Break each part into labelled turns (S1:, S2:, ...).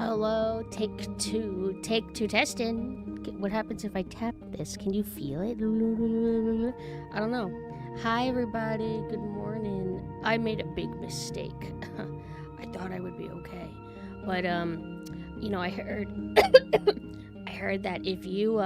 S1: Hello, take two testing. What happens if I tap this? Can you feel it? I don't know. Hi everybody, good morning. I made a big mistake. I thought I would be okay. But I heard I heard that if you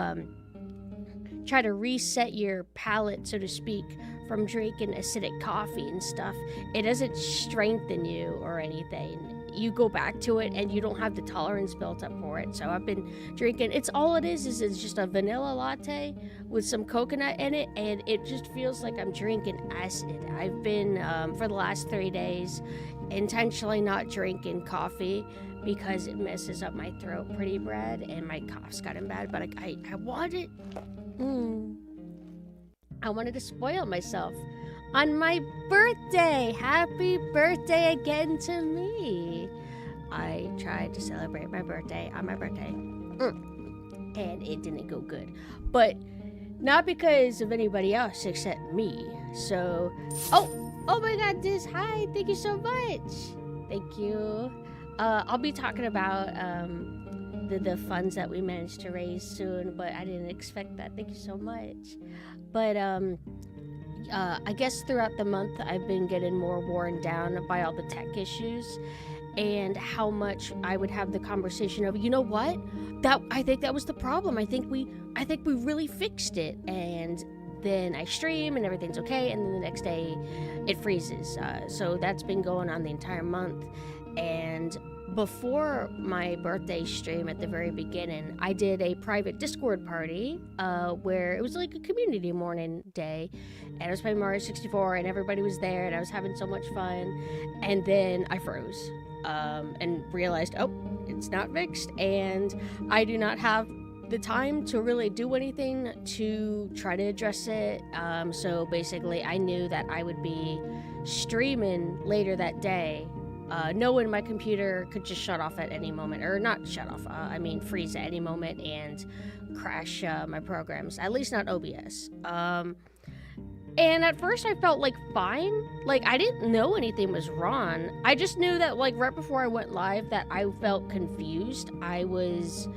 S1: try to reset your palate, so to speak, from drinking acidic coffee and stuff, it doesn't strengthen you or anything. You go back to it and you don't have the tolerance built up for it. So I've been drinking, it's it's just a vanilla latte with some coconut in it, and it just feels like I'm drinking acid. I've been, for the last 3 days, intentionally not drinking coffee because it messes up my throat pretty bad and my cough's gotten bad, but I wanted to spoil myself on my birthday. Happy birthday again to me. I tried to celebrate my birthday on my birthday, and it didn't go good. But not because of anybody else except me. So, oh my God, hi, thank you so much. Thank you. I'll be talking about the funds that we managed to raise soon, but I didn't expect that. Thank you so much. But I guess throughout the month I've been getting more worn down by all the tech issues and how much I would have the conversation of, you know what? I think that was the problem. I think we really fixed it. And then I stream and everything's okay, and then the next day it freezes. So that's been going on the entire month. And before my birthday stream at the very beginning, I did a private Discord party where it was like a community morning day, and I was playing Mario 64 and everybody was there and I was having so much fun, and then I froze and realized, it's not fixed, and I do not have the time to really do anything to try to address it. So basically I knew that I would be streaming later that day, knowing my computer could just shut off at any moment, or not shut off, freeze at any moment and crash my programs, at least not OBS. And at first I felt fine. I didn't know anything was wrong. I just knew that right before I went live that I felt confused. I was,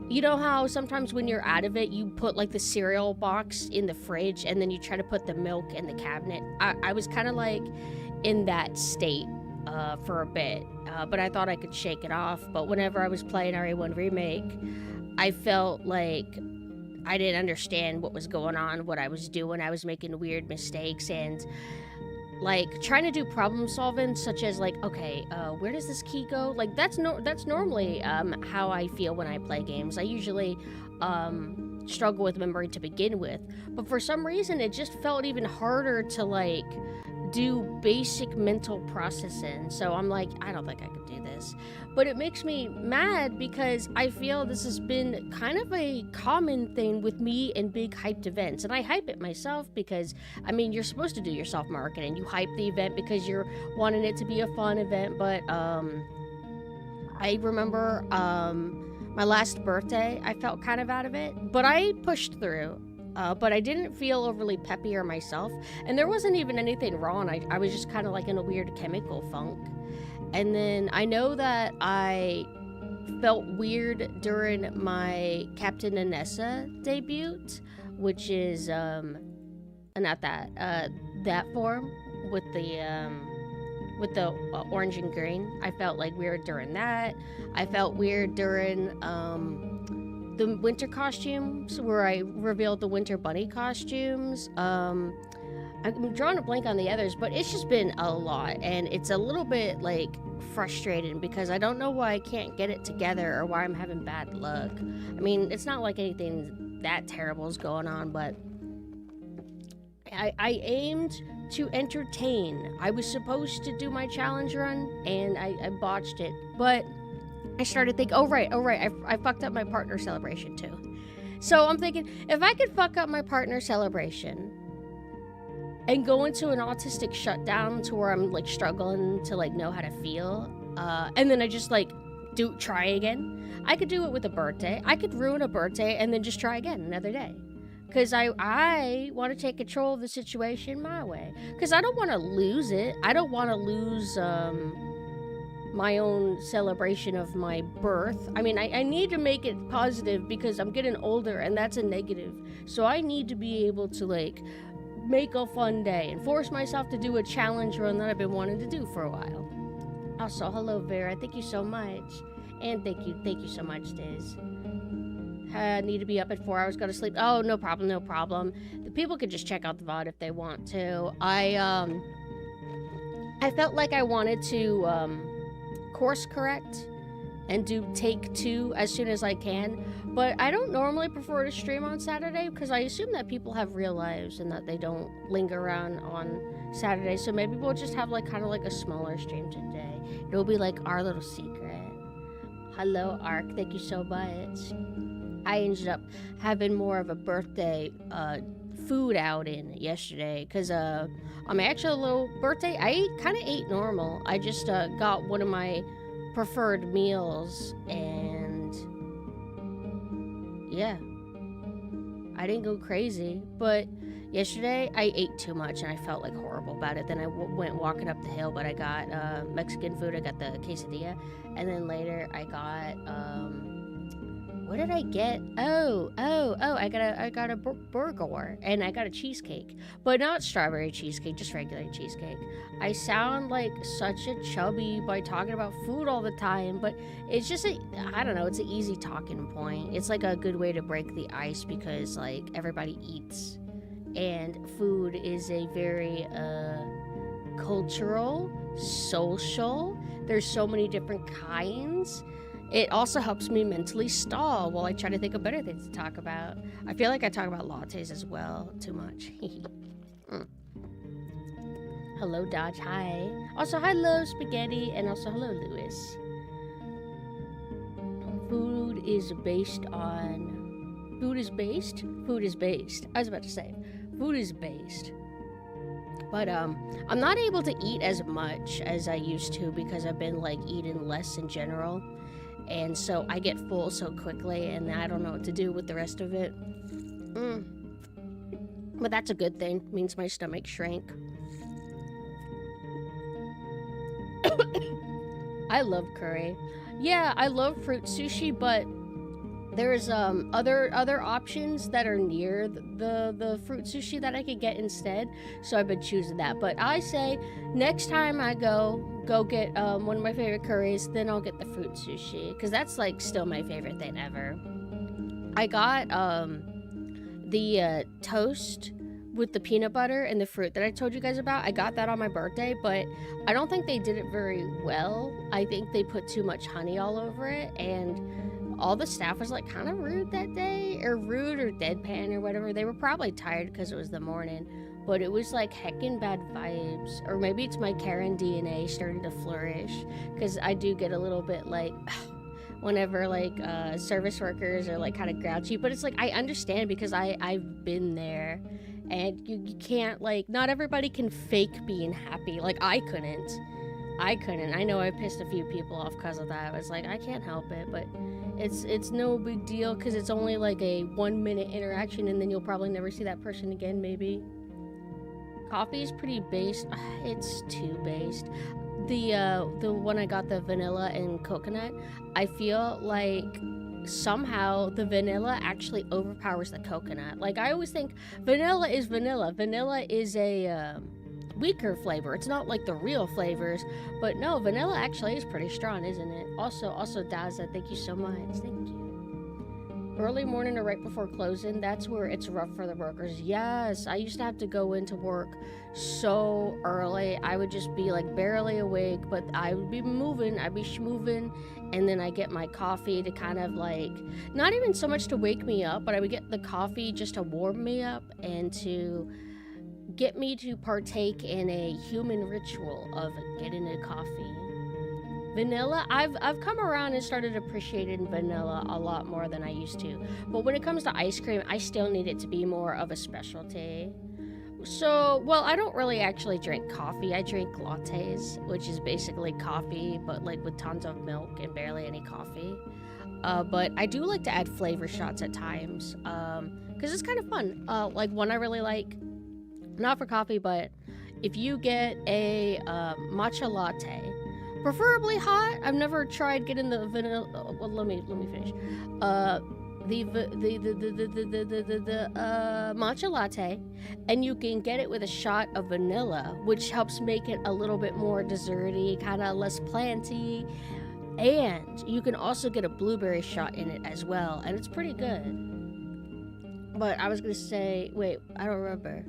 S1: you know how sometimes when you're out of it, you put the cereal box in the fridge and then you try to put the milk in the cabinet? I was kind of in that state for a bit, but I thought I could shake it off. But whenever I was playing RE1make, I felt like I didn't understand what was going on, what I was doing. I was making weird mistakes and trying to do problem solving, such as okay, where does this key go? That's normally how I feel when I play games. I usually struggle with memory to begin with, but for some reason it just felt even harder to do basic mental processing. So I'm I don't think I could do this. But it makes me mad because I feel this has been kind of a common thing with me in big hyped events. And I hype it myself because, you're supposed to do your self-marketing. You hype the event because you're wanting it to be a fun event. But I remember my last birthday, I felt kind of out of it. But I pushed through. But I didn't feel overly peppy or myself, and there wasn't even anything wrong. I was just kind of in a weird chemical funk. And then I know that I felt weird during my Captain Anessa debut, which is not that form with the orange and green. I felt weird during that. I felt weird during the winter costumes, where I revealed the winter bunny costumes. I'm drawing a blank on the others, but it's just been a lot, and it's a little bit frustrating because I don't know why I can't get it together or why I'm having bad luck. It's not anything that terrible is going on, but I aimed to entertain. I was supposed to do my challenge run and I botched it, but I started thinking, oh right, I fucked up my partner celebration too. So I'm thinking, if I could fuck up my partner celebration and go into an autistic shutdown to where I'm struggling to know how to feel, and then I just try again. I could do it with a birthday. I could ruin a birthday and then just try again another day. Because I want to take control of the situation my way. Because I don't want to lose it. I don't want to lose my own celebration of my birth. I mean, I need to make it positive because I'm getting older and that's a negative. So I need to be able to like make a fun day and force myself to do a challenge run that I've been wanting to do for a while. Also, hello Vera, thank you so much. And thank you so much, Diz. I need to be up at 4 hours, go to sleep. Oh, no problem. The people could just check out the VOD if they want to. I felt like I wanted to course correct and do take 2 as soon as I can, but I don't normally prefer to stream on Saturday because I assume that people have real lives and that they don't linger around on Saturday, so maybe we'll just have like kind of like a smaller stream today. It'll be like our little secret. Hello Ark, thank you so much. I ended up having more of a birthday food outing yesterday because on my actual little birthday I kind of ate normal. I just got one of my preferred meals and yeah, I didn't go crazy, but yesterday I ate too much and I felt like horrible about it. Then I went walking up the hill, but I got Mexican food. I got the quesadilla, and then later I got what did I get? Oh! I got a burger and I got a cheesecake, but not strawberry cheesecake, just regular cheesecake. I sound like such a chubby by talking about food all the time, but it's just I don't know. It's an easy talking point. It's like a good way to break the ice because like everybody eats, and food is a very cultural, social. There's so many different kinds. It also helps me mentally stall while I try to think of better things to talk about. I feel like I talk about lattes as well too much. Hello, Dodge. Hi. Also, hello, Spaghetti. And also, hello, Lewis. Food is based. I was about to say. Food is based. But I'm not able to eat as much as I used to because I've been like eating less in general. And so I get full so quickly and I don't know what to do with the rest of it. But that's a good thing. It means my stomach shrank. I love curry. Yeah, I love fruit sushi, but there's other options that are near the fruit sushi that I could get instead, so I've been choosing that. But I say next time I go get one of my favorite curries, then I'll get the fruit sushi because that's like still my favorite thing ever. I got the toast with the peanut butter and the fruit that I told you guys about. I got that on my birthday, but I don't think they did it very well. I think they put too much honey all over it, and all the staff was like kind of rude that day, or rude or deadpan or whatever. They were probably tired because it was the morning, but it was like heckin' bad vibes. Or maybe it's my Karen DNA starting to flourish, because I do get a little bit like whenever like service workers are like kind of grouchy, but it's like I understand because I've been there, and you can't like, not everybody can fake being happy. Like I couldn't. I know I pissed a few people off because of that. I was like, I can't help it, but it's no big deal because it's only like a 1 minute interaction and then you'll probably never see that person again, maybe. Coffee is pretty based. It's too based. The one I got, the vanilla and coconut, I feel like somehow the vanilla actually overpowers the coconut. Like I always think vanilla is vanilla. Vanilla is a weaker flavor. It's not like the real flavors, but no, vanilla actually is pretty strong, isn't it? Also Daza, thank you so much. Thank you. Early morning or right before closing, that's where it's rough for the workers. Yes, I used to have to go into work so early. I would just be like barely awake, but I would be moving, I'd be schmoving, and then I get my coffee to kind of like, not even so much to wake me up, but I would get the coffee just to warm me up and to get me to partake in a human ritual of getting a coffee. Vanilla, I've come around and started appreciating vanilla a lot more than I used to. But when it comes to ice cream, I still need it to be more of a specialty. So, well, I don't really actually drink coffee. I drink lattes, which is basically coffee, but like with tons of milk and barely any coffee. But I do like to add flavor shots at times, because it's kind of fun. Like one I really like, not for coffee, but if you get a matcha latte Preferably hot. I've never tried getting the vanilla. Well, let me finish. The matcha latte, and you can get it with a shot of vanilla, which helps make it a little bit more desserty, kind of less planty. And you can also get a blueberry shot in it as well, and it's pretty good. But I was gonna say, wait, I don't remember.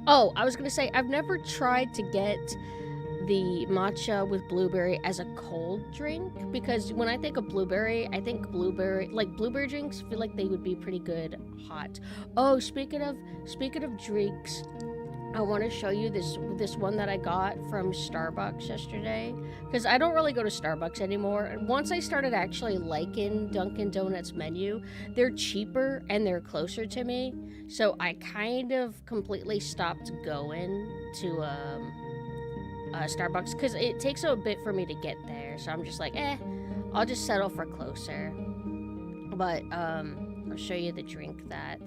S1: Oh, I was gonna say, I've never tried to get the matcha with blueberry as a cold drink, because when I think of blueberry, I think blueberry drinks feel like they would be pretty good hot. Oh, speaking of drinks, I want to show you this one that I got from Starbucks yesterday, because I don't really go to Starbucks anymore. Once I started actually liking Dunkin' Donuts menu, they're cheaper and they're closer to me, so I kind of completely stopped going to Starbucks, because it takes a bit for me to get there, so I'm just like, I'll just settle for closer. But I'll show you the drink that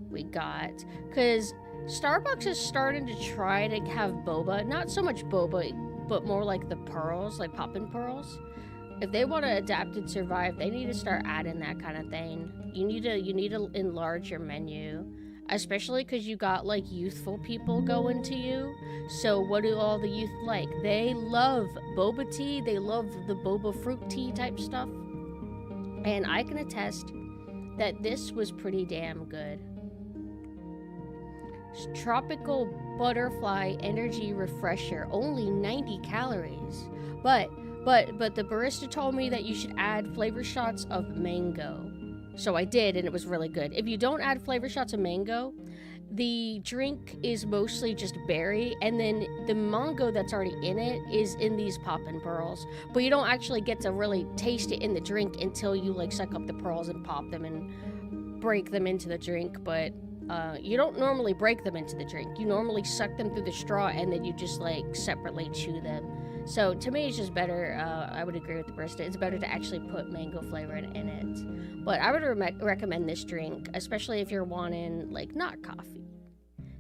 S1: we got, because Starbucks is starting to try to have boba, not so much boba, but more like the pearls, like poppin' pearls. If they want to adapt and survive, they need to start adding that kind of thing. You need to enlarge your menu, especially because you got like youthful people going to you. So what do all the youth like? They love boba tea. They love the boba fruit tea type stuff. And I can attest that this was pretty damn good. Tropical Butterfly Energy Refresher, only 90 calories. But the barista told me that you should add flavor shots of mango. So I did, and it was really good. If you don't add flavor shots of mango, the drink is mostly just berry, and then the mango that's already in it is in these poppin' pearls. But you don't actually get to really taste it in the drink until you like suck up the pearls and pop them and break them into the drink. But you don't normally break them into the drink. You normally suck them through the straw, and then you just like separately chew them. So to me, it's just better. I would agree with the barista. It's better to actually put mango flavor in it. But I would recommend this drink, especially if you're wanting like not coffee,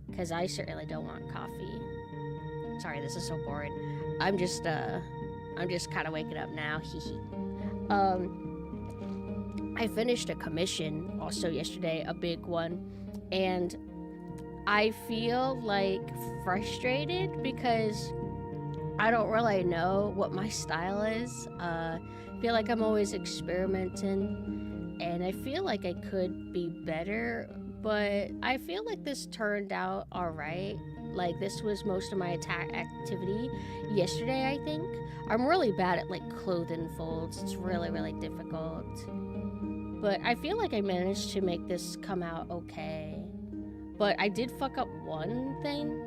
S1: because I certainly don't want coffee. Sorry, this is so boring. I'm just kind of waking up now. I finished a commission also yesterday, a big one, and I feel like frustrated because I don't really know what my style is. I feel like I'm always experimenting, and I feel like I could be better, but I feel like this turned out alright. Like, this was most of my activity yesterday, I think. I'm really bad at, like, clothing folds. It's really, really difficult. But I feel like I managed to make this come out okay. But I did fuck up one thing.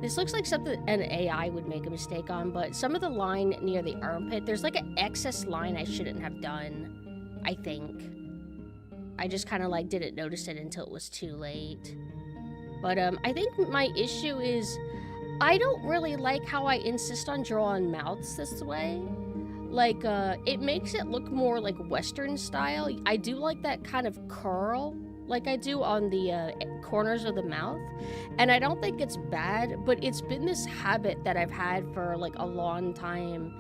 S1: This looks like something an AI would make a mistake on, but some of the line near the armpit, there's like an excess line I shouldn't have done, I think. I just kind of like didn't notice it until it was too late. But I think my issue is I don't really like how I insist on drawing mouths this way. Like, it makes it look more like Western style. I do like that kind of curl like I do on the corners of the mouth, and I don't think it's bad, but it's been this habit that I've had for like a long time,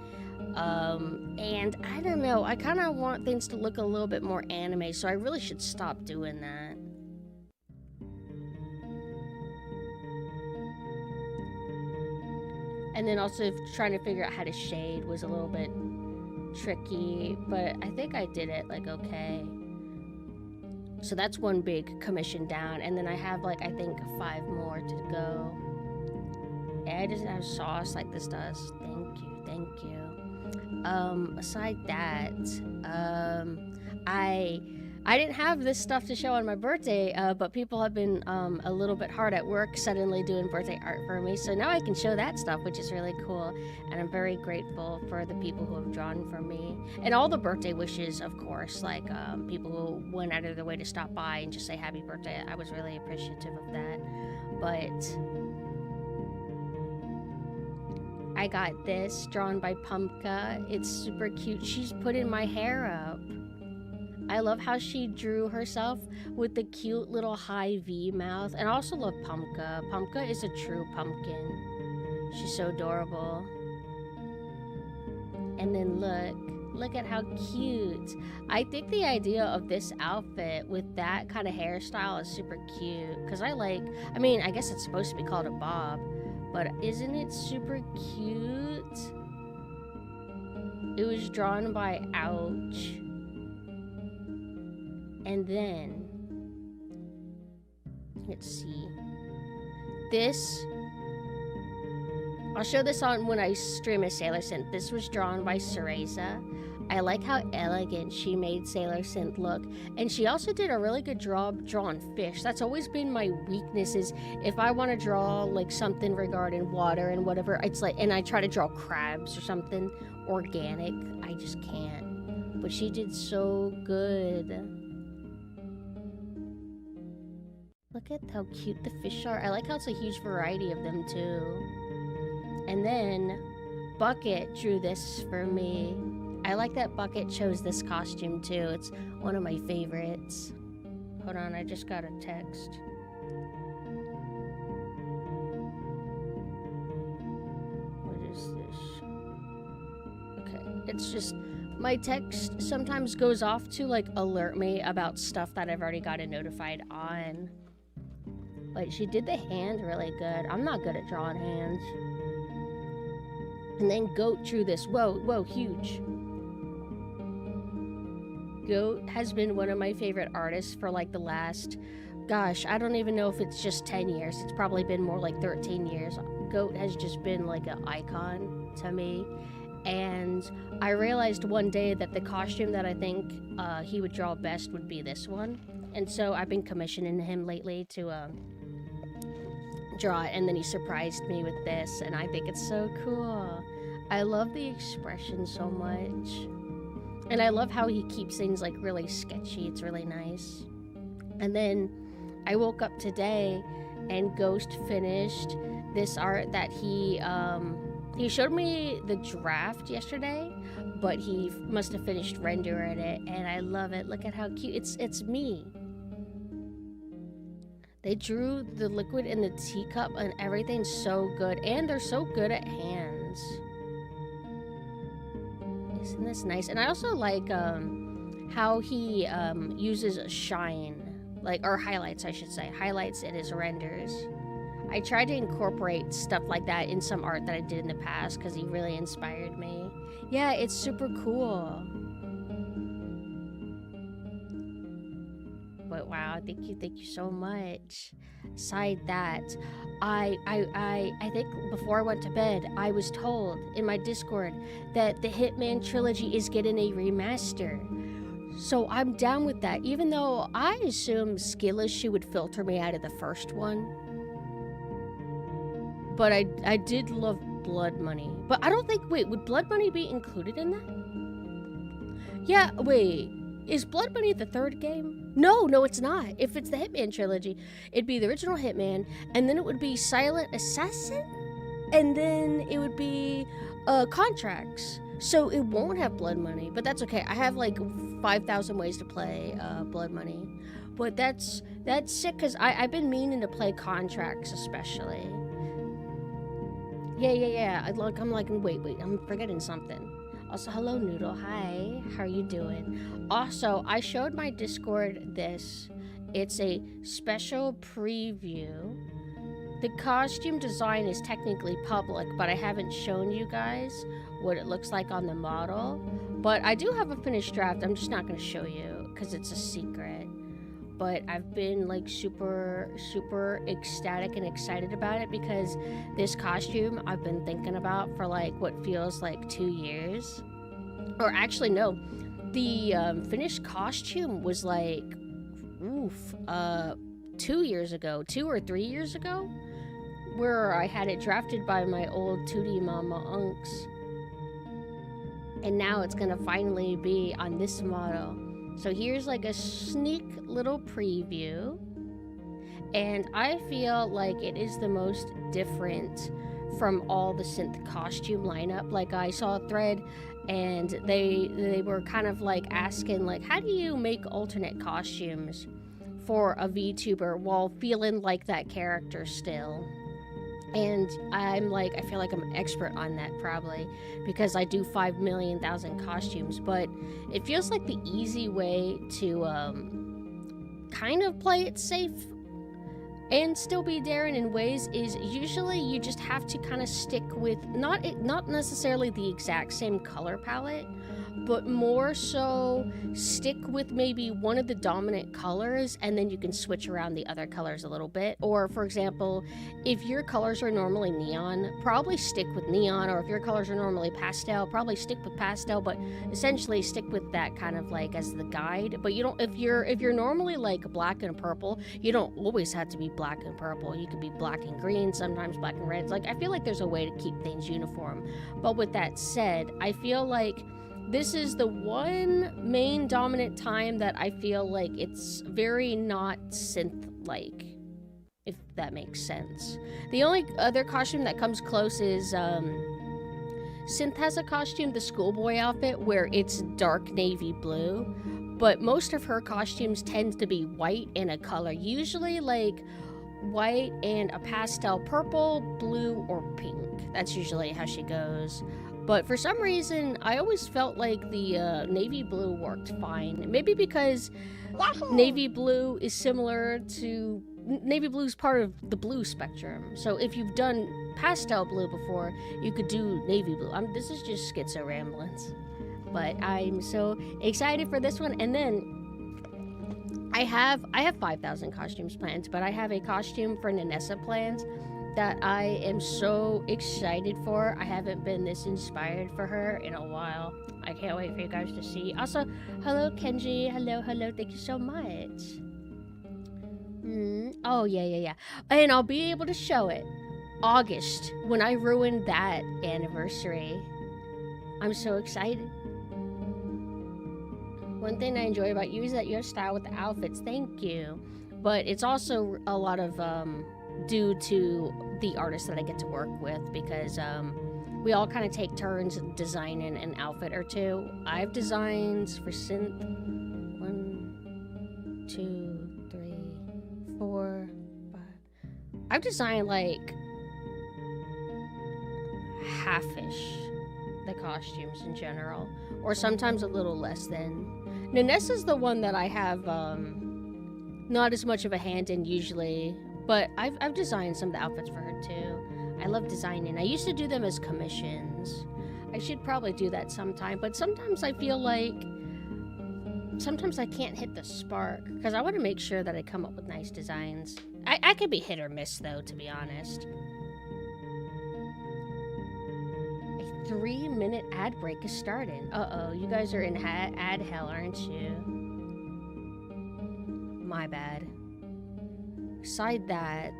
S1: and I don't know, I kind of want things to look a little bit more anime, so I really should stop doing that. And then also trying to figure out how to shade was a little bit tricky, but I think I did it like okay. So that's one big commission down, and then I have like I think 5 more to go. Yeah, it doesn't have sauce like this does. Thank you. Aside that, I didn't have this stuff to show on my birthday, but people have been a little bit hard at work suddenly doing birthday art for me, so now I can show that stuff, which is really cool, and I'm very grateful for the people who have drawn for me, and all the birthday wishes, of course, like people who went out of their way to stop by and just say happy birthday. I was really appreciative of that. But I got this drawn by Pumpka. It's super cute. She's putting my hair up. I love how she drew herself with the cute little high V mouth. And I also love Pumpka. Pumpka is a true pumpkin. She's so adorable. And then look at how cute. I think the idea of this outfit with that kind of hairstyle is super cute. Because I mean, I guess it's supposed to be called a bob. But isn't it super cute? It was drawn by Ouch. And then, let's see. I'll show this on when I stream a Sailor Synth. This was drawn by Cereza. I like how elegant she made Sailor Synth look. And she also did a really good job drawing fish. That's always been my weakness, is if I want to draw like something regarding water and whatever, it's like, and I try to draw crabs or something organic, I just can't. But she did so good. Look at how cute the fish are. I like how it's a huge variety of them too. And then Bucket drew this for me. I like that Bucket chose this costume too. It's one of my favorites. Hold on, I just got a text. What is this? Okay, it's just, my text sometimes goes off to like alert me about stuff that I've already gotten notified on. But she did the hand really good. I'm not good at drawing hands. And then Goat drew this. Whoa, huge. Goat has been one of my favorite artists for like the last, gosh, I don't even know if it's just 10 years. It's probably been more like 13 years. Goat has just been like an icon to me. And I realized one day that the costume that I think he would draw best would be this one. And so I've been commissioning him lately to draw it, and then he surprised me with this, and I think it's so cool. I love the expression so much. And I love how he keeps things like really sketchy. It's really nice. And then I woke up today and Ghost finished this art that he showed me the draft yesterday, but he must have finished rendering it, and I love it. Look at how cute. It's me. They drew the liquid in the teacup and everything's so good. And they're so good at hands. Isn't this nice? And I also like how he uses shine. Or highlights, I should say. Highlights in his renders. I tried to incorporate stuff like that in some art that I did in the past because he really inspired me. Yeah, it's super cool. But wow, thank you so much. Aside that, I think before I went to bed, I was told in my Discord that the Hitman trilogy is getting a remaster. So I'm down with that, even though I assume Skillish would filter me out of the first one. But I did love Blood Money. But I don't think, wait, would Blood Money be included in that? Yeah, wait. Is Blood Money the third game? No, it's not. If it's the Hitman trilogy, it'd be the original Hitman, and then it would be Silent Assassin, and then it would be Contracts. So it won't have Blood Money, but that's okay. I have like 5,000 ways to play Blood Money. But that's sick, because I've been meaning to play Contracts especially. Yeah. I'm like, wait, I'm forgetting something. Also, hello, Noodle. Hi. How are you doing? Also, I showed my Discord this. It's a special preview. The costume design is technically public, but I haven't shown you guys what it looks like on the model. But I do have a finished draft. I'm just not going to show you because it's a secret. But I've been like super ecstatic and excited about it because this costume I've been thinking about for like what feels like 2 years. Or actually, no. The finished costume was like, 2 years ago, 2 or 3 years ago, where I had it drafted by my old 2D mama unks. And now it's gonna finally be on this model. So here's like a sneak little preview. And I feel like it is the most different from all the synth costume lineup. Like, I saw a thread and they were kind of like asking, like, how do you make alternate costumes for a VTuber while feeling like that character still? And I'm like, I feel like I'm an expert on that probably because I do 5,000,000 costumes, but it feels like the easy way to kind of play it safe and still be daring in ways is usually you just have to kind of stick with not necessarily the exact same color palette, but more so stick with maybe one of the dominant colors, and then you can switch around the other colors a little bit. Or for example, if your colors are normally neon, probably stick with neon, or if your colors are normally pastel, probably stick with pastel, but essentially stick with that kind of like as the guide. But you don't, if you're normally like black and purple, you don't always have to be black and purple. You could be black and green, sometimes black and red. Like, I feel like there's a way to keep things uniform. But with that said, I feel like this is the one main dominant time that I feel like it's very not synth-like, if that makes sense. The only other costume that comes close is, Synth has a costume, the schoolboy outfit, where it's dark navy blue, but most of her costumes tend to be white in a color, usually like white and a pastel purple, blue, or pink. That's usually how she goes. But for some reason, I always felt like the navy blue worked fine. Maybe because navy blue is similar to... Navy blue is part of the blue spectrum. So if you've done pastel blue before, you could do navy blue. This is just schizo ramblings. But I'm so excited for this one. And then I have 5,000 costumes planned, but I have a costume for Nanessa planned that I am so excited for. I haven't been this inspired for her in a while. I can't wait for you guys to see. Also, hello Kenji, hello, thank you so much. Oh yeah. And I'll be able to show it August when I ruined that anniversary. I'm so excited. One thing I enjoy about you is that your style with the outfits, thank you. But it's also a lot of due to the artists that I get to work with, because we all kind of take turns designing an outfit or two. I have designs for synth 1, 2, 3, 4, 5. I've designed like half-ish the costumes in general, or sometimes a little less than. Nanessa's the one that I have not as much of a hand in usually, but I've designed some of the outfits for her too. I love designing. I used to do them as commissions. I should probably do that sometime, but sometimes I feel like sometimes I can't hit the spark because I want to make sure that I come up with nice designs. I could be hit or miss though, to be honest. A 3-minute ad break is starting. Uh-oh, you guys are in ad hell, aren't you? My bad. Beside that,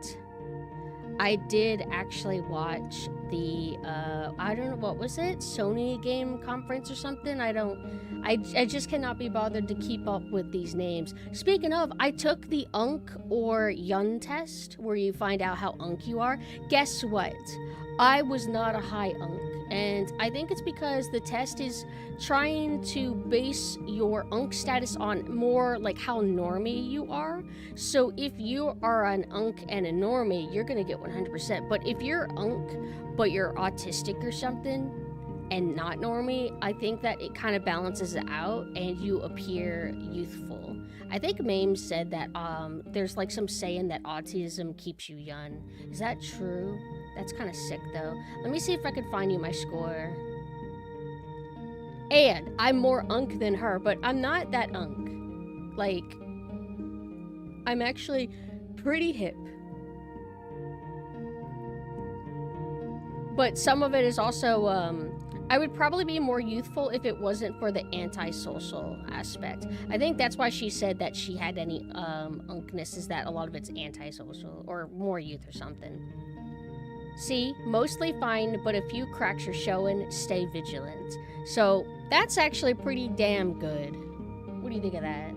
S1: I did actually watch the, I don't know, what was it? Sony game conference or something? I just cannot be bothered to keep up with these names. Speaking of, I took the Unk or Yun test, where you find out how Unk you are. Guess what? I was not a high Unk. And I think it's because the test is trying to base your Unk status on more like how normie you are. So if you are an Unk and a normie, you're gonna get 100%. But if you're Unk, but you're autistic or something, and not normie, I think that it kind of balances it out and you appear youthful. I think Mame said that there's like some saying that autism keeps you young. Is that true? That's kind of sick though. Let me see if I can find you my score. And I'm more Unk than her, but I'm not that Unk. Like, I'm actually pretty hip. But some of it is also, I would probably be more youthful if it wasn't for the antisocial aspect. I think that's why she said that she had any Unkness, is that a lot of it's antisocial or more youth or something. See, mostly fine, but a few cracks are showing. Stay vigilant. So that's actually pretty damn good. What do you think of that?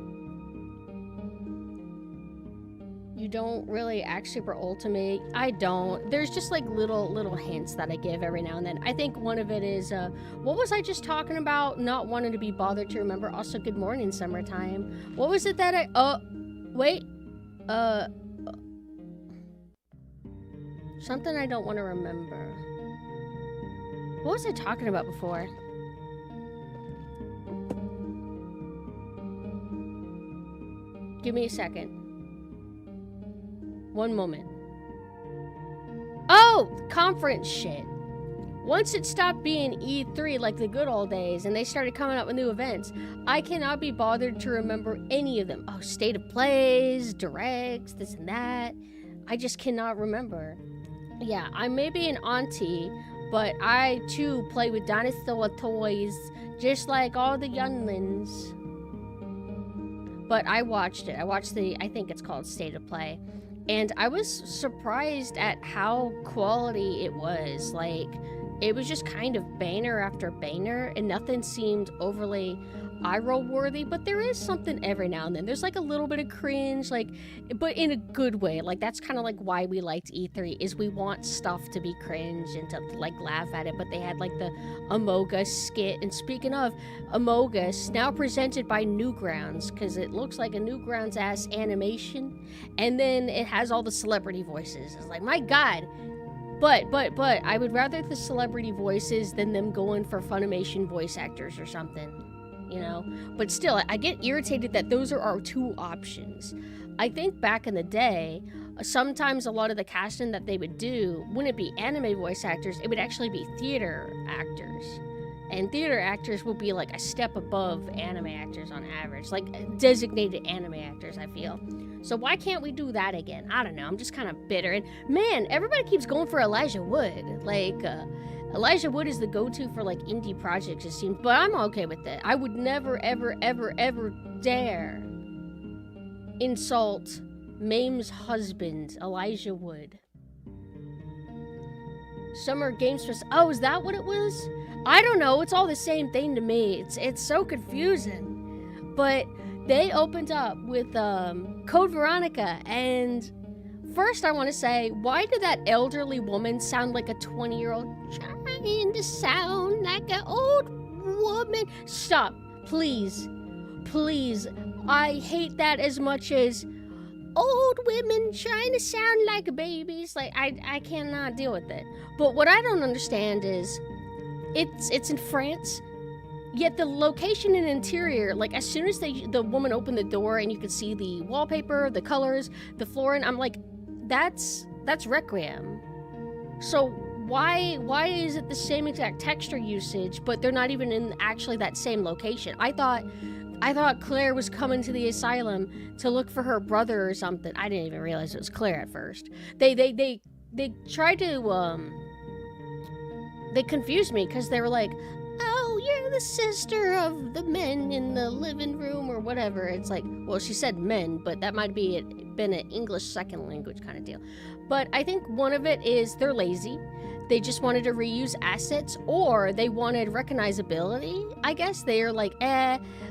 S1: You don't really act super old to me. I don't. There's just like little hints that I give every now and then. I think one of it is, what was I just talking about? Not wanting to be bothered to remember. Also, good morning, summertime. What was it that wait. Something I don't want to remember. What was I talking about before? Give me a second. One moment. Oh, conference shit. Once it stopped being E3 like the good old days and they started coming up with new events, I cannot be bothered to remember any of them. Oh, state of plays, directs, this and that. I just cannot remember. Yeah, I may be an auntie, but I too play with dinosaur toys just like all the younglings. But I watched it. I watched I think it's called State of Play. And I was surprised at how quality it was. Like, it was just kind of banner after banner, and nothing seemed overly eye-roll worthy, but there is something every now and then. There's like a little bit of cringe, like, but in a good way. Like, that's kind of like why we liked E3, is we want stuff to be cringe and to like laugh at it. But they had like the Among Us skit, and speaking of Among Us, now presented by Newgrounds, because it looks like a Newgrounds ass animation, and then it has all the celebrity voices. It's like, my god. But I would rather the celebrity voices than them going for Funimation voice actors or something. You know, but still, I get irritated that those are our two options. I think back in the day, sometimes a lot of the casting that they would do wouldn't be anime voice actors, it would actually be theater actors. And theater actors will be like a step above anime actors on average, like designated anime actors, I feel. So why can't we do that again? I don't know, I'm just kind of bitter. And man, everybody keeps going for Elijah Wood. Like, Elijah Wood is the go-to for like indie projects, it seems, but I'm okay with that. I would never, ever, ever, ever dare insult Mame's husband, Elijah Wood. Summer Games Fest. Oh, is that what it was? I don't know. It's all the same thing to me. It's so confusing. But they opened up with Code Veronica, and first I want to say, why did that elderly woman sound like a 20-year-old trying to sound like an old woman? Stop. Please. Please. I hate that as much as old women trying to sound like babies. Like, I cannot deal with it. But what I don't understand is, it's in France, yet the location and interior, like, as soon as the woman opened the door and you could see the wallpaper, the colors, the flooring, I'm like, that's Requiem. So why is it the same exact texture usage, but they're not even in actually that same location? I thought Claire was coming to the asylum to look for her brother or something. I didn't even realize it was Claire at first. They tried to they confused me because they were like, oh, you're the sister of the men in the living room or whatever. It's like, well, she said men, but that might be been an English second language kind of deal. But I think one of it is they're lazy. They just wanted to reuse assets, or they wanted recognizability. I guess they're like,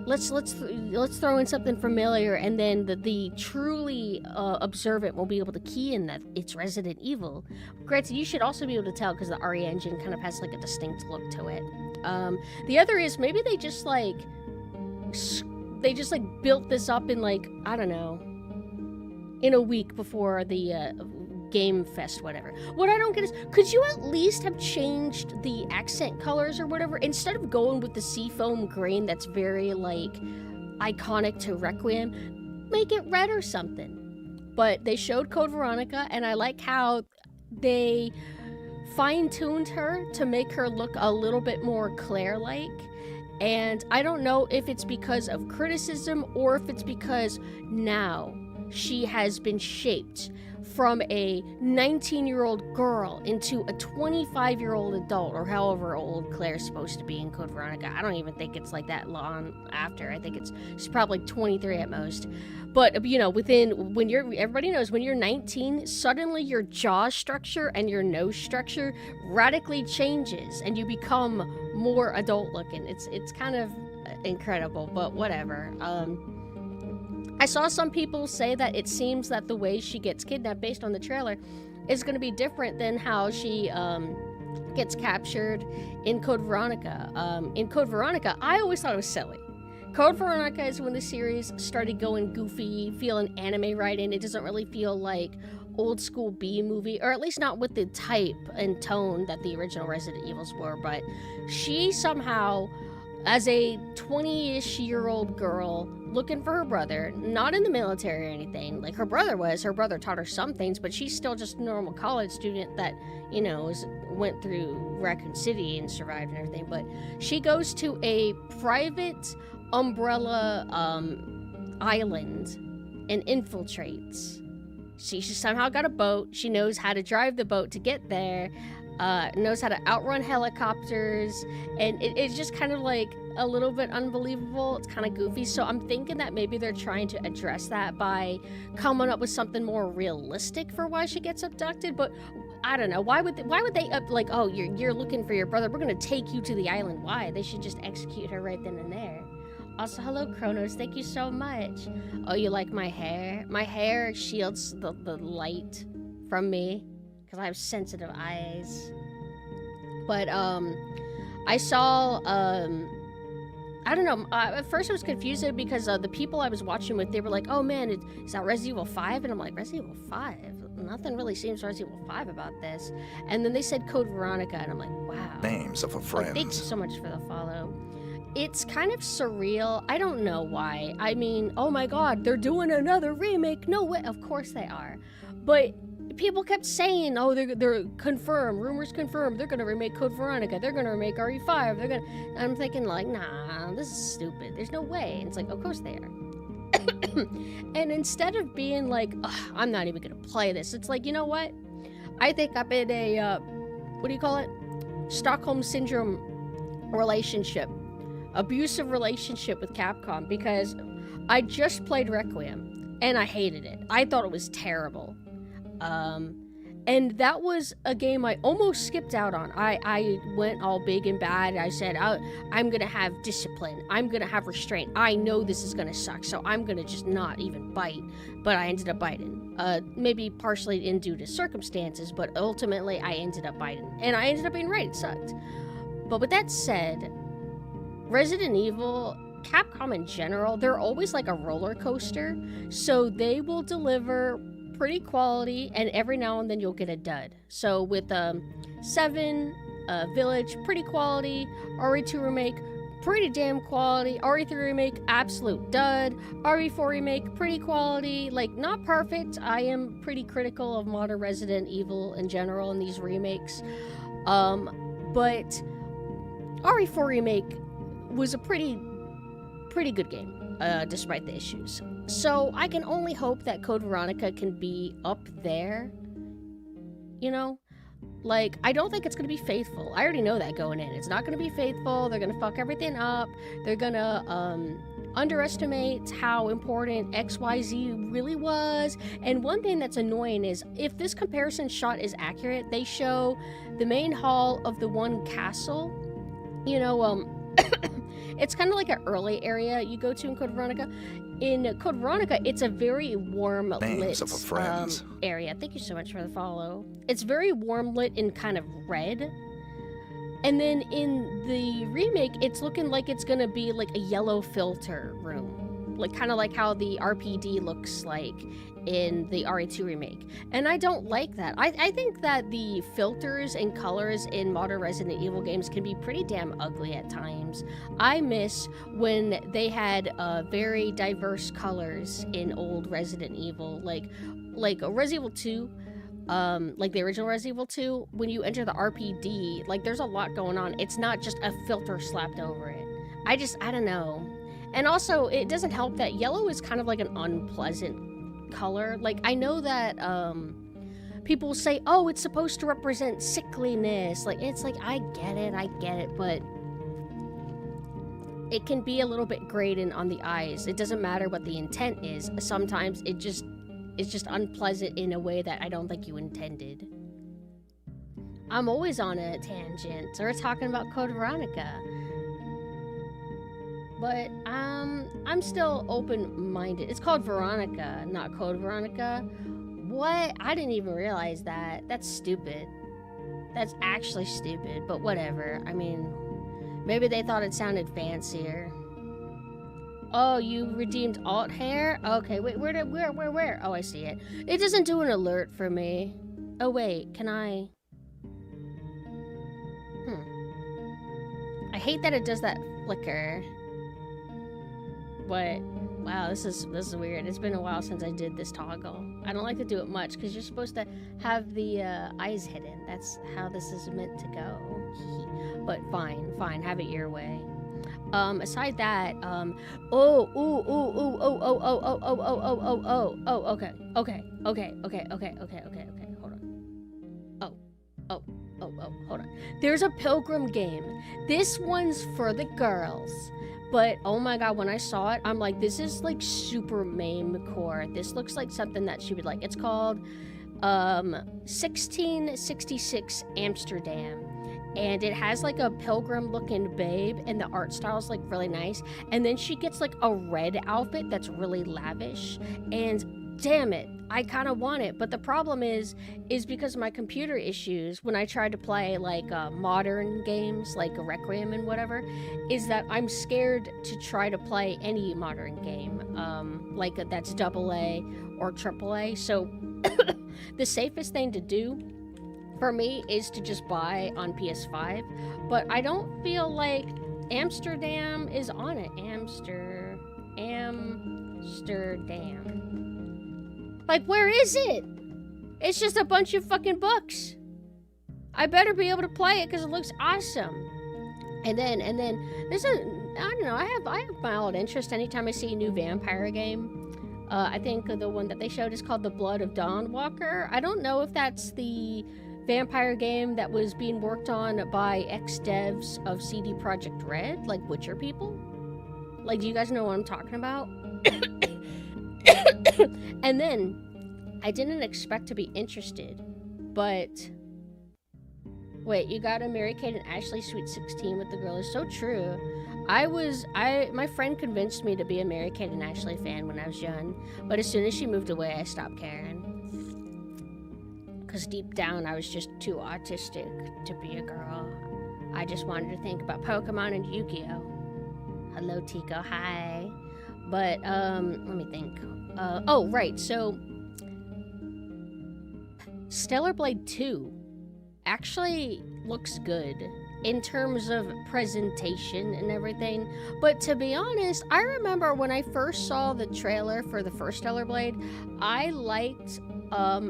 S1: let's throw in something familiar, and then the truly observant will be able to key in that it's Resident Evil. Granted, you should also be able to tell because the RE engine kind of has like a distinct look to it. The other is maybe they just built this up in like, I don't know, in a week before the Game Fest, whatever. What I don't get is, could you at least have changed the accent colors or whatever, instead of going with the seafoam green that's very like iconic to Requiem? Make it red or something. But they showed Code Veronica, and I like how they fine-tuned her to make her look a little bit more Claire-like. And I don't know if it's because of criticism or if it's because now she has been shaped from a 19-year-old girl into a 25-year-old adult, or however old Claire's supposed to be in Code Veronica. I don't even think it's like that long after. I think she's probably 23 at most. But, you know, everybody knows when you're 19, suddenly your jaw structure and your nose structure radically changes and you become more adult looking. It's kind of incredible, but whatever. I saw some people say that it seems that the way she gets kidnapped based on the trailer is going to be different than how she gets captured in Code Veronica. In Code Veronica, I always thought it was silly. Code Veronica is when the series started going goofy, feeling anime right in. It doesn't really feel like old school B movie, or at least not with the type and tone that the original Resident Evils were, but she somehow, as a 20-ish year old girl looking for her brother, not in the military or anything, like her brother taught her some things, but she's still just a normal college student that, you know, went through Raccoon City and survived and everything, but she goes to a private umbrella island and infiltrates. She somehow got a boat. She knows how to drive the boat to get there, knows how to outrun helicopters, and it's just kind of like a little bit unbelievable. It's kind of goofy. So I'm thinking that maybe they're trying to address that by coming up with something more realistic for why she gets abducted. But I don't know. Why would they like, oh, you're looking for your brother, we're gonna take you to the island? Why? They should just execute her right then and there. Also, hello, Kronos. Thank you so much. Oh, you like my hair? My hair shields the light from me because I have sensitive eyes. But, I saw, I don't know. At first I was confused because the people I was watching with, they were like, oh man, is that Resident Evil 5? And I'm like, Resident Evil 5? Nothing really seems Resident Evil 5 about this. And then they said Code Veronica, and I'm like, wow.
S2: Names of a friend.
S1: Thank you so much for the follow. It's kind of surreal. I don't know why. I mean, oh my god, they're doing another remake. No way. Of course they are. But people kept saying, oh, they're confirmed. Rumors confirmed. They're going to remake Code Veronica. They're going to remake RE5. And I'm thinking like, nah, this is stupid. There's no way. And it's like, of course they are. And instead of being like, I'm not even going to play this, it's like, you know what? I think I'm in a, what do you call it? Stockholm Syndrome relationship. Abusive relationship with Capcom, because I just played Requiem and I hated it. I thought it was terrible. And that was a game I almost skipped out on. I went all big and bad. I said, I'm going to have discipline. I'm going to have restraint. I know this is going to suck, so I'm going to just not even bite. But I ended up biting. Maybe partially due to circumstances, but ultimately I ended up biting. And I ended up being right. It sucked. But with that said, Resident Evil, Capcom in general, they're always like a roller coaster. So they will deliver pretty quality, and every now and then you'll get a dud. So with 7, Village, pretty quality. RE2 Remake, pretty damn quality. RE3 Remake, absolute dud. RE4 Remake, pretty quality. Like, not perfect. I am pretty critical of modern Resident Evil in general and these remakes. But RE4 Remake was a pretty good game, despite the issues. So I can only hope that Code Veronica can be up there, you know? Like, I don't think it's going to be faithful. I already know that going in. It's not going to be faithful. They're going to fuck everything up. They're going to underestimate how important XYZ really was. And one thing that's annoying is, if this comparison shot is accurate, they show the main hall of the one castle, you know, it's kind of like an early area you go to in Code Veronica. In Code Veronica, it's a very warm lit area. Thank you so much for the follow. It's very warm lit in kind of red. And then in the remake, it's looking like it's going to be like a yellow filter room. Like, kind of like how the RPD looks like in the RE2 remake. And I don't like that. I think that the filters and colors in modern Resident Evil games can be pretty damn ugly at times. I miss when they had very diverse colors in old Resident Evil. Like Resident Evil 2, like the original Resident Evil 2, when you enter the RPD, like, there's a lot going on. It's not just a filter slapped over it. I don't know. And also, it doesn't help that yellow is kind of like an unpleasant color. Like, I know that people say, oh, it's supposed to represent sickliness. Like, it's like, I get it, but it can be a little bit grating on the eyes. It doesn't matter what the intent is. Sometimes it's just unpleasant in a way that I don't think you intended. I'm always on a tangent. So we're talking about Code Veronica. But I'm still open-minded. It's called Veronica, not Code Veronica. What? I didn't even realize that. That's stupid. That's actually stupid, but whatever. I mean, maybe they thought it sounded fancier. Oh, you redeemed alt hair? Okay, wait, where? Oh, I see it. It doesn't do an alert for me. Oh, wait, can I? I hate that it does that flicker. But, wow, this is weird. It's been a while since I did this toggle. I don't like to do it much, because you're supposed to have the eyes hidden. That's how this is meant to go. But fine, have it your way. Aside that, okay, hold on. There's a Pilgrim game. This one's for the girls. But, oh my god, when I saw it, I'm like, this is like super meme-core. This looks like something that she would like. It's called, 1666 Amsterdam. And it has like a pilgrim-looking babe, and the art style is like really nice. And then she gets like a red outfit that's really lavish. And damn it, I kind of want it. But the problem is because of my computer issues, when I tried to play like modern games, like Requiem and whatever, is that I'm scared to try to play any modern game, like that's AA or AAA. So the safest thing to do for me is to just buy on PS5, but I don't feel like Amsterdam is on it. Amsterdam. Like, where is it? It's just a bunch of fucking books. I better be able to play it because it looks awesome. And then there's I don't know, I have mild interest anytime I see a new vampire game. I think the one that they showed is called The Blood of Dawnwalker. I don't know if that's the vampire game that was being worked on by ex-devs of CD Projekt Red, like Witcher people. Like, do you guys know what I'm talking about? And then, I didn't expect to be interested, but wait, you got a Mary-Kate and Ashley Sweet 16 with the girl is so true. My friend convinced me to be a Mary-Kate and Ashley fan when I was young, but as soon as she moved away, I stopped caring. Because deep down, I was just too autistic to be a girl. I just wanted to think about Pokemon and Yu-Gi-Oh! Hello, Tico. Hi. But, let me think. Oh, right. So, Stellar Blade 2 actually looks good in terms of presentation and everything. But to be honest, I remember when I first saw the trailer for the first Stellar Blade, I liked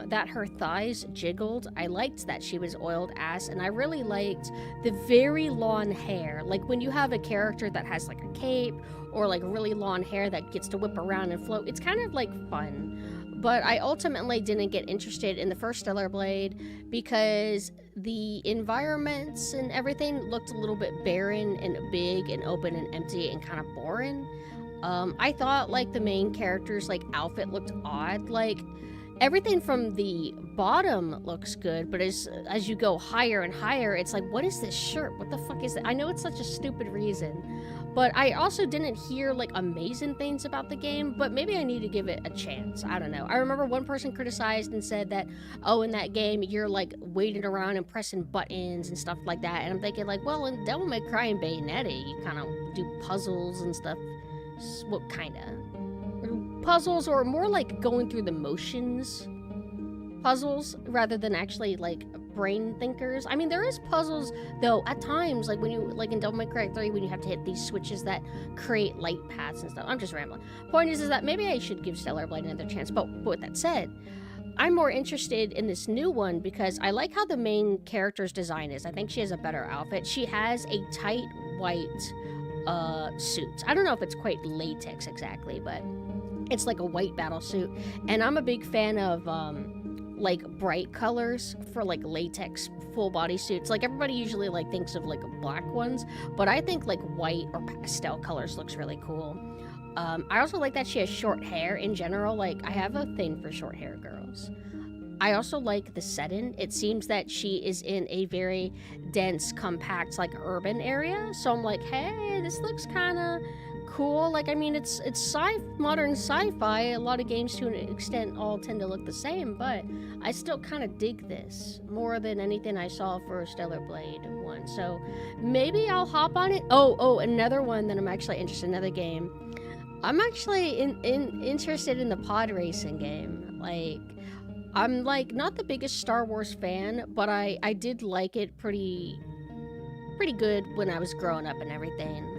S1: that her thighs jiggled. I liked that she was oiled ass, and I really liked the very long hair. Like when you have a character that has like a cape or like really long hair that gets to whip around and float, it's kind of like fun. But I ultimately didn't get interested in the first Stellar Blade because the environments and everything looked a little bit barren and big and open and empty and kind of boring. I thought like the main character's like outfit looked odd. Like everything from the bottom looks good, but as you go higher and higher, it's like, what is this shirt? What the fuck is that? I know it's such a stupid reason, but I also didn't hear like amazing things about the game, but maybe I need to give it a chance. I don't know. I remember one person criticized and said that, oh, in that game, you're like waiting around and pressing buttons and stuff like that. And I'm thinking like, well, in Devil May Cry and Bayonetta, you kind of do puzzles and stuff. What kind of? Puzzles, or more like going through the motions puzzles rather than actually like brain thinkers. I mean, there is puzzles though at times, like when you like in Devil May Cry 3 when you have to hit these switches that create light paths and stuff. I'm just rambling. Point is that maybe I should give Stellar Blade another chance. But with that said, I'm more interested in this new one because I like how the main character's design is. I think she has a better outfit. She has a tight white suit. I don't know if it's quite latex exactly, but it's like a white battle suit, and I'm a big fan of like bright colors for like latex full body suits. Like everybody usually like thinks of like black ones, but I think like white or pastel colors looks really cool. I also like that she has short hair in general. Like I have a thing for short hair girls. I also like the setting. It seems that she is in a very dense, compact, like urban area. So I'm like, hey, this looks kind of cool. Like, I mean, it's modern sci-fi. A lot of games to an extent all tend to look the same, but I still kind of dig this more than anything I saw for Stellar Blade 1. So maybe I'll hop on it. Oh, another one that I'm actually interested in, another game. I'm actually interested in the pod racing game. Like, I'm like not the biggest Star Wars fan, but I did like it pretty good when I was growing up and everything.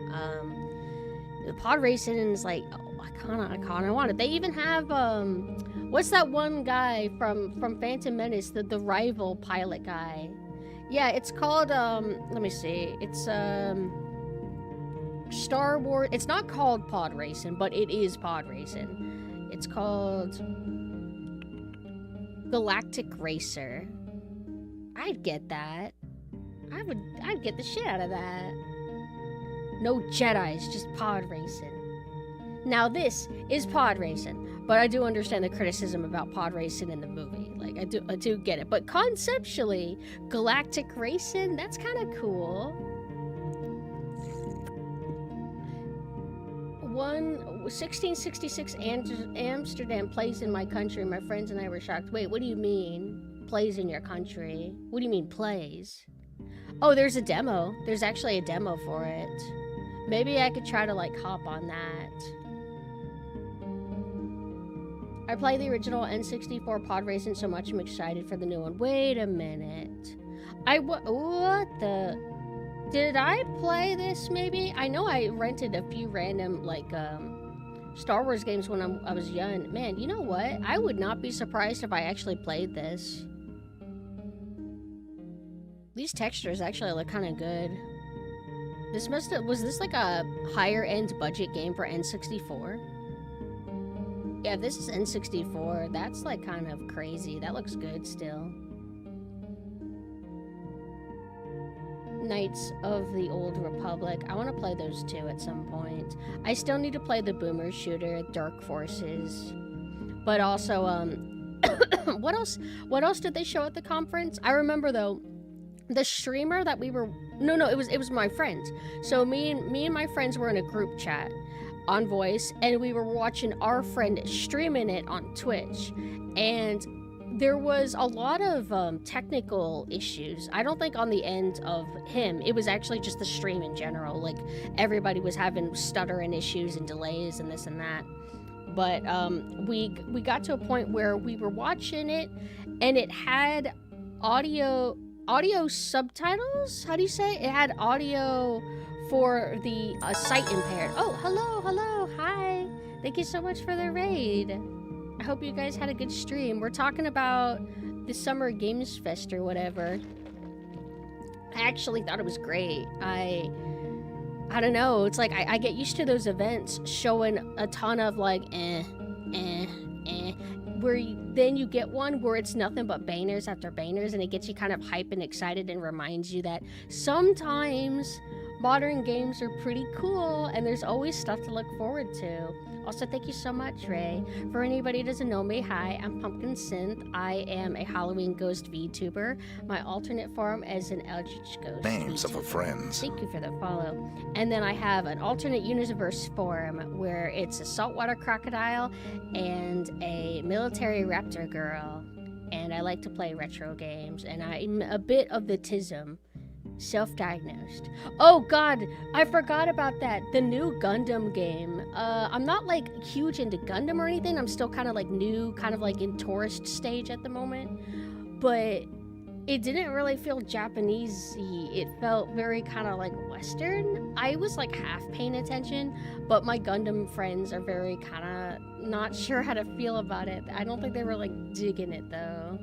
S1: The pod racing is like, oh, I kinda want it. They even have what's that one guy from Phantom Menace, the rival pilot guy? Yeah, it's called let me see. It's Star Wars. It's not called pod racing, but it is pod racing. It's called Galactic Racer. I'd get that. I'd get the shit out of that. No Jedis, just pod racing. Now this is pod racing, but I do understand the criticism about pod racing in the movie. Like, I do get it. But conceptually, galactic racing, that's kind of cool. 1666 Amsterdam plays in my country. My friends and I were shocked. Wait, what do you mean, plays in your country? What do you mean, plays? Oh, there's a demo. There's actually a demo for it. Maybe I could try to, like, hop on that. I play the original N64 pod racing so much I'm excited for the new one. Wait a minute. What the... Did I play this, maybe? I know I rented a few random, like, Star Wars games when I was young. Man, you know what? I would not be surprised if I actually played this. These textures actually look kind of good. Was this like a higher end budget game for N64? Yeah, this is N64. That's like kind of crazy. That looks good still. Knights of the Old Republic. I want to play those too at some point. I still need to play the boomer shooter, Dark Forces. But also, what else did they show at the conference? I remember though, the streamer that we were... No, it was my friends. So me and my friends were in a group chat on voice, and we were watching our friend streaming it on Twitch. And there was a lot of technical issues. I don't think on the end of him. It was actually just the stream in general. Like, everybody was having stuttering issues and delays and this and that. But we got to a point where we were watching it, and it had audio subtitles? How do you say? It had audio for the sight impaired. Oh, hello, hi. Thank you so much for the raid. I hope you guys had a good stream. We're talking about the Summer Games Fest or whatever. I actually thought it was great. I don't know. It's like I get used to those events showing a ton of like where then you get one where it's nothing but bangers after bangers, and it gets you kind of hype and excited and reminds you that sometimes modern games are pretty cool and there's always stuff to look forward to. Also, thank you so much, Ray. For anybody who doesn't know me, hi, I'm PumpkinSynth. I am a Halloween ghost VTuber. My alternate form is an Eldritch Ghost
S2: Names
S1: VTuber.
S2: of friends.
S1: Thank you for the follow. And then I have an alternate universe form where it's a saltwater crocodile and a military raptor girl. And I like to play retro games, and I'm a bit of the tism. Self-diagnosed. Oh god, I forgot about that. The new Gundam game. I'm not like huge into Gundam or anything. I'm still kind of like new, kind of like in tourist stage at the moment. But it didn't really feel Japanese-y. It felt very kind of like Western. I was like half paying attention, but my Gundam friends are very kind of not sure how to feel about it. I don't think they were like digging it though.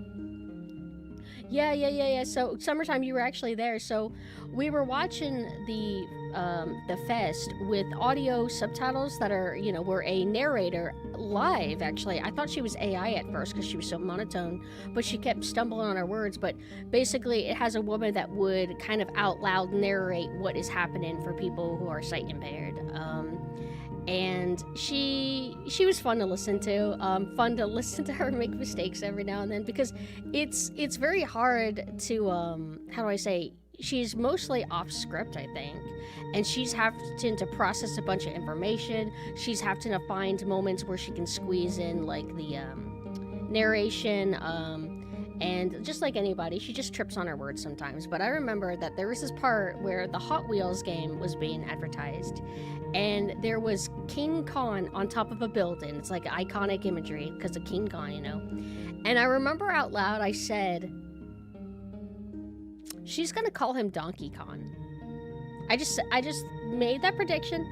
S1: Yeah. So summertime, you were actually there. So we were watching the fest with audio subtitles that are, were a narrator live. Actually, I thought she was AI at first because she was so monotone, but she kept stumbling on her words. But basically, it has a woman that would kind of out loud narrate what is happening for people who are sight impaired. And she was fun to listen to. Fun to listen to her make mistakes every now and then, because it's very hard to how do I say, she's mostly off script, I think, and she's having to process a bunch of information. She's having to find moments where she can squeeze in like the narration, and just like anybody, she just trips on her words sometimes. But I remember that there was this part where the Hot Wheels game was being advertised, and there was King Kong on top of a building. It's like iconic imagery because of King Kong, you know. And I remember out loud I said, she's gonna call him Donkey Kong. I just made that prediction.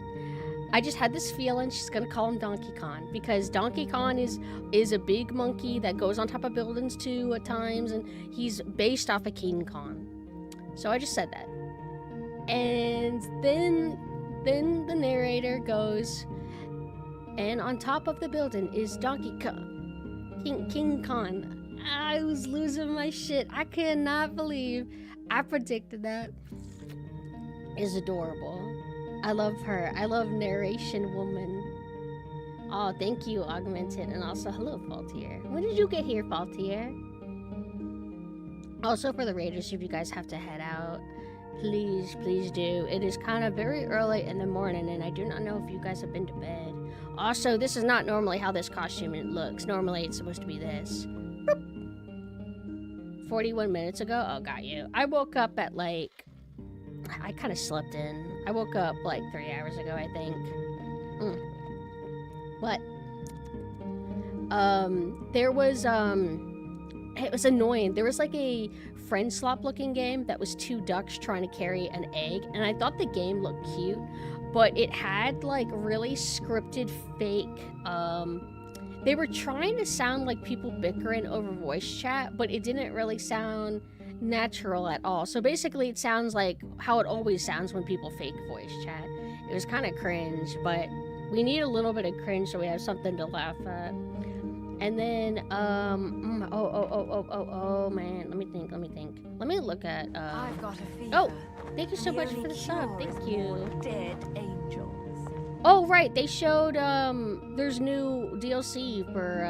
S1: I just had this feeling she's gonna call him Donkey Kong, because Donkey Kong is a big monkey that goes on top of buildings too at times, and he's based off of King Kong. So I just said that. And then the narrator goes, and on top of the building is Donkey Kong, King Kong. I was losing my shit. I cannot believe I predicted that. It's adorable. I love her. I love narration woman. Oh, thank you, Augmented. And also, hello, Faultier. When did you get here, Faultier? Also, for the Raiders, if you guys have to head out, please do. It is kind of very early in the morning, and I do not know if you guys have been to bed. Also, this is not normally how this costume looks. Normally, it's supposed to be this. Boop. 41 minutes ago? Oh, got you. I woke up at like... I kind of slept in. I woke up like 3 hours ago, I think. What? There was, it was annoying. There was like a friend slop looking game that was 2 ducks trying to carry an egg, and I thought the game looked cute, but it had like really scripted fake, they were trying to sound like people bickering over voice chat, but it didn't really sound natural at all. So basically it sounds like how it always sounds when people fake voice chat. It was kind of cringe, but we need a little bit of cringe so we have something to laugh at. And then oh man, let me think. Let me look at
S2: I've got a fever.
S1: Oh, thank you so much for the sub. Thank you.
S2: Dead angels.
S1: Oh right, they showed there's new DLC for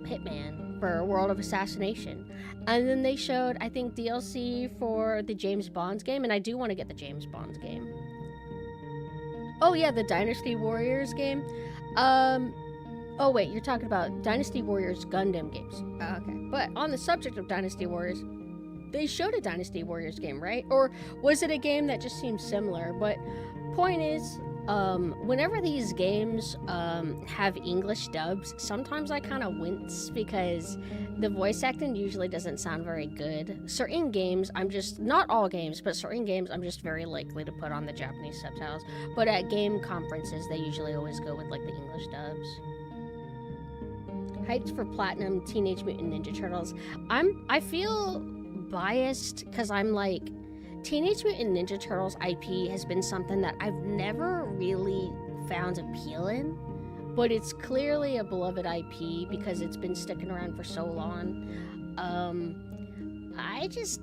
S1: Hitman for World of Assassination. And then they showed, I think, DLC for the James Bond game, and I do want to get the James Bond game. Oh yeah, the Dynasty Warriors game. Oh wait, you're talking about Dynasty Warriors Gundam games. Okay, but on the subject of Dynasty Warriors, they showed a Dynasty Warriors game, right? Or was it a game that just seemed similar? But point is, whenever these games have English dubs, sometimes I kind of wince because the voice acting usually doesn't sound very good. Certain games, not all games, but certain games I'm just very likely to put on the Japanese subtitles. But at game conferences, they usually always go with like the English dubs. Hyped for Platinum Teenage Mutant Ninja Turtles. I feel biased because I'm like, Teenage Mutant Ninja Turtles IP has been something that I've never really found appealing, but it's clearly a beloved IP because it's been sticking around for so long.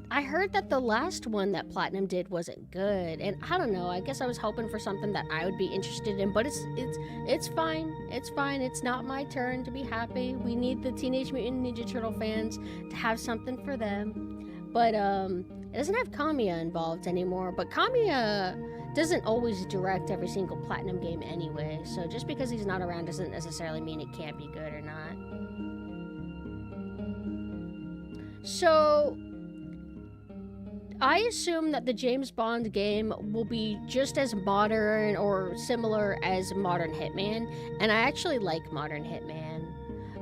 S1: I heard that the last one that Platinum did wasn't good, and I don't know, I guess I was hoping for something that I would be interested in, but it's fine. It's fine. It's not my turn to be happy. We need the Teenage Mutant Ninja Turtle fans to have something for them. But it doesn't have Kamiya involved anymore, but Kamiya doesn't always direct every single Platinum game anyway, so just because he's not around doesn't necessarily mean it can't be good or not. So I assume that the James Bond game will be just as modern or similar as Modern Hitman, and I actually like Modern Hitman.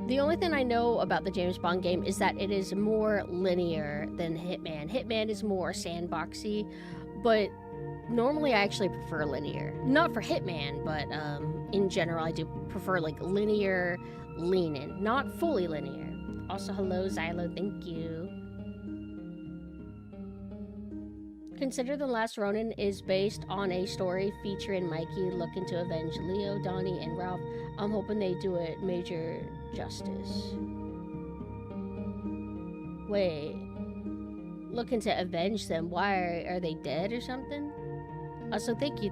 S1: The only thing I know about the James Bond game is that it is more linear than Hitman. Hitman is more sandboxy, but normally I actually prefer linear. Not for Hitman, but in general I do prefer like linear leaning, not fully linear. Also, hello Xylo, thank you. Consider The Last Ronin is based on a story featuring Mikey looking to avenge Leo, Donnie, and Ralph. I'm hoping they do it major justice. Wait. Looking to avenge them? Why? Are they dead or something? Also, thank you.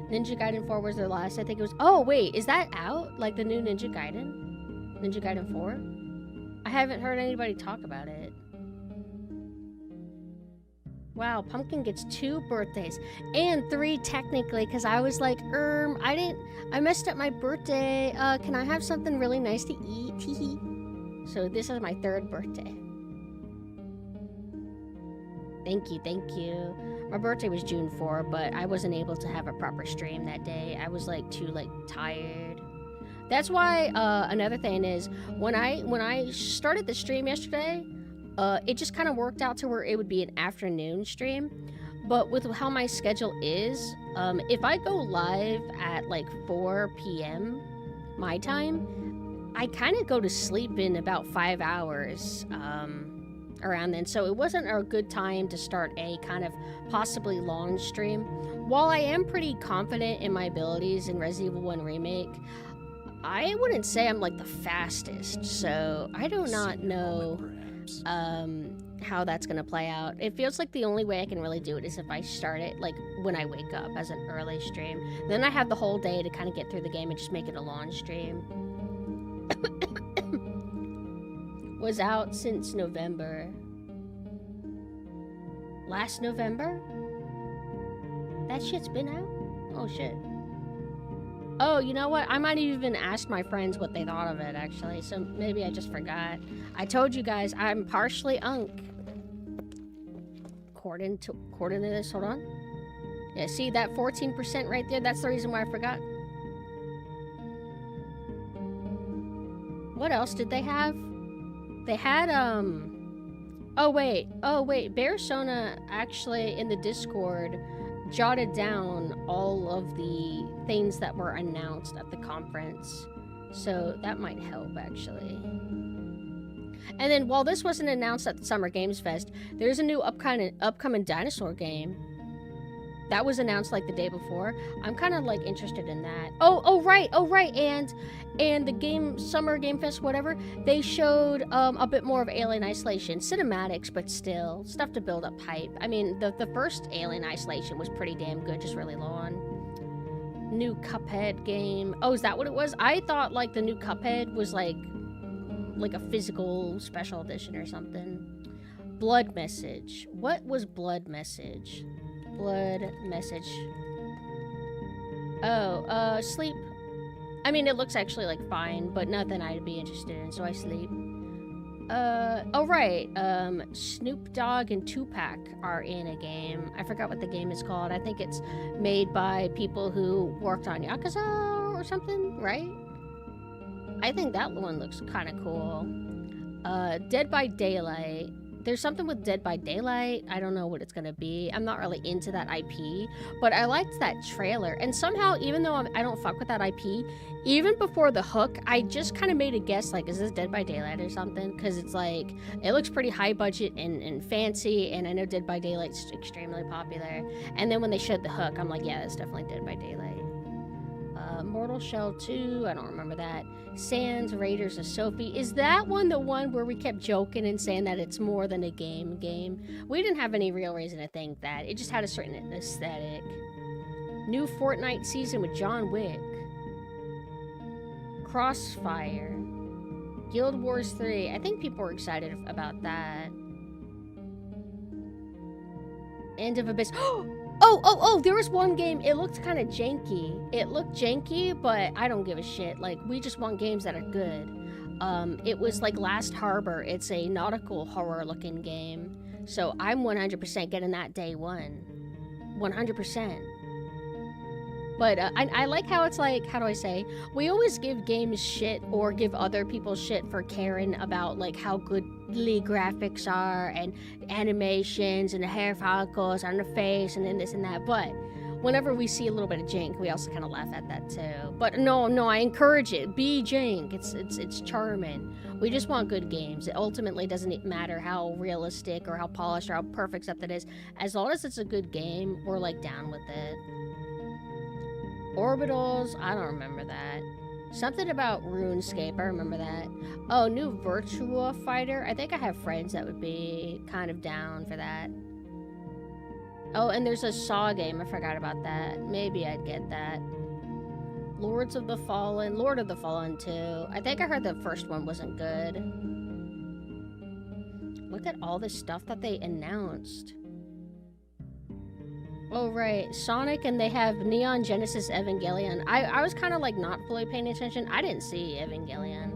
S1: Ninja Gaiden 4 was their last. I think it was... Oh, wait. Is that out? Like the new Ninja Gaiden? Ninja Gaiden 4? I haven't heard anybody talk about it. Wow, Pumpkin gets 2 birthdays. And 3 technically, because I was like, I messed up my birthday. Can I have something really nice to eat? Teehee. So this is my 3rd birthday. Thank you, thank you. My birthday was June 4, but I wasn't able to have a proper stream that day. I was like too tired. That's why another thing is when I started the stream yesterday, it just kind of worked out to where it would be an afternoon stream. But with how my schedule is, if I go live at like 4 p.m. my time, I kind of go to sleep in about 5 hours around then. So it wasn't a good time to start a kind of possibly long stream. While I am pretty confident in my abilities in Resident Evil 1 Remake, I wouldn't say I'm like the fastest. So I do not know how that's gonna play out. It feels like the only way I can really do it is if I start it like when I wake up as an early stream. Then I have the whole day to kind of get through the game and just make it a long stream. Was out since November. Last November? That shit's been out? Oh shit. Oh, you know what? I might even ask my friends what they thought of it, actually. So maybe I just forgot. I told you guys I'm partially Unk. According to this, hold on. Yeah, see that 14% right there? That's the reason why I forgot. What else did they have? They had, oh wait, Bearsona actually in the Discord jotted down all of the things that were announced at the conference. So that might help, actually. And then while this wasn't announced at the Summer Games Fest, there's a new upcoming dinosaur game. That was announced like the day before. I'm kind of like interested in that. Oh right. And the Summer Game Fest, whatever, they showed a bit more of Alien Isolation. Cinematics, but still. Stuff to build up hype. I mean, the first Alien Isolation was pretty damn good, just really long. New Cuphead game. Oh, is that what it was? I thought like the new Cuphead was like a physical special edition or something. Blood Message. What was Blood Message? Blood Message. Oh, sleep. I mean, it looks actually like fine, but nothing I'd be interested in, so I sleep. Oh right, Snoop Dogg and Tupac are in a game. I forgot what the game is called. I think it's made by people who worked on Yakuza or something, right? I think that one looks kind of cool. Dead by Daylight. There's something with Dead by Daylight. I don't know what it's gonna be. I'm not really into that IP, but I liked that trailer. And somehow, even though I don't fuck with that IP, even before the hook, I just kind of made a guess, like, is this Dead by Daylight or something? Because it's like, it looks pretty high budget and fancy, and I know Dead by Daylight's extremely popular. And then when they showed the hook, I'm like, yeah, that's definitely Dead by Daylight. Mortal Shell 2, I don't remember that. Sans Raiders of Sophie. Is that one the one where we kept joking and saying that it's more than a game? We didn't have any real reason to think that. It just had a certain aesthetic. New Fortnite season with John Wick. Crossfire. Guild Wars 3. I think people were excited about that. End of Abyss. Oh, there was one game, it looked kind of janky. It looked janky, but I don't give a shit. Like, we just want games that are good. It was like Last Harbor. It's a nautical horror looking game. So I'm 100% getting that day one. 100%. But I like how it's like, how do I say? We always give games shit or give other people shit for caring about like how goodly graphics are and animations and the hair follicles on the face and then this and that. But whenever we see a little bit of jank, we also kind of laugh at that too. But no, I encourage it. Be jank. It's charming. We just want good games. It ultimately doesn't matter how realistic or how polished or how perfect something is. As long as it's a good game, we're like down with it. Orbitals, I don't remember that. Something about RuneScape, I remember that. Oh, new Virtua Fighter. I think I have friends that would be kind of down for that. Oh, and there's a Saw game, I forgot about that. Maybe I'd get that. Lord of the Fallen 2. I think I heard the first one wasn't good. Look at all this stuff that they announced. Oh, right. Sonic, and they have Neon Genesis Evangelion. I was kind of like not fully paying attention. I didn't see Evangelion,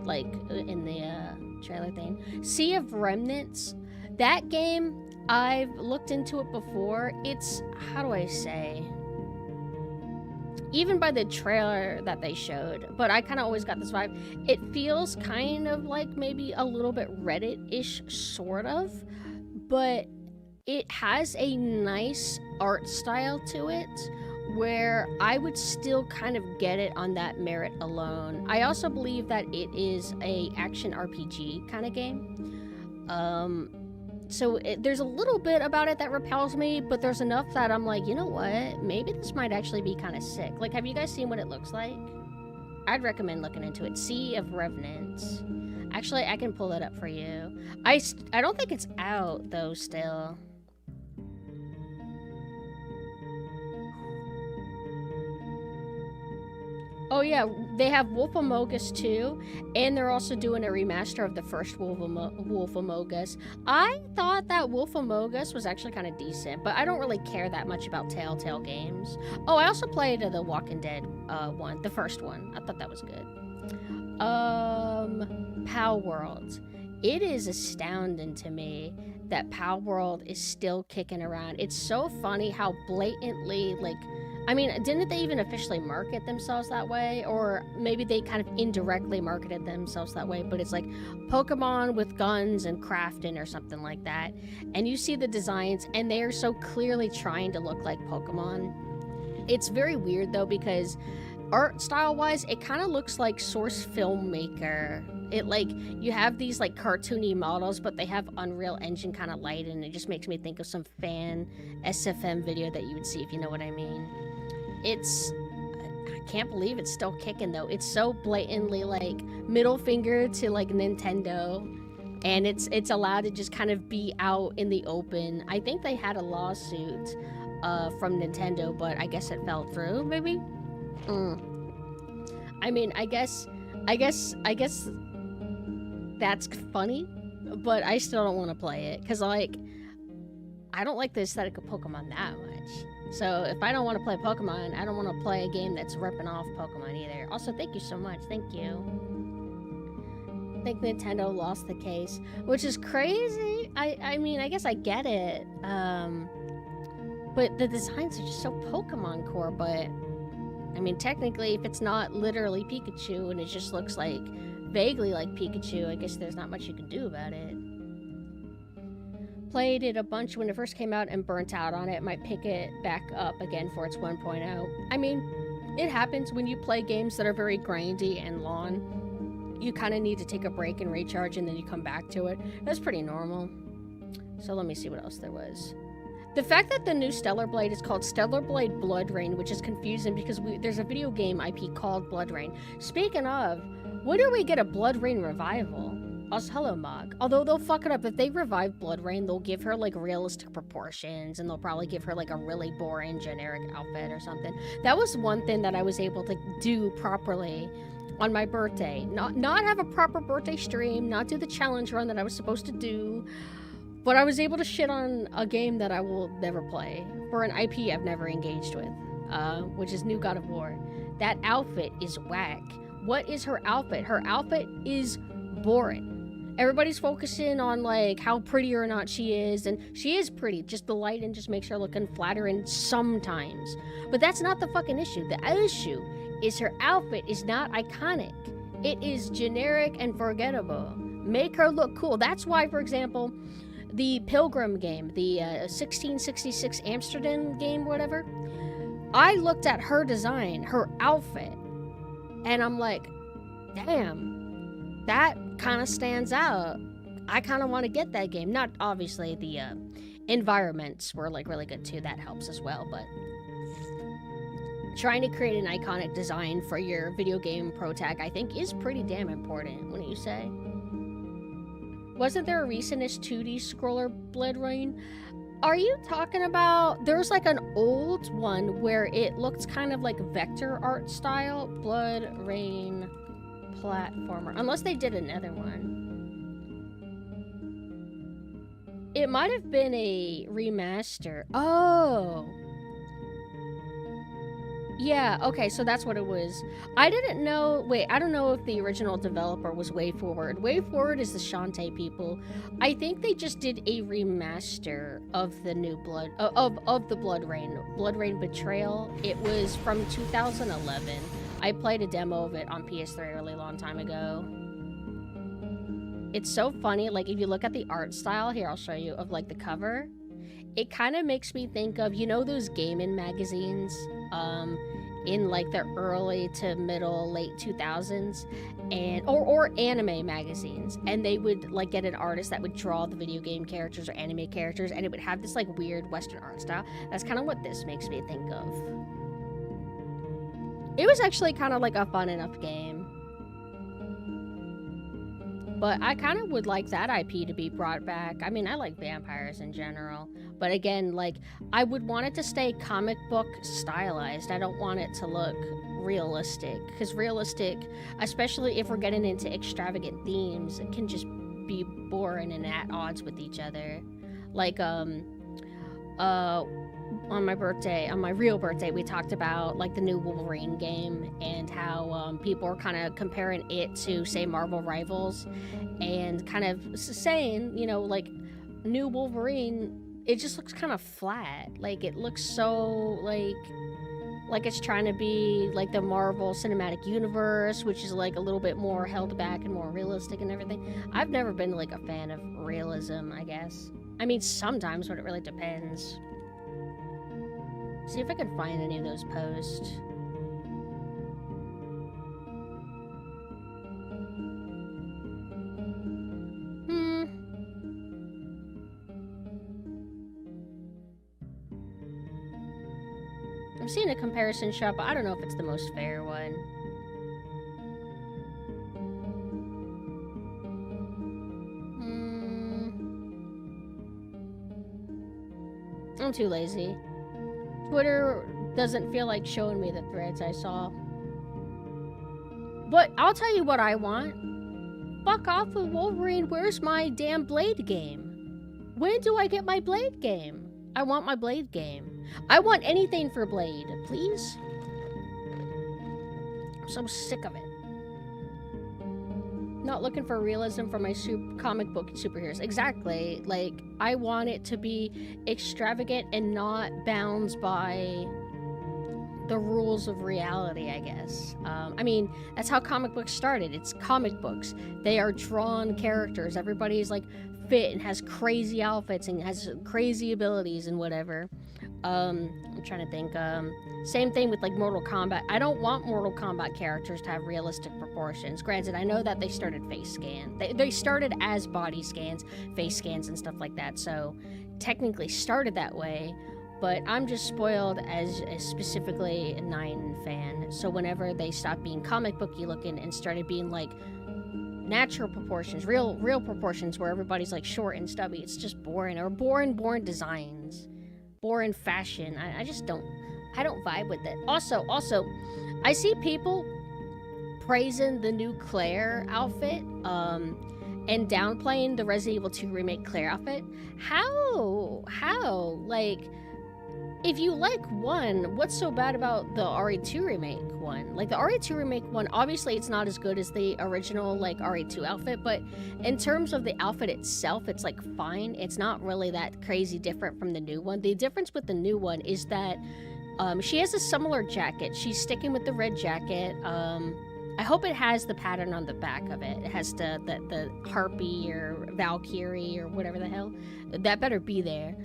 S1: like, in the trailer thing. Sea of Remnants. That game, I've looked into it before. It's, how do I say? Even by the trailer that they showed, but I kind of always got this vibe. It feels kind of like maybe a little bit Reddit-ish, sort of, but it has a nice art style to it where I would still kind of get it on that merit alone. I also believe that it is a action RPG kind of game. So there's a little bit about it that repels me, but there's enough that I'm like, you know what? Maybe this might actually be kind of sick. Like, have you guys seen what it looks like? I'd recommend looking into it. Sea of Revenants. Actually, I can pull that up for you. I don't think it's out, though, still. Oh yeah, they have Wolf Among Us 2, and they're also doing a remaster of the first Wolf Among Us. I thought that Wolf Among Us was actually kind of decent, but I don't really care that much about Telltale games. Oh, I also played the Walking Dead one, the first one. I thought that was good. Pal World. It is astounding to me that Pal World is still kicking around. It's so funny how blatantly, like, I mean, didn't they even officially market themselves that way? Or maybe they kind of indirectly marketed themselves that way, but it's like Pokemon with guns and crafting or something like that. And you see the designs, and they are so clearly trying to look like Pokemon. It's very weird, though, because art style-wise, it kind of looks like Source Filmmaker. It, like, you have these, like, cartoony models, but they have Unreal Engine kind of light, and it just makes me think of some fan SFM video that you would see, if you know what I mean. I can't believe it's still kicking, though. It's so blatantly, like, middle finger to, like, Nintendo, and it's allowed to just kind of be out in the open. I think they had a lawsuit from Nintendo, but I guess it fell through, maybe? I mean, I guess that's funny, but I still don't want to play it, because, like, I don't like the aesthetic of Pokemon that much. So if I don't want to play Pokemon, I don't want to play a game that's ripping off Pokemon either. Also, thank you so much. Thank you. I think Nintendo lost the case, which is crazy. I mean, I guess I get it. But the designs are just so Pokemon core, but I mean, technically, if it's not literally Pikachu and it just looks like vaguely like Pikachu, I guess there's not much you can do about it. Played it a bunch when it first came out and burnt out on it. Might pick it back up again for its 1.0. I mean, it happens when you play games that are very grindy and long. You kind of need to take a break and recharge, and then you come back to it. That's pretty normal. So let me see what else there was. The fact that the new Stellar Blade is called Stellar Blade Blood Rain, which is confusing because there's a video game IP called Blood Rain. Speaking of, when do we get a Blood Rain revival? Also, hello, Mog. Although they'll fuck it up. If they revive Blood Rain, they'll give her, like, realistic proportions, and they'll probably give her, like, a really boring generic outfit or something. That was one thing that I was able to do properly on my birthday. Not have a proper birthday stream, not do the challenge run that I was supposed to do, but I was able to shit on a game that I will never play, for an IP I've never engaged with, which is New God of War. That outfit is whack. What is her outfit? Her outfit is boring. Everybody's focusing on, like, how pretty or not she is, and she is pretty. Just the lighting just makes her looking flattering sometimes. But that's not the fucking issue. The issue is her outfit is not iconic. It is generic and forgettable. Make her look cool. That's why, for example, the Pilgrim game, the 1666 Amsterdam game, whatever, I looked at her design, her outfit, and I'm like, damn, that kind of stands out. I kind of want to get that game. Not obviously the environments were, like, really good too. That helps as well, but trying to create an iconic design for your video game pro tag, I think, is pretty damn important, wouldn't you say? Wasn't there a recentish 2D scroller Blood Rain? Are you talking about, there's like an old one where it looks kind of like vector art style? Blood Rain platformer. Unless they did another one. It might have been a remaster. Oh. Yeah, okay, so that's what it was. I didn't know. Wait, I don't know if the original developer was WayForward. WayForward is the Shantae people. I think they just did a remaster of the new Blood of the Blood Rain Betrayal. It was from 2011. I played a demo of it on PS3 a really long time ago. It's so funny, like if you look at the art style, here I'll show you, of like the cover, it kind of makes me think of, you know, those gaming magazines in like the early to middle late 2000s, and or anime magazines, and they would like get an artist that would draw the video game characters or anime characters, and it would have this like weird Western art style. That's kind of what this makes me think of. It was actually kind of like a fun enough game. But I kind of would like that IP to be brought back. I mean, I like vampires in general. But again, like, I would want it to stay comic book stylized. I don't want it to look realistic. Because realistic, especially if we're getting into extravagant themes, it can just be boring and at odds with each other. Like, on my birthday, on my real birthday, we talked about like the new Wolverine game and how people are kind of comparing it to, say, Marvel Rivals, and kind of saying, you know, like, new Wolverine, it just looks kind of flat. Like, it looks so like it's trying to be like the Marvel Cinematic Universe, which is like a little bit more held back and more realistic and everything. I've never been like a fan of realism, I guess. I mean, sometimes, but it really depends. See if I can find any of those posts. I'm seeing a comparison shot, but I don't know if it's the most fair one. I'm too lazy. Twitter doesn't feel like showing me the threads I saw. But I'll tell you what I want. Fuck off with Wolverine. Where's my damn Blade game? When do I get my Blade game? I want my Blade game. I want anything for Blade, please. I'm so sick of it. Not looking for realism for my comic book superheroes. Exactly. Like, I want it to be extravagant and not bound by the rules of reality, I guess. I mean, that's how comic books started. It's comic books. They are drawn characters. Everybody's like fit and has crazy outfits and has crazy abilities and whatever. I'm trying to think. Same thing with like Mortal Kombat. I don't want Mortal Kombat characters to have realistic proportions. Granted, I know that they started face scan. They started as body scans, face scans, and stuff like that. So technically started that way. But I'm just spoiled as specifically a Nine fan. So whenever they stopped being comic booky looking and started being like natural proportions, real proportions, where everybody's like short and stubby, it's just boring. Or boring designs, boring fashion. I just don't. I don't vibe with it. Also, I see people praising the new Claire outfit, and downplaying the Resident Evil 2 Remake Claire outfit. How? Like, if you like one, what's so bad about the RE2 Remake one? Like, the RE2 Remake one, obviously it's not as good as the original, like, RE2 outfit, but in terms of the outfit itself, it's, like, fine. It's not really that crazy different from the new one. The difference with the new one is that she has a similar jacket. She's sticking with the red jacket. I hope it has the pattern on the back of it. It has the harpy or Valkyrie or whatever the hell. That better be there.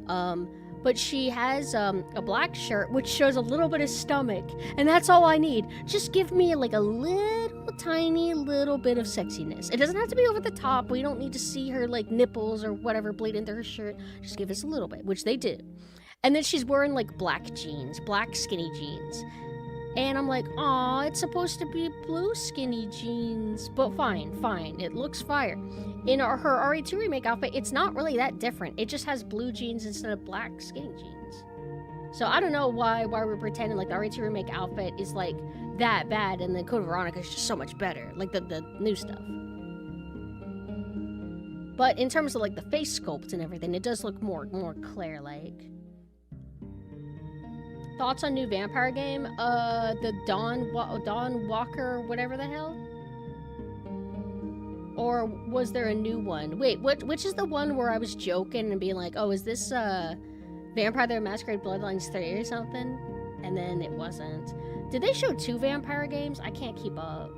S1: But she has a black shirt which shows a little bit of stomach, and that's all I need. Just give me like a little tiny little bit of sexiness. It doesn't have to be over the top. We don't need to see her like nipples or whatever bleed into her shirt. Just give us a little bit, which they do. And then she's wearing like black jeans, black skinny jeans. And I'm like, aw, it's supposed to be blue skinny jeans. But fine. It looks fire. In her RE2 Remake outfit, it's not really that different. It just has blue jeans instead of black skinny jeans. So I don't know why we're pretending like the RE2 Remake outfit is like that bad and the Code Veronica is just so much better. Like the new stuff. But in terms of like the face sculpt and everything, it does look more Claire-like. Thoughts on new vampire game? The Dawn Walker, whatever the hell? Or was there a new one? Wait, which is the one where I was joking and being like, oh, is this Vampire the Masquerade Bloodlines 3 or something? And then it wasn't. Did they show 2 vampire games? I can't keep up.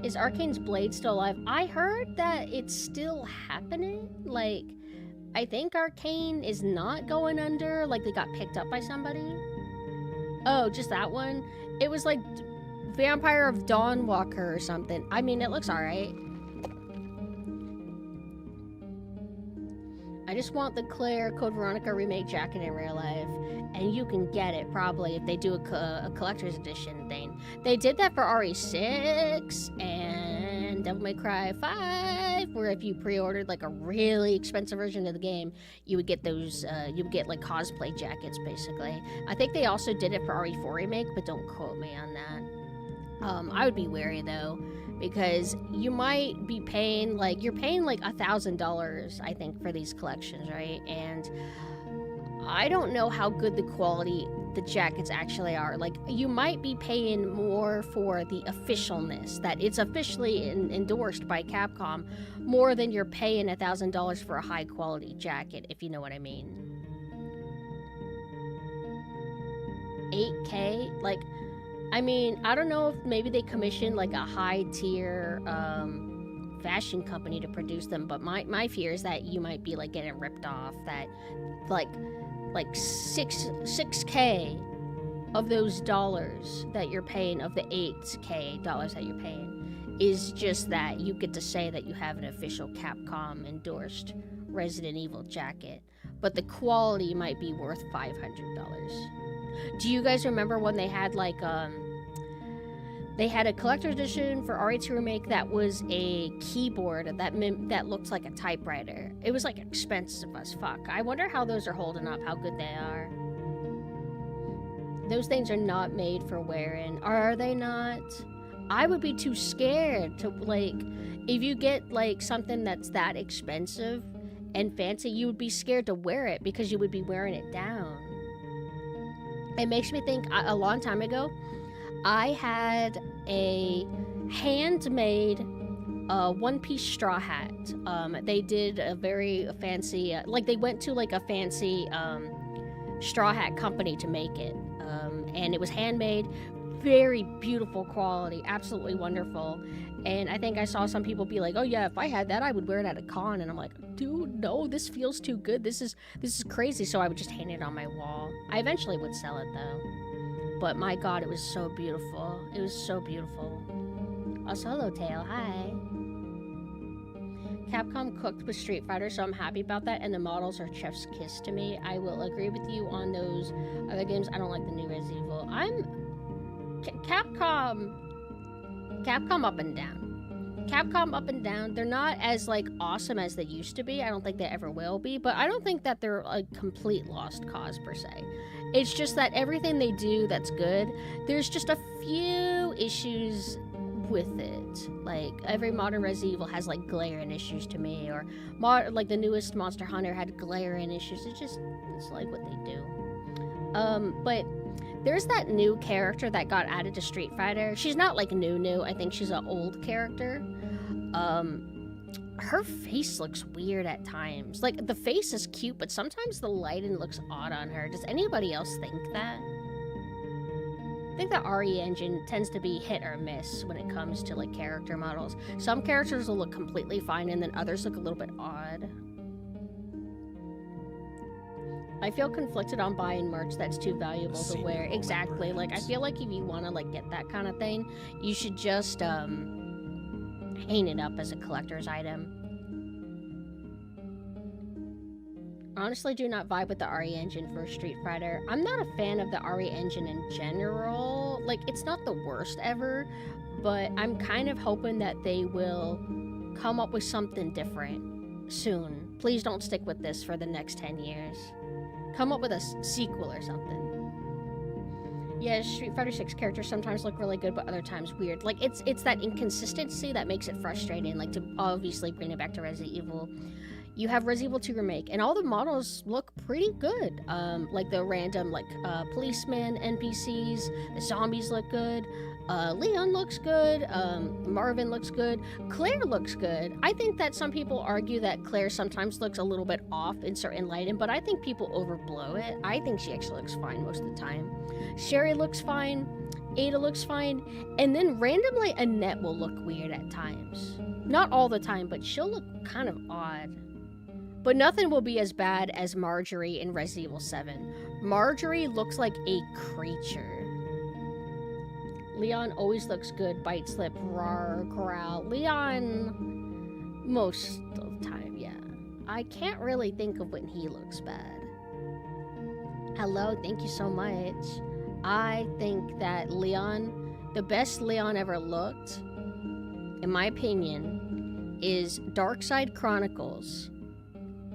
S1: Is Arcane's Blade still alive? I heard that it's still happening. Like, I think Arcane is not going under. Like, they got picked up by somebody. Oh, just that one? It was like Vampire of Dawnwalker or something. I mean, it looks alright. I just want the Claire Code Veronica remake jacket in real life. And you can get it, probably, if they do a collector's edition thing. They did that for RE6 and Devil May Cry 5, where if you pre-ordered, like, a really expensive version of the game, you would get those, you would get, like, cosplay jackets, basically. I think they also did it for RE4 remake, but don't quote me on that. I would be wary, though, because you might be paying, like, you're paying, like, $1,000, I think, for these collections, right? And I don't know how good the quality the jackets actually are. Like, you might be paying more for the officialness, that it's officially endorsed by Capcom, more than you're paying $1,000 for a high-quality jacket, if you know what I mean. 8K? Like, I mean, I don't know if maybe they commissioned, like, a high-tier, fashion company to produce them, but my fear is that you might be, like, getting ripped off, that, like 6K of those dollars that you're paying, of the 8K dollars that you're paying, is just that you get to say that you have an official Capcom endorsed Resident Evil jacket, but the quality might be worth $500. Do you guys remember when they had, like, they had a collector's edition for RE2 Remake that was a keyboard that looked like a typewriter. It was, like, expensive as fuck. I wonder how those are holding up, how good they are. Those things are not made for wearing. Are they not? I would be too scared to, like, if you get, like, something that's that expensive and fancy, you would be scared to wear it because you would be wearing it down. It makes me think, a long time ago, I had a handmade one-piece straw hat. They did a very fancy, like, they went to, like, a fancy straw hat company to make it. And it was handmade, very beautiful quality, absolutely wonderful. And I think I saw some people be like, oh yeah, if I had that, I would wear it at a con. And I'm like, dude, no, this feels too good. This is crazy. So I would just hang it on my wall. I eventually would sell it, though. But my god, it was so beautiful. It was so beautiful. A solo tail, hi. Capcom cooked with Street Fighter, so I'm happy about that, and the models are chef's kiss to me. I will agree with you on those other games. I don't like the new Resident Evil. Capcom up and down. Capcom up and down. They're not as, like, awesome as they used to be. I don't think they ever will be, but I don't think that they're a complete lost cause, per se. It's just that everything they do that's good, there's just a few issues with it. Like, every modern Resident Evil has, like, glaring issues to me, or like the newest Monster Hunter had glaring issues. It's like what they do. But there's that new character that got added to Street Fighter. She's not, like, new. I think she's an old character. Her face looks weird at times. Like, the face is cute, but sometimes the lighting looks odd on her. Does anybody else think that? I think the RE engine tends to be hit or miss when it comes to, like, character models. Some characters will look completely fine, and then others look a little bit odd. I feel conflicted on buying merch that's too valuable to wear. Exactly. Like, I feel like if you want to, like, get that kind of thing, you should just, hang it up as a collector's item. Honestly, do not vibe with the RE engine for Street Fighter. I'm not a fan of the RE engine in general. Like, it's not the worst ever, but I'm kind of hoping that they will come up with something different soon. Please don't stick with this for the next 10 years. Come up with a sequel or something. Yeah, Street Fighter 6 characters sometimes look really good, but other times weird. Like, it's that inconsistency that makes it frustrating. Like, to obviously bring it back to Resident Evil, you have Resident Evil 2 Remake, and all the models look pretty good. Like the random, like, policemen, NPCs, the zombies look good. Leon looks good. Marvin looks good. Claire looks good. I think that some people argue that Claire sometimes looks a little bit off in certain lighting, but I think people overblow it. I think she actually looks fine most of the time. Sherry looks fine. Ada looks fine. And then randomly Annette will look weird at times. Not all the time, but she'll look kind of odd. But nothing will be as bad as Marjorie in Resident Evil 7. Marjorie looks like a creature. Leon always looks good. Bite, slip, roar, growl. Leon, most of the time, yeah. I can't really think of when he looks bad. Hello, thank you so much. I think that Leon, the best Leon ever looked, in my opinion, is Darkside Chronicles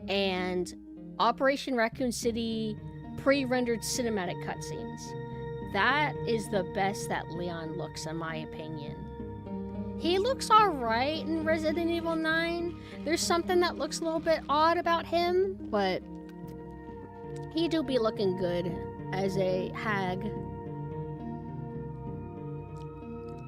S1: and Operation Raccoon City pre-rendered cinematic cutscenes. That is the best that Leon looks, in my opinion. He looks alright in Resident Evil 9. There's something that looks a little bit odd about him, but he do be looking good as a hag.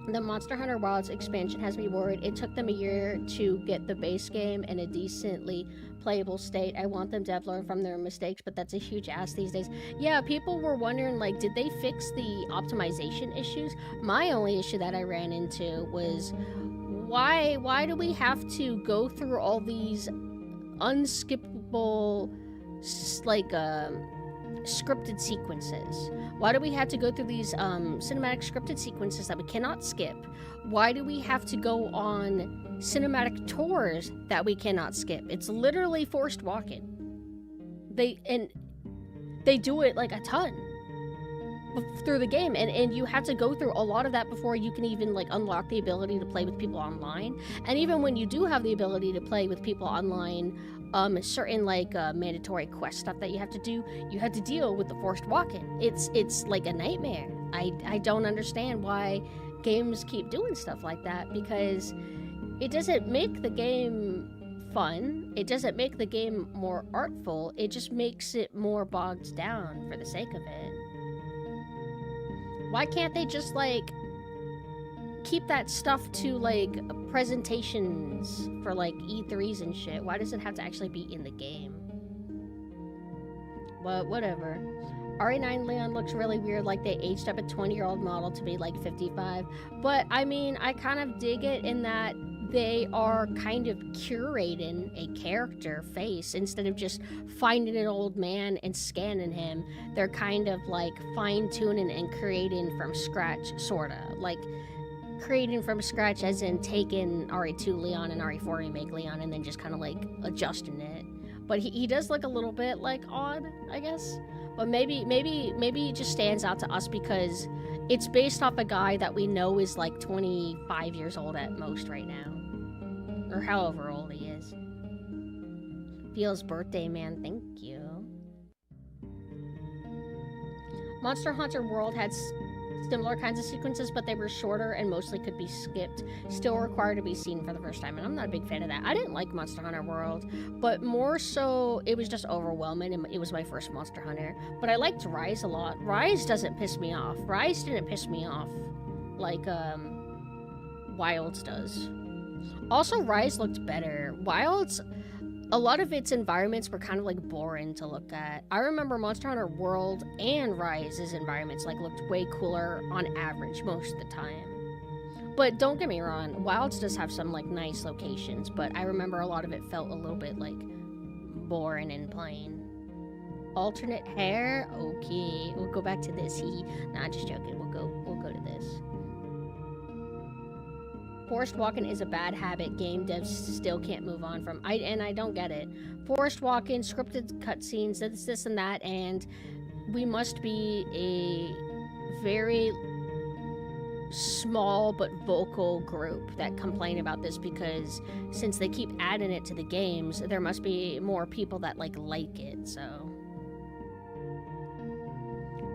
S1: The Monster Hunter Wilds expansion has me worried. It took them a year to get the base game in a decently playable state. I want them to have learned from their mistakes, but that's a huge ask these days. Yeah, people were wondering, like, did they fix the optimization issues? My only issue that I ran into was, why do we have to go through all these unskippable, like, scripted sequences? Why do we have to go through these cinematic scripted sequences that we cannot skip? Why do we have to go on cinematic tours that we cannot skip? It's literally forced walking. They do it like a ton through the game, and you have to go through a lot of that before you can even like unlock the ability to play with people online. And even when you do have the ability to play with people online, certain like mandatory quest stuff that you have to do, you have to deal with the forced walking. It's like a nightmare. I don't understand why games keep doing stuff like that, because it doesn't make the game fun. It doesn't make the game more artful. It just makes it more bogged down for the sake of it. Why can't they just like keep that stuff to like presentations for like E3s and shit? Why does it have to actually be in the game? But whatever. RE9 Leon looks really weird, like they aged up a 20-year-old model to be like 55. But I mean, I kind of dig it in that they are kind of curating a character face instead of just finding an old man and scanning him. They're kind of like fine-tuning and creating from scratch, sorta. Like creating from scratch as in taking RE2 Leon and RE4 Remake Leon and then just kind of like adjusting it. But he does look a little bit like odd, I guess. But maybe it just stands out to us because it's based off a guy that we know is like 25 years old at most right now. Or however old he is. Feels birthday man, thank you. Monster Hunter World had similar kinds of sequences, but they were shorter and mostly could be skipped. Still required to be seen for the first time, and I'm not a big fan of that. I didn't like Monster Hunter World, but more so it was just overwhelming, and it was my first Monster Hunter. But I liked Rise a lot. Rise doesn't piss me off. Rise didn't piss me off like Wilds does. Also, Rise looked better. Wilds, a lot of its environments were kind of like boring to look at. I remember Monster Hunter World and Rise's environments like looked way cooler on average most of the time. But don't get me wrong, Wilds does have some like nice locations, but I remember a lot of it felt a little bit like boring and plain. Alternate hair? Okay, we'll go back to this. Nah, just joking. We'll go to this. Forced walking is a bad habit game devs still can't move on from. And I don't get it. Forced walking, scripted cutscenes, this and that, and we must be a very small but vocal group that complain about this, because since they keep adding it to the games, there must be more people that like it, so.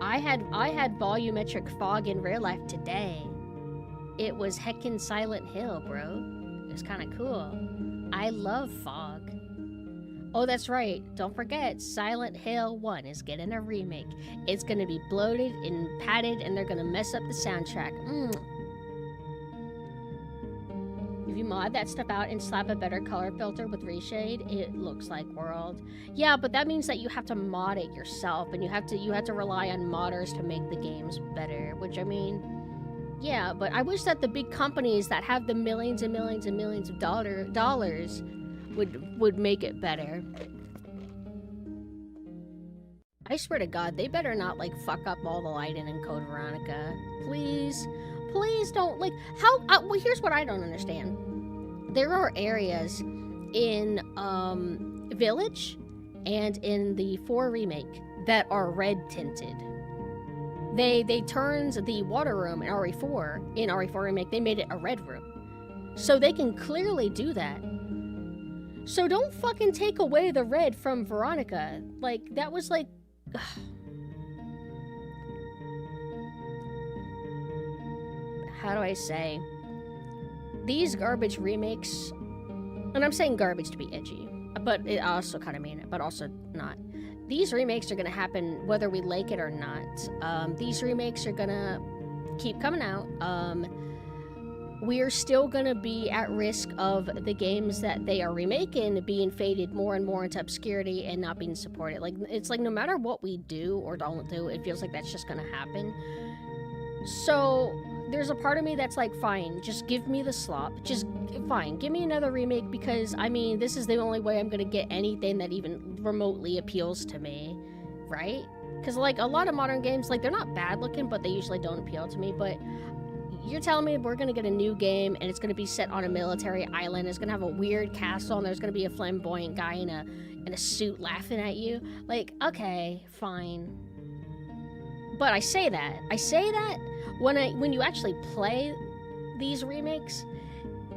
S1: I had volumetric fog in real life today. It was heckin' Silent Hill, bro. It was kind of cool. I love fog. Oh, that's right. Don't forget, Silent Hill 1 is getting a remake. It's going to be bloated and padded, and they're going to mess up the soundtrack. If you mod that stuff out and slap a better color filter with reshade, it looks like World. Yeah, but that means that you have to mod it yourself, and you have to rely on modders to make the games better, which, I mean, yeah, but I wish that the big companies that have the millions and millions and millions of dollars would make it better. I swear to God, they better not, like, fuck up all the lighting in Code Veronica. Please don't, like, how, well, here's what I don't understand. There are areas in, Village and in the 4 remake that are red tinted. They turned the water room in RE4 remake, they made it a red room. So they can clearly do that. So don't fucking take away the red from Veronica. Like, that was like... How do I say? These garbage remakes... And I'm saying garbage to be edgy. But I also kind of mean it, but also not. These remakes are going to happen whether we like it or not. These remakes are going to keep coming out. We're still going to be at risk of the games that they are remaking being faded more and more into obscurity and not being supported. Like, it's like no matter what we do or don't do, it feels like that's just going to happen. So there's a part of me that's like, fine, just give me the slop. Just, fine, give me another remake because, I mean, this is the only way I'm going to get anything that even remotely appeals to me, right? Because, like, a lot of modern games, like, they're not bad looking, but they usually don't appeal to me, but... You're telling me we're going to get a new game and it's going to be set on a military island. It's going to have a weird castle and there's going to be a flamboyant guy in a suit laughing at you. Like, okay, fine. But I say that when you actually play these remakes,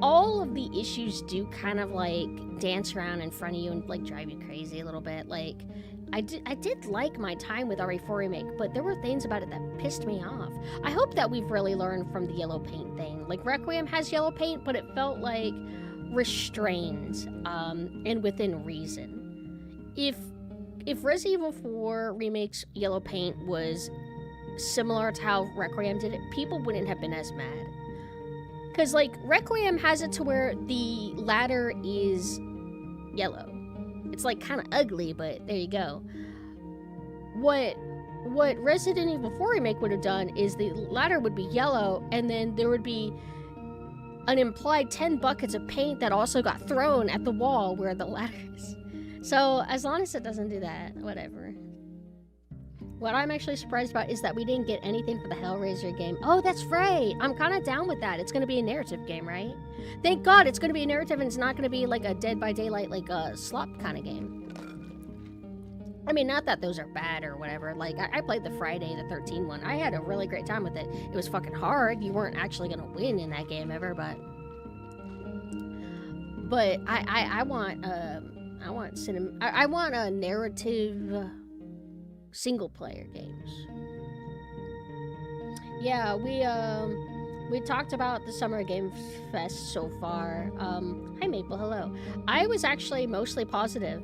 S1: all of the issues do kind of like dance around in front of you and like drive you crazy a little bit. Like, I did like my time with RE4 remake, but there were things about it that pissed me off. I hope that we've really learned from the yellow paint thing. Like, Requiem has yellow paint, but it felt like restrained, and within reason. If Resident Evil 4 remake's yellow paint was similar to how Requiem did it, people wouldn't have been as mad. Because, like, Requiem has it to where the ladder is yellow. It's like kind of ugly, but there you go. What Resident Evil 4 remake would have done is the ladder would be yellow, and then there would be an implied 10 buckets of paint that also got thrown at the wall where the ladder is. So as long as it doesn't do that, whatever. What I'm actually surprised about is that we didn't get anything for the Hellraiser game. Oh, that's right. I'm kind of down with that. It's going to be a narrative game, right? Thank God it's going to be a narrative and it's not going to be like a Dead by Daylight, like a slop kind of game. I mean, not that those are bad or whatever. Like, I played the Friday the 13th one. I had a really great time with it. It was fucking hard. You weren't actually going to win in that game ever, but I want a narrative single player games. Yeah, we talked about the Summer Game Fest so far. Hi Maple, hello. I was actually mostly positive.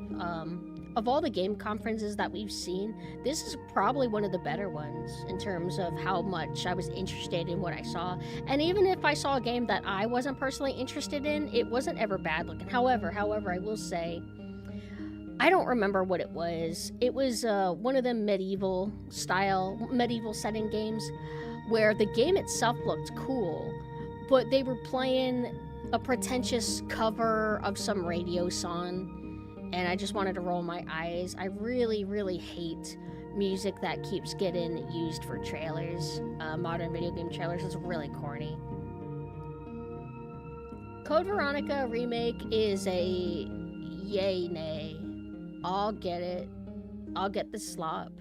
S1: Of all the game conferences that we've seen, this is probably one of the better ones in terms of how much I was interested in what I saw. And even if I saw a game that I wasn't personally interested in, it wasn't ever bad looking. However, I will say, I don't remember what it was. It was one of the medieval setting games where the game itself looked cool, but they were playing a pretentious cover of some radio song, and I just wanted to roll my eyes. I really, really hate music that keeps getting used for trailers, modern video game trailers. It's really corny. Code Veronica remake is a yay nay. I'll get it. I'll get the slop.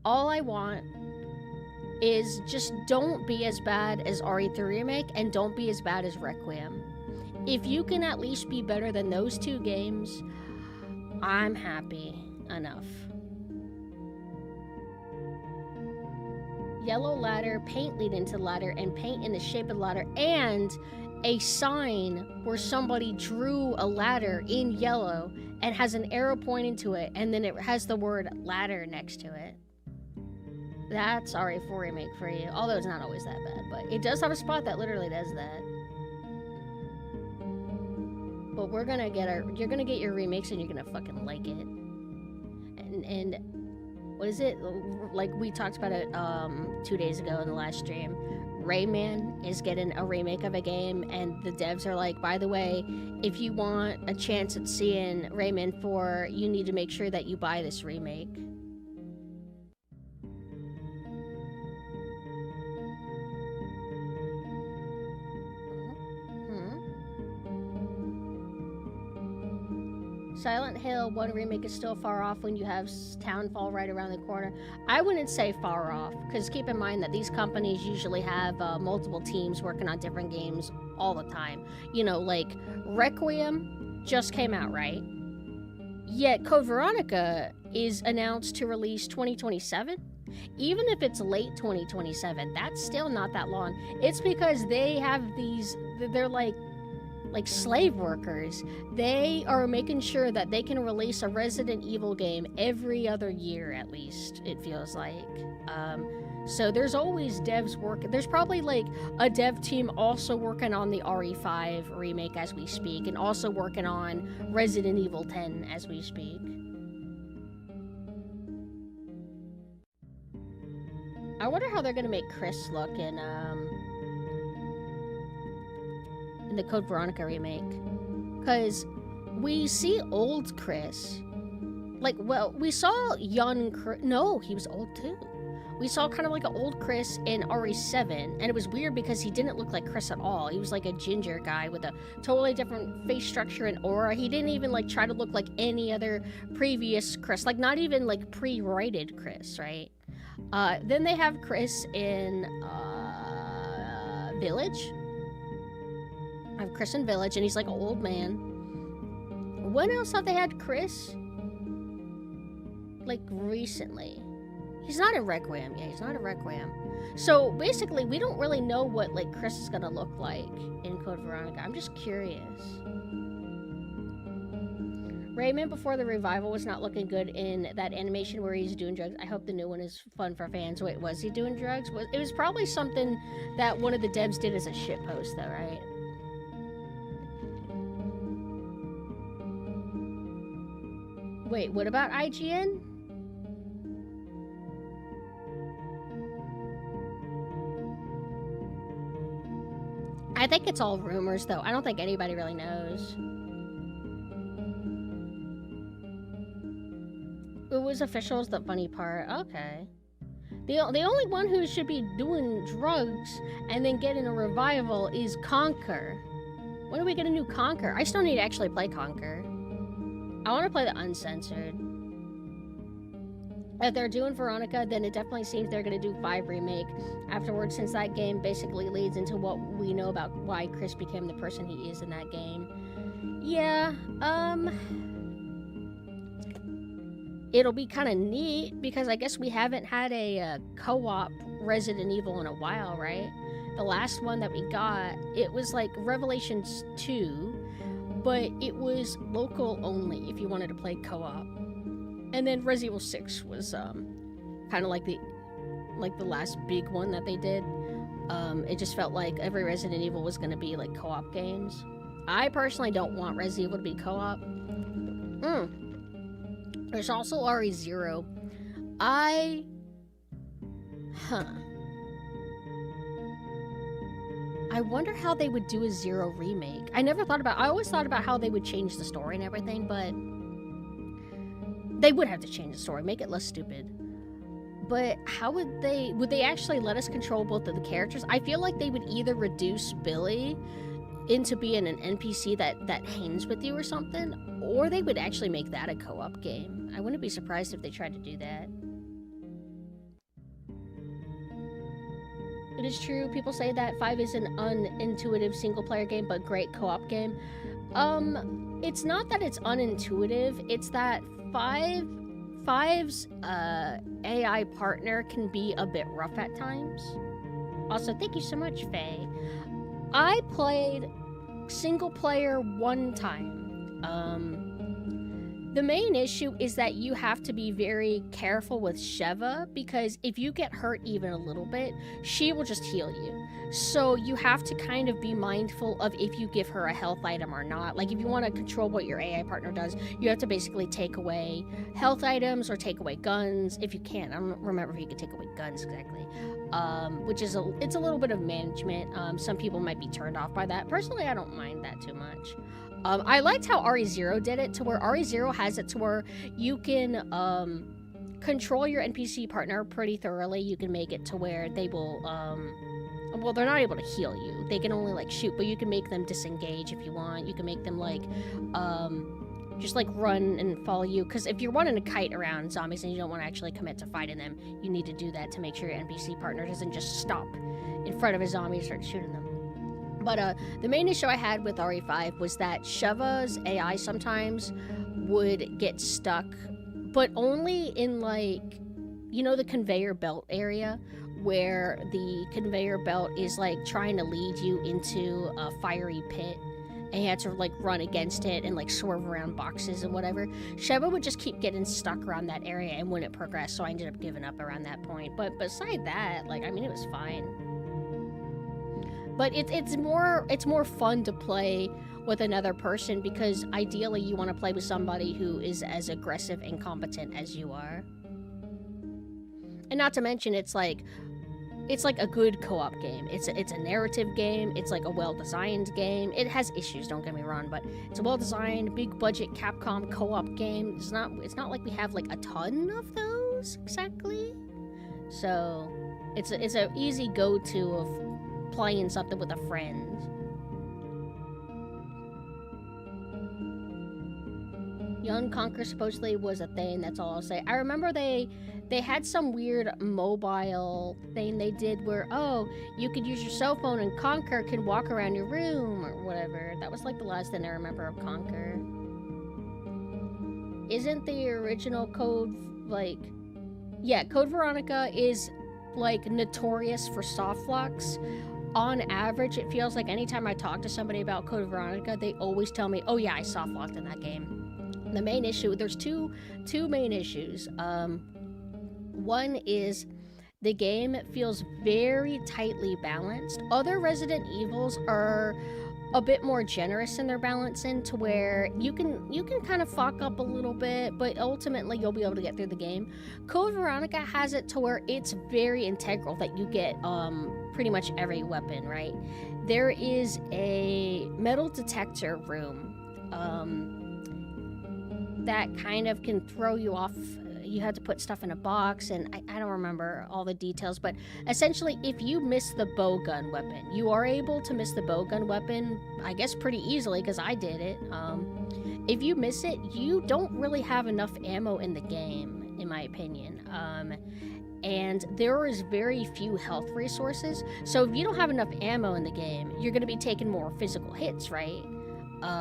S1: All I want is just don't be as bad as RE3 remake and don't be as bad as Requiem. If you can at least be better than those two games, I'm happy enough. yellow ladder, paint leading to the ladder, and paint in the shape of the ladder, and a sign where somebody drew a ladder in yellow and has an arrow pointing to it, and then it has the word ladder next to it. That's RE4 remake for you. Although it's not always that bad, but it does have a spot that literally does that. But you're gonna get your remakes and you're gonna fucking like it. And what is it? Like we talked about it 2 days ago in the last stream. RE1make is getting a remake of a game, and the devs are like, by the way, if you want a chance at seeing RE1make 4, you need to make sure that you buy this remake. Silent Hill 1 remake is still far off when you have Townfall right around the corner. I wouldn't say far off, because keep in mind that these companies usually have multiple teams working on different games all the time. You know, like Requiem just came out, right? Yet Code Veronica is announced to release 2027. Even if it's late 2027, that's still not that long. It's because they have these, they're like slave workers. They are making sure that they can release a Resident Evil game every other year, at least, it feels like. So there's always devs working. There's probably like a dev team also working on the RE5 remake as we speak, and also working on Resident Evil 10 as we speak. I wonder how they're gonna make Chris look in the Code Veronica remake, because we see old Chris, like, well, we saw young Chris. No, he was old too. We saw kind of like an old Chris in RE7, and it was weird because he didn't look like Chris at all. He was like a ginger guy with a totally different face structure and aura. He didn't even like try to look like any other previous Chris, like not even like pre-writed Chris, right? Then they have Chris in Village. I have Chris in Village, and he's like an old man. When else have they had Chris? Like, recently. He's not in Requiem. Yeah, he's not in Requiem. So, basically, we don't really know what, like, Chris is gonna look like in Code Veronica. I'm just curious. RE1make before the revival was not looking good in that animation where he's doing drugs. I hope the new one is fun for fans. Wait, was he doing drugs? It was probably something that one of the devs did as a shitpost, though, right? Wait, what about IGN? I think it's all rumors, though. I don't think anybody really knows. It was official is the funny part. Okay. The only one who should be doing drugs and then getting a revival is Conquer. When do we get a new Conquer? I still need to actually play Conquer. I want to play the uncensored. If they're doing Veronica, then it definitely seems they're going to do 5 remake afterwards, since that game basically leads into what we know about why Chris became the person he is in that game. Yeah, it'll be kind of neat, because I guess we haven't had a co-op Resident Evil in a while, right? The last one that we got, it was like Revelations 2, but it was local only if you wanted to play co-op. And then Resident Evil 6 was kind of like the last big one that they did. It just felt like every Resident Evil was going to be like co-op games. I personally don't want Resident Evil to be co-op. There's also RE0. I wonder how they would do a 0 remake. I always thought about how they would change the story and everything, but they would have to change the story, make it less stupid. But how would they actually let us control both of the characters? I feel like they would either reduce Billy into being an NPC that hangs with you or something, or they would actually make that a co-op game. I wouldn't be surprised if they tried to do that. It is true, people say that 5 is an unintuitive single-player game, but great co-op game. It's not that it's unintuitive, it's that 5 RE5's AI partner can be a bit rough at times. Also, thank you so much, Faye. I played single player one time. The main issue is that you have to be very careful with Sheva, because if you get hurt even a little bit, she will just heal you. So you have to kind of be mindful of if you give her a health item or not. Like, if you want to control what your AI partner does, you have to basically take away health items or take away guns if you can. I don't remember if you can take away guns exactly. Which is it's a little bit of management. Some people might be turned off by that. Personally, I don't mind that too much. I liked how RE0 did it, to where RE0 has it to where you can control your NPC partner pretty thoroughly. You can make it to where they will, well, they're not able to heal you. They can only, like, shoot, but you can make them disengage if you want. You can make them, like, just, like, run and follow you. Because if you're running a kite around zombies and you don't want to actually commit to fighting them, you need to do that to make sure your NPC partner doesn't just stop in front of a zombie and start shooting them. But the main issue I had with RE5 was that Sheva's AI sometimes would get stuck, but only in, like, you know, the conveyor belt area, where the conveyor belt is, like, trying to lead you into a fiery pit, and you had to, like, run against it and, like, swerve around boxes and whatever. Sheva would just keep getting stuck around that area and wouldn't progress, so I ended up giving up around that point. But beside that, like, I mean, it was fine. But it's more fun to play with another person, because ideally you want to play with somebody who is as aggressive and competent as you are. And not to mention, it's like a good co-op game. It's a narrative game. It's like a well-designed game. It has issues, don't get me wrong, but it's a well-designed, big-budget Capcom co-op game. It's not like we have, like, a ton of those exactly. So it's a easy go-to of playing something with a friend. Young Conquer supposedly was a thing, that's all I'll say. I remember they had some weird mobile thing they did where, oh, you could use your cell phone and Conquer can walk around your room or whatever. That was like the last thing I remember of Conquer. Isn't the original Code, like... Yeah, Code Veronica is, like, notorious for soft locks. On average, it feels like anytime I talk to somebody about Code Veronica, they always tell me, oh yeah, I soft locked in that game. The main issue, there's two main issues. One is the game feels very tightly balanced. Other Resident Evils are a bit more generous in their balancing, to where you can kind of fuck up a little bit, but ultimately you'll be able to get through the game. Code Veronica has it to where it's very integral that you get pretty much every weapon, right? There is a metal detector room that kind of can throw you off. You have to put stuff in a box, and I don't remember all the details, but essentially if you miss the bowgun weapon, you are able to miss the bowgun weapon, I guess pretty easily, because I did it. If you miss it, you don't really have enough ammo in the game, in my opinion. And there is very few health resources, so if you don't have enough ammo in the game, you're going to be taking more physical hits, right?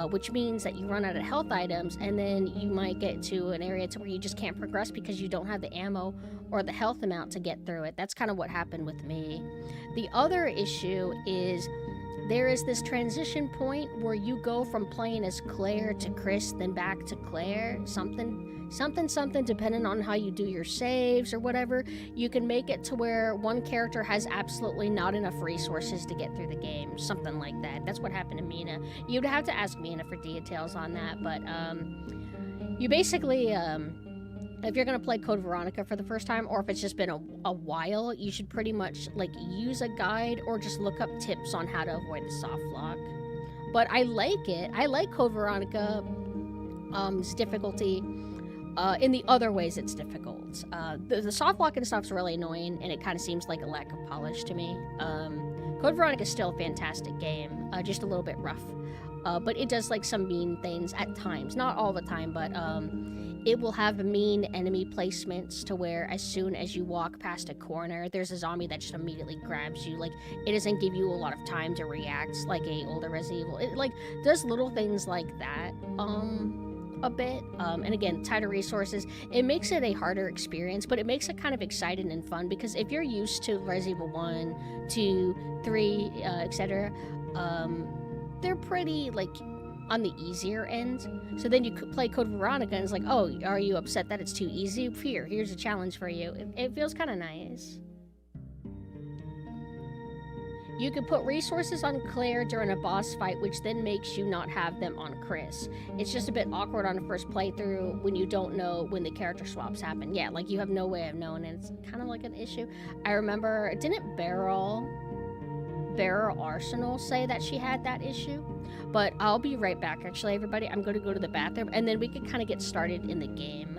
S1: Which means that you run out of health items, and then you might get to an area to where you just can't progress because you don't have the ammo or the health amount to get through it. That's kind of what happened with me. The other issue is there is this transition point where you go from playing as Claire to Chris, then back to Claire, something, depending on how you do your saves or whatever. You can make it to where one character has absolutely not enough resources to get through the game, something like that. That's what happened to Mina. You'd have to ask Mina for details on that, but you basically, if you're gonna play Code Veronica for the first time, or if it's just been a while, you should pretty much, like, use a guide or just look up tips on how to avoid the soft lock. But I like it. I like Code Veronica's difficulty. In the other ways it's difficult. The soft lock and stuff's really annoying, and it kind of seems like a lack of polish to me. Code Veronica is still a fantastic game, just a little bit rough. But it does, like, some mean things at times. Not all the time, but it will have mean enemy placements to where as soon as you walk past a corner, there's a zombie that just immediately grabs you. Like, it doesn't give you a lot of time to react like a older Resident Evil. It, like, does little things like that. a bit. And again, tighter resources. It makes it a harder experience, but it makes it kind of exciting and fun because if you're used to Resident Evil 1, 2, 3, etc., they're pretty, like, on the easier end. So then you could play Code Veronica and it's like, oh, are you upset that it's too easy? Here's a challenge for you. It feels kind of nice. You can put resources on Claire during a boss fight, which then makes you not have them on Chris. It's just a bit awkward on the first playthrough when you don't know when the character swaps happen. Yeah, like you have no way of knowing, and it's kind of like an issue. I remember, didn't Beryl Arsenal say that she had that issue? But I'll be right back, actually, everybody. I'm going to go to the bathroom, and then we can kind of get started in the game.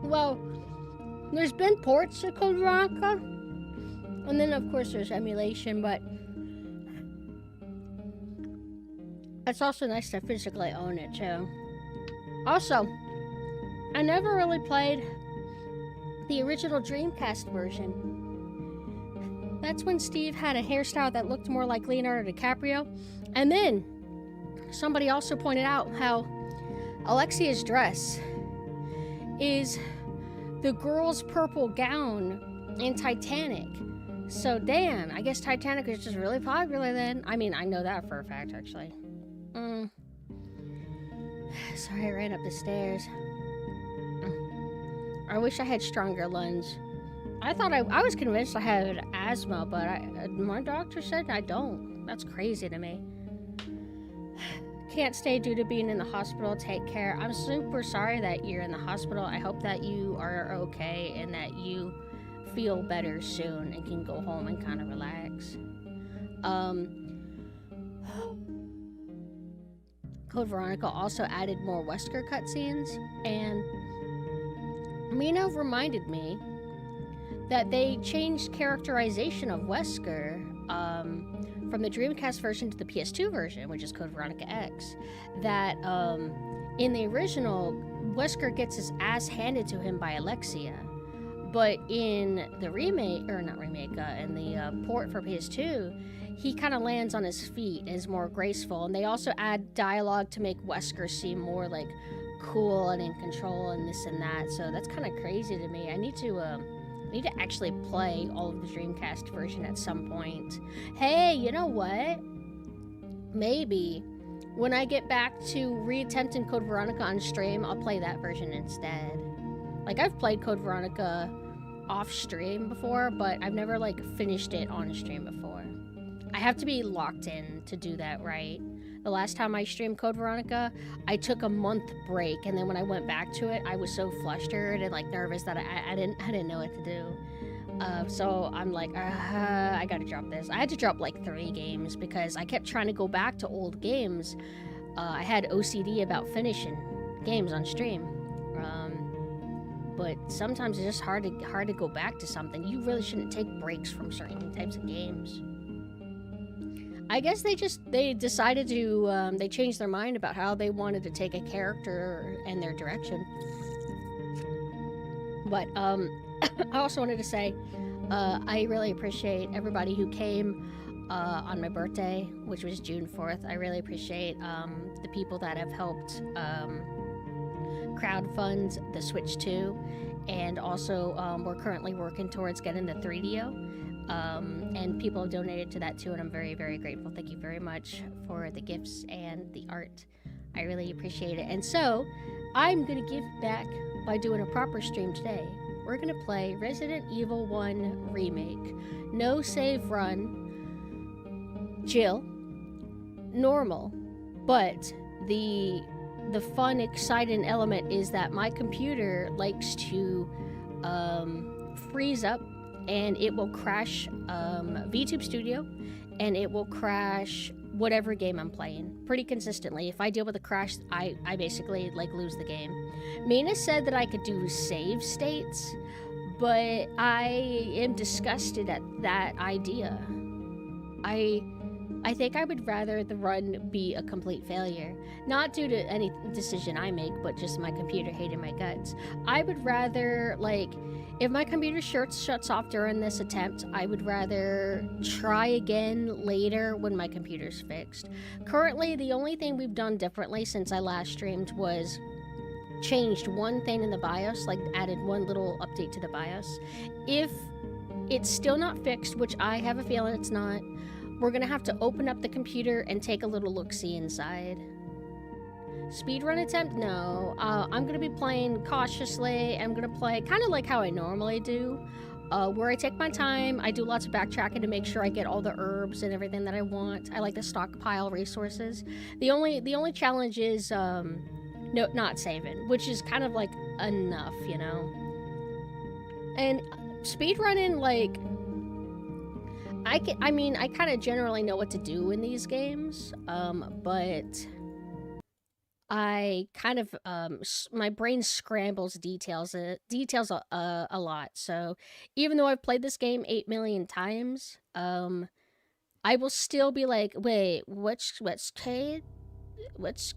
S1: Well, there's been ports to Code Veronica, and then of course there's emulation, but it's also nice to physically own it too. Also, I never really played the original Dreamcast version. That's when Steve had a hairstyle that looked more like Leonardo DiCaprio, and then somebody also pointed out how Alexia's dress is the girl's purple gown in Titanic. So damn, I guess Titanic is just really popular then. I mean, I know that for a fact, actually. Sorry, I ran up the stairs. I wish I had stronger lungs. I thought I was convinced I had asthma, but my doctor said I don't. That's crazy to me. Can't stay due to being in the hospital. Take care. I'm super sorry that you're in the hospital. I hope that you are okay and that you feel better soon and can go home and kind of relax. Code Veronica also added more Wesker cutscenes, and Mina reminded me that they changed characterization of Wesker from the Dreamcast version to the PS2 version, which is Code Veronica X. That in the original, Wesker gets his ass handed to him by Alexia, but in the remake, or not remake, in the port for PS2, he kind of lands on his feet and is more graceful. And they also add dialogue to make Wesker seem more like cool and in control and this and that. So that's kind of crazy to me. I need to I need to actually play all of the Dreamcast version at some point. Hey, you know what? Maybe when I get back to re-attempting Code Veronica on stream, I'll play that version instead. Like, I've played Code Veronica off stream before, but I've never, like, finished it on stream before. I have to be locked in to do that right. The last time I streamed Code Veronica, I took a month break, and then when I went back to it, I was so flustered and, like, nervous that I didn't know what to do. So I'm like, I gotta drop this. I had to drop like 3 games because I kept trying to go back to old games. I had OCD about finishing games on stream. But sometimes it's just hard to go back to something. You really shouldn't take breaks from certain types of games. I guess they decided to, they changed their mind about how they wanted to take a character and their direction. But, I also wanted to say, I really appreciate everybody who came on my birthday, which was June 4th. I really appreciate the people that have helped crowdfund the Switch 2, and also we're currently working towards getting the 3DO, and people have donated to that too, and I'm very, very grateful. Thank you very much for the gifts and the art. I really appreciate it. And so, I'm gonna give back by doing a proper stream today. We're gonna play Resident Evil 1 Remake. No save run. Chill. Normal. But the fun, exciting element is that my computer likes to freeze up, and it will crash VTube Studio, and it will crash whatever game I'm playing pretty consistently. If I deal with a crash, I basically like lose the game. Mina said that I could do save states, but I am disgusted at that idea. I think I would rather the run be a complete failure. Not due to any decision I make, but just my computer hating my guts. I would rather, like, if my computer shuts off during this attempt, I would rather try again later when my computer's fixed. Currently, the only thing we've done differently since I last streamed was changed one thing in the BIOS, like added one little update to the BIOS. If it's still not fixed, which I have a feeling it's not, we're gonna have to open up the computer and take a little look-see inside. Speedrun attempt? No. I'm gonna be playing cautiously. I'm gonna play kind of like how I normally do, where I take my time. I do lots of backtracking to make sure I get all the herbs and everything that I want. I like to stockpile resources. The only challenge is no, not saving, which is kind of like enough, you know. And speedrunning, like, I kind of generally know what to do in these games, but I kind of, my brain scrambles details a lot. So even though I've played this game 8 million times, I will still be like, wait, which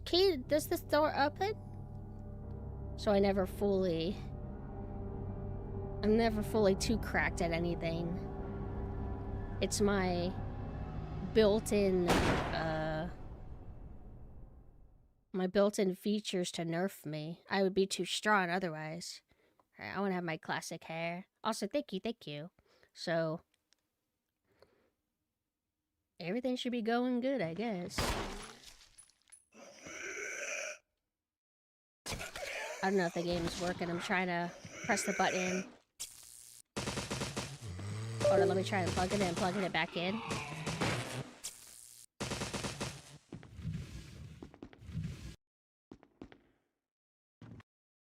S1: key does this door open? So I'm never fully too cracked at anything. It's my built-in features to nerf me. I would be too strong otherwise. Alright, I want to have my classic hair. Also, thank you. So, everything should be going good, I guess. I don't know if the game's working. I'm trying to press the button. Hold on, let me try and plug it in, plugging it back in.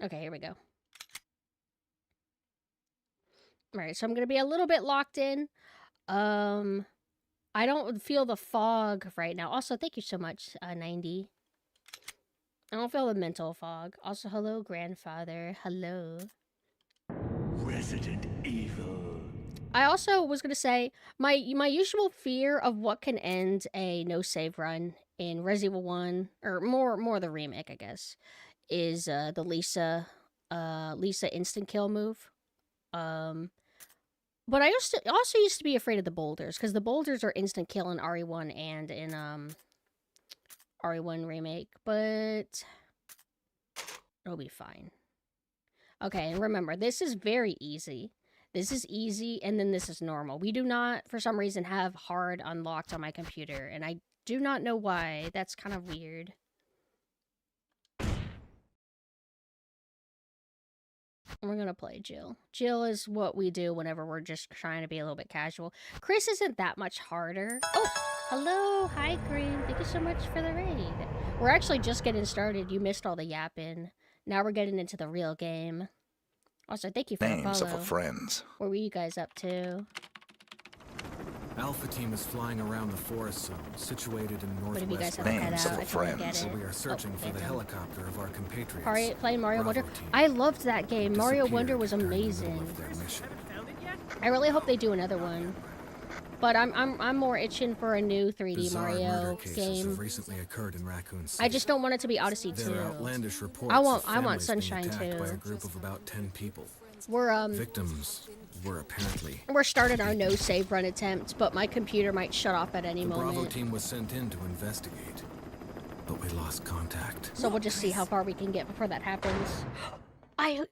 S1: Okay, here we go. Alright, so I'm gonna be a little bit locked in. I don't feel the fog right now. Also, thank you so much, 90. I don't feel the mental fog. Also, hello, grandfather. Hello.
S3: Resident Evil.
S1: I also was gonna say, my usual fear of what can end a no-save run in Resident Evil 1, or more the remake, I guess, is the Lisa instant kill move. But I also used to be afraid of the boulders, because the boulders are instant kill in RE1 and in RE1 remake, but it'll be fine. Okay, and remember, this is very easy. This is easy, and then this is normal. We do not, for some reason, have hard unlocked on my computer, and I do not know why. That's kind of weird. We're gonna play Jill. Jill is what we do whenever we're just trying to be a little bit casual. Chris isn't that much harder. Oh, hello. Hi, Green. Thank you so much for the raid. We're actually just getting started. You missed all the yapping. Now we're getting into the real game. Also, thank you for the
S4: Names
S1: follow.
S4: of our friends.
S1: What were you guys up to?
S5: Alpha team is flying around the forest zone, situated in
S1: What have you guys
S5: northwest.
S1: have to head
S4: Names
S1: out?
S4: of
S1: I
S4: our
S1: totally get
S4: friends.
S1: it.
S5: So we are searching for the
S1: thank you.
S5: helicopter of our compatriots.
S1: Playing Mario
S5: Bravo
S1: Wonder.
S5: team.
S1: I loved that game. Mario Wonder was
S5: Disappeared during the middle
S1: amazing.
S5: of their mission.
S1: I really hope they do another one. But I'm more itching for a new 3D
S5: Bizarre
S1: Mario
S5: murder cases
S1: game.
S5: have recently occurred in Raccoon City.
S1: I just don't want it to be Odyssey
S5: There
S1: 2.
S5: are outlandish reports
S1: I
S5: of
S1: want
S5: families being
S1: Sunshine
S5: attacked
S1: 2.
S5: by a group of about 10 people.
S1: We're
S5: Victims were apparently.
S1: we're starting our no save run attempt, but my computer might shut off at any
S5: The Bravo
S1: moment.
S5: team was sent in to investigate, but we lost contact.
S1: So we'll just see how far we can get before that happens.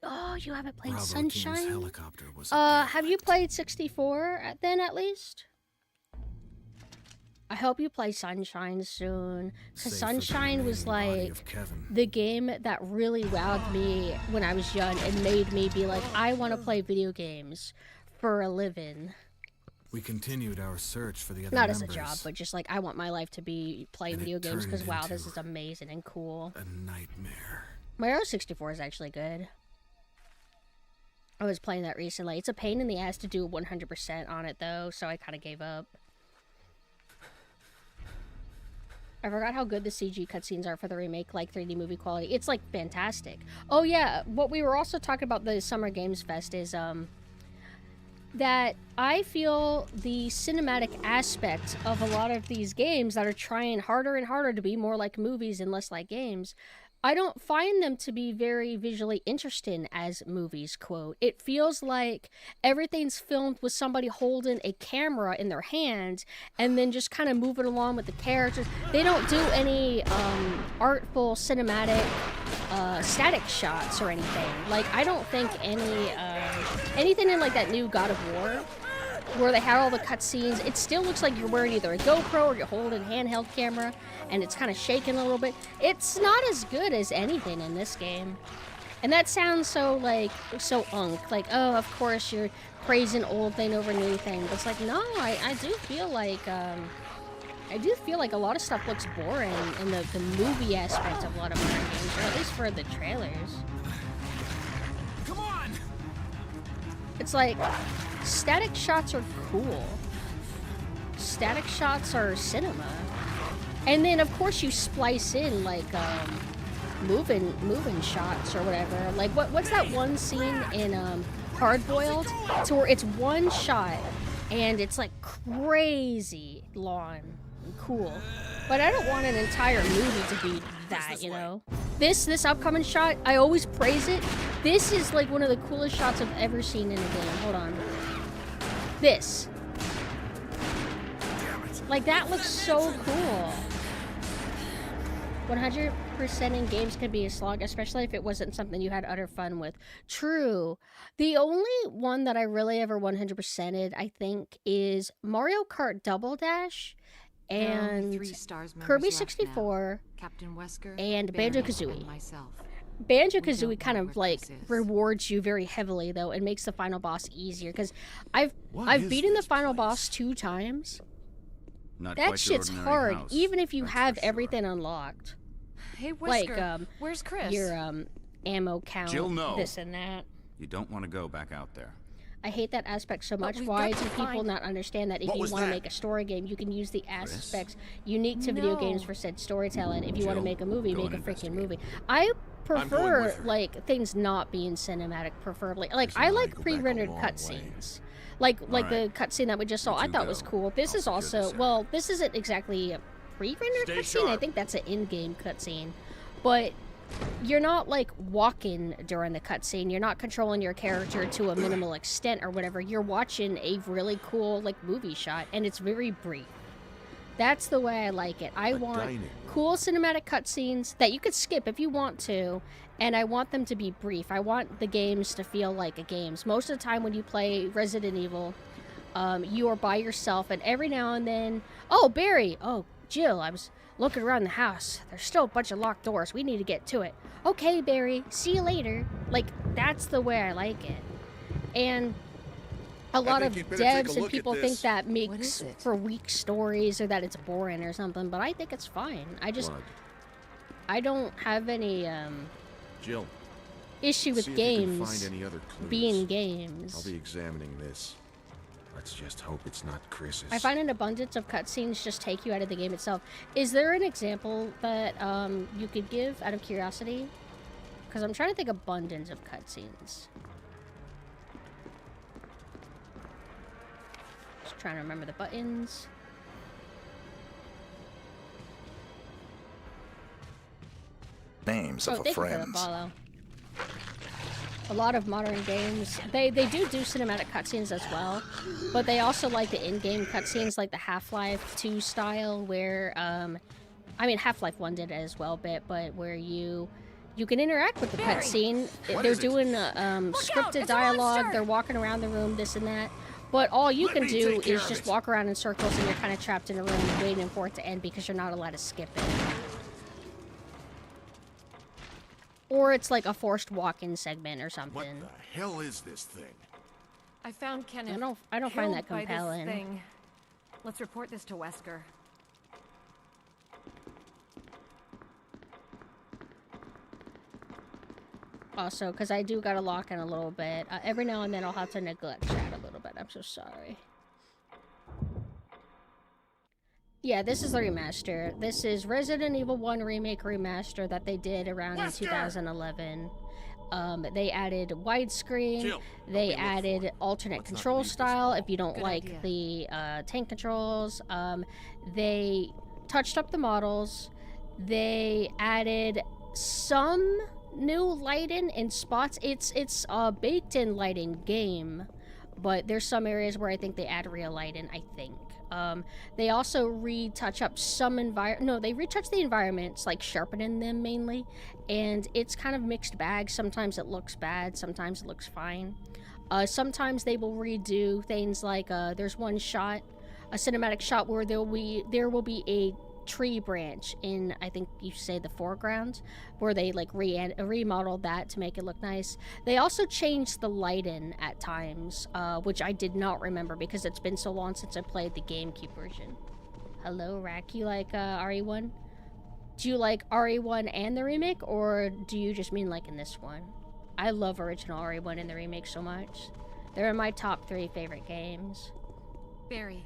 S1: Oh, you haven't played
S5: Bravo team's
S1: Sunshine?
S5: helicopter was up
S1: Have you played 64 then at least? I hope you play Sunshine soon, because
S5: Save for the
S1: Sunshine was
S5: remaining body
S1: like
S5: of Kevin.
S1: the game that really wowed me when I was young and made me be like, I want to play video games for a living.
S5: We continued our search for the other
S1: Not as
S5: members.
S1: a job, but just like I want my life to be playing
S5: And it
S1: video games because
S5: turned
S1: wow, this
S5: into
S1: is amazing and cool.
S5: A nightmare.
S1: Mario 64 is actually good. I was playing that recently. It's a pain in the ass to do 100% on it though, so I kind of gave up. I forgot how good the CG cutscenes are for the remake, like 3D movie quality. It's like fantastic. Oh yeah, what we were also talking about the Summer Games Fest is that I feel the cinematic aspect of a lot of these games that are trying harder and harder to be more like movies and less like games, I don't find them to be very visually interesting as movies, quote. It feels like everything's filmed with somebody holding a camera in their hand and then just kind of moving along with the characters. They don't do any artful cinematic static shots or anything. Like, I don't think anything in like that new God of War where they had all the cutscenes, it still looks like you're wearing either a GoPro or you're holding a handheld camera and it's kind of shaking a little bit. It's not as good as anything in this game. And that sounds so unk. Like, oh, of course you're praising old thing over new thing. But it's like, no, I do feel like a lot of stuff looks boring in the movie aspect of a lot of modern games, or at least for the trailers.
S5: Come on!
S1: It's like, static shots are cool. Static shots are cinema. And then, of course, you splice in, like, moving shots or whatever. Like, what's that one scene in Hard Boiled? To where it's one shot, and it's, like, crazy long and cool. But I don't want an entire movie to be that, you know? This upcoming shot, I always praise it. This is, like, one of the coolest shots I've ever seen in a game. Hold on. This. Like, that looks so cool. 100% in games can be a slog, especially if it wasn't something you had utter fun with. True. The only one that I really ever 100%ed, I think, is Mario Kart Double Dash and
S2: 3 stars
S1: Kirby
S2: members left
S1: 64
S2: now. Captain Wesker,
S1: and
S2: Barry,
S1: Banjo-Kazooie.
S2: and myself.
S1: Banjo-Kazooie
S2: We don't
S1: kind
S2: know
S1: of
S2: where
S1: like
S2: Chris is.
S1: rewards you very heavily though and makes the final boss easier because I've
S3: is
S1: beaten the
S3: this
S1: final
S3: place?
S1: boss 2 times.
S6: Not
S1: That
S6: quite your
S1: shit's
S6: ordinary
S1: hard
S6: house,
S1: even if you
S6: that's
S1: have
S6: for sure.
S1: everything unlocked.
S2: Hey,
S1: Like
S2: Wesker, where's Chris?
S1: your ammo count,
S6: Jill, no.
S1: this and that.
S6: You don't want to go back out there.
S1: I hate that aspect so much.
S2: we've
S1: Why
S2: got
S1: do
S2: to
S1: people
S2: find-
S1: not understand that if
S3: What
S1: you
S3: was
S1: want to
S3: that?
S1: make a story game, you can use the aspects unique to video games
S2: No.
S1: for said storytelling? If you want to
S6: Jill,
S1: make a movie,
S6: go
S1: make a
S6: and
S1: freaking
S6: investigate.
S1: movie. I
S3: going
S1: prefer
S3: with her.
S1: like things not being cinematic, preferably. Like
S3: Listen,
S1: I
S3: I
S1: like
S3: go back a
S1: pre-rendered
S3: long
S1: cutscenes. Like
S6: right.
S1: the cutscene that we just saw,
S6: You
S1: I
S6: two
S1: thought was
S6: go.
S1: cool. This
S6: I'll
S1: is
S6: secure
S1: also
S6: this area.
S1: well, this isn't exactly a pre-rendered
S3: Stay
S1: cutscene. I
S3: sharp.
S1: think that's an in-game cutscene, but you're not like walking during the cutscene. You're not controlling your character to a minimal extent or whatever. You're watching a really cool like movie shot, and it's very brief. That's the way I like it. I want
S3: dining room.
S1: cool cinematic cutscenes that you could skip if you want to, and I want them to be brief. I want the games to feel like a games. Most of the time when you play Resident Evil, you are by yourself, and every now and then... Oh, Barry! Oh, Jill, I was looking around the house. There's still a bunch of locked doors. We need to get to it. Okay, Barry. See you later. Like, that's the way I like it. And a lot of devs and people think that makes for weak stories or that it's boring or something, but I think it's fine. I don't have any
S4: Jill,
S1: issue with games being games.
S4: I'll be examining this. Let's just hope it's not Chris's.
S1: I find an abundance of cutscenes just take you out of the game itself. Is there an example that you could give out of curiosity? Because I'm trying to think abundance of cutscenes. Just trying to remember the buttons.
S7: Names
S1: Oh,
S7: of a
S1: thank you for the
S7: friend.
S1: follow. A lot of modern games, they do cinematic cutscenes as well, but they also like the in-game cutscenes, like the Half-Life 2 style, where, I mean, Half-Life 1 did it as well, but where you can interact with the cutscene. They're doing scripted dialogue, they're walking around the room, this and that, but all you can do is just walk around in circles and you're kind of trapped in a room waiting for it to end because you're not allowed to skip it. Or it's like a forced walk-in segment or something.
S4: What the hell is this thing?
S2: I found Kenneth.
S1: I don't find that
S2: killed by this
S1: compelling.
S2: thing. Let's report this to Wesker.
S1: Also, because I do gotta lock in a little bit. Every now and then I'll have to neglect chat a little bit. I'm so sorry. Yeah, this is the remaster. This is Resident Evil 1 Remake Remaster that they did around in 2011. They added widescreen. They added alternate control style if you don't like the tank controls. They touched up the models. They added some new lighting in spots. It's a baked-in lighting game, but there's some areas where I think they add real lighting, I think. They also retouch up some they retouch the environments, like sharpening them mainly, and it's kind of mixed bag. Sometimes it looks bad, sometimes it looks fine. Sometimes they will redo things like, there's one shot, a cinematic shot where there will be a tree branch in, I think you say, the foreground, where they like remodeled that to make it look nice. They also changed the lighting at times, which I did not remember because it's been so long since I played the GameCube version. Hello, Rack. You like RE1? Do you like RE1 and the remake, or do you just mean like in this one? I love original RE1 and the remake so much. They're in my top 3 favorite games.
S2: Barry.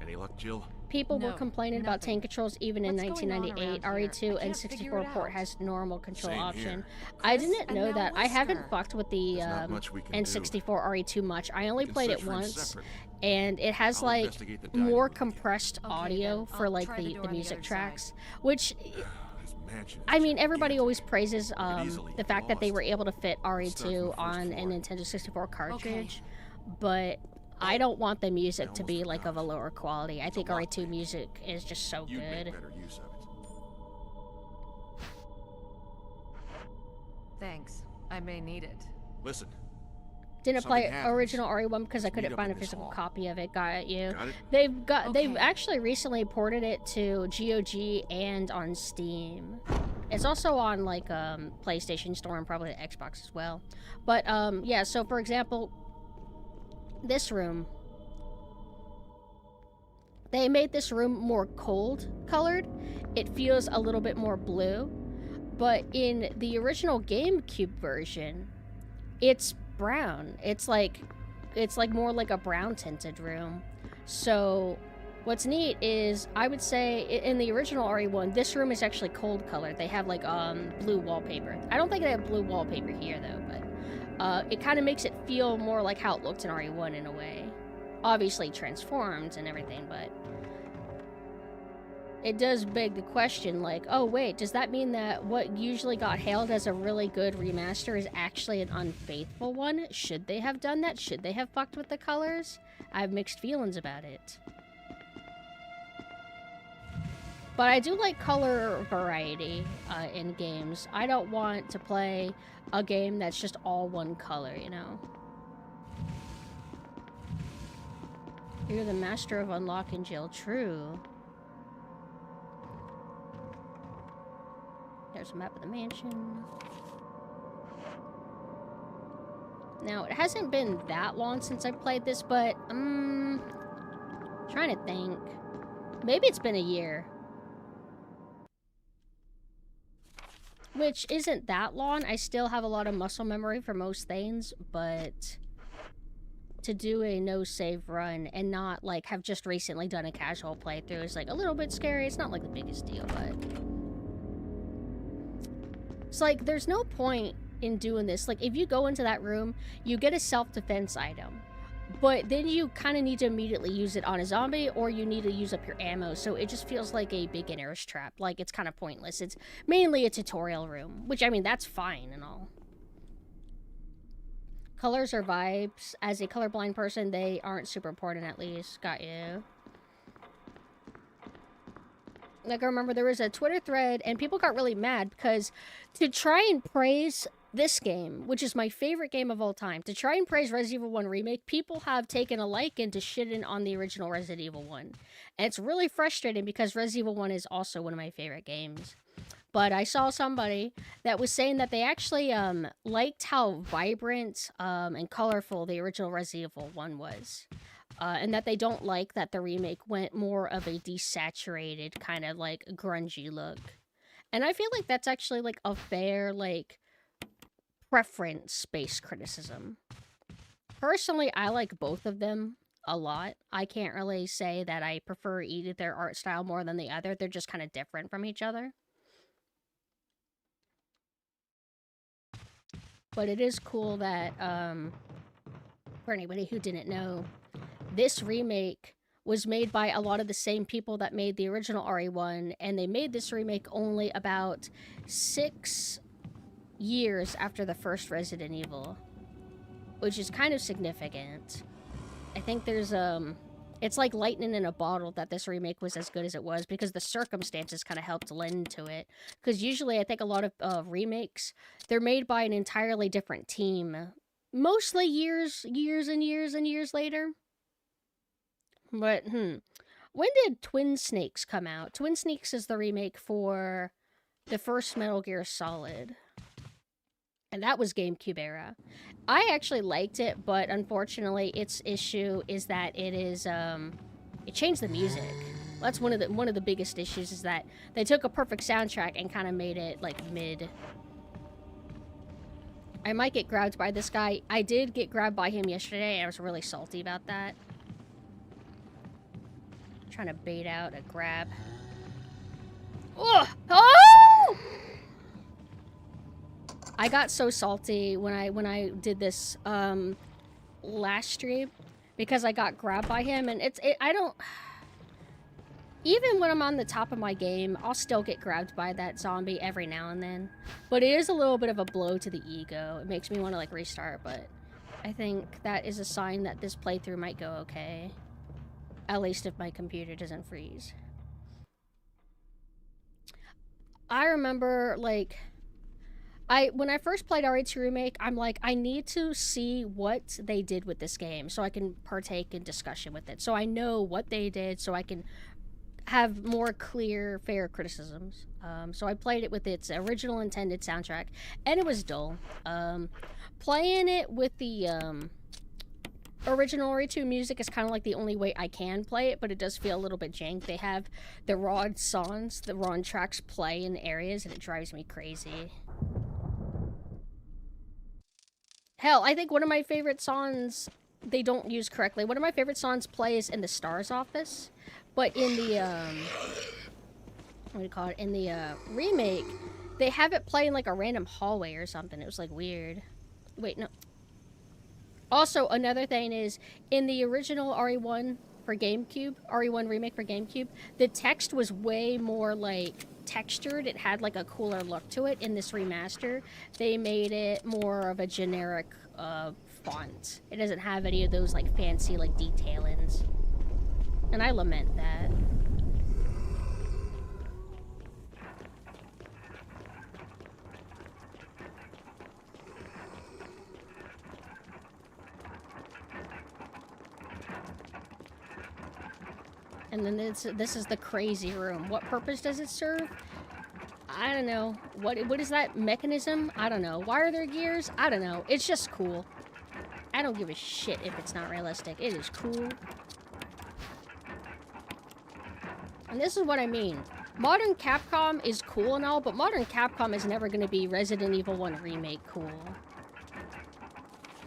S4: Any luck, Jill?
S1: People were complaining about tank controls even in 1998. RE2 and 64 port has normal control option. I didn't know that. I haven't fucked with the N64 RE2 much. I only played it once, and it has like more compressed audio for like the music tracks, which I mean, everybody always praises the fact that they were able to fit RE2 on a Nintendo 64 cartridge, but I don't want the music to be like of a lower quality. I think RE2 music is just so good.
S2: Thanks. I may need it.
S4: Listen.
S1: Didn't play original RE1 because I couldn't find a physical copy of it. Got you. They've actually recently ported it to GOG and on Steam. It's also on like PlayStation Store and probably the Xbox as well. But yeah, so for example, this room, they made this room more cold colored. It feels a little bit more blue, but in the original GameCube version, it's brown. It's like more like a brown tinted room. So what's neat is, I would say in the original RE1, this room is actually cold colored. They have like blue wallpaper. I don't think they have blue wallpaper here though, but it kind of makes it feel more like how it looked in RE1 in a way. Obviously transformed and everything, but it does beg the question, like, oh wait, does that mean that what usually got hailed as a really good remaster is actually an unfaithful one? Should they have done that? Should they have fucked with the colors? I have mixed feelings about it. But I do like color variety in games. I don't want to play a game that's just all one color, you know? You're the master of unlock and jail. True. There's a map of the mansion. Now, it hasn't been that long since I played this, but, trying to think. Maybe it's been a year. Which isn't that long. I still have a lot of muscle memory for most things, but to do a no-save run and not, like, have just recently done a casual playthrough is, like, a little bit scary. It's not, like, the biggest deal, but... It's like, there's no point in doing this. Like, if you go into that room, you get a self-defense item, but then you kind of need to immediately use it on a zombie, or you need to use up your ammo, so it just feels like a beginner's trap. Like, it's kind of pointless. It's mainly a tutorial room, which, I mean, that's fine and all. Colors or vibes. As a colorblind person, they aren't super important, at least. Got you. Like, I remember there was a Twitter thread, and people got really mad because to try and praise this game, which is my favorite game of all time, to try and praise Resident Evil 1 Remake, people have taken a liking to shitting on the original Resident Evil 1. And it's really frustrating because Resident Evil 1 is also one of my favorite games. But I saw somebody that was saying that they actually liked how vibrant and colorful the original Resident Evil 1 was. And that they don't like that the remake went more of a desaturated, kind of, like, grungy look. And I feel like that's actually, like, a fair, like, preference-based criticism. Personally, I like both of them a lot. I can't really say that I prefer either their art style more than the other. They're just kind of different from each other. But it is cool that, for anybody who didn't know, this remake was made by a lot of the same people that made the original RE1, and they made this remake only about 6 years after the first Resident Evil, which is kind of significant. I think there's, it's like lightning in a bottle that this remake was as good as it was, because the circumstances kind of helped lend to it. Because usually I think a lot of remakes, they're made by an entirely different team. Mostly years and years and years later. But, when did Twin Snakes come out? Twin Snakes is the remake for the first Metal Gear Solid. And that was GameCube era. I actually liked it, but unfortunately its issue is that it is, it changed the music. That's one of the biggest issues, is that they took a perfect soundtrack and kind of made it, like, mid. I might get grabbed by this guy. I did get grabbed by him yesterday, and I was really salty about that. Trying to bait out a grab. Oh! Oh! I got so salty when I did this last stream because I got grabbed by him, and I don't, even when I'm on the top of my game, I'll still get grabbed by that zombie every now and then. But it is a little bit of a blow to the ego. It makes me want to, like, restart, but I think that is a sign that this playthrough might go okay. At least if my computer doesn't freeze. I remember, like, when I first played RE2 Remake, I'm like, I need to see what they did with this game so I can partake in discussion with it. So I know what they did, so I can have more clear, fair criticisms. So I played it with its original intended soundtrack, and it was dull. Playing it with the original RE2 music is kind of like the only way I can play it, but it does feel a little bit jank. They have the raw songs, the raw tracks play in areas, and it drives me crazy. Hell, I think one of my favorite songs they don't use correctly. One of my favorite songs plays in the Star's office, but in the, what do you call it? In the, remake, they have it play in, like, a random hallway or something. It was, like, weird. Wait, no. Also, another thing is, in the original RE1 for GameCube, RE1 Remake for GameCube, the text was way more, like, textured. It had, like, a cooler look to it. In this remaster, they made it more of a generic, font. It doesn't have any of those, like, fancy, like, detailings. And I lament that. And then this is the crazy room. What purpose does it serve? I don't know. What is that mechanism? I don't know. Why are there gears? I don't know. It's just cool. I don't give a shit if it's not realistic. It is cool. And this is what I mean. Modern Capcom is cool and all, but modern Capcom is never going to be Resident Evil 1 Remake cool.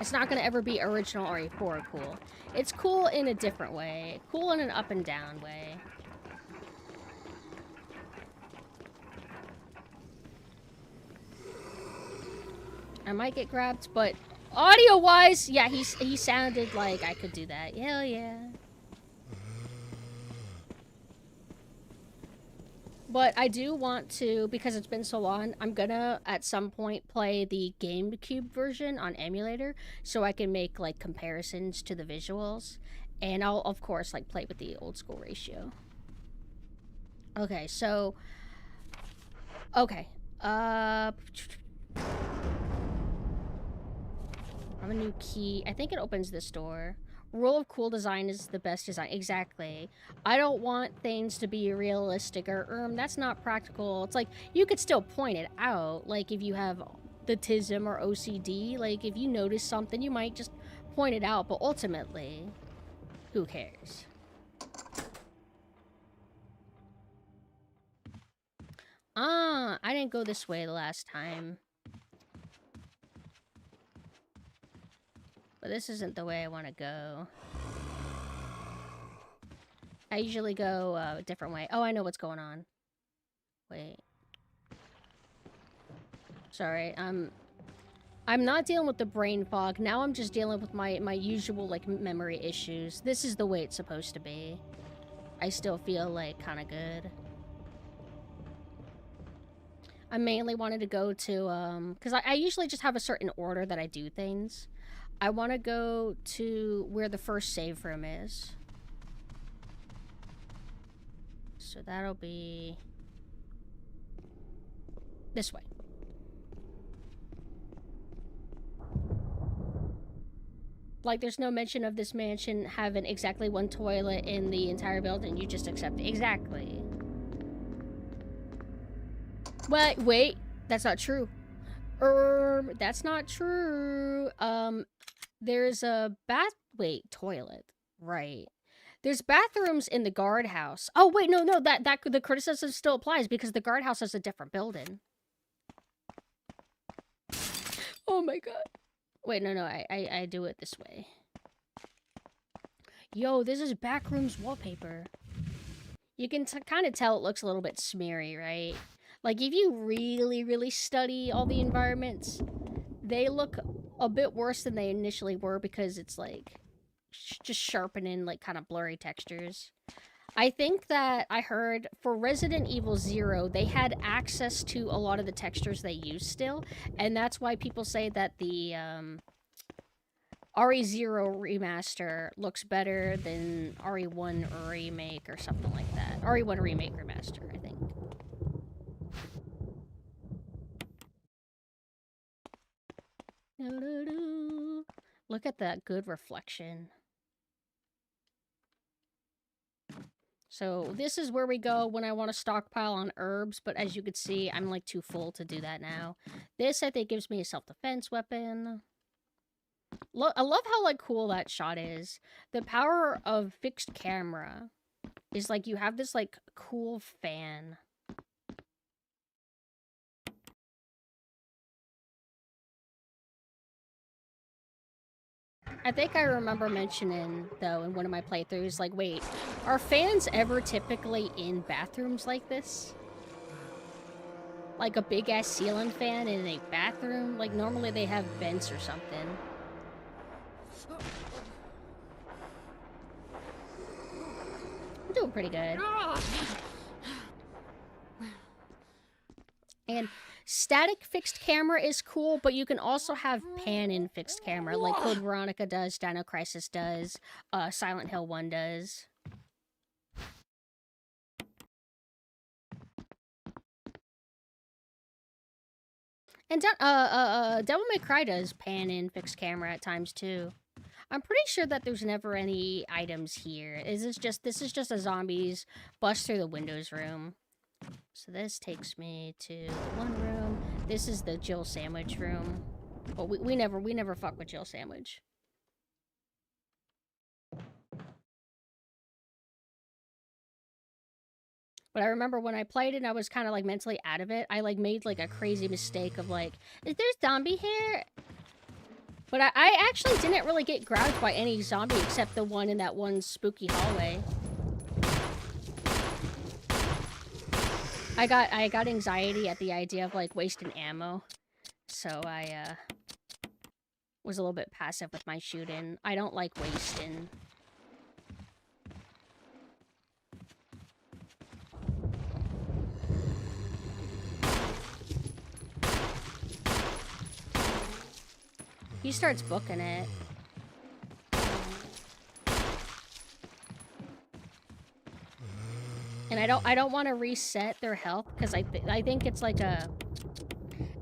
S1: It's not going to ever be original RE4 cool. It's cool in a different way. Cool in an up and down way. I might get grabbed, but audio-wise, yeah, he sounded like I could do that. Hell yeah. But I do want to, because it's been so long, I'm gonna, at some point, play the GameCube version on emulator, so I can make, like, comparisons to the visuals. And I'll, of course, like, play with the old school ratio. Okay, so... Okay. I have a new key. I think it opens this door. Rule of cool design is the best design. Exactly. I don't want things to be realistic or, that's not practical. It's like, you could still point it out. Like, if you have the TISM or OCD, like, if you notice something, you might just point it out. But ultimately, who cares? I didn't go this way the last time. But this isn't the way I want to go. I usually go a different way. Oh, I know what's going on. Wait. Sorry, I'm not dealing with the brain fog. Now I'm just dealing with my usual, like, memory issues. This is the way it's supposed to be. I still feel, like, kind of good. I mainly wanted to go to, because I usually just have a certain order that I do things. I want to go to where the first save room is. So that'll be this way. Like, there's no mention of this mansion having exactly one toilet in the entire building. You just accept it. Exactly. Wait. That's not true. That's not true. There's a toilet. Right. There's bathrooms in the guardhouse. Oh, wait, no, that the criticism still applies because the guardhouse is a different building. Oh my god. Wait, no, I do it this way. Yo, this is Backroom's wallpaper. You can kind of tell it looks a little bit smeary, right? Like, if you really, really study all the environments, they look a bit worse than they initially were because it's, like, just sharpening, like, kind of blurry textures. I think that I heard for Resident Evil 0, they had access to a lot of the textures they use still, and that's why people say that the RE0 remaster looks better than RE1 remake or something like that. RE1 remake remaster, I think. Look at that good reflection. So this is where we go when I want to stockpile on herbs, but as you can see, I'm like too full to do that now. This, I think, gives me a self-defense weapon. I love how, like, cool that shot is. The power of fixed camera is, like, you have this, like, cool fan. I think I remember mentioning, though, in one of my playthroughs, like, wait, are fans ever typically in bathrooms like this? Like a big-ass ceiling fan in a bathroom? Like, normally they have vents or something. I'm doing pretty good. And static fixed camera is cool, but you can also have pan-in fixed camera, like Code Veronica does, Dino Crisis does, Silent Hill 1 does. And Devil May Cry does pan-in fixed camera at times, too. I'm pretty sure that there's never any items here. This is just a zombies bust through the windows room. So this takes me to one room. This is the Jill sandwich room. But we never fuck with Jill sandwich. But I remember when I played it and I was kind of like mentally out of it, I like made like a crazy mistake of like, is there zombie here? But I actually didn't really get grabbed by any zombie except the one in that one spooky hallway. I got anxiety at the idea of like wasting ammo. So I was a little bit passive with my shooting. I don't like wasting. He starts booking it. And I don't want to reset their health because I think it's like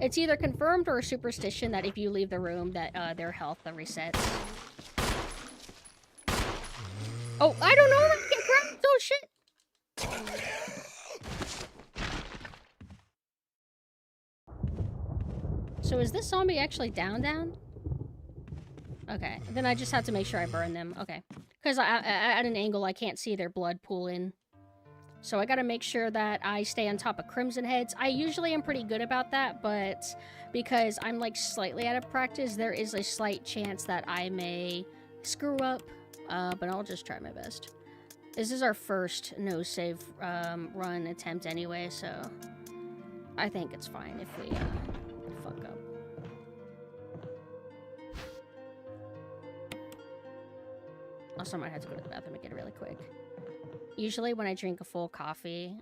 S1: it's either confirmed or a superstition that if you leave the room that their health resets. Oh, I don't know. Get grabbed. Oh shit. So is this zombie actually down? Okay, then I just have to make sure I burn them. Okay, because at an angle I can't see their blood pool in. So I gotta make sure that I stay on top of Crimson Heads. I usually am pretty good about that, but because I'm like slightly out of practice, there is a slight chance that I may screw up, but I'll just try my best. This is our first no-save run attempt anyway, so I think it's fine if we fuck up. Also, I might have to go to the bathroom again really quick. Usually when I drink a full coffee,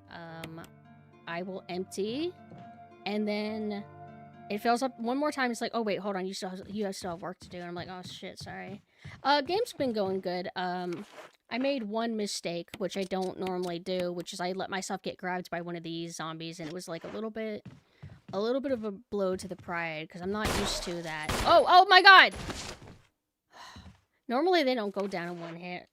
S1: I will empty, and then it fills up one more time. It's like, oh wait, hold on, you still have work to do. And I'm like, oh shit, sorry. Game's been going good. I made one mistake, which I don't normally do, which is I let myself get grabbed by one of these zombies, and it was like a little bit of a blow to the pride because I'm not used to that. Oh my god! Normally they don't go down in one hit.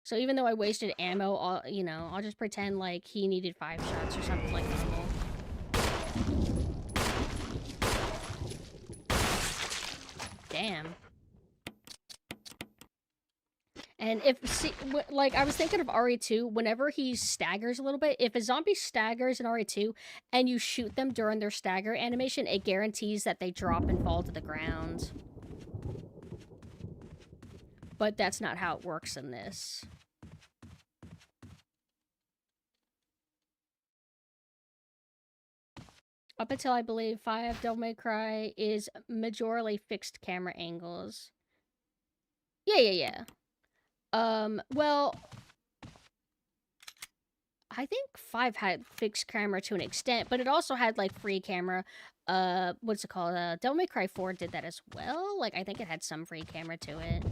S1: So even though I wasted ammo, I'll just pretend like he needed 5 shots or something like normal. Damn. And like, I was thinking of RE2, whenever he staggers a little bit, if a zombie staggers in RE2 and you shoot them during their stagger animation, it guarantees that they drop and fall to the ground. But that's not how it works in this. Up until I believe 5, Devil May Cry is majorly fixed camera angles. Yeah. Well, I think 5 had fixed camera to an extent, but it also had like free camera. What's it called? Devil May Cry 4 did that as well. Like, I think it had some free camera to it.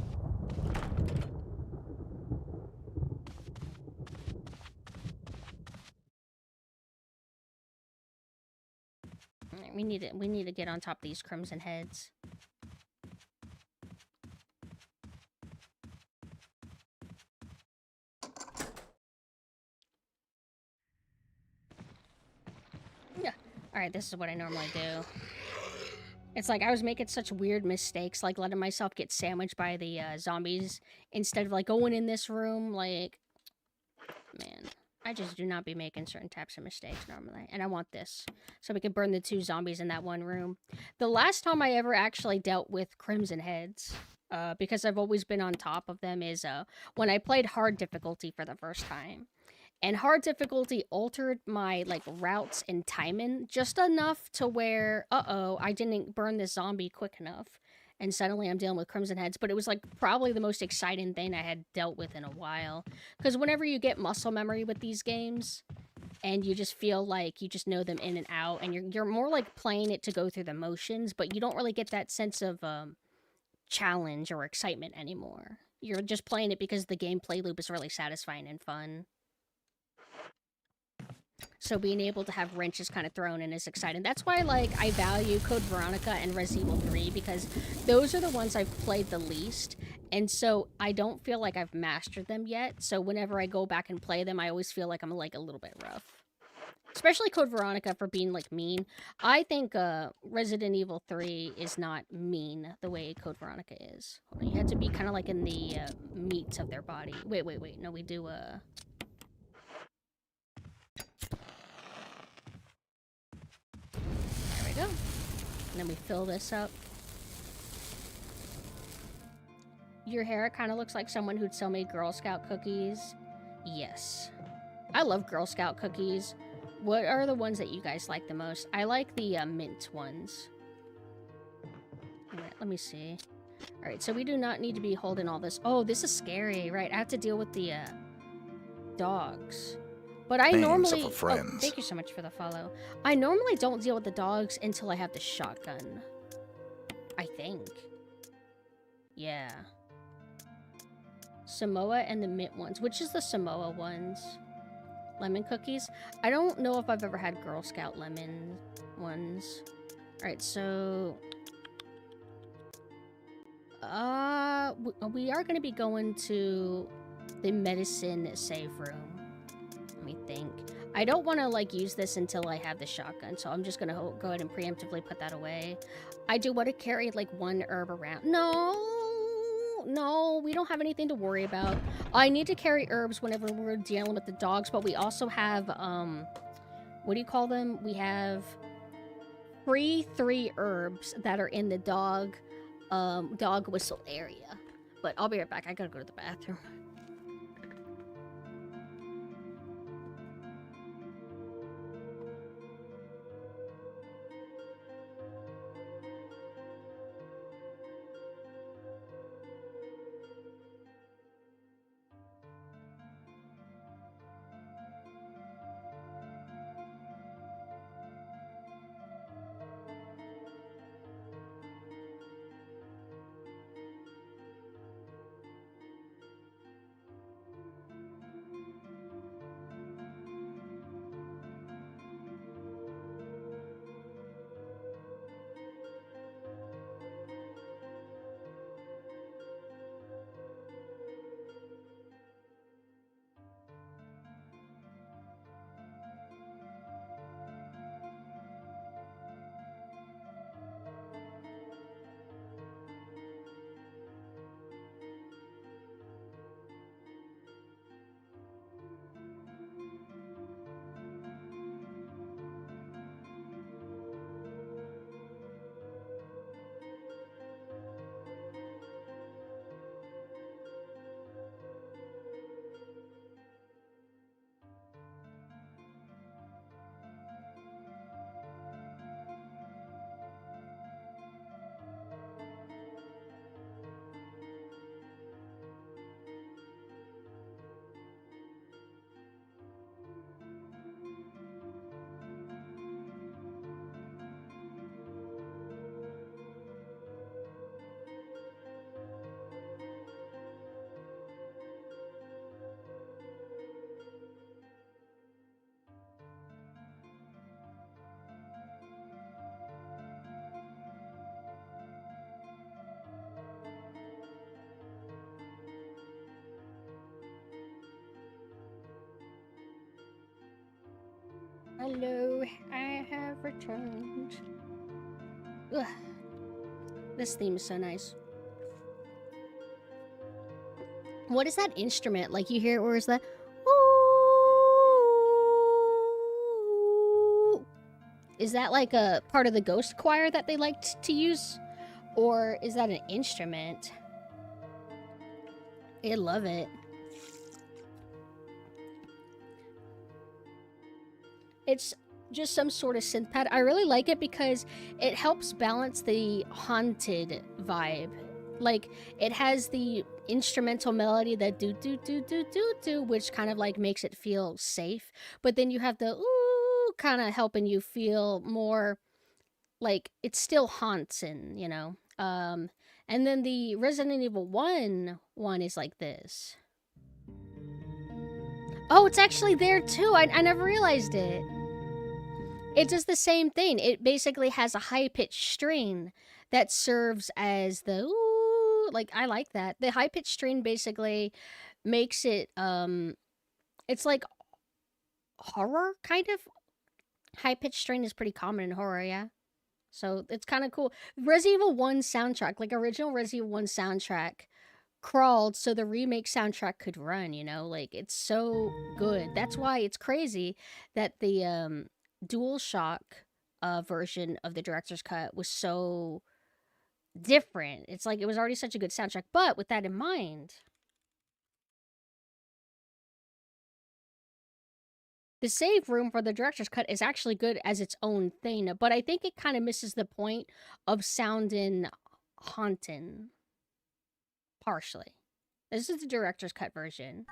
S1: We need to get on top of these Crimson Heads. Yeah. Alright, this is what I normally do. It's like I was making such weird mistakes, like letting myself get sandwiched by the zombies instead of like going in this room. Like, man, I just do not be making certain types of mistakes normally. And I want this so we can burn the 2 zombies in that one room. The last time I ever actually dealt with Crimson Heads, because I've always been on top of them, is when I played hard difficulty for the first time. And hard difficulty altered my like routes and timing just enough to where, I didn't burn this zombie quick enough. And suddenly I'm dealing with Crimson Heads. But it was like probably the most exciting thing I had dealt with in a while. Because whenever you get muscle memory with these games, and you just feel like you just know them in and out, and you're more like playing it to go through the motions, but you don't really get that sense of challenge or excitement anymore. You're just playing it because the gameplay loop is really satisfying and fun. So being able to have wrenches kind of thrown in is exciting. That's why, like, I value Code Veronica and Resident Evil 3 because those are the ones I've played the least. And so I don't feel like I've mastered them yet. So whenever I go back and play them, I always feel like I'm, like, a little bit rough. Especially Code Veronica for being, like, mean. I think Resident Evil 3 is not mean the way Code Veronica is. Hold on, you have to be kind of, like, in the meat of their body. Wait. No, we do, There we go. And then we fill this up. Your hair kind of looks like someone who'd sell me Girl Scout cookies. Yes. I love Girl Scout cookies. What are the ones that you guys like the most? I like the mint ones. Alright, let me see. Alright, so we do not need to be holding all this. Oh, this is scary, right? I have to deal with the dogs. But I normally... Oh, thank you so much for the follow. I normally don't deal with the dogs until I have the shotgun. I think. Yeah. Samoa and the mint ones. Which is the Samoa ones? Lemon cookies? I don't know if I've ever had Girl Scout lemon ones. Alright, so... we are going to be going to the medicine safe room. Let me think. I don't want to, like, use this until I have the shotgun, so I'm just going to go ahead and preemptively put that away. I do want to carry, like, one herb around. No, we don't have anything to worry about. I need to carry herbs whenever we're dealing with the dogs, but we also have, what do you call them? We have free 3 herbs that are in the dog whistle area. But I'll be right back. I gotta go to the bathroom. Hello, I have returned. Ugh. This theme is so nice. What is that instrument? Like, you hear it, where is that? Ooh. Is that like a part of the ghost choir that they liked to use? Or is that an instrument? I love it. It's just some sort of synth pad. I really like it because it helps balance the haunted vibe. Like, it has the instrumental melody that do, which kind of like makes it feel safe. But then you have the ooh kind of helping you feel more like it's still haunting, you know? And then the Resident Evil 1 one is like this. Oh, it's actually there too. I never realized it. It does the same thing. It basically has a high-pitched string that serves as the ooh, like I like that. The high-pitched string basically makes it it's like horror kind of. High-pitched string is pretty common in horror, yeah. So it's kind of cool. Resident Evil 1 soundtrack, like original Resident Evil 1 soundtrack, crawled so the remake soundtrack could run, you know? Like, it's so good. That's why it's crazy that the DualShock version of the director's cut was so different. It's like it was already such a good soundtrack. But with that in mind, the save room for the director's cut is actually good as its own thing, but I think it kind of misses the point of sounding haunting. Partially. This is the director's cut version.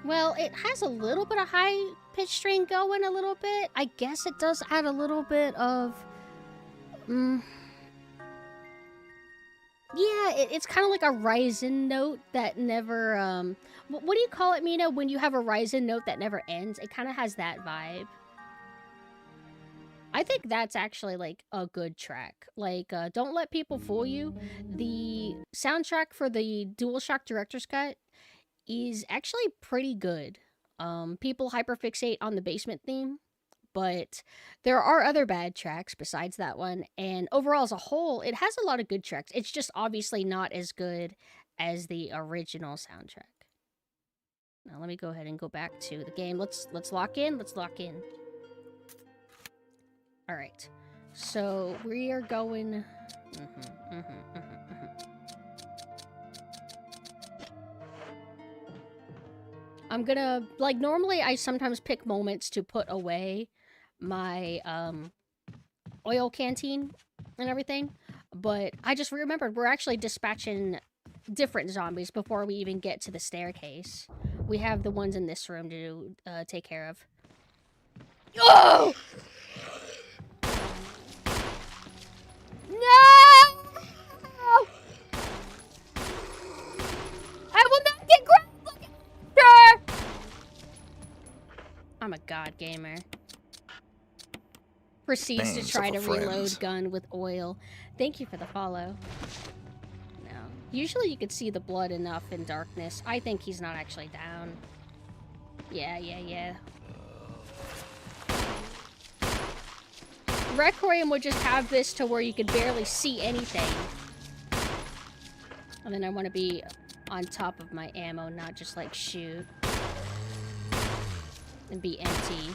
S1: Well, it has a little bit of high pitch string going a little bit. I guess it does add a little bit of... Yeah, it's kind of like a Ryzen note that never, what do you call it, Mina, when you have a Ryzen note that never ends? It kind of has that vibe. I think that's actually, like, a good track. Like, don't let people fool you. The soundtrack for the DualShock Director's Cut is actually pretty good. People hyperfixate on the basement theme, but there are other bad tracks besides that one, and overall as a whole, it has a lot of good tracks. It's just obviously not as good as the original soundtrack. Now let me go ahead and go back to the game. Let's lock in. Let's lock in. All right. So we are going. I'm gonna, like, normally I sometimes pick moments to put away my oil canteen and everything, but I just remembered we're actually dispatching different zombies before we even get to the staircase. We have the ones in this room to take care of. Oh! No! I will not get grabbed! I'm a god gamer. Proceeds to try to reload gun with oil. Thank you for the follow. No. Usually you could see the blood enough in darkness. I think he's not actually down. Yeah. Requiem would just have this to where you could barely see anything. And then I want to be on top of my ammo, not just like shoot. And be empty.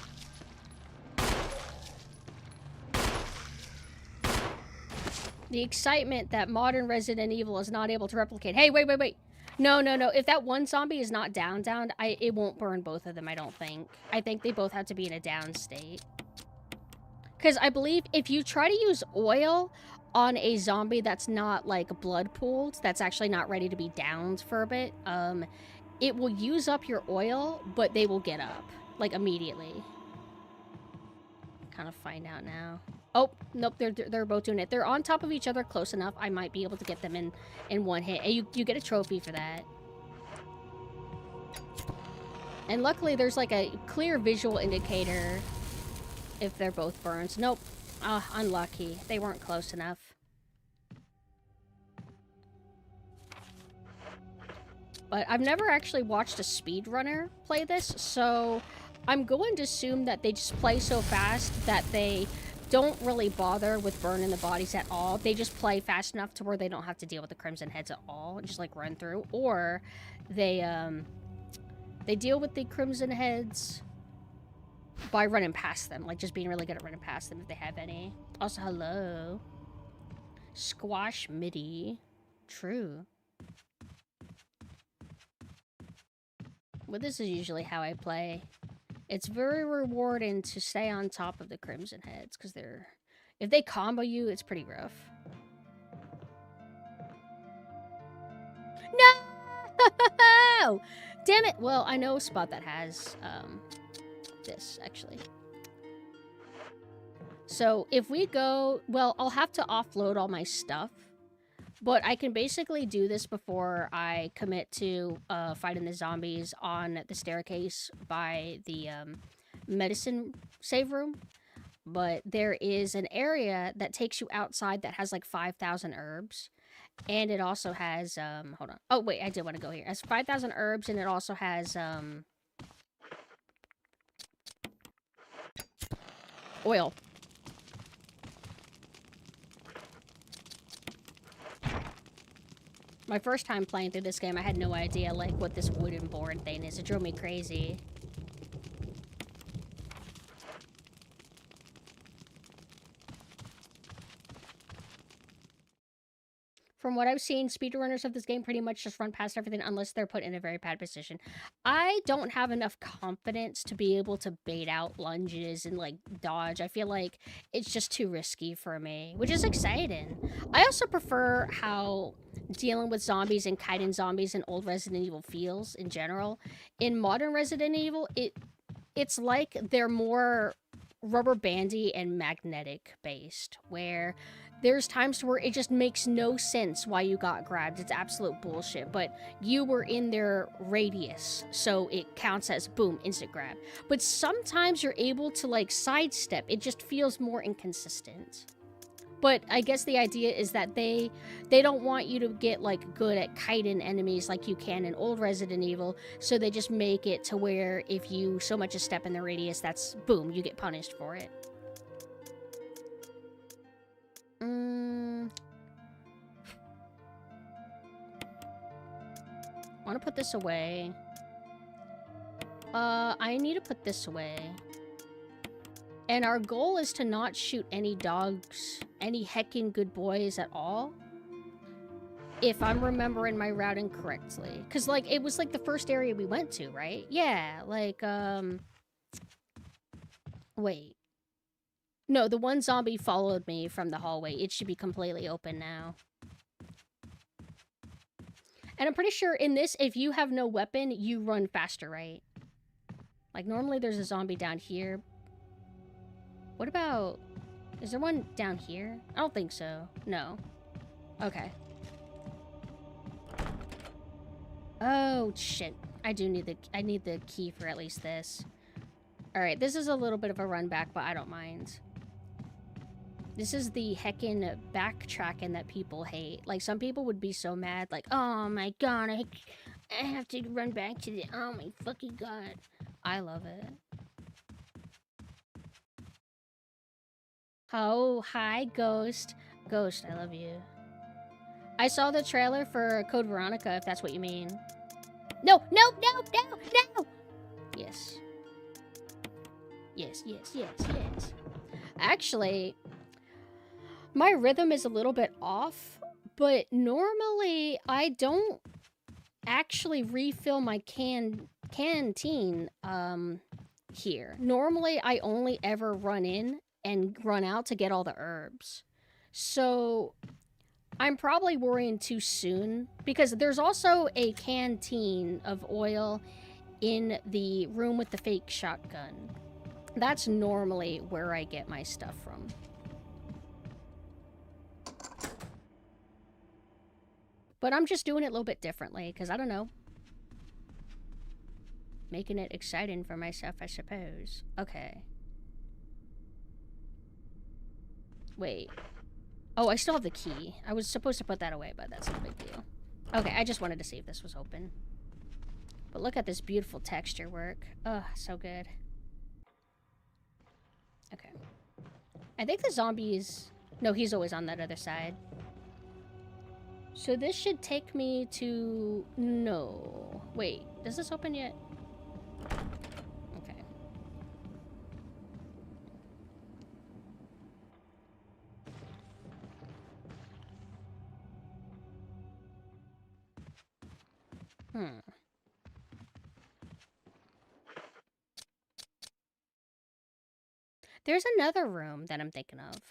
S1: The excitement that modern Resident Evil is not able to replicate. Hey, wait. No. If that one zombie is not down, it won't burn both of them, I don't think. I think they both have to be in a down state. Because I believe if you try to use oil on a zombie that's not, like, blood pooled, that's actually not ready to be downed for a bit, it will use up your oil, but they will get up, like, immediately. Kind of find out now. Oh, nope, they're both doing it. They're on top of each other close enough. I might be able to get them in one hit. And you get a trophy for that. And luckily, there's like a clear visual indicator if they're both burns. Nope. Unlucky. They weren't close enough. But I've never actually watched a speedrunner play this, so I'm going to assume that they just play so fast that they don't really bother with burning the bodies at all. They just play fast enough to where they don't have to deal with the Crimson Heads at all. Just, like, run through. Or they deal with the Crimson Heads by running past them. Like, just being really good at running past them if they have any. Also, hello. Squash MIDI. True. Well, this is usually how I play. It's very rewarding to stay on top of the Crimson Heads, because if they combo you, it's pretty rough. No! Damn it! Well, I know a spot that has, this, actually. So, if we go... Well, I'll have to offload all my stuff But I can basically do this before I commit to fighting the zombies on the staircase by the medicine save room. But there is an area that takes you outside that has like 5,000 herbs. And it also has, hold on. Oh, wait, I did want to go here. It has 5,000 herbs, and it also has, oil. My first time playing through this game, I had no idea, like, what this wooden board thing is. It drove me crazy. From what I've seen, speedrunners of this game pretty much just run past everything unless they're put in a very bad position. I don't have enough confidence to be able to bait out lunges and, like, dodge. I feel like it's just too risky for me, which is exciting. I also prefer how dealing with zombies and kiting zombies in old Resident Evil feels in general. In modern Resident Evil, it's like they're more rubber bandy and magnetic based, where there's times where it just makes no sense why you got grabbed. It's absolute bullshit, but you were in their radius, so it counts as boom, instant grab. But sometimes you're able to like sidestep. It just feels more inconsistent. But I guess the idea is that they don't want you to get like good at kiting enemies like you can in old Resident Evil, so they just make it to where if you so much as step in the radius, that's boom, you get punished for it. I want to put this away. I need to put this away. And our goal is to not shoot any dogs, any heckin' good boys at all. If I'm remembering my routing correctly. Because, like, it was, like, the first area we went to, right? Yeah, like, wait. No, the one zombie followed me from the hallway. It should be completely open now. And I'm pretty sure in this, if you have no weapon, you run faster, right? Like, normally there's a zombie down here. What about... Is there one down here? I don't think so. No. Okay. Oh, shit. I need the key for at least this. Alright, this is a little bit of a run back, but I don't mind. This is the heckin' backtracking that people hate. Like, some people would be so mad, like, oh my god, I have to run back to the... Oh my fucking god. I love it. Oh, hi, Ghost. Ghost, I love you. I saw the trailer for Code Veronica, if that's what you mean. No, no, no, no, no! Yes. Yes, yes, yes, yes. Actually, my rhythm is a little bit off, but normally I don't actually refill my canteen here. Normally I only ever run in and run out to get all the herbs. So I'm probably worrying too soon, because there's also a canteen of oil in the room with the fake shotgun. That's normally where I get my stuff from. But I'm just doing it a little bit differently, because I don't know. Making it exciting for myself, I suppose. Okay. Wait. Oh, I still have the key. I was supposed to put that away, but that's no big deal. Okay, I just wanted to see if this was open. But look at this beautiful texture work. Ugh, so good. Okay. I think the zombie is... No, he's always on that other side. So this should take me to... No. Wait, does this open yet? Okay. There's another room that I'm thinking of.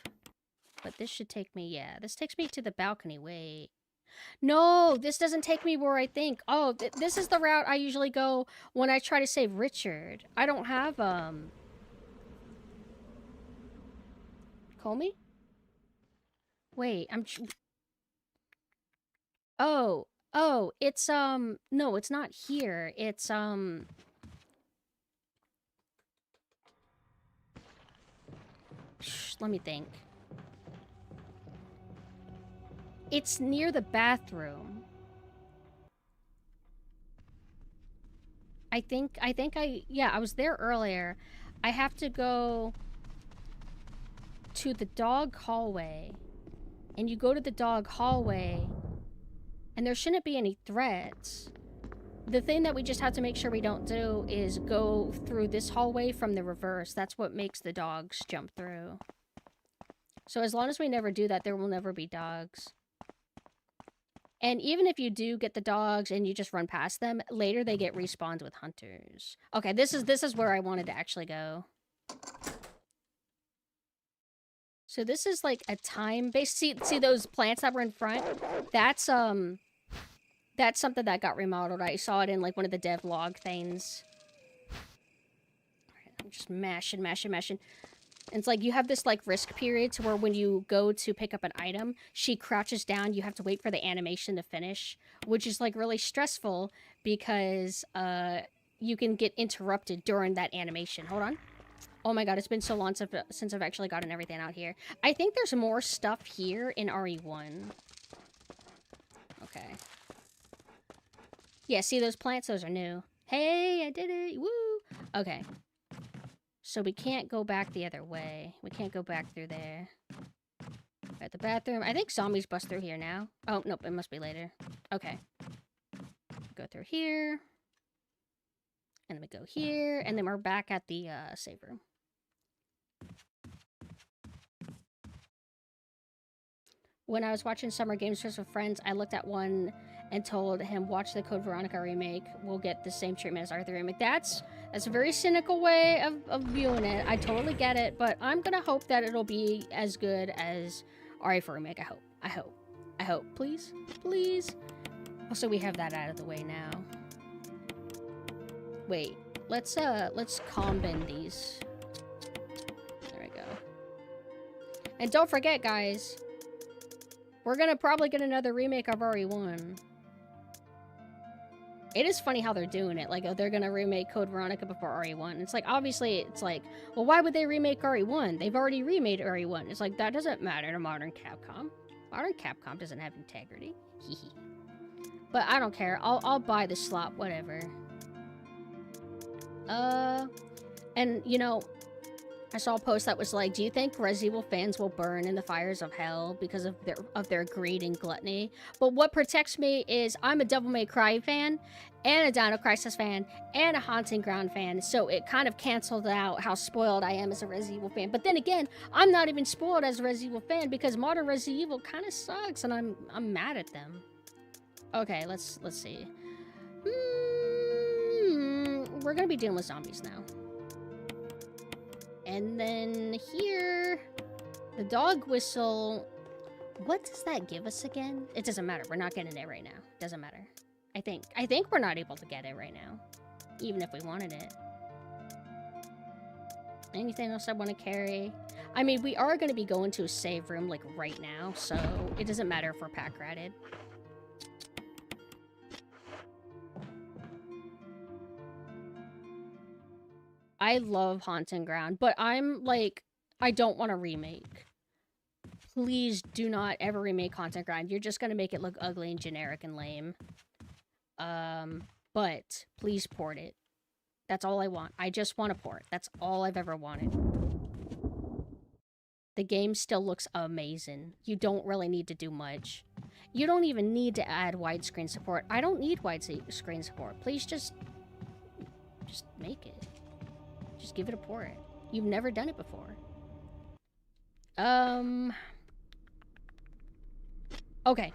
S1: But this should take me, yeah. This takes me to the balcony. Wait. No, this doesn't take me where I think. Oh, this is the route I usually go when I try to save Richard. I don't have, Call me? Wait, Oh, it's, no, it's not here. It's, let me think. It's near the bathroom. Yeah, I was there earlier. I have to go to the dog hallway. And you go to the dog hallway, and there shouldn't be any threats. The thing that we just have to make sure we don't do is go through this hallway from the reverse. That's what makes the dogs jump through. So as long as we never do that, there will never be dogs. And even if you do get the dogs and you just run past them, later they get respawned with hunters. Okay, this is where I wanted to actually go. So this is like a time-based... See those plants that were in front? That's something that got remodeled. I saw it in like one of the devlog things. Alright, I'm just mashing. And it's like you have this like risk period to where when you go to pick up an item, she crouches down, you have to wait for the animation to finish, which is like really stressful because you can get interrupted during that animation. Hold on. Oh my god, it's been so long since I've actually gotten everything out here. I think there's more stuff here in RE1. Okay. Yeah, see those plants? Those are new. Hey, I did it! Woo! Okay. So we can't go back the other way. We can't go back through there. At the bathroom. I think zombies bust through here now. Oh, nope, it must be later. Okay. Go through here. And then we go here. And then we're back at the save room. When I was watching Summer Games Fest with friends, I looked at one and told him, watch the Code Veronica remake. We'll get the same treatment as R3 remake. That's a very cynical way of viewing it. I totally get it, but I'm gonna hope that it'll be as good as RE4 remake. I hope. Please? Please? Also, we have that out of the way now. Wait. Let's combine these. There we go. And don't forget, guys, we're gonna probably get another remake of RE1. It is funny how they're doing it. Like, oh, they're gonna remake Code Veronica before RE1. It's like, obviously, it's like, well, why would they remake RE1? They've already remade RE1. It's like, that doesn't matter to modern Capcom. Modern Capcom doesn't have integrity. Hehe. But I don't care. I'll buy the slot, whatever. And, you know, I saw a post that was like, do you think Resident Evil fans will burn in the fires of hell because of their greed and gluttony? But what protects me is I'm a Devil May Cry fan, and a Dino Crisis fan, and a Haunting Ground fan, so it kind of canceled out how spoiled I am as a Resident Evil fan. But then again, I'm not even spoiled as a Resident Evil fan because modern Resident Evil kind of sucks, and I'm mad at them. Okay, let's see. We're gonna be dealing with zombies now. And then here, the dog whistle. What does that give us again? It doesn't matter. We're not getting it right now. Doesn't matter. I think we're not able to get it right now, even if we wanted it. Anything else I want to carry? I mean, we are going to be going to a save room like right now, so it doesn't matter if we're pack ratted. I love Haunting Ground, but I'm like, I don't want to remake. Please do not ever remake Haunting Ground. You're just going to make it look ugly and generic and lame. But please port it. That's all I want. I just want a port. That's all I've ever wanted. The game still looks amazing. You don't really need to do much. You don't even need to add widescreen support. I don't need widescreen support. Please just make it. Just give it a port. You've never done it before. Okay.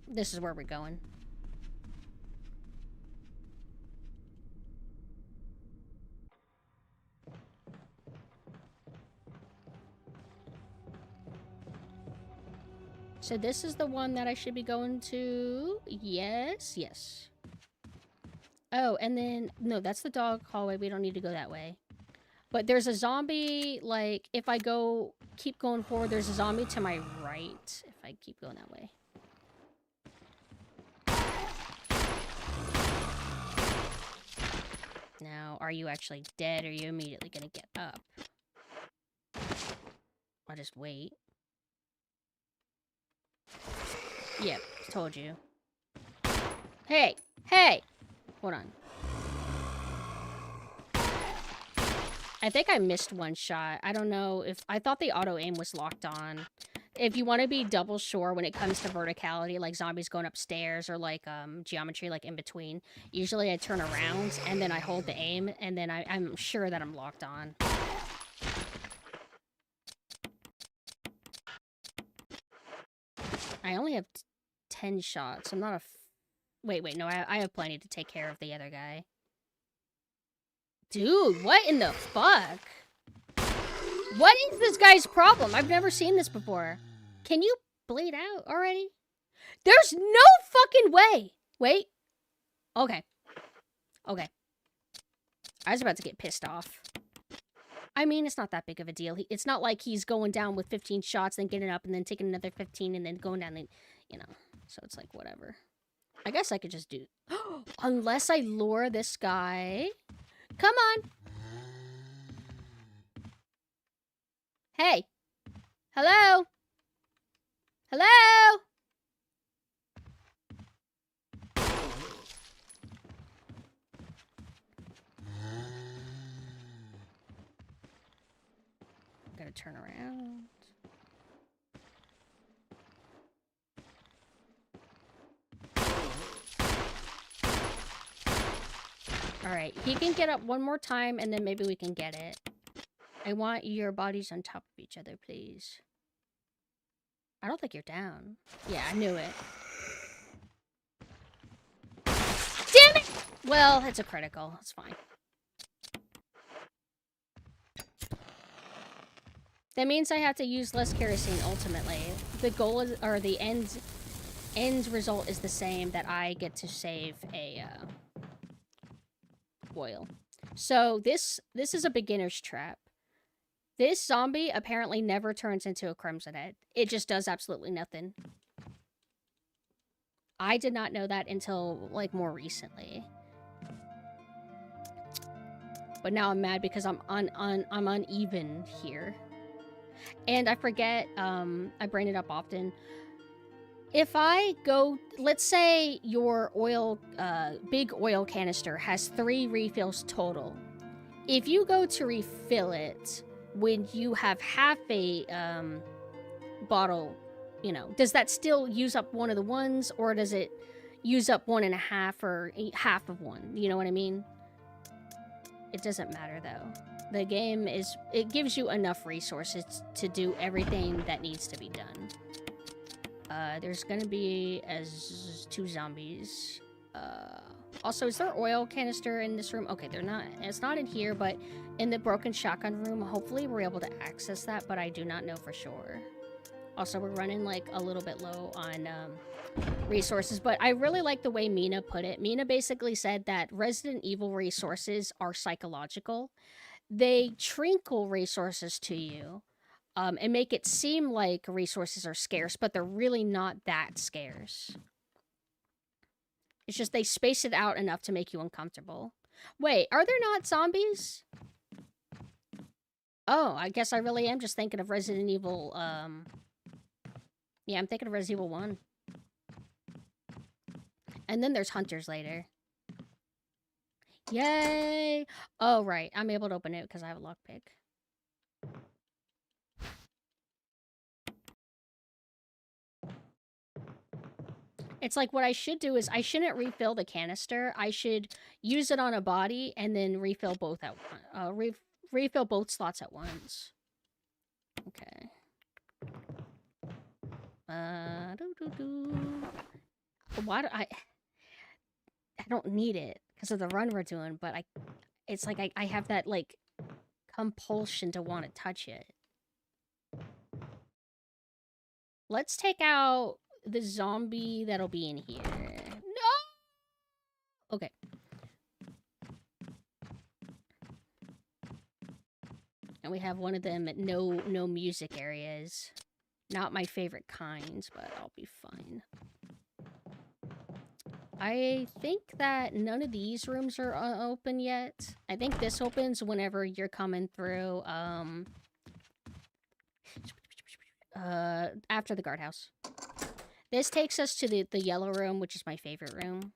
S1: This is where we're going. So this is the one that I should be going to. Yes, yes. Oh, and then, no, that's the dog hallway. We don't need to go that way. But there's a zombie, like, if I keep going forward, there's a zombie to my right. If I keep going that way. Now, are you actually dead, or are you immediately gonna get up? I'll just wait. Yep, told you. Hey! Hey! Hold on. I think I missed one shot. I don't know if... I thought the auto-aim was locked on. If you want to be double sure when it comes to verticality, like zombies going upstairs or like geometry, like in between, usually I turn around and then I hold the aim and then I'm sure that I'm locked on. I only have 10 shots. I'm not a... Wait, no, I have plenty to take care of the other guy. Dude, what in the fuck? What is this guy's problem? I've never seen this before. Can you bleed out already? There's no fucking way. Wait. Okay. Okay. I was about to get pissed off. I mean, it's not that big of a deal. It's not like he's going down with 15 shots, then getting up, and then taking another 15, and then going down, and, you know. So it's like, whatever. I guess I could just do... Unless I lure this guy... Come on. Hey. Hello? Hello? Gotta turn around. Alright, he can get up one more time and then maybe we can get it. I want your bodies on top of each other, please. I don't think you're down. Yeah, I knew it. Damn it! Well, it's a critical. It's fine. That means I have to use less kerosene ultimately. The goal is, or the end result is the same, that I get to save a oil. So this is a beginner's trap. This zombie apparently never turns into a Crimson Head. It just does absolutely nothing. I did not know that until, like, more recently. But now I'm mad because I'm uneven here. And I forget, I bring it up often. If I go, let's say your oil, big oil canister has 3 refills total. If you go to refill it when you have half a bottle, you know, does that still use up one of the ones, or does it use up 1.5 or half of one? You know what I mean? It doesn't matter though. The game is, it gives you enough resources to do everything that needs to be done. There's gonna be 2 zombies. Also, is there oil canister in this room? Okay, they're not. It's not in here, but in the broken shotgun room, hopefully we're able to access that, but I do not know for sure. Also, we're running like a little bit low on resources, but I really like the way Mina put it. Mina basically said that Resident Evil resources are psychological. They trinkle resources to you. And make it seem like resources are scarce, but they're really not that scarce. It's just they space it out enough to make you uncomfortable. Wait, are there not zombies? Oh, I guess I really am just thinking of Resident Evil, yeah, I'm thinking of Resident Evil 1. And then there's hunters later. Yay! Oh, right, I'm able to open it because I have a lockpick. It's like what I should do is I shouldn't refill the canister. I should use it on a body and then refill both at refill both slots at once. Okay. Why do I don't need it because of the run we're doing, but it's like I have that like compulsion to want to touch it. Let's take out the zombie that'll be in here. No! Okay. And we have one of them at no music areas. Not my favorite kinds, but I'll be fine. I think that none of these rooms are open yet. I think this opens whenever you're coming through, after the guardhouse. This takes us to the yellow room, which is my favorite room.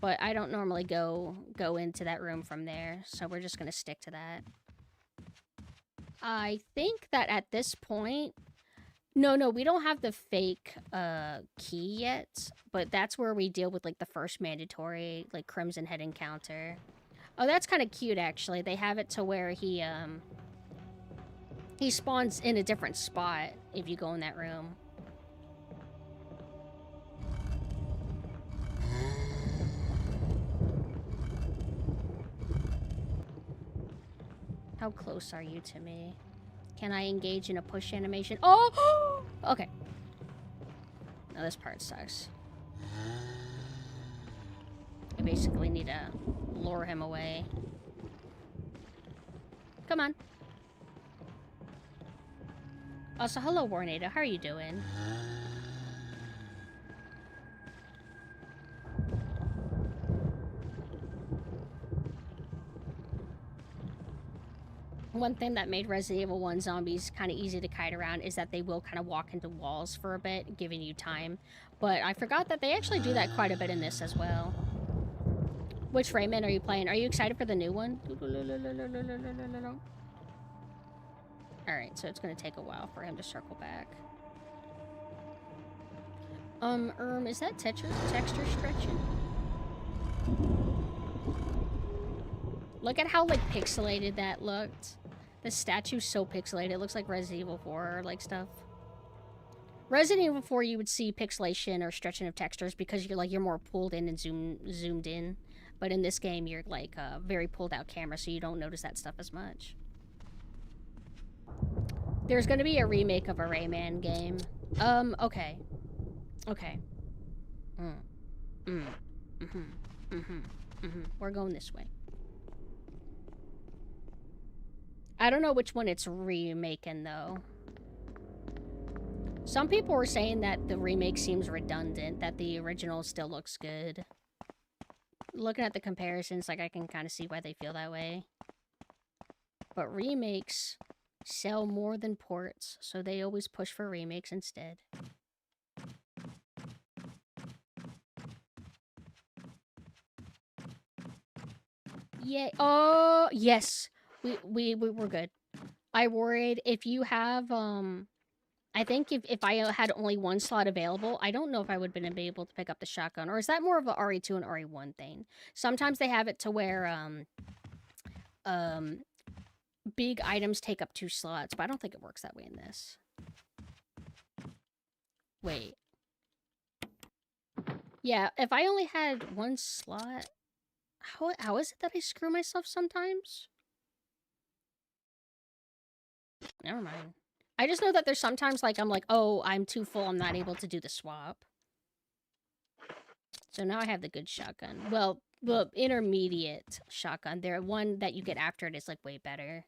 S1: But I don't normally go into that room from there, so we're just gonna stick to that. I think that at this point... No, we don't have the fake key yet, but that's where we deal with, like, the first mandatory, like, Crimson Head encounter. Oh, that's kind of cute, actually. They have it to where he spawns in a different spot if you go in that room. How close are you to me? Can I engage in a push animation? Oh! Okay. Now this part sucks. I basically need to lure him away. Come on. Also, hello, Warnado. How are you doing? One thing that made Resident Evil 1 zombies kind of easy to kite around is that they will kind of walk into walls for a bit, giving you time. But I forgot that they actually do that quite a bit in this as well. Which Rayman are you playing? Are you excited for the new one? Alright, so it's going to take a while for him to circle back. Is that texture stretching? Look at how, like, pixelated that looked. The statue's so pixelated. It looks like Resident Evil 4 like stuff. Resident Evil 4, you would see pixelation or stretching of textures because you're more pulled in and zoomed in. But in this game, you're, like, a very pulled out camera, so you don't notice that stuff as much. There's gonna be a remake of a Rayman game. Okay. Okay. We're going this way. I don't know which one it's remaking, though. Some people were saying that the remake seems redundant, that the original still looks good. Looking at the comparisons, like, I can kind of see why they feel that way. But remakes sell more than ports, so they always push for remakes instead. Yeah. Oh, yes. We're good. I worried if you have, I think if I had only one slot available, I don't know if I would have been able to pick up the shotgun. Or is that more of a RE2 and RE1 thing? Sometimes they have it to where, big items take up 2 slots, but I don't think it works that way in this. Wait. Yeah, if I only had 1 slot, how is it that I screw myself sometimes? Never mind. I just know that there's sometimes, like, I'm like, oh, I'm too full, I'm not able to do the swap. So now I have the good shotgun. Well, the intermediate shotgun. The one that you get after it is, like, way better.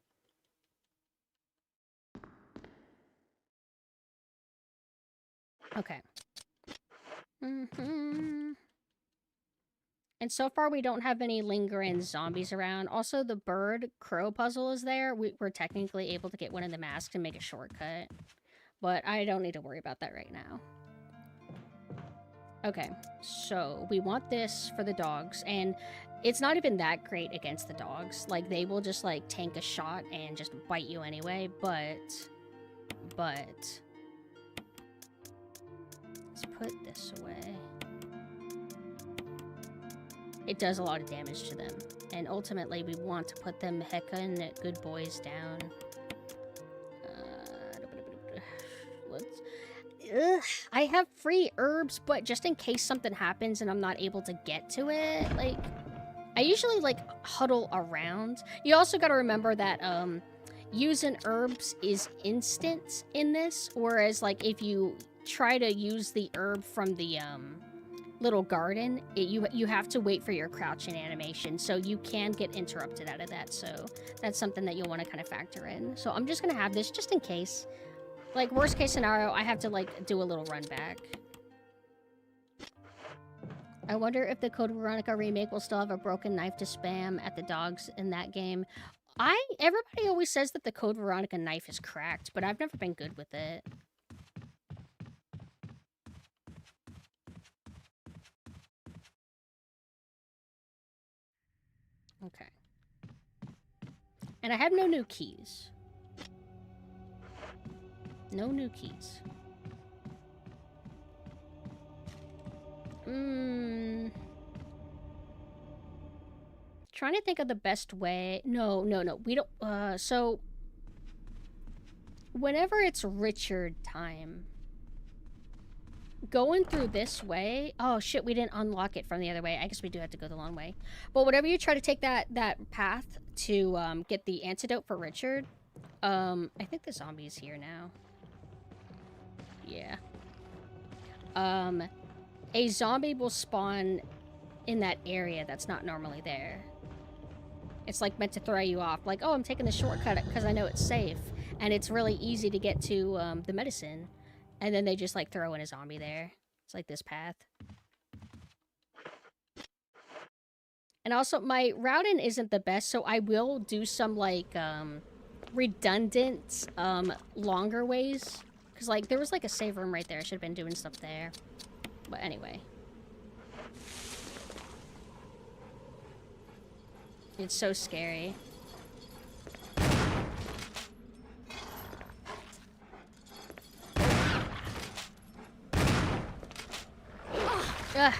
S1: Okay. And so far, we don't have any lingering zombies around. Also, the bird-crow puzzle is there. We're technically able to get one of the masks and make a shortcut. But I don't need to worry about that right now. Okay, so we want this for the dogs. And it's not even that great against the dogs. Like, they will just, like, tank a shot and just bite you anyway. But... let's put this away. It does a lot of damage to them. And ultimately, we want to put them heckin' good boys down. I have free herbs, but just in case something happens and I'm not able to get to it, like... I usually, like, huddle around. You also gotta remember that, using herbs is instant in this. Whereas, like, if you try to use the herb from the, little garden, you have to wait for your crouching animation, so you can get interrupted out of that, so that's something that you'll want to kind of factor in. So I'm just gonna have this just in case. Like, worst case scenario, I have to, like, do a little run back. I wonder if the Code Veronica remake will still have a broken knife to spam at the dogs in that game. Everybody always says that the Code Veronica knife is cracked, but I've never been good with it. Okay. And I have no new keys. No new keys. Trying to think of the best way. No. We don't. So whenever it's Richard time, going through this way. Oh shit, we didn't unlock it from the other way. I guess we do have to go the long way. But whenever you try to take that path to get the antidote for Richard, I think the zombie's here now. Yeah. A zombie will spawn in that area that's not normally there. It's like meant to throw you off. Like, oh, I'm taking the shortcut because I know it's safe. And it's really easy to get to the medicine. And then they just like throw in a zombie there. It's like this path. And also my routing isn't the best, so I will do some like redundant longer ways. Because like there was like a save room right there. I should have been doing stuff there. But anyway. It's so scary. Ugh.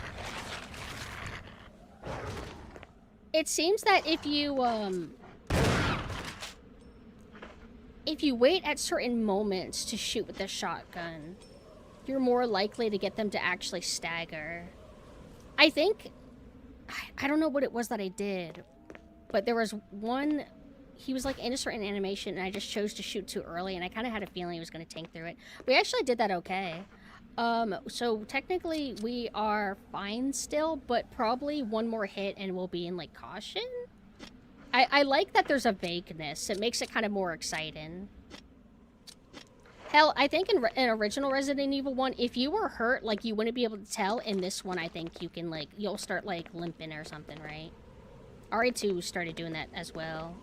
S1: It seems that if you wait at certain moments to shoot with the shotgun, you're more likely to get them to actually stagger. I think, I don't know what it was that I did, but there was one, he was like in a certain animation and I just chose to shoot too early and I kind of had a feeling he was going to tank through it. We actually did that okay. So technically we are fine still, but probably one more hit and we'll be in like caution. I like that there's a vagueness. It makes it kind of more exciting. Hell, I think in original Resident Evil 1, if you were hurt, like you wouldn't be able to tell. In this one, I think you can like, you'll start like limping or something, right? RE2 started doing that as well.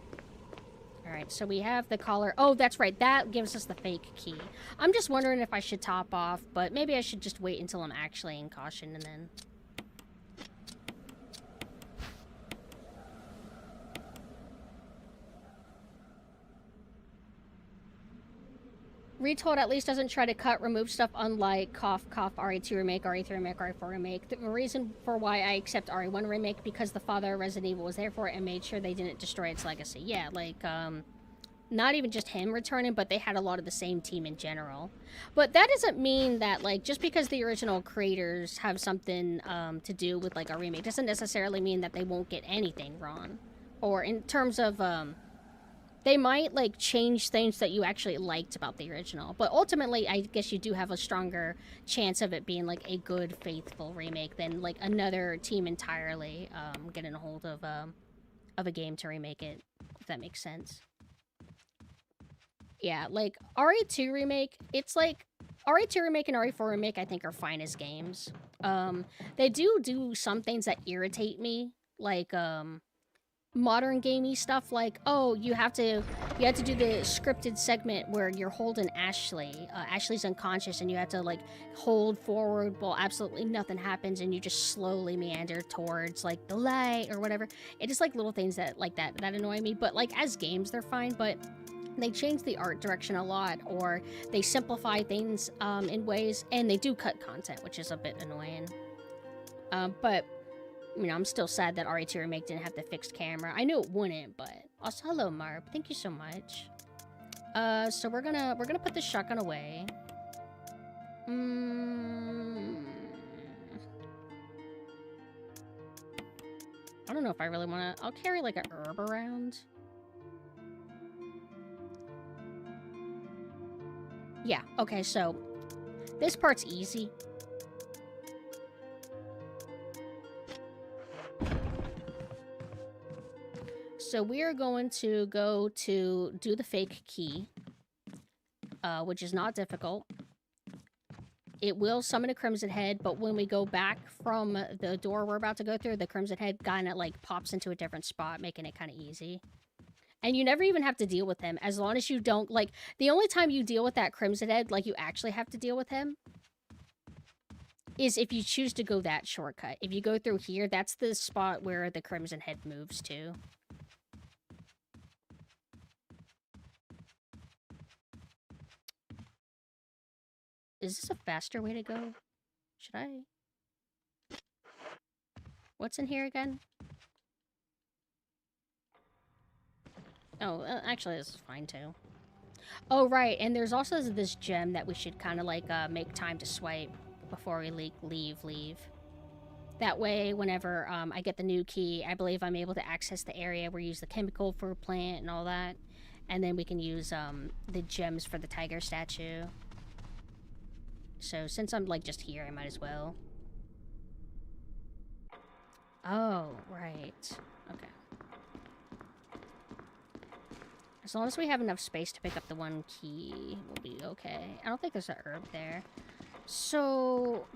S1: Alright, so we have the collar. Oh, that's right. That gives us the fake key. I'm just wondering if I should top off, but maybe I should just wait until I'm actually in caution and then... Retold at least doesn't try to cut, remove stuff unlike cough, RE2 remake, RE3 remake, RE4 remake. The reason for why I accept RE1 remake, because the father of Resident Evil was there for it and made sure they didn't destroy its legacy. Yeah, like, not even just him returning, but they had a lot of the same team in general. But that doesn't mean that, like, just because the original creators have something to do with, like, a remake, doesn't necessarily mean that they won't get anything wrong. Or in terms of, they might, like, change things that you actually liked about the original. But ultimately, I guess you do have a stronger chance of it being, like, a good, faithful remake than, like, another team entirely getting a hold of a game to remake it, if that makes sense. Yeah, like, RE2 remake, it's like... RE2 remake and RE4 remake, I think, are fine as games. They do some things that irritate me, like, modern gamey stuff like, oh, you have to do the scripted segment where you're holding Ashley. Ashley's unconscious and you have to like hold forward while absolutely nothing happens and you just slowly meander towards like the light or whatever. It is like little things that annoy me, but like as games they're fine, but they change the art direction a lot or they simplify things in ways, and they do cut content, which is a bit annoying. But you know, I'm still sad that RE2 Remake didn't have the fixed camera. I knew it wouldn't, but also hello, Marb. Thank you so much. So we're gonna put the shotgun away. I don't know if I really wanna. I'll carry like a herb around. Yeah. Okay. So this part's easy. So we are going to go to do the fake key. which is not difficult. It will summon a Crimson Head, but when we go back from the door we're about to go through, the Crimson Head kind of like pops into a different spot, making it kind of easy. And you never even have to deal with him, as long as you don't, like, the only time you deal with that Crimson Head, like, you actually have to deal with him, is if you choose to go that shortcut. If you go through here, that's the spot where the Crimson Head moves to. Is this a faster way to go? Should I? What's in here again? Oh, actually, this is fine too. Oh, right, and there's also this gem that we should kind of like make time to swipe before we leave. That way, whenever I get the new key, I believe I'm able to access the area where we use the chemical for a plant and all that. And then we can use the gems for the tiger statue. So since I'm like just here, I might as well. Oh, right. Okay. As long as we have enough space to pick up the one key, we'll be okay. I don't think there's an herb there. So...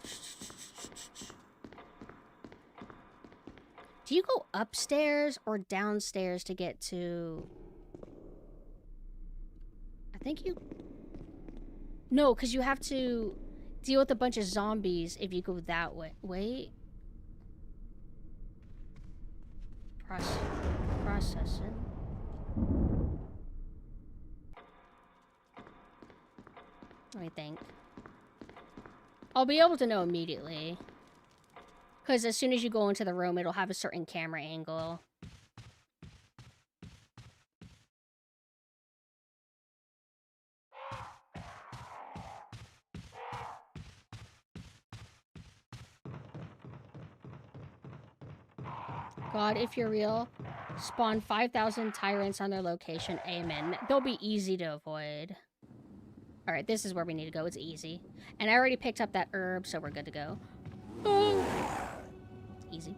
S1: do you go upstairs or downstairs to get to... I think you... no, because you have to deal with a bunch of zombies if you go that way. Wait. Processing. Let me think. I'll be able to know immediately. Because as soon as you go into the room, it'll have a certain camera angle. God, if you're real, spawn 5,000 tyrants on their location. Amen. They'll be easy to avoid. Alright, this is where we need to go. It's easy. And I already picked up that herb, so we're good to go. Oh. Easy.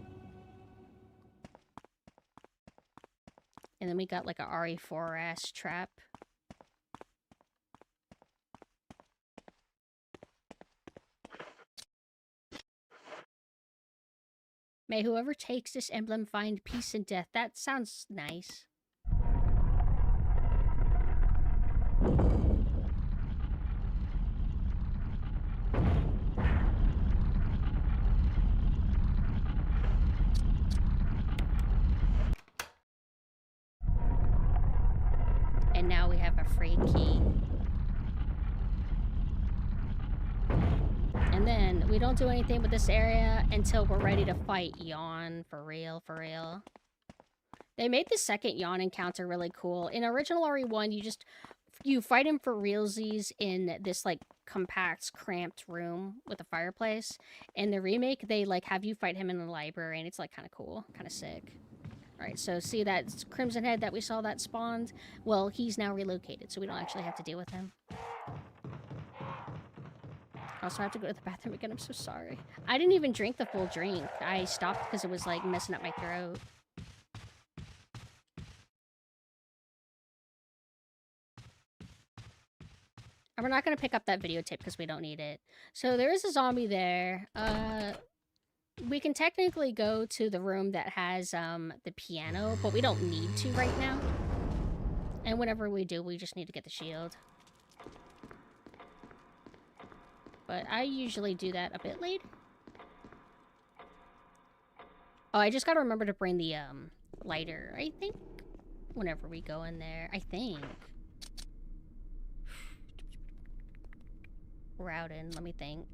S1: And then we got like a RE4 trap. May whoever takes this emblem find peace and death. That sounds nice. And now we have a free key. And then we don't do anything with this area until we're ready to fight Yawn. For real, for real. They made the second Yawn encounter really cool. In original RE1, you fight him for realsies in this like compact, cramped room with a fireplace. In the remake, they like have you fight him in the library, and it's like kind of cool, kind of sick. Alright, so see that Crimson Head that we saw that spawned? Well, he's now relocated, so we don't actually have to deal with him. I also have to go to the bathroom again, I'm so sorry. I didn't even drink the full drink. I stopped because it was, like, messing up my throat. And we're not going to pick up that videotape because we don't need it. So there is a zombie there. We can technically go to the room that has the piano, but we don't need to right now. And whenever we do, we just need to get the shield. But I usually do that a bit later. Oh, I just gotta remember to bring the lighter, I think. Whenever we go in there, I think. We're out in, let me think.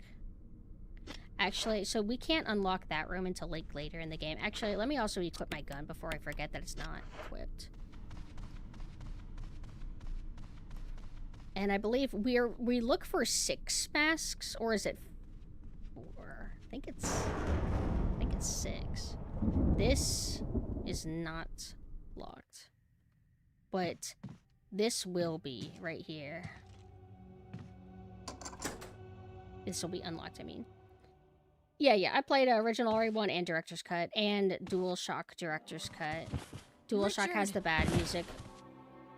S1: Actually, so we can't unlock that room until like later in the game. Actually, let me also equip my gun before I forget that it's not equipped. And I believe we look for 6 masks, or is it 4? I think it's 6. This is not locked. But this will be right here. This will be unlocked, I mean. Yeah, I played original RE1 and Director's Cut, and DualShock Director's Cut. DualShock has the bad music.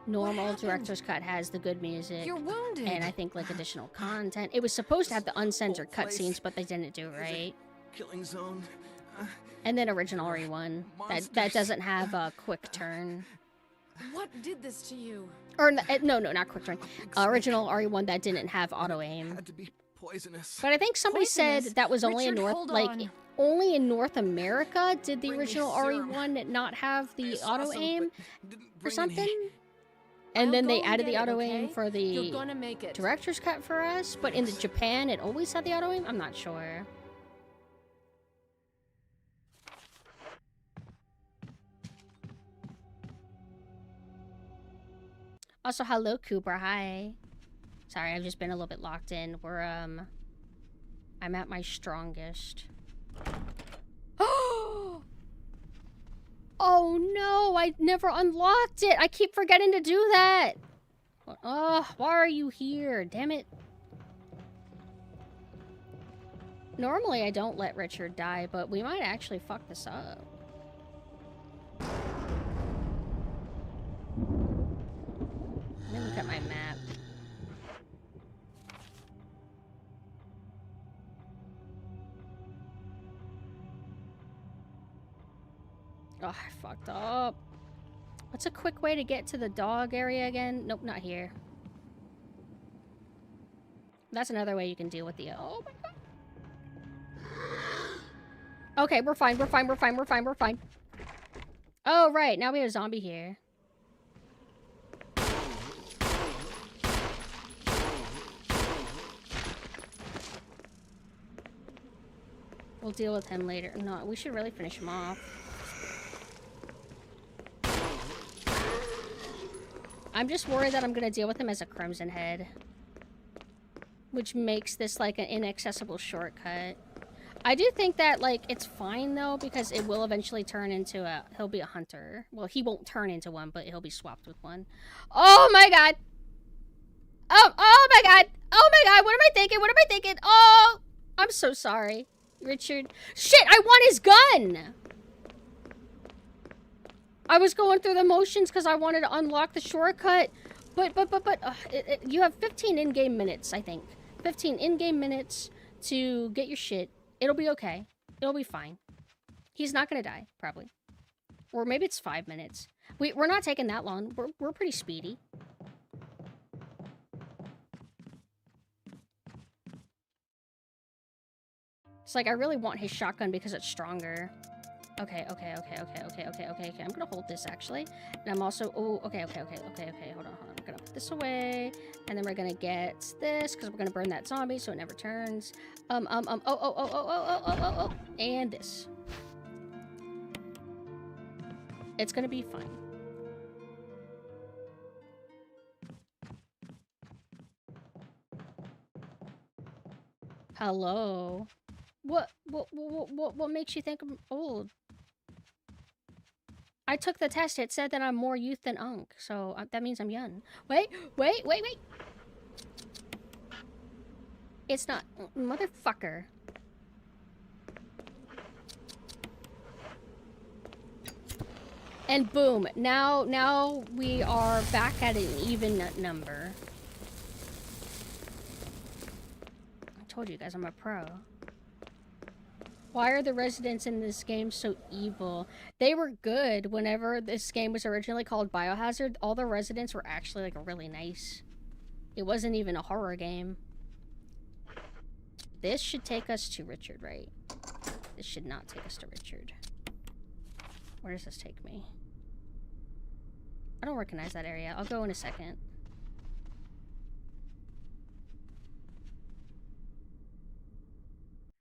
S1: normal
S2: happened?
S1: director's cut has the good music.
S2: You're wounded.
S1: And I think like additional content. It was supposed to have the uncensored cutscenes, but they didn't do it right.
S4: Killing zone.
S1: And then original RE1 that doesn't have a quick turn.
S2: What did this to you?
S1: Or no, not quick turn. Original RE1 that didn't have auto aim.
S4: Had to be poisonous.
S1: But I think somebody said
S2: Poisonous?
S1: that was only in
S2: Richard,
S1: North,
S2: hold
S1: like
S2: on.
S1: only in North America did the
S4: Bring me
S1: original
S4: serum.
S1: RE1 not have
S4: I
S1: the
S4: saw
S1: auto
S4: some,
S1: aim
S4: but didn't
S1: or
S4: bring
S1: something.
S4: any.
S1: And
S2: I'll
S1: then
S2: go
S1: they
S2: and
S1: added
S2: get
S1: the
S2: it,
S1: auto aim
S2: okay?
S1: for
S2: You're
S1: the
S2: gonna make it.
S1: director's cut for us. But in Japan, it always had the auto aim. I'm not sure. Also, hello, Cooper. Hi. Sorry, I've just been a little bit locked in. I'm at my strongest. Oh no, I never unlocked it. I keep forgetting to do that. Oh, why are you here? Damn it. Normally, I don't let Richard die, but we might actually fuck this up. Let me look at my map. Oh, I fucked up. What's a quick way to get to the dog area again? Nope, not here. That's another way you can deal with the... Oh my god. Okay, we're fine, we're fine, we're fine, we're fine, we're fine. Oh, right, now we have a zombie here. We'll deal with him later. No, we should really finish him off. I'm just worried that I'm gonna deal with him as a Crimson Head. Which makes this like an inaccessible shortcut. I do think that, like, it's fine, though, because it will eventually turn into a... He'll be a hunter. Well, he won't turn into one, but he'll be swapped with one. Oh, my God! Oh, my God! Oh, my God! What am I thinking? What am I thinking? Oh! I'm so sorry, Richard. Shit! I want his gun! I was going through the motions because I wanted to unlock the shortcut. But, you have 15 in-game minutes, I think. 15 in-game minutes to get your shit. It'll be okay. It'll be fine. He's not gonna die, probably. Or maybe it's 5 minutes. We're not taking that long. We're pretty speedy. It's like I really want his shotgun because it's stronger. Okay. I'm gonna hold this actually. And I'm also... Oh, okay. Hold on. I'm gonna put this away. And then we're gonna get this because we're gonna burn that zombie so it never turns. Oh. And this. It's gonna be fine. Hello. What makes you think I'm old? I took the test. It said that I'm more youth than Unk, so that means I'm young. Wait. It's not. Motherfucker. And boom. Now we are back at an even number. I told you guys I'm a pro. Why are the residents in this game so evil? They were good whenever this game was originally called Biohazard. All the residents were actually like really nice. It wasn't even a horror game. This should take us to Richard, right? This should not take us to Richard. Where does this take me? I don't recognize that area. I'll go in a second.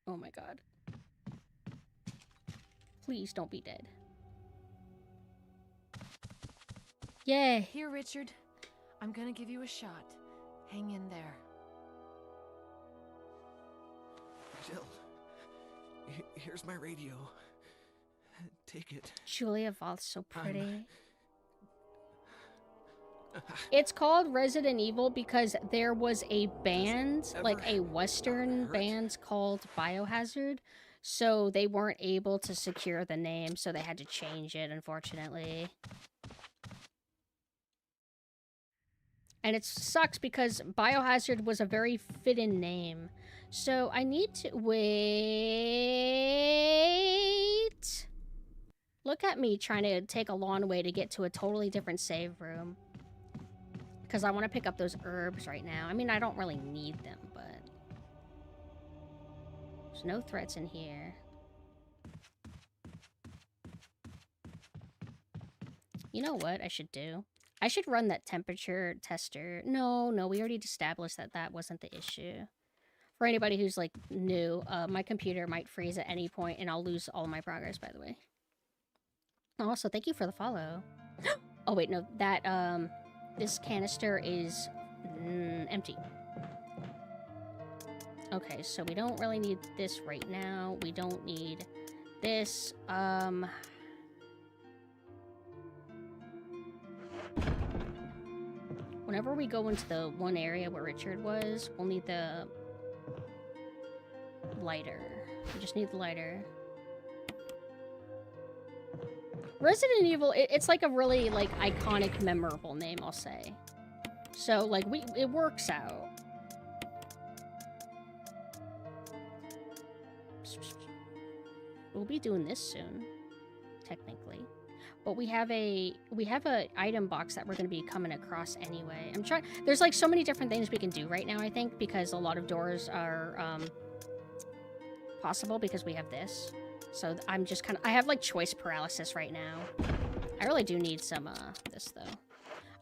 S1: Oh my god. Please don't be dead. Yay.
S2: Here, Richard. I'm gonna give you a shot. Hang in there.
S4: Jill, here's my radio. Take it.
S1: Julia Voth's so pretty. It's called Resident Evil because there was a band, like a Western band called Biohazard. So they weren't able to secure the name, so they had to change it, unfortunately. And it sucks because Biohazard was a very fit-in name. So I need to... Wait... Look at me trying to take a long way to get to a totally different save room. Because I want to pick up those herbs right now. I mean, I don't really need them, but... There's no threats in here. You know what I should do? I should run that temperature tester. No, we already established that that wasn't the issue. For anybody who's, like, new, my computer might freeze at any point and I'll lose all my progress, by the way. Also, thank you for the follow. Oh, wait, no. That, this canister is empty. Okay, so we don't really need this right now. We don't need this. Whenever we go into the one area where Richard was, we'll need the lighter. We just need the lighter. Resident Evil, it's like a really, like, iconic, memorable name, I'll say. So, like, it works out. We'll be doing this soon, technically. But we have a item box that we're going to be coming across anyway. There's, like, so many different things we can do right now, I think, because a lot of doors are, possible because we have this. So I'm just kind of... I have, like, choice paralysis right now. I really do need some, this, though.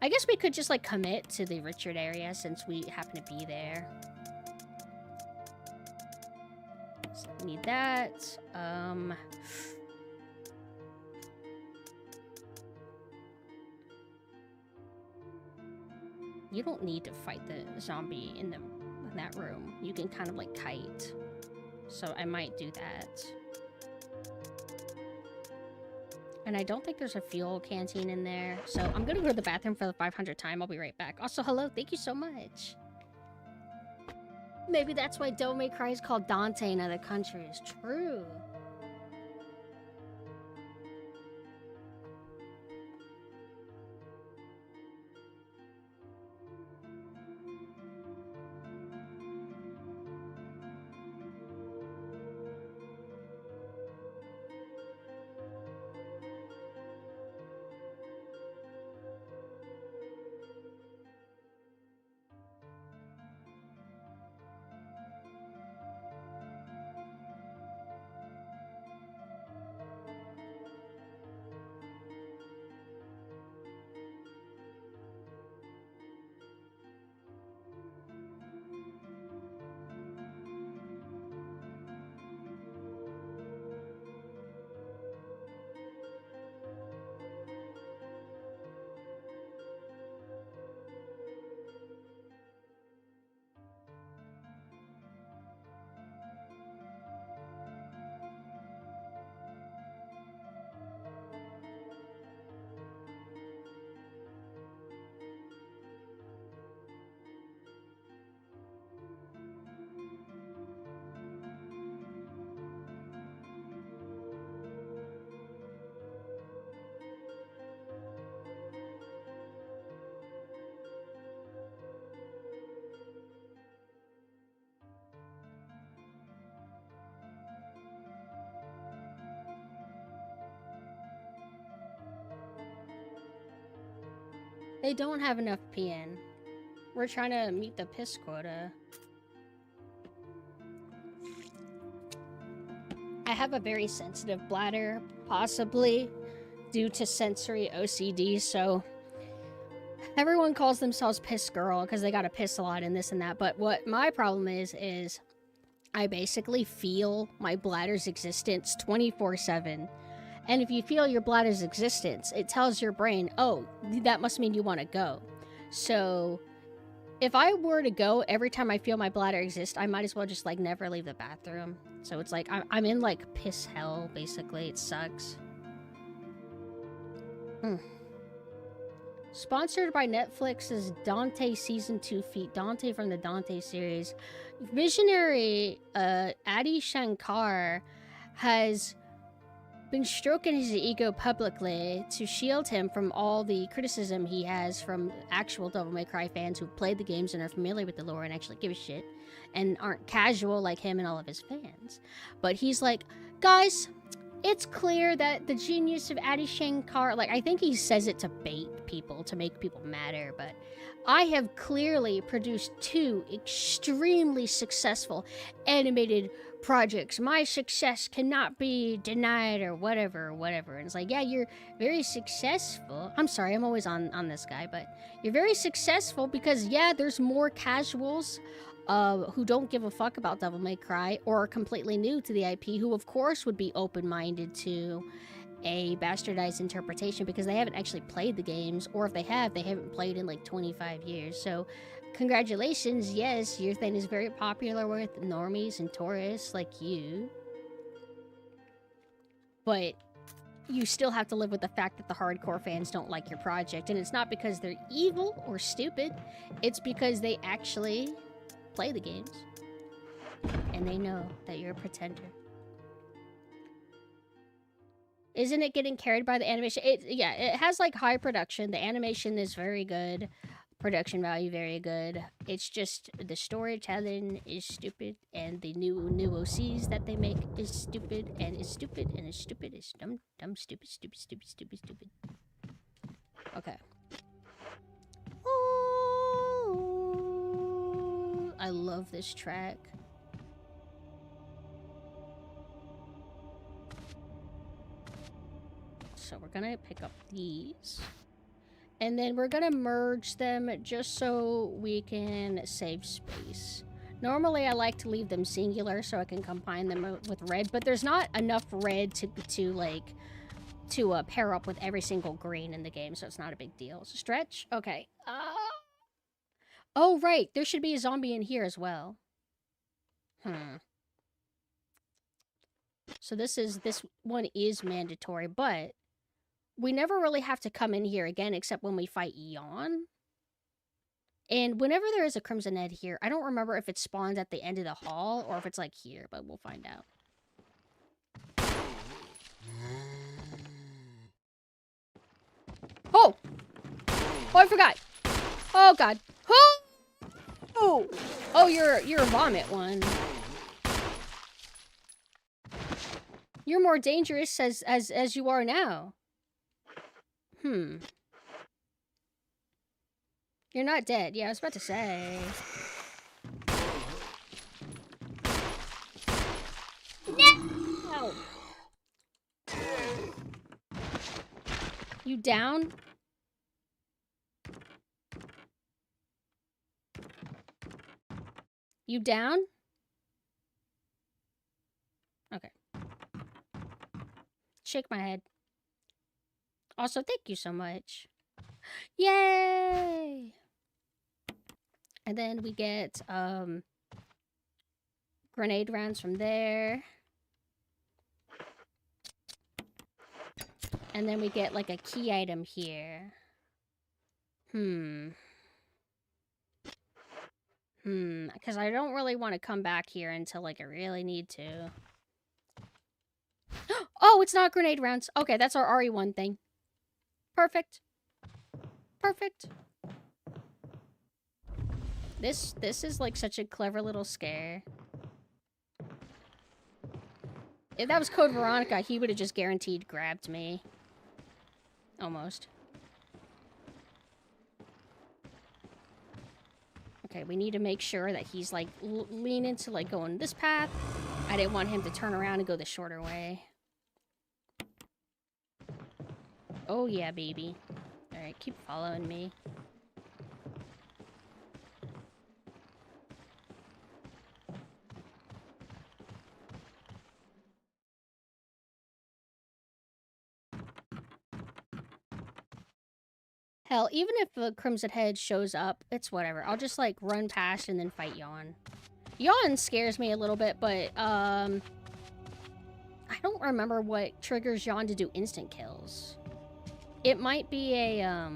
S1: I guess we could just, like, commit to the Richard area since we happen to be there. So we need that. You don't need to fight the zombie in that room. You can kind of, like, kite. So I might do that. And I don't think there's a fuel canteen in there. So I'm gonna go to the bathroom for the 500th time. I'll be right back. Also, hello. Thank you so much. Maybe that's why Devil May Cry is called Dante in other countries. True. They don't have enough PN. We're trying to meet the piss quota. I have a very sensitive bladder, possibly due to sensory OCD, so everyone calls themselves piss girl because they gotta piss a lot and this and that, but what my problem is I basically feel my bladder's existence 24/7. And if you feel your bladder's existence, it tells your brain, oh, that must mean you want to go. So if I were to go every time I feel my bladder exist, I might as well just, like, never leave the bathroom. So it's like, I'm in, like, piss hell, basically. It sucks. Sponsored by Netflix's Dante Season 2 feat. Dante from the Dante series. Visionary Adi Shankar has been stroking his ego publicly to shield him from all the criticism he has from actual Devil May Cry fans who've played the games and are familiar with the lore and actually give a shit and aren't casual like him and all of his fans. But he's like, guys, it's clear that the genius of Adi Shankar, like, I think he says it to bait people, to make people madder, but I have clearly produced 2 extremely successful animated projects. My success cannot be denied or whatever. And it's like, yeah, you're very successful. I'm sorry, I'm always on this guy, but you're very successful because, yeah, there's more casuals who don't give a fuck about Devil May Cry or are completely new to the IP who, of course, would be open-minded to a bastardized interpretation because they haven't actually played the games, or if they have, they haven't played in like 25 years. So congratulations, yes, your thing is very popular with normies and tourists like you. But you still have to live with the fact that the hardcore fans don't like your project. And it's not because they're evil or stupid. It's because they actually play the games. And they know that you're a pretender. Isn't it getting carried by the animation? Yeah, it has like high production. The animation is very good. Production value very good. It's just the storytelling is stupid, and the new OCs that they make is stupid, and it's stupid, and it's stupid. It's dumb, stupid. Okay. Ooh, I love this track. So we're gonna pick up these. And then we're gonna merge them just so we can save space. Normally I like to leave them singular so I can combine them with red, but there's not enough red to pair up with every single green in the game, so it's not a big deal. So stretch? Okay. Oh, right. There should be a zombie in here as well. So this one is mandatory, but we never really have to come in here again except when we fight Yawn. And whenever there is a Crimson Head here, I don't remember if it spawns at the end of the hall or if it's like here, but we'll find out. Oh! Oh, I forgot. Oh, God. Oh! Oh, you're a vomit one. You're more dangerous as you are now. You're not dead. Yeah, I was about to say. No! You down? You down? Okay. Shake my head. Also, thank you so much. Yay! And then we get grenade rounds from there. And then we get like a key item here. Because I don't really want to come back here until like I really need to. Oh, it's not grenade rounds. Okay, that's our RE1 thing. Perfect. Perfect. This is like such a clever little scare. If that was Code Veronica, he would have just guaranteed grabbed me. Almost. Okay, we need to make sure that he's like leaning to like going this path. I didn't want him to turn around and go the shorter way. Oh yeah, baby. Alright, keep following me. Hell, even if the Crimson Head shows up, it's whatever. I'll just like run past and then fight Yawn. Yawn scares me a little bit, but I don't remember what triggers Yawn to do instant kills. It might be a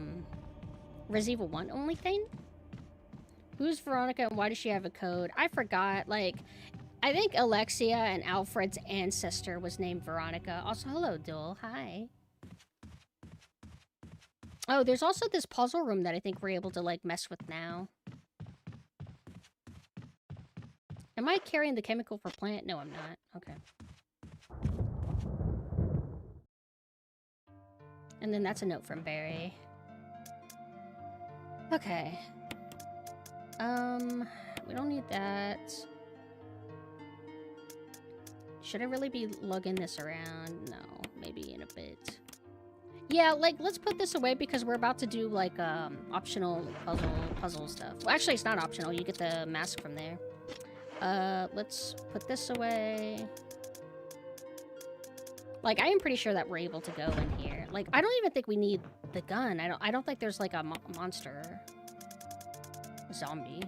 S1: Resident Evil 1 only thing? Who's Veronica and why does she have a code? I forgot. Like, I think Alexia and Alfred's ancestor was named Veronica. Also, hello, Duel. Hi. Oh, there's also this puzzle room that I think we're able to, like, mess with now. Am I carrying the chemical for plant? No, I'm not. Okay. And then that's a note from Barry. Okay. We don't need that. Should I really be lugging this around? No, maybe in a bit. Yeah, like, let's put this away because we're about to do, like, optional puzzle stuff. Well, actually, it's not optional. You get the mask from there. Let's put this away. Like, I am pretty sure that we're able to go in here. Like, I don't even think we need the gun. I don't think there's, like, a monster. A zombie.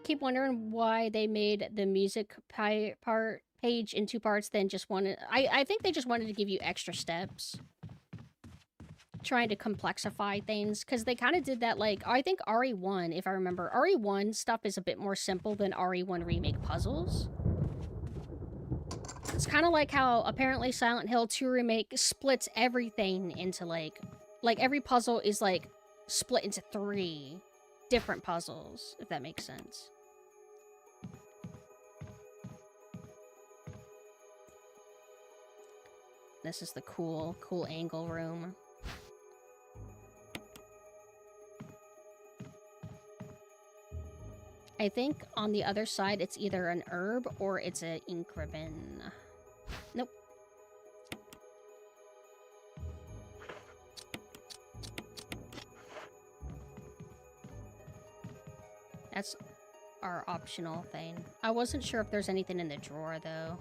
S1: Keep wondering why they made the music page in 2 parts, then just wanted... I think they just wanted to give you extra steps. Trying to complexify things, because they kind of did that, like, I think RE1, if I remember, RE1 stuff is a bit more simple than RE1 Remake puzzles. It's kind of like how, apparently, Silent Hill 2 Remake splits everything into, like, every puzzle is, like, split into 3 different puzzles, if that makes sense. This is the cool angle room. I think on the other side it's either an herb or it's an ink ribbon. Nope. That's our optional thing. I wasn't sure if there's anything in the drawer though.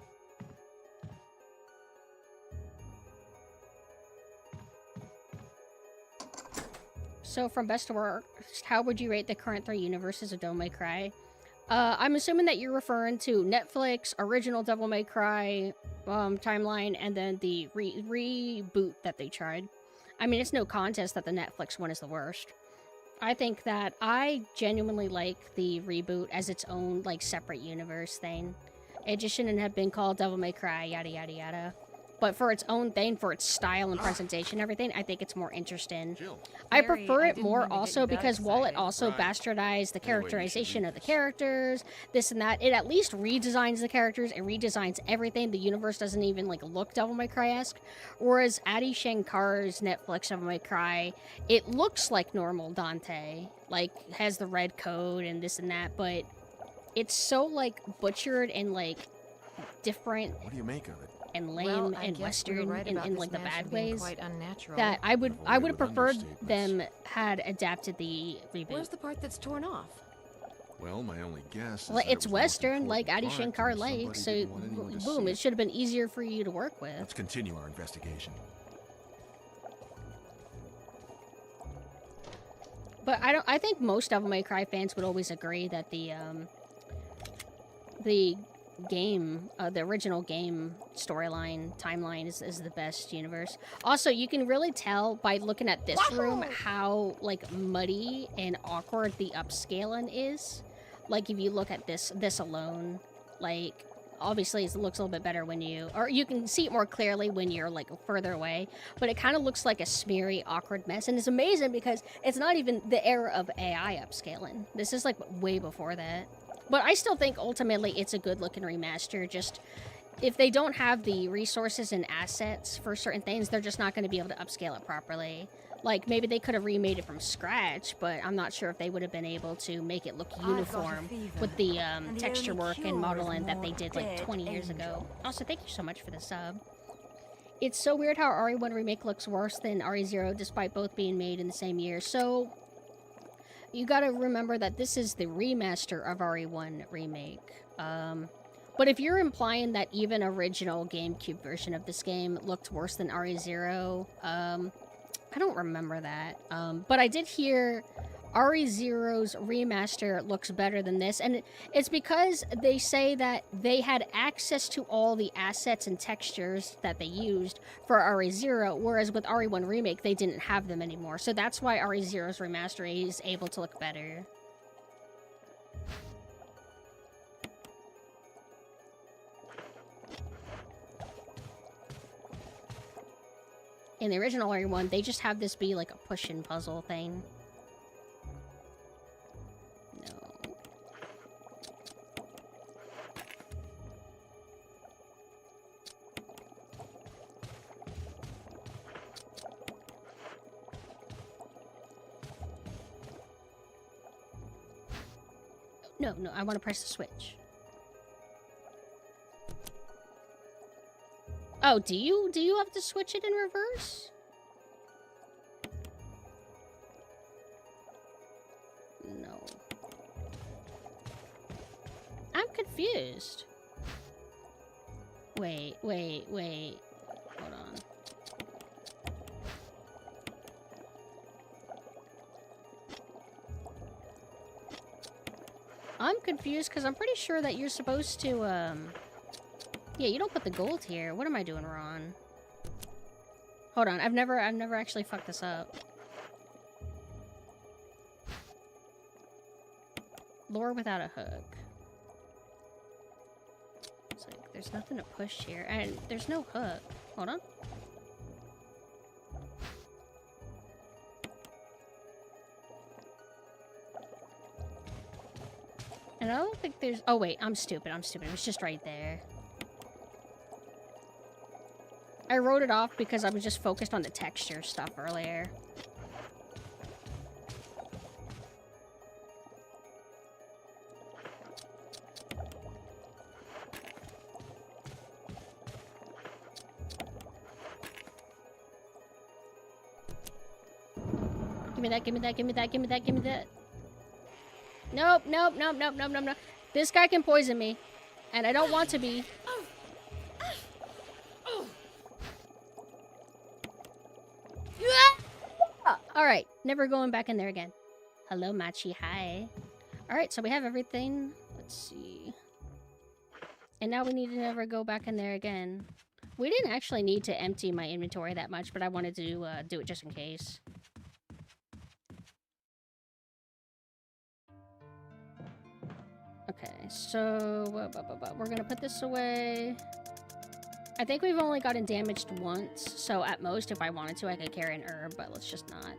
S1: So from best to worst, how would you rate the current 3 universes of Devil May Cry? I'm assuming that you're referring to Netflix, original Devil May Cry timeline, and then the reboot that they tried. I mean, it's no contest that the Netflix one is the worst. I think that I genuinely like the reboot as its own, like, separate universe thing. It just shouldn't have been called Devil May Cry, yada yada yada. But for its own thing, for its style and presentation and everything, I think it's more interesting. I prefer it more also because while it also bastardized the characterization of the characters, this and that, it at least redesigns the characters, it redesigns everything. The universe doesn't even, like, look Devil May Cry-esque. Whereas Adi Shankar's Netflix Devil May Cry, it looks like normal Dante. Like, has the red coat and this and that, but it's so, like, butchered and, like, different.
S4: What do you make of it?
S1: And lame
S2: Well,
S1: and Western in like the bad ways
S2: quite unnatural.
S1: that I would have preferred
S4: understatements.
S1: them had adapted the reboot.
S2: Where's the part that's torn off?
S4: Well, my only guess is
S1: Well,
S4: that
S1: it's
S4: it was the most
S1: Western, like
S4: important
S1: Adi
S4: part,
S1: Shankar
S4: and
S1: likes,
S4: somebody
S1: so
S4: didn't want anyone to
S1: boom,
S4: see
S1: it should have been easier for you to work with.
S4: Let's continue our investigation.
S1: But I think most Devil May Cry fans would always agree that the game, the original game storyline timeline is the best universe. Also, you can really tell by looking at this room how, like, muddy and awkward the upscaling is. Like, if you look at this alone, like, obviously it looks a little bit better when you can see it more clearly when you're, like, further away, but it kind of looks like a smeary, awkward mess, and it's amazing because it's not even the era of AI upscaling. This is, like, way before that. But I still think, ultimately, it's a good-looking remaster. Just, if they don't have the resources and assets for certain things, they're just not going to be able to upscale it properly. Like, maybe they could have remade it from scratch, but I'm not sure if they would have been able to make it look uniform with the texture work and modeling that they did, like, 20 years ago. Also, thank you so much for the sub. It's so weird how RE1 Remake looks worse than RE0, despite both being made in the same year. So you gotta remember that this is the remaster of RE1 Remake. But if you're implying that even original GameCube version of this game looked worse than RE0, I don't remember that. But I did hear RE0's remaster looks better than this, and it's because they say that they had access to all the assets and textures that they used for RE0, whereas with RE1 Remake, they didn't have them anymore. So that's why RE0's remaster is able to look better. In the original RE1, they just have this be like a push-in puzzle thing. No. No, I want to press the switch. Oh, do you have to switch it in reverse? No. I'm confused. Wait. Hold on. I'm confused because I'm pretty sure that you're supposed to, yeah, you don't put the gold here. What am I doing wrong? Hold on, I've never actually fucked this up. Lure without a hook. It's like, there's nothing to push here. And there's no hook. Hold on. And I don't think there's... Oh, wait, I'm stupid. It was just right there. I wrote it off because I was just focused on the texture stuff earlier. Give me that. Nope. This guy can poison me. And I don't want to be. Alright, never going back in there again. Hello, Machi, hi. Alright, so we have everything. Let's see. And now we need to never go back in there again. We didn't actually need to empty my inventory that much, but I wanted to do it just in case. Okay, so we're gonna put this away. I think we've only gotten damaged once, so at most, if I wanted to, I could carry an herb, but let's just not.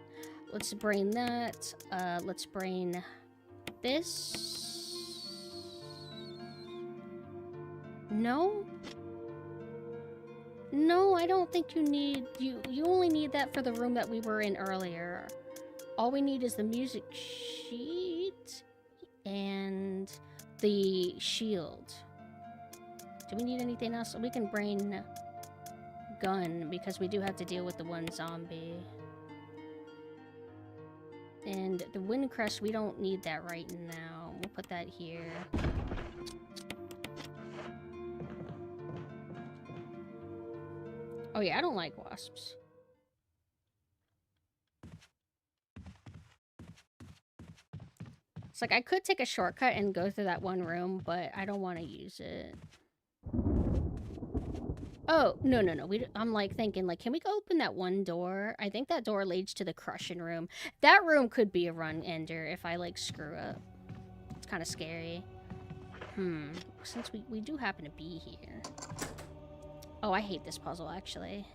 S1: Let's brain that. Let's brain this. No? No, I don't think you need... You only need that for the room that we were in earlier. All we need is the music sheet and the shield. Do we need anything else? We can brain gun because we do have to deal with the one zombie. And the wind crest, we don't need that right now. We'll put that here. Oh yeah, I don't like wasps. It's like I could take a shortcut and go through that one room, but I don't want to use it. Oh, no. I'm like thinking, like, can we go open that one door? I think that door leads to the crushing room. That room could be a run ender if I, like, screw up. It's kind of scary. Since we do happen to be here. Oh, I hate this puzzle, actually.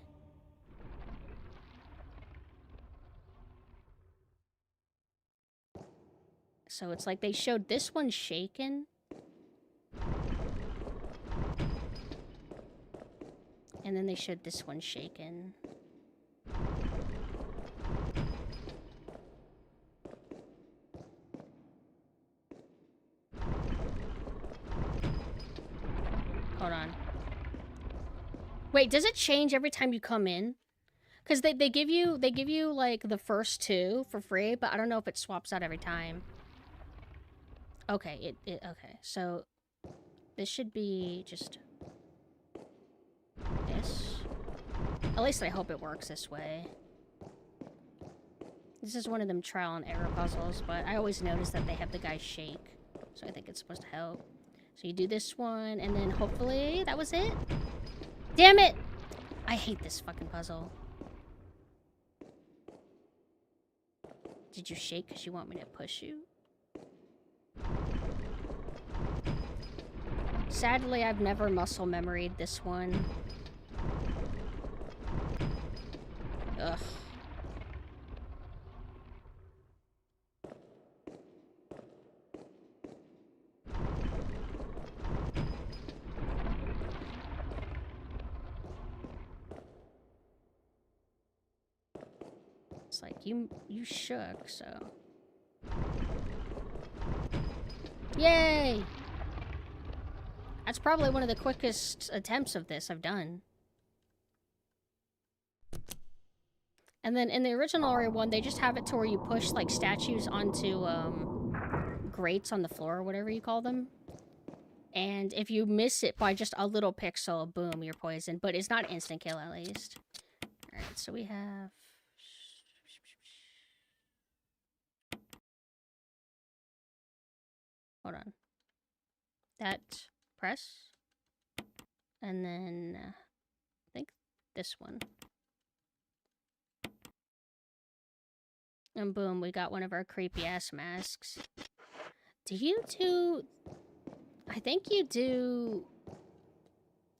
S1: So it's like they showed this one shaken. And then they showed this one shaken. Hold on. Wait, does it change every time you come in? Because they give you like the first two for free, but I don't know if it swaps out every time. Okay, okay. So this should be just this. At least I hope it works this way. This is one of them trial and error puzzles, but I always notice that they have the guy shake. So I think it's supposed to help. So you do this one, and then hopefully that was it. Damn it! I hate this fucking puzzle. Did you shake because you want me to push you? Sadly, I've never muscle memoried this one. Ugh. It's like you shook, so. Yay! That's probably one of the quickest attempts of this I've done. And then in the original RE1, they just have it to where you push like statues onto grates on the floor or whatever you call them. And if you miss it by just a little pixel, boom, you're poisoned. But it's not instant kill at least. Alright, so we have... Hold on. That press. And then I think this one. And boom, we got one of our creepy ass masks. Do you do... I think you do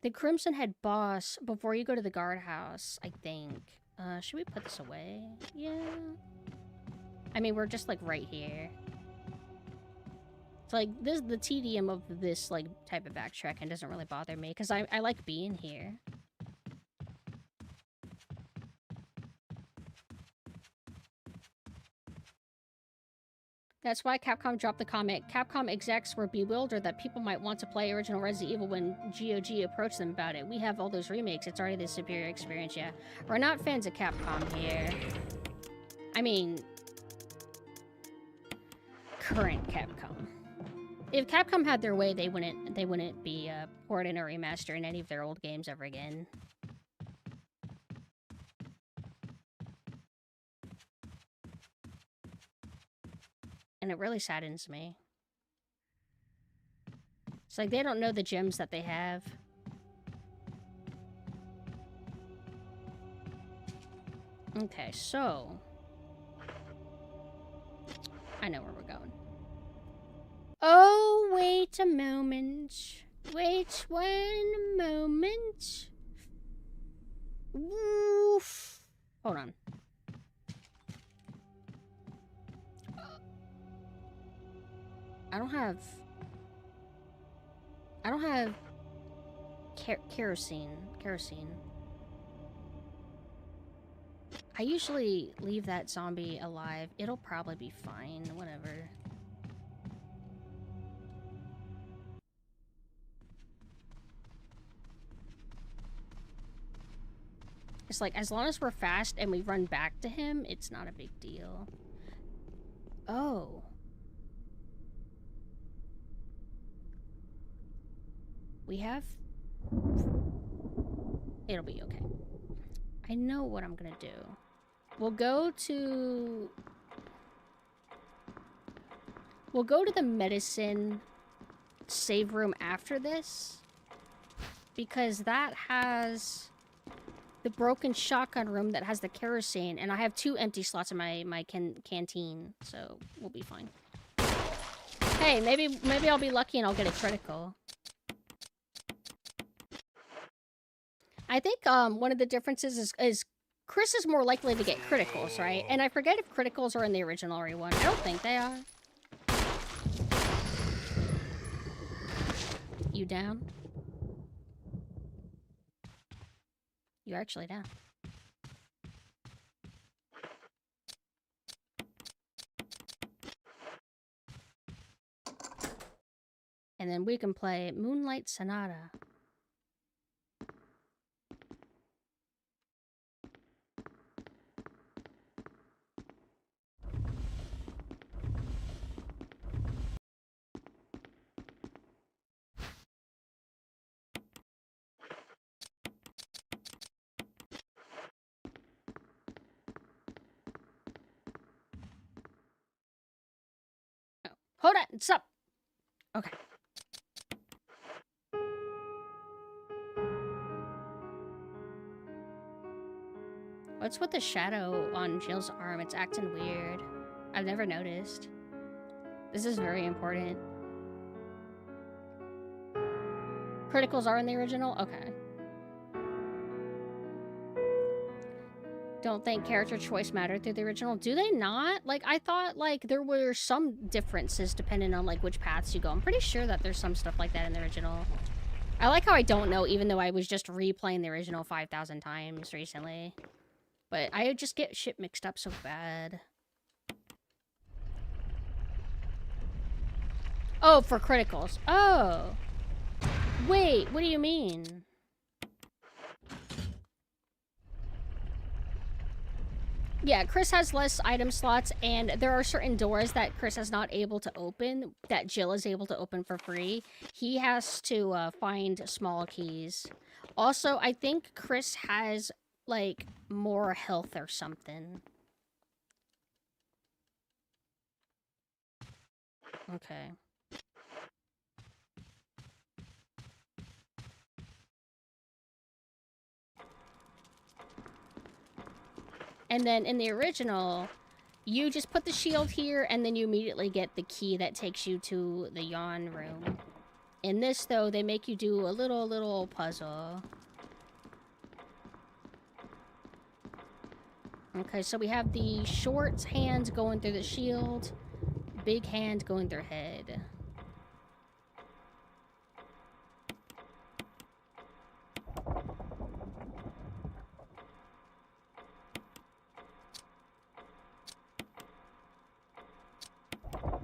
S1: the Crimson Head boss before you go to the guardhouse, I think. Should we put this away? Yeah. I mean, we're just, like, right here. It's like, this, the tedium of this, like, type of backtracking doesn't really bother me, because I like being here. That's why Capcom dropped the comment. Capcom execs were bewildered that people might want to play original Resident Evil when GOG approached them about it. We have all those remakes. It's already the superior experience, yeah. We're not fans of Capcom here. I mean... current Capcom. If Capcom had their way, they wouldn't be porting or remastering any of their old games ever again. And it really saddens me. It's like they don't know the gems that they have. Okay, so... I know where we're going. Oh, wait a moment. Wait 1 moment. Woof. Hold on. I don't have kerosene. I usually leave that zombie alive. It'll probably be fine, whatever. It's like, as long as we're fast and we run back to him, it's not a big deal. Oh. We have... It'll be okay. I know what I'm gonna do. We'll go to the medicine save room after this. Because that has the broken shotgun room that has the kerosene. And I have 2 empty slots in my canteen. So we'll be fine. Hey, maybe I'll be lucky and I'll get a critical. I think one of the differences is Chris is more likely to get criticals, right? And I forget if criticals are in the original RE1. I don't think they are. You down? You're actually down. And then we can play Moonlight Sonata. Hold on, it's up. Okay. What's with the shadow on Jill's arm? It's acting weird. I've never noticed. This is very important. Criticals are in the original? Okay. Don't think character choice mattered through the original. Do they not? Like, I thought, like, there were some differences depending on, like, which paths you go. I'm pretty sure that there's some stuff like that in the original. I like how I don't know, even though I was just replaying the original 5,000 times recently. But I just get shit mixed up so bad. Oh, for criticals. Oh. Wait, what do you mean? Yeah, Chris has less item slots, and there are certain doors that Chris is not able to open, that Jill is able to open for free. He has to find small keys. Also, I think Chris has, like, more health or something. Okay. And then in the original, you just put the shield here, and then you immediately get the key that takes you to the yawn room. In this, though, they make you do a little puzzle. Okay, so we have the short hand going through the shield, big hand going through head.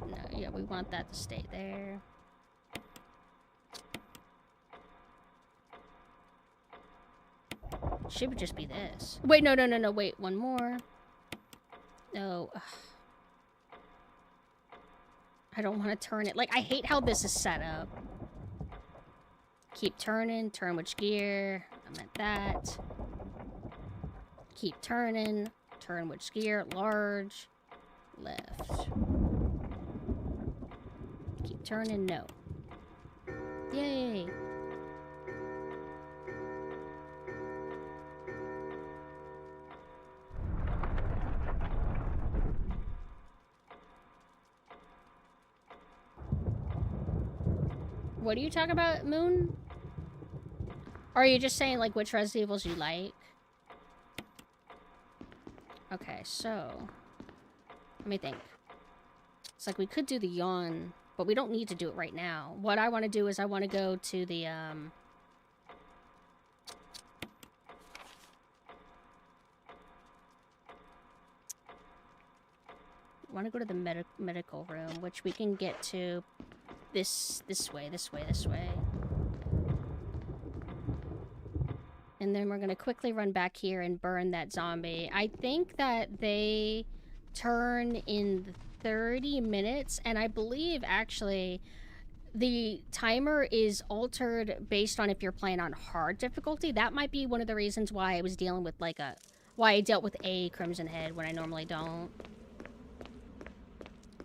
S1: No, yeah, we want that to stay there. Should just be this. Wait, no, wait, one more. No. Ugh. I don't want to turn it. Like, I hate how this is set up. Keep turning, turn which gear. I meant that. Keep turning, turn which gear, large, left. Keep turning, no. Yay. What are you talking about, Moon? Or are you just saying, like, which Resident Evils you like? Okay, so... let me think. It's like we could do the yawn, but we don't need to do it right now. What I want to do is I want to go to the, I want to go to the medical room, which we can get to this way. And then we're going to quickly run back here and burn that zombie. I think that they turn in 30 minutes, and I believe, actually, the timer is altered based on if you're playing on hard difficulty. That might be one of the reasons why I was dealing with, like, why I dealt with a Crimson Head when I normally don't.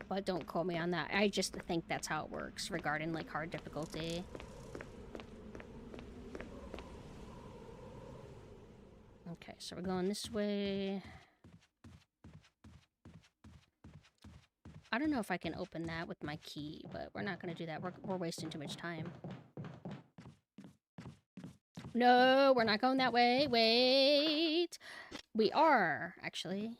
S1: But don't quote me on that. I just think that's how it works regarding, like, hard difficulty. Okay, so we're going this way. I don't know if I can open that with my key, but we're not going to do that. We're wasting too much time. No, we're not going that way. Wait. We are, actually.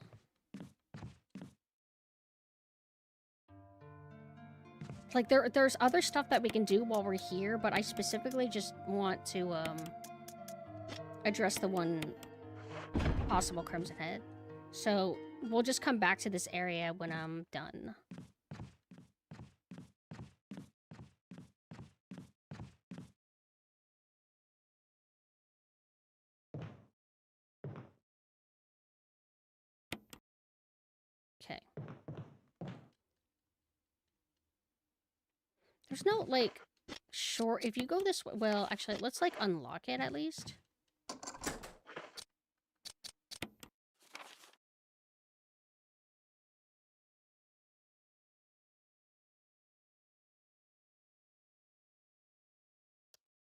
S1: Like, there's other stuff that we can do while we're here, but I specifically just want to, address the one possible Crimson Head. So, we'll just come back to this area when I'm done. Okay. There's no, like, short... if you go this way... well, actually, let's, like, unlock it at least.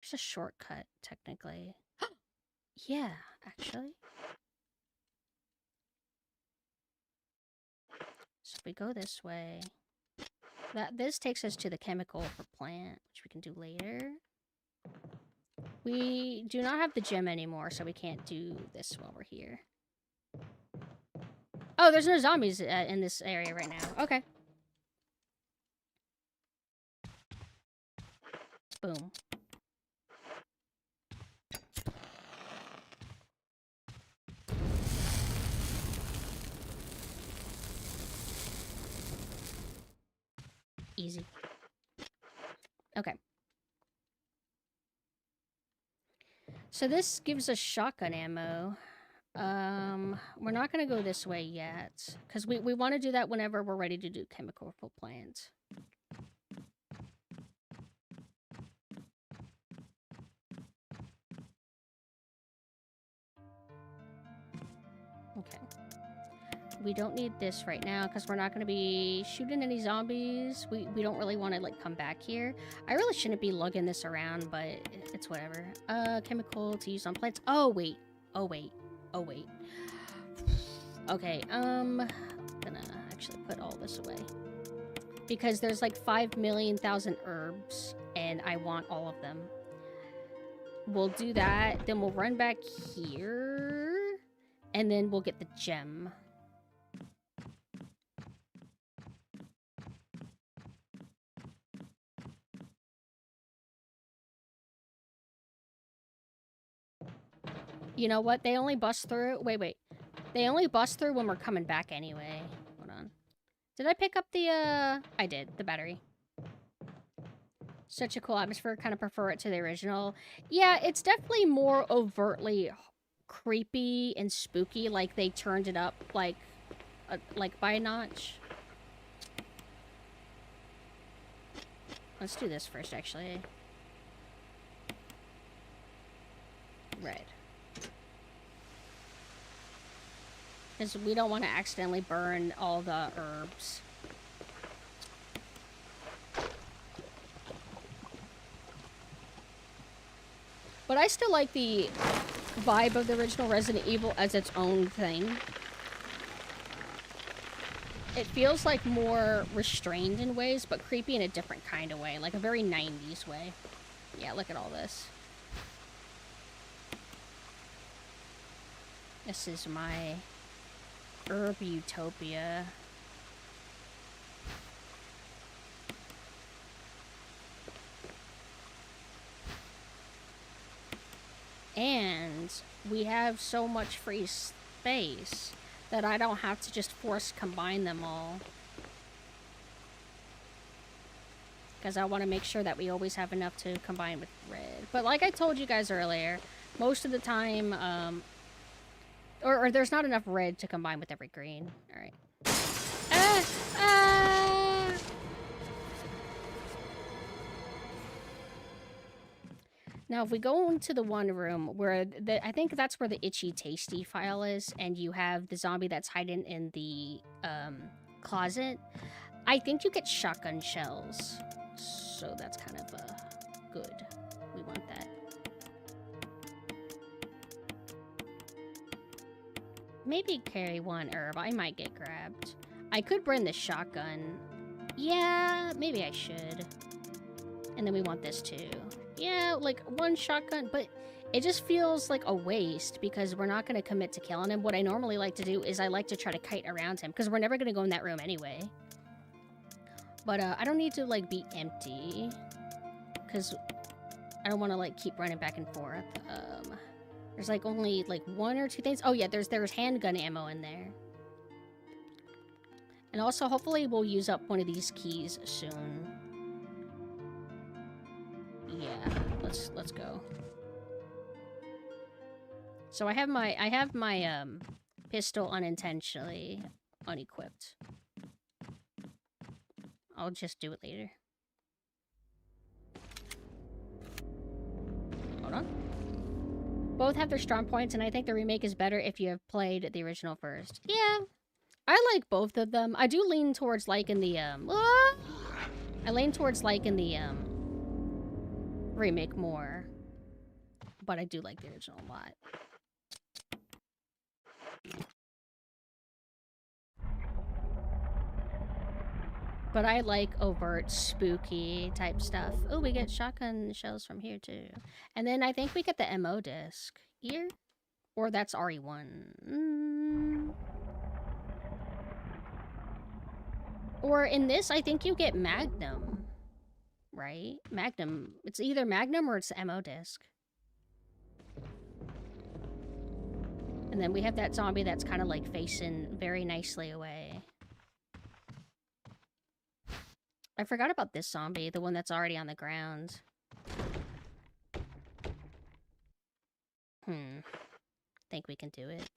S1: There's a shortcut, technically. Yeah, actually. So if we go this way... this takes us to the chemical for plant, which we can do later. We do not have the gem anymore, so we can't do this while we're here. Oh, there's no zombies in this area right now. Okay. Boom. Easy. Okay. So this gives us shotgun ammo. We're not gonna go this way yet, because we want to do that whenever we're ready to do chemical plant. Okay. We don't need this right now because we're not going to be shooting any zombies. We don't really want to like come back here. I really shouldn't be lugging this around, but it's whatever. Chemical to use on plants. Oh wait. Oh wait. Oh wait. Okay. I'm gonna actually put all this away because there's like 5,000,000 herbs and I want all of them. We'll do that. Then we'll run back here and then we'll get the gem. You know what? They only bust through... Wait. They only bust through when we're coming back anyway. Hold on. Did I pick up the, I did. The battery. Such a cool atmosphere. Kind of prefer it to the original. Yeah, it's definitely more overtly creepy and spooky. Like, they turned it up, like by a notch. Let's do this first, actually. Right. Because we don't want to accidentally burn all the herbs. But I still like the vibe of the original Resident Evil as its own thing. It feels like more restrained in ways, but creepy in a different kind of way. Like a very 90s way. Yeah, look at all this. This is my herb utopia. And we have so much free space that I don't have to just force combine them all. Because I want to make sure that we always have enough to combine with red. But like I told you guys earlier, most of the time, or there's not enough red to combine with every green. Alright. Now, if we go into the one room where I think that's where the itchy tasty file is, and you have the zombie that's hiding in the closet, I think you get shotgun shells. So that's kind of good. We want that. Maybe carry one herb. I might get grabbed. I could bring the shotgun. Yeah, maybe I should. And then we want this too. Yeah, like one shotgun, but it just feels like a waste because we're not going to commit to killing him. What I normally like to do is I like to try to kite around him because we're never going to go in that room anyway. But I don't need to like be empty because I don't want to like keep running back and forth. There's like only like one or two things. Oh yeah, there's handgun ammo in there. And also hopefully we'll use up one of these keys soon. Yeah, let's go. So I have my pistol unintentionally unequipped. I'll just do it later. Hold on. Both have their strong points, and I think the remake is better if you have played the original first. Yeah, I like both of them. I do lean towards liking the I lean towards liking the remake more, but I do like the original a lot. But I like overt, spooky type stuff. Oh, we get shotgun shells from here too. And then I think we get the MO disc here. Or that's RE1. Or in this, I think you get Magnum. Right? Magnum. It's either Magnum or it's the ammo disc. And then we have that zombie that's kind of like facing very nicely away. I forgot about this zombie, the one that's already on the ground. Think we can do it.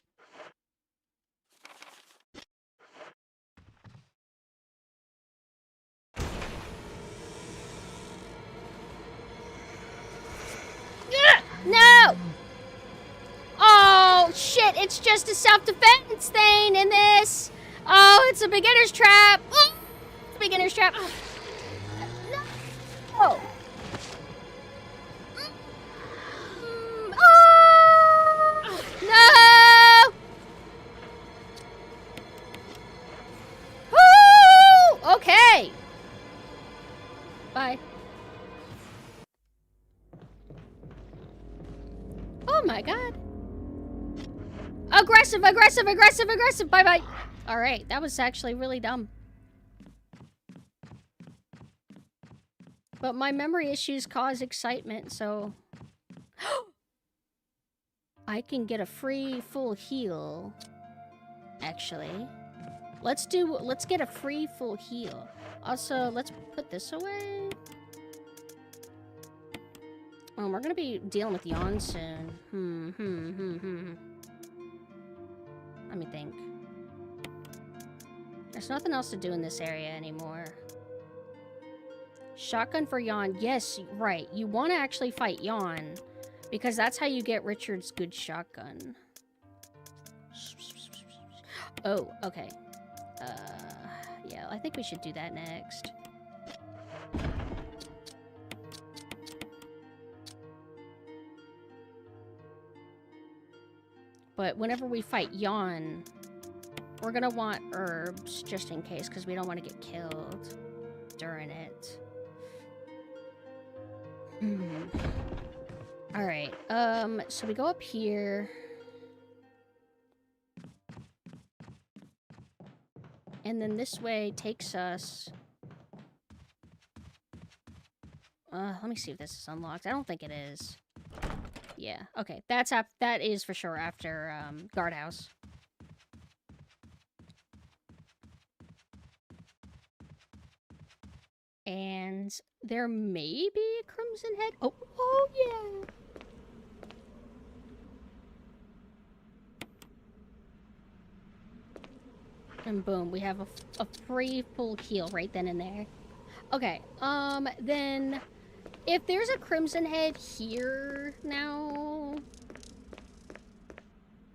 S1: No! Oh, shit, it's just a self-defense thing in this. Oh, it's a beginner's trap. Oh, it's a beginner's trap. No! Oh! No! Woo! Okay. Bye. Oh my god. Aggressive, aggressive, aggressive, aggressive. Bye-bye. All right, that was actually really dumb. But my memory issues cause excitement, so... I can get a free full heal. Actually. Let's get a free full heal. Also, let's put this away. Oh, we're gonna be dealing with Yawn soon. Let me think. There's nothing else to do in this area anymore. Shotgun for Yawn. Yes, right. You want to actually fight Yawn. Because that's how you get Richard's good shotgun. Oh, okay. Yeah, I think we should do that next. But whenever we fight Yawn, we're gonna want herbs just in case, because we don't want to get killed during it. Alright, so we go up here. And then this way takes us... let me see if this is unlocked. I don't think it is. Yeah, okay. That is for sure after, guardhouse. And there may be a Crimson Head. Oh yeah! And boom, we have a free full heal right then and there. Okay, then... If there's a Crimson Head here now...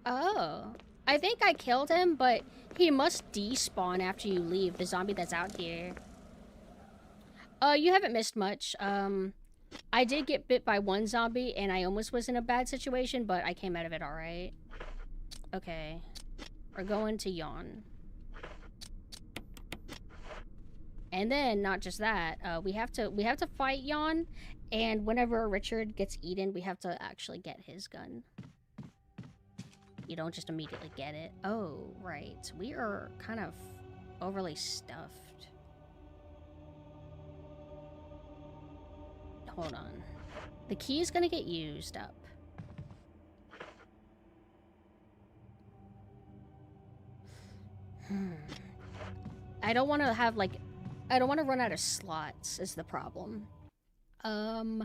S1: Oh. I think I killed him, but he must despawn after you leave, the zombie that's out here. You haven't missed much. I did get bit by one zombie, and I almost was in a bad situation, but I came out of it alright. Okay. We're going to Yawn. And then, not just that, we have to fight Yawn, and whenever Richard gets eaten, we have to actually get his gun. You don't just immediately get it. Oh, right. We are kind of overly stuffed. Hold on. The key is gonna get used up. I don't want to have, like... I don't want to run out of slots, is the problem. Hold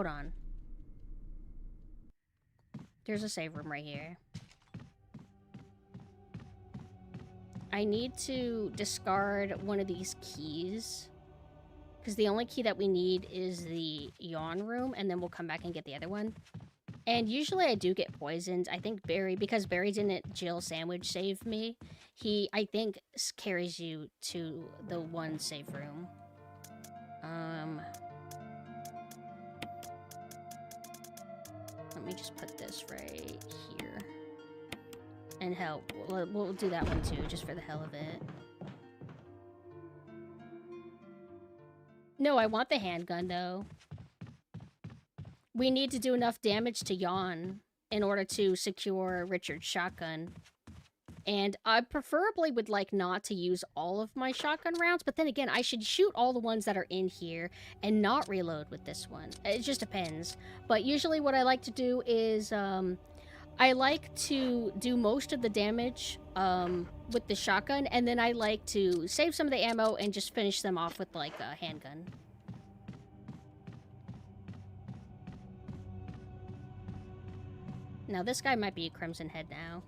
S1: on. There's a save room right here. I need to discard one of these keys. Because the only key that we need is the Yawn room, and then we'll come back and get the other one. And usually I do get poisoned. I think Barry, because Barry didn't Jill sandwich save me, he, I think, carries you to the one safe room. Let me just put this right here. And hell, we'll do that one too, just for the hell of it. No, I want the handgun though. We need to do enough damage to Yawn. in order to secure Richard's shotgun. And I preferably would like not to use all of my shotgun rounds, but then again, I should shoot all the ones that are in here and not reload with this one. It just depends. But usually what I like to do is, I like to do most of the damage with the shotgun, and then I like to save some of the ammo and just finish them off with like a handgun. Now this guy might be a Crimson Head now.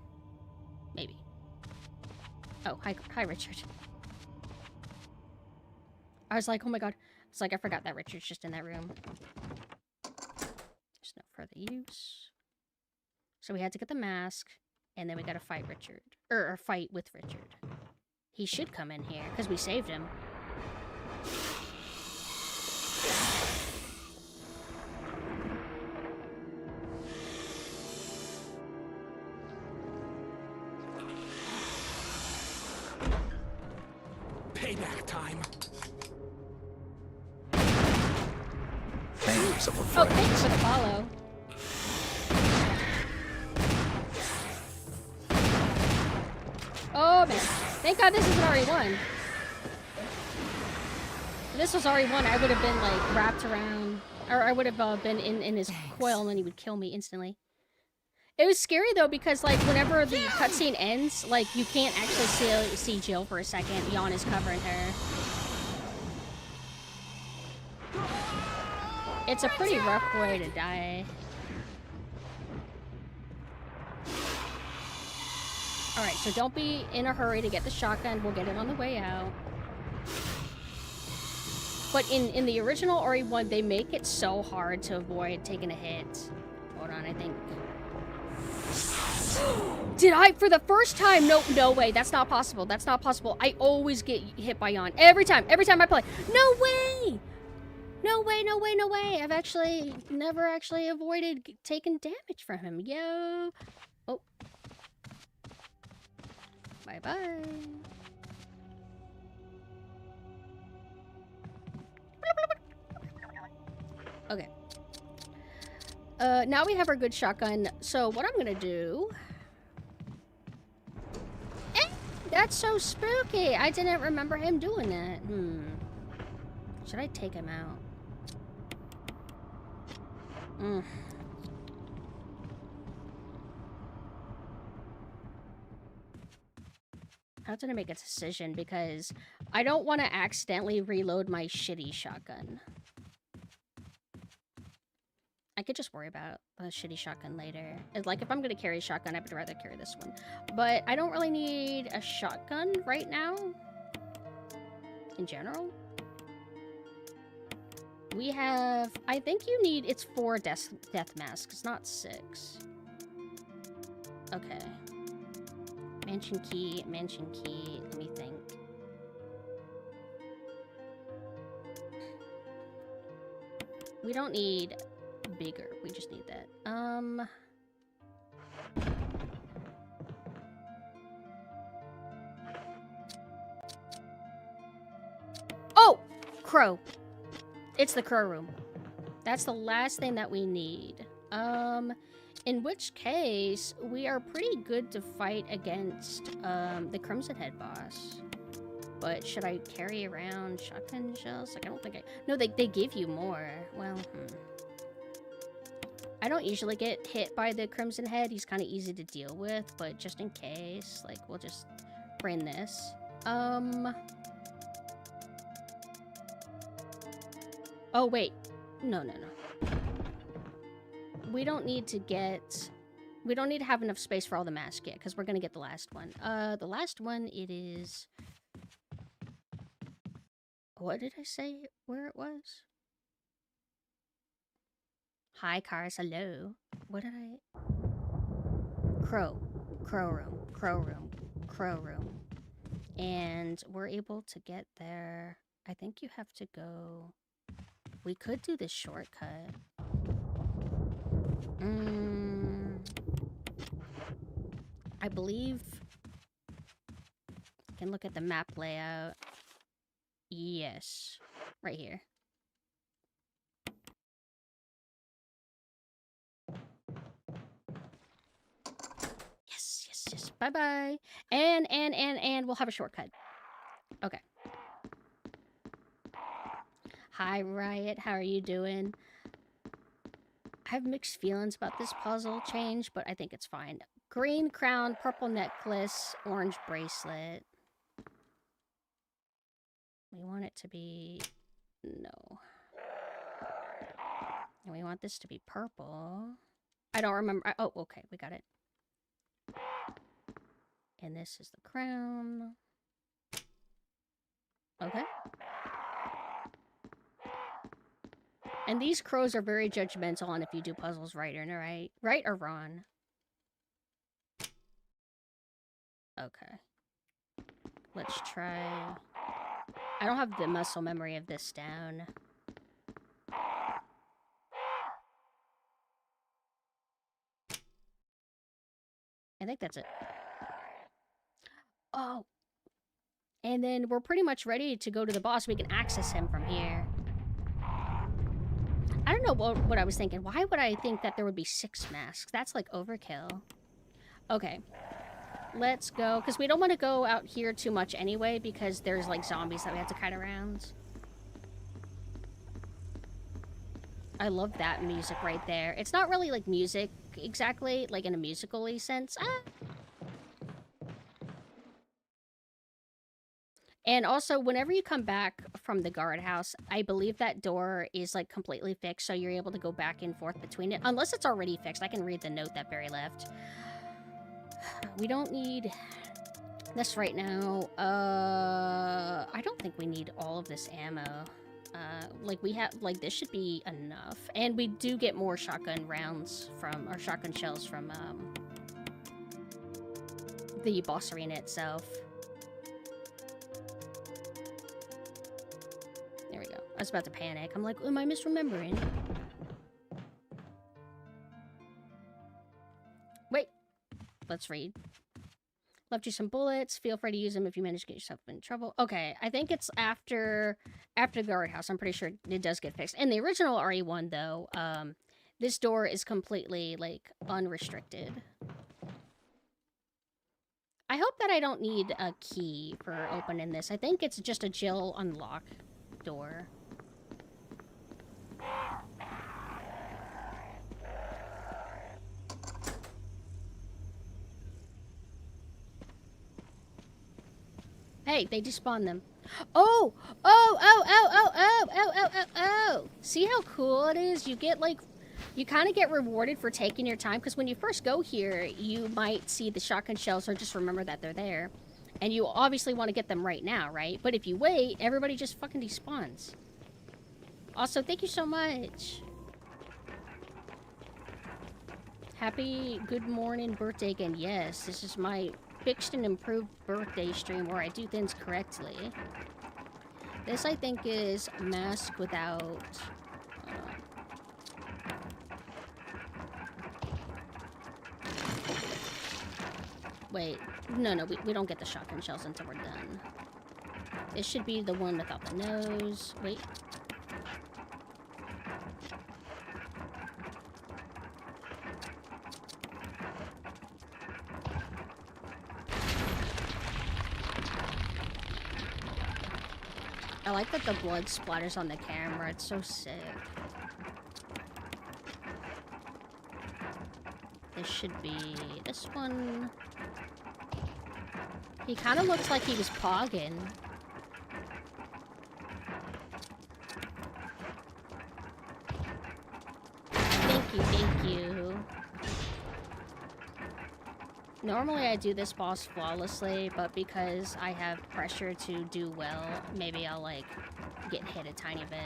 S1: Maybe. Oh, hi, Richard. I was like, oh my god. It's like I forgot that Richard's just in that room. There's no further use. So we had to get the mask, and then we gotta fight Richard. Or fight with Richard. He should come in here, because we saved him.
S3: Payback time.
S4: Thanks, I'm
S1: Oh,
S4: afraid.
S1: thanks for the follow. Oh man. Thank god this is an RE1. If this was RE1, I would have been like wrapped around, or I would have been in his coil and then he would kill me instantly. It was scary though because like whenever the cutscene ends, like you can't actually see Jill for a second. Yawn is covering her. It's a pretty rough way to die. Alright, so don't be in a hurry to get the shotgun. We'll get it on the way out. But in the original RE1, they make it so hard to avoid taking a hit. Hold on, I think... Did I? For the first time? No way. That's not possible. That's not possible. I always get hit by Yawn. Every time I play. No way! No way. I've actually never actually avoided taking damage from him. Yo. Oh. Bye-bye. Okay. Now we have our good shotgun. So what I'm gonna do... That's so spooky! I didn't remember him doing that. Should I take him out? I have to make a decision because I don't want to accidentally reload my shitty shotgun. I could just worry about the shitty shotgun later. It's like, if I'm gonna carry a shotgun, I'd rather carry this one. But I don't really need a shotgun right now. In general. We have... I think you need... It's 4 death masks, not 6. Okay. Mansion key. Let me think. We don't need... bigger. We just need that. Oh! Crow. It's the crow room. That's the last thing that we need. In which case, we are pretty good to fight against, the Crimson Head boss. But should I carry around shotgun shells? Like, I don't think I... No, they give you more. Well, I don't usually get hit by the Crimson Head. He's kind of easy to deal with, but just in case, like, we'll just bring this. Oh, wait. No. We don't need to get... We don't need to have enough space for all the masks yet, because we're going to get the last one. The last one, it is... What did I say where it was? Hi, cars, hello. What did I... Crow room. And we're able to get there. I think you have to go... We could do this shortcut. I believe... I can look at the map layout. Yes. Right here. Bye-bye. And we'll have a shortcut. Okay. Hi, Riot. How are you doing? I have mixed feelings about this puzzle change, but I think it's fine. Green crown, purple necklace, orange bracelet. We want it to be... No. And we want this to be purple. I don't remember. Oh, okay. We got it. And this is the crown. Okay. And these crows are very judgmental on if you do puzzles right or right. Right or wrong. Okay. Let's try... I don't have the muscle memory of this down. I think that's it. Oh. And then we're pretty much ready to go to the boss. We can access him from here. I don't know what I was thinking. Why would I think that there would be 6 masks? That's like overkill. Okay. Let's go. Because we don't want to go out here too much anyway, because there's like zombies that we have to kite around. I love that music right there. It's not really like music exactly, like in a musical-y sense. And also, whenever you come back from the guardhouse, I believe that door is like completely fixed, so you're able to go back and forth between it. Unless it's already fixed. I can read the note that very left. We don't need this right now. I don't think we need all of this ammo. Like we have, like this should be enough. And we do get more shotgun rounds from, or shotgun shells from the boss arena itself. There we go. I was about to panic. I'm like, am I misremembering? Wait. Let's read. Left you some bullets. Feel free to use them if you manage to get yourself in trouble. Okay, I think it's after the guardhouse. I'm pretty sure it does get fixed. In the original RE1, though, this door is completely, like, unrestricted. I hope that I don't need a key for opening this. I think it's just a Jill unlock door. Hey, they despawn them. Oh! Oh! See how cool it is? You get, like, you kind of get rewarded for taking your time, because when you first go here, you might see the shotgun shells or just remember that they're there. And you obviously want to get them right now, right? But if you wait, everybody just fucking despawns. Also, thank you so much. Happy good morning birthday again. Yes, this is my fixed and improved birthday stream where I do things correctly. This, I think, is mask without... Wait, no, we don't get the shotgun shells until we're done. This should be the one without the nose. Wait. I like that the blood splatters on the camera. It's so sick. This should be this one. He kind of looks like he was pogging. Thank you. Normally I do this boss flawlessly, but because I have pressure to do well, maybe I'll, like, get hit a tiny bit.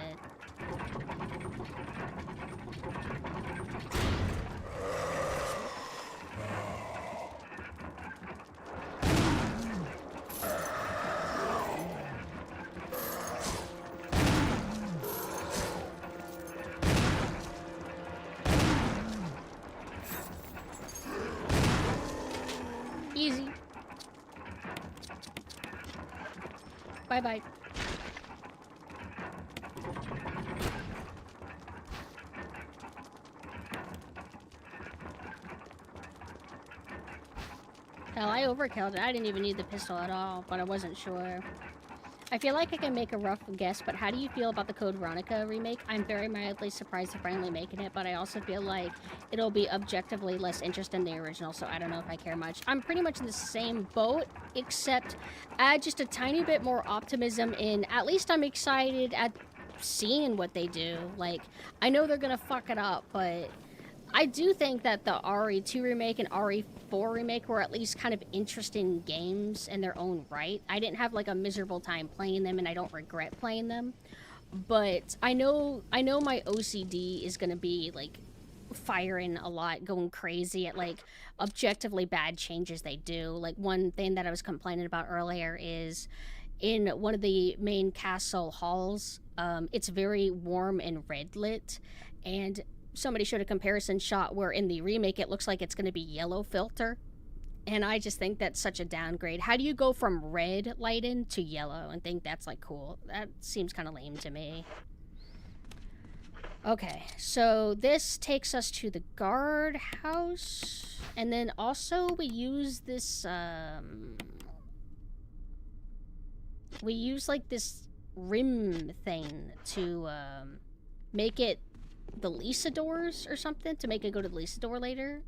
S1: Easy. Bye-bye. Hell, I overkilled it. I didn't even need the pistol at all, but I wasn't sure. I feel like I can make a rough guess, but how do you feel about the Code Veronica remake? I'm very mildly surprised they're finally making it, but I also feel like it'll be objectively less interesting than the original, so I don't know if I care much. I'm pretty much in the same boat, except add just a tiny bit more optimism in, at least I'm excited at seeing what they do. Like, I know they're gonna fuck it up, but I do think that the RE2 remake and RE4 remake were at least kind of interesting games in their own right. I didn't have like a miserable time playing them, and I don't regret playing them. But I know my OCD is gonna be like firing a lot, going crazy at like objectively bad changes they do. Like one thing that I was complaining about earlier is in one of the main castle halls, it's very warm and red lit, and somebody showed a comparison shot where in the remake it looks like it's going to be yellow filter, and I just think that's such a downgrade. How do you go from red lighting to yellow and think that's like cool? That seems kind of lame to me. Okay, so this takes us to the guardhouse, and then also we use this we use like this rim thing to make it the Lisa doors or something, to make it go to the Lisa door later.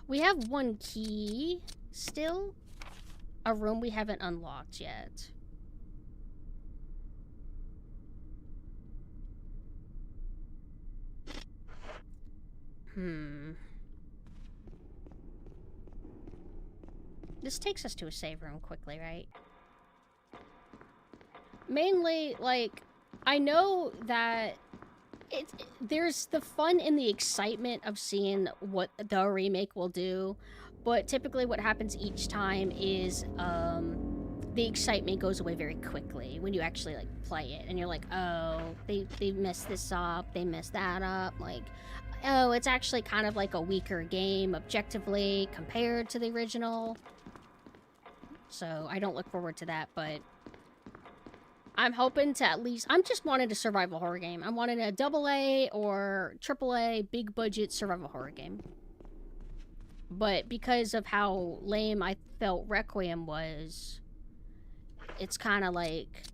S1: We have one key still. A room we haven't unlocked yet. This takes us to a save room quickly, right? Mainly, like, I know that there's the fun and the excitement of seeing what the remake will do, but typically what happens each time is the excitement goes away very quickly when you actually like play it, and you're like, oh, they messed this up, they messed that up, like, oh, it's actually kind of like a weaker game objectively compared to the original. So I don't look forward to that, but I'm hoping to at least... I'm just wanting a survival horror game. I'm wanting a AA or AAA big budget survival horror game. But because of how lame I felt Requiem was, it's kind of like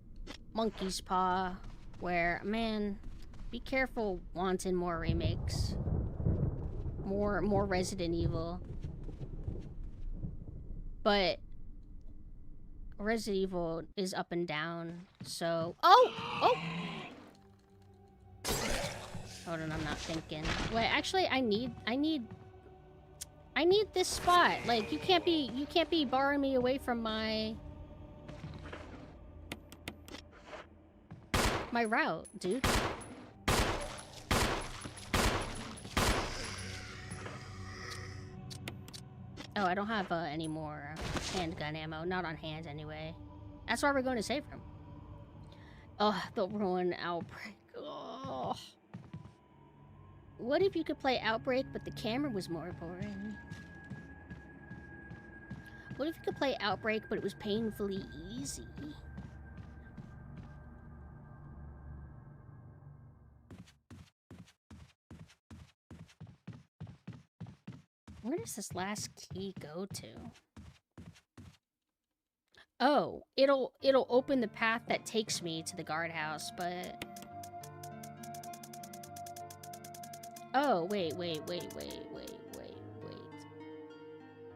S1: Monkey's Paw, where, man, be careful wanting more remakes. More Resident Evil. But Resident Evil is up and down, so... Oh! Hold on, I'm not thinking. Wait, actually, I need this spot. Like, you can't be barring me away from my route, dude. Oh, I don't have any more handgun ammo. Not on hand, anyway. That's why we're going to save room. Oh, the ruin Outbreak. Oh. What if you could play Outbreak, but the camera was more boring? What if you could play Outbreak, but it was painfully easy? Where does this last key go to? Oh, it'll open the path that takes me to the guardhouse, but... Oh, wait.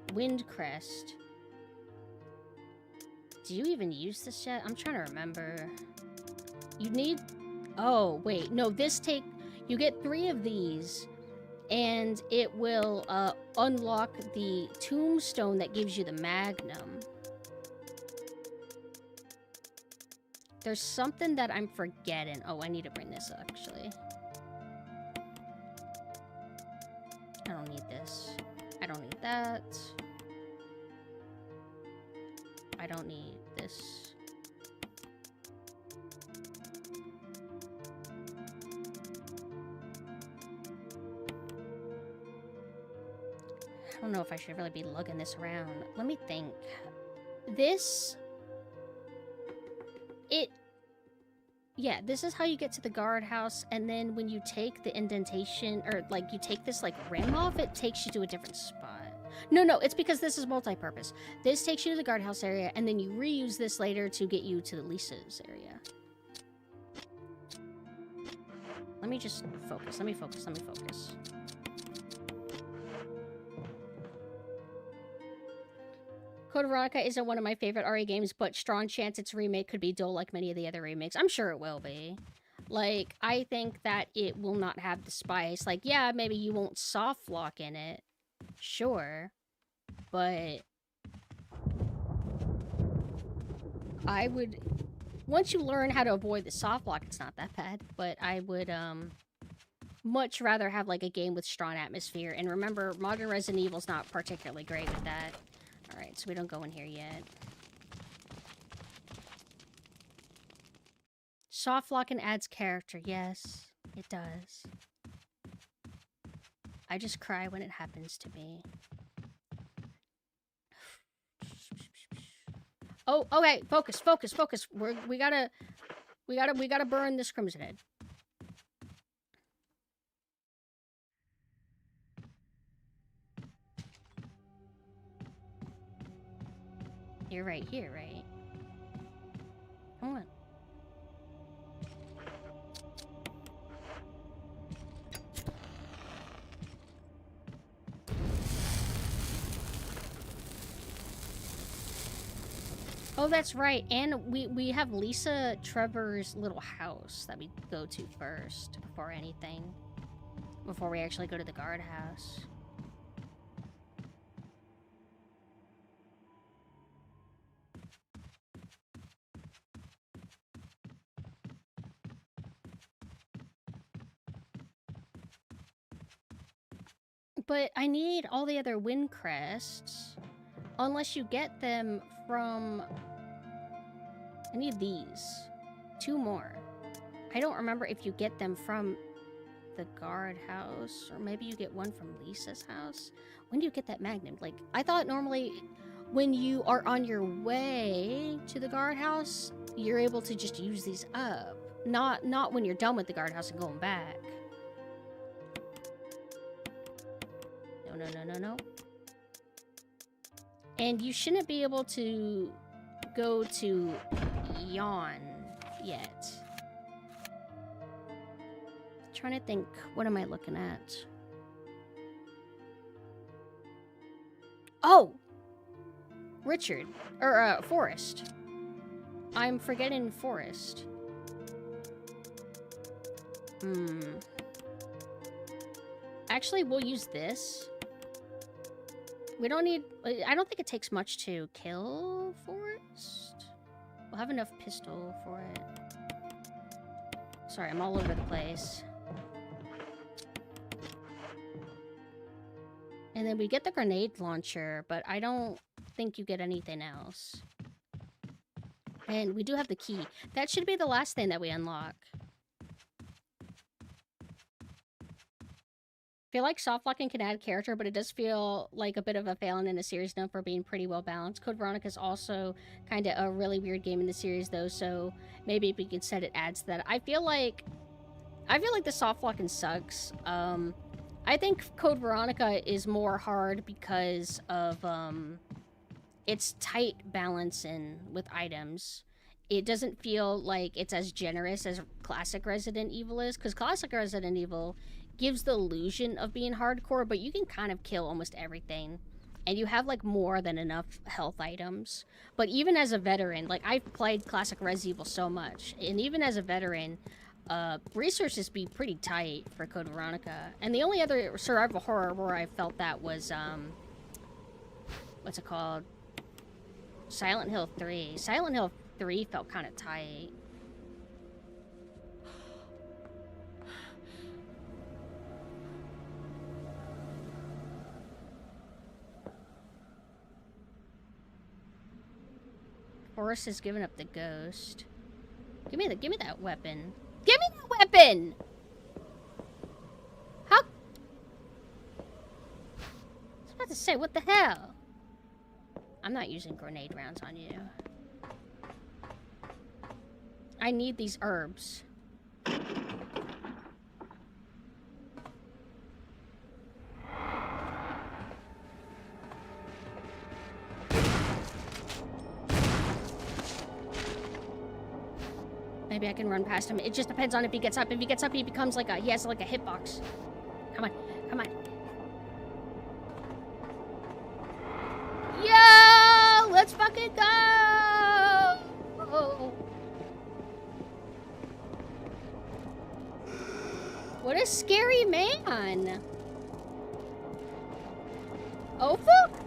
S1: Windcrest. Do you even use this yet? I'm trying to remember. You need... Oh, wait. No, you get 3 of these, and it will unlock the tombstone that gives you the magnum. There's something that I'm forgetting. Oh, I need to bring this up, actually. I don't need this. I don't need that. I don't need this. I don't know if I should really be lugging this around. Let me think. This... Yeah, this is how you get to the guardhouse, and then when you take the indentation, or, like, you take this, like, rim off, it takes you to a different spot. No, it's because this is multi-purpose. This takes you to the guardhouse area, and then you reuse this later to get you to Lisa's area. Let me just focus. Let me focus. Code Veronica isn't one of my favorite RE games, but strong chance its remake could be dull like many of the other remakes. I'm sure it will be. Like, I think that it will not have the spice. Like, yeah, maybe you won't soft lock in it. Sure. But I would... Once you learn how to avoid the soft lock, it's not that bad. But I would, much rather have, like, a game with strong atmosphere. And remember, modern Resident Evil's not particularly great with that. Alright, so we don't go in here yet. Soft locking adds character. Yes, it does. I just cry when it happens to me. Oh, okay, focus. We gotta burn this Crimson Head. You're right here, right? Come on. Oh, that's right. And we have Lisa Trevor's little house that we go to first before anything. Before we actually go to the guardhouse. But I need all the other wind crests. Unless you get them from... I need these. 2 more. I don't remember if you get them from the guardhouse. Or maybe you get one from Lisa's house. When do you get that magnum? Like, I thought normally when you are on your way to the guardhouse, you're able to just use these up. Not when you're done with the guardhouse and going back. No. And you shouldn't be able to go to Yawn yet. Trying to think, what am I looking at? Oh! Richard. Or, Forest. I'm forgetting Forest. Actually, we'll use this. We don't need... I don't think it takes much to kill Forest. We'll have enough pistol for it. Sorry, I'm all over the place. And then we get the grenade launcher, but I don't think you get anything else. And we do have the key. That should be the last thing that we unlock. I feel like soft locking can add character, but it does feel like a bit of a failing in the series known for being pretty well balanced. Code Veronica is also kind of a really weird game in the series, though, so maybe if we could set it adds to that. I feel like the soft locking sucks. I think Code Veronica is more hard because of its tight balancing with items. It doesn't feel like it's as generous as classic Resident Evil is, because classic Resident Evil gives the illusion of being hardcore, but you can kind of kill almost everything. And you have, like, more than enough health items. But even as a veteran, like, I've played classic Resident Evil so much, and even as a veteran, resources be pretty tight for Code Veronica. And the only other survival horror where I felt that was, what's it called? Silent Hill 3. Silent Hill 3 felt kind of tight. Forrest has given up the ghost. Give me that weapon. Give me that weapon! How? I was about to say, what the hell? I'm not using grenade rounds on you. I need these herbs. Maybe I can run past him. It just depends on if he gets up. If he gets up, he becomes like he has like a hitbox. Come on, come on. Yo, let's fucking go! What a scary man. Oh fuck!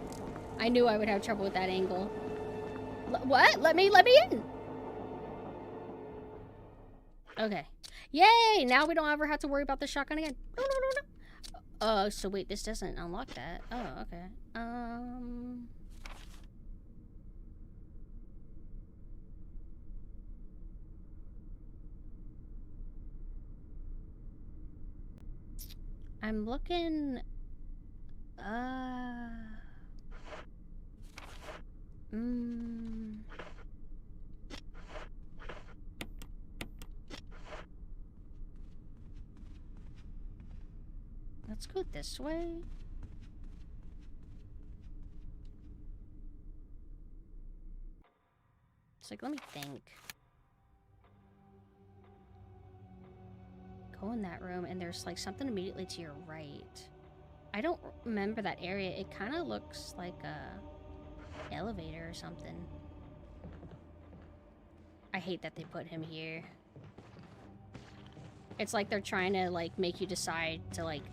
S1: I knew I would have trouble with that angle. What? Let me in. Okay. Yay! Now we don't ever have to worry about the shotgun again. No. So wait, this doesn't unlock that. Oh, okay. I'm looking... Let's go this way. It's like, let me think. Go in that room, and there's like something immediately to your right. I don't remember that area. It kind of looks like a elevator or something. I hate that they put him here. It's like they're trying to like make you decide to like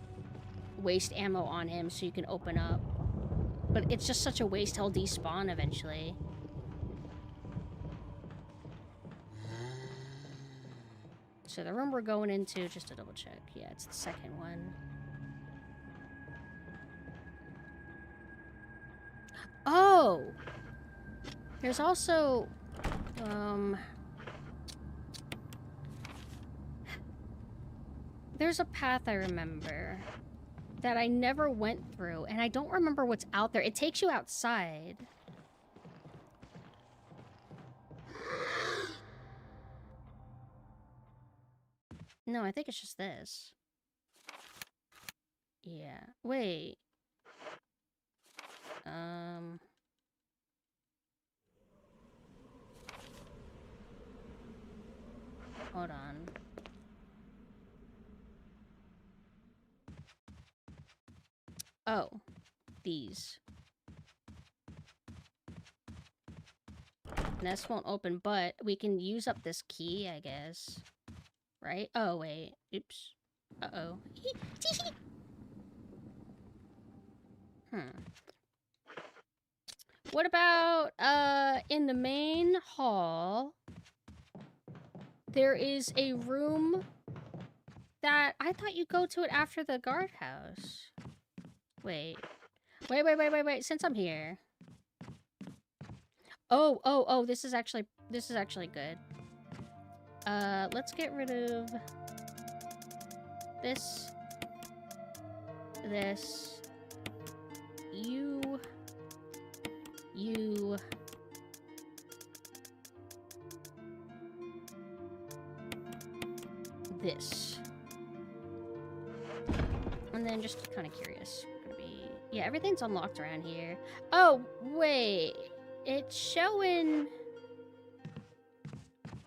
S1: waste ammo on him so you can open up. But it's just such a waste. He'll despawn eventually. So the room we're going into, just to double check. Yeah, it's the second one. Oh! There's also... There's a path I remember that I never went through, and I don't remember what's out there. It takes you outside. No, I think it's just this. Yeah. Wait. Hold on. Oh. These. And this won't open, but we can use up this key, I guess. Right? Oh, wait. Oops. Uh-oh. What about, in the main hall, there is a room that I thought you go to it after the guardhouse. Wait. Wait. Since I'm here. Oh, this is actually good. Let's get rid of this, you, this. And then just kind of curious. Yeah, everything's unlocked around here. Oh, wait. It's showing...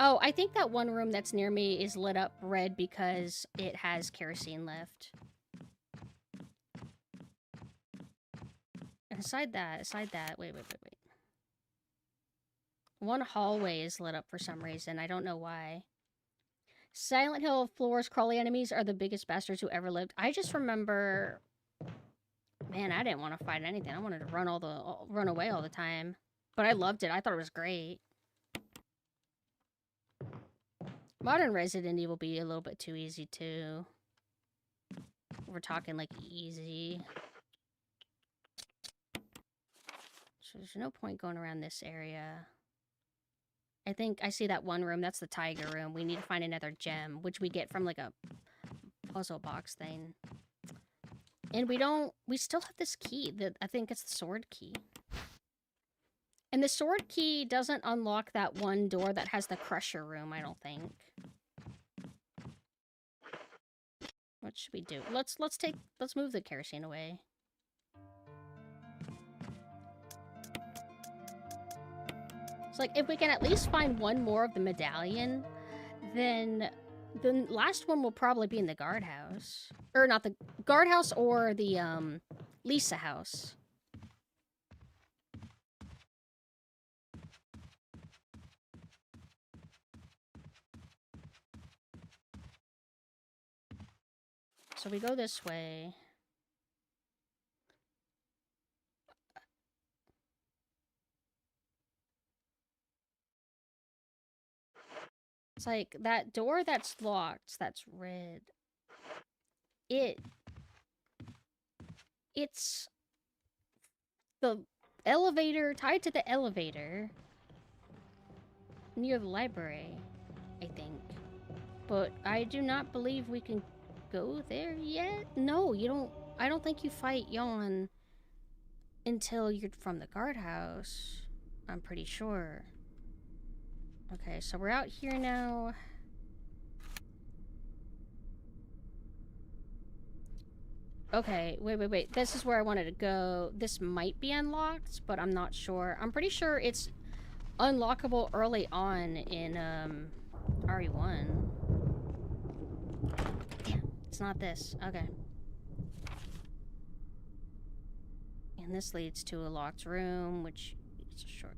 S1: Oh, I think that one room that's near me is lit up red because it has kerosene left. And aside that, wait. One hallway is lit up for some reason. I don't know why. Silent Hill floors crawly enemies are the biggest bastards who ever lived. I just remember... Man, I didn't want to fight anything. I wanted to run away all the time. But I loved it. I thought it was great. Modern Resident Evil be a little bit too easy, too. We're talking, like, easy. So there's no point going around this area. I think I see that one room. That's the tiger room. We need to find another gem, which we get from, like, a puzzle box thing. And we still have this key. I think it's the sword key. And the sword key doesn't unlock that one door that has the crusher room, I don't think. What should we do? Let's move the kerosene away. It's like, if we can at least find one more of the medallion, then the last one will probably be in the guardhouse. Or not the guardhouse or the Lisa house. So we go this way. It's like that door that's locked, that's red. It's the elevator tied to the elevator near the library, I think. But I do not believe we can go there yet. No, you don't. I don't think you fight Yon until you're from the guardhouse. I'm pretty sure. Okay, so we're out here now. Okay, wait. This is where I wanted to go. This might be unlocked, but I'm not sure. I'm pretty sure it's unlockable early on in RE1. Damn, it's not this. Okay. And this leads to a locked room, which is a shortcut.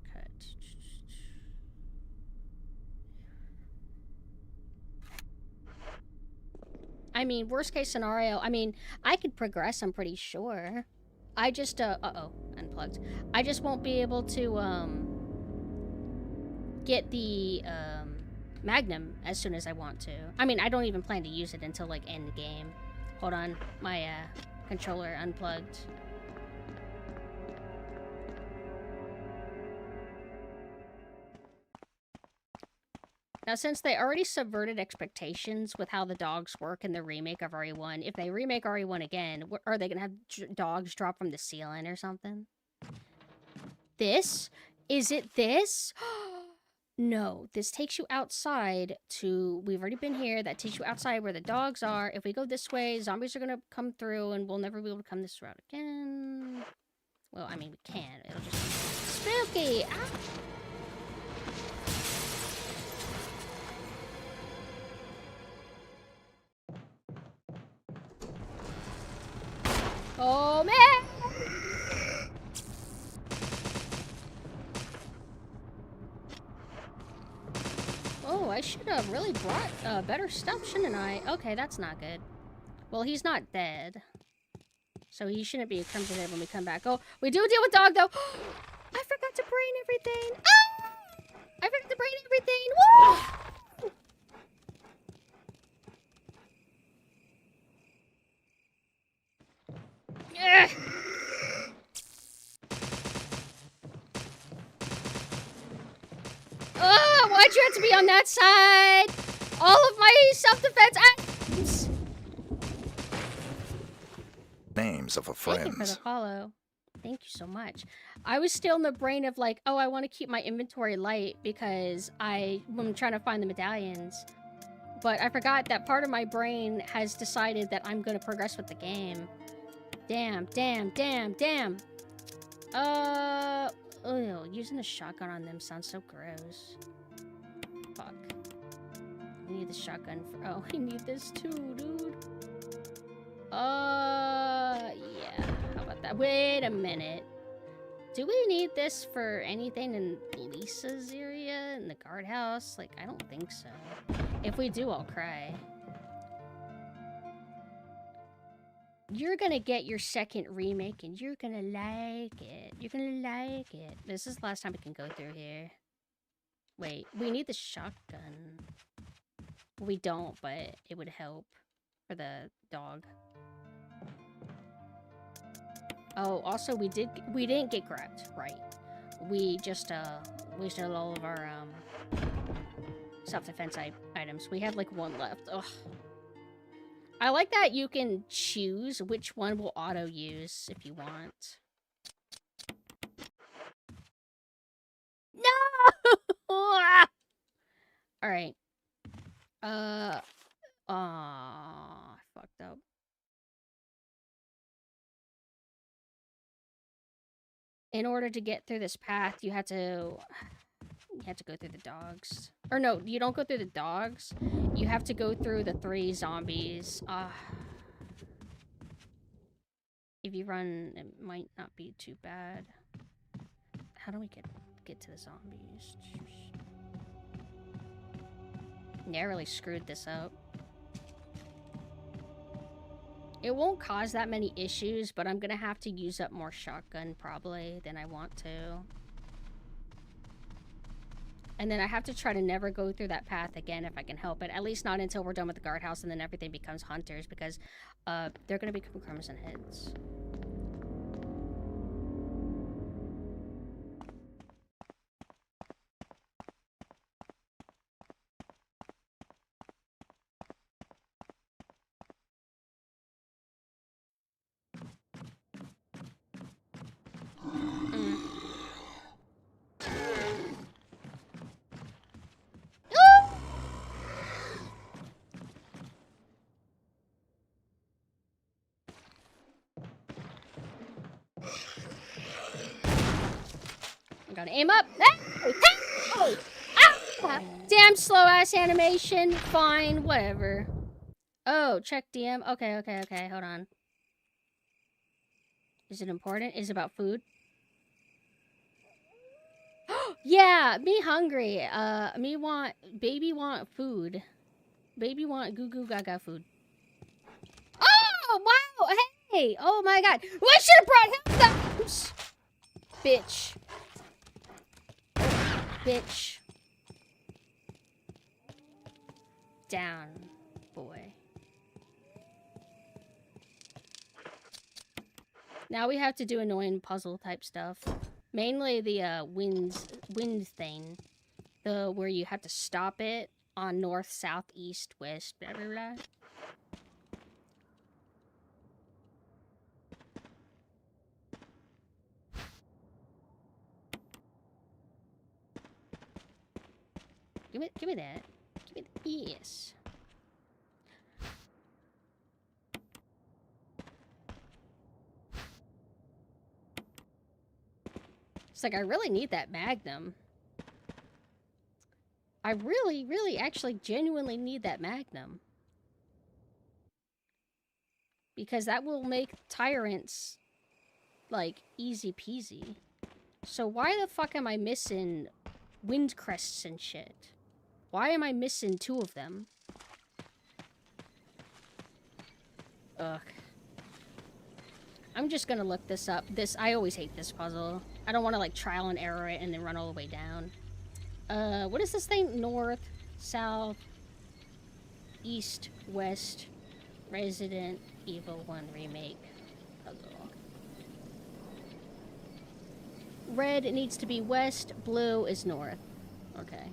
S1: I mean, worst case scenario, I mean, I could progress, I'm pretty sure. I just, uh-oh, unplugged. I just won't be able to, get the, Magnum as soon as I want to. I mean, I don't even plan to use it until, like, end game. Hold on, my, controller unplugged. Now, since they already subverted expectations with how the dogs work in the remake of RE1, if they remake RE1 again, are they going to have dogs drop from the ceiling or something? This? Is it this? No, this takes you outside to... We've already been here. That takes you outside where the dogs are. If we go this way, zombies are going to come through and we'll never be able to come this route again. Well, I mean, we can. It'll just be spooky. Ah! Oh, man! Oh, I should have really brought better stuff, shouldn't I? Okay, that's not good. Well, he's not dead. So he shouldn't be incriminated when we come back. Oh, we do deal with dog, though! I forgot to brain everything! Ah! I forgot to brain everything! Woo! Ugh. Oh, why'd you have to be on that side? All of my self-defense items.
S7: Names of a
S1: Thank you for the follow. Thank you so much. I was still in the brain of like, oh, I want to keep my inventory light because I'm trying to find the medallions. But I forgot that part of my brain has decided that I'm going to progress with the game. Damn. Oh, using a shotgun on them sounds so gross. Fuck. I need the shotgun for... Oh, I need this too, dude. Yeah. How about that? Wait a minute. Do we need this for anything in Lisa's area? In the guardhouse? Like, I don't think so. If we do, I'll cry. You're gonna get your second remake and you're gonna like it. You're gonna like it. This is the last time we can go through here. Wait, we need the shotgun. We don't, but it would help for the dog. Oh, also we didn't get grabbed, right? We just wasted all of our self-defense items. We have like one left. Ugh. I like that you can choose which one will auto-use if you want. No! Alright. I fucked up. In order to get through this path, you have to You have to go through the dogs. Or no, you don't go through the dogs. You have to go through the 3 zombies. If you run, it might not be too bad. How do we get to the zombies? Yeah, I really screwed this up. It won't cause that many issues, but I'm gonna have to use up more shotgun probably than I want to. And then I have to try to never go through that path again if I can help it. At least not until we're done with the guardhouse and then everything becomes hunters, because they're gonna become crimson heads. Gotta aim up. Oh! Ah! Damn slow ass animation. Fine, whatever. Oh, check DM. Okay. Hold on. Is it important? Is it about food? Yeah, me hungry. Baby want food. Baby want goo goo gaga food. Oh wow! Hey! Oh my god! Well, I should have brought him those. Bitch. Bitch. Down, boy. Now we have to do annoying puzzle type stuff. Mainly the wind thing. Where you have to stop it on north, south, east, west, blah blah blah. Give me that. Give me the yes. It's like I really need that magnum. I really actually genuinely need that magnum. Because that will make tyrants like easy peasy. So why the fuck am I missing wind crests and shit? Why am I missing 2 of them? Ugh. I'm just gonna look this up. I always hate this puzzle. I don't want to like trial and error it and then run all the way down. What is this thing? North, south, east, west, Resident Evil 1 remake puzzle. Red needs to be west, blue is north. Okay.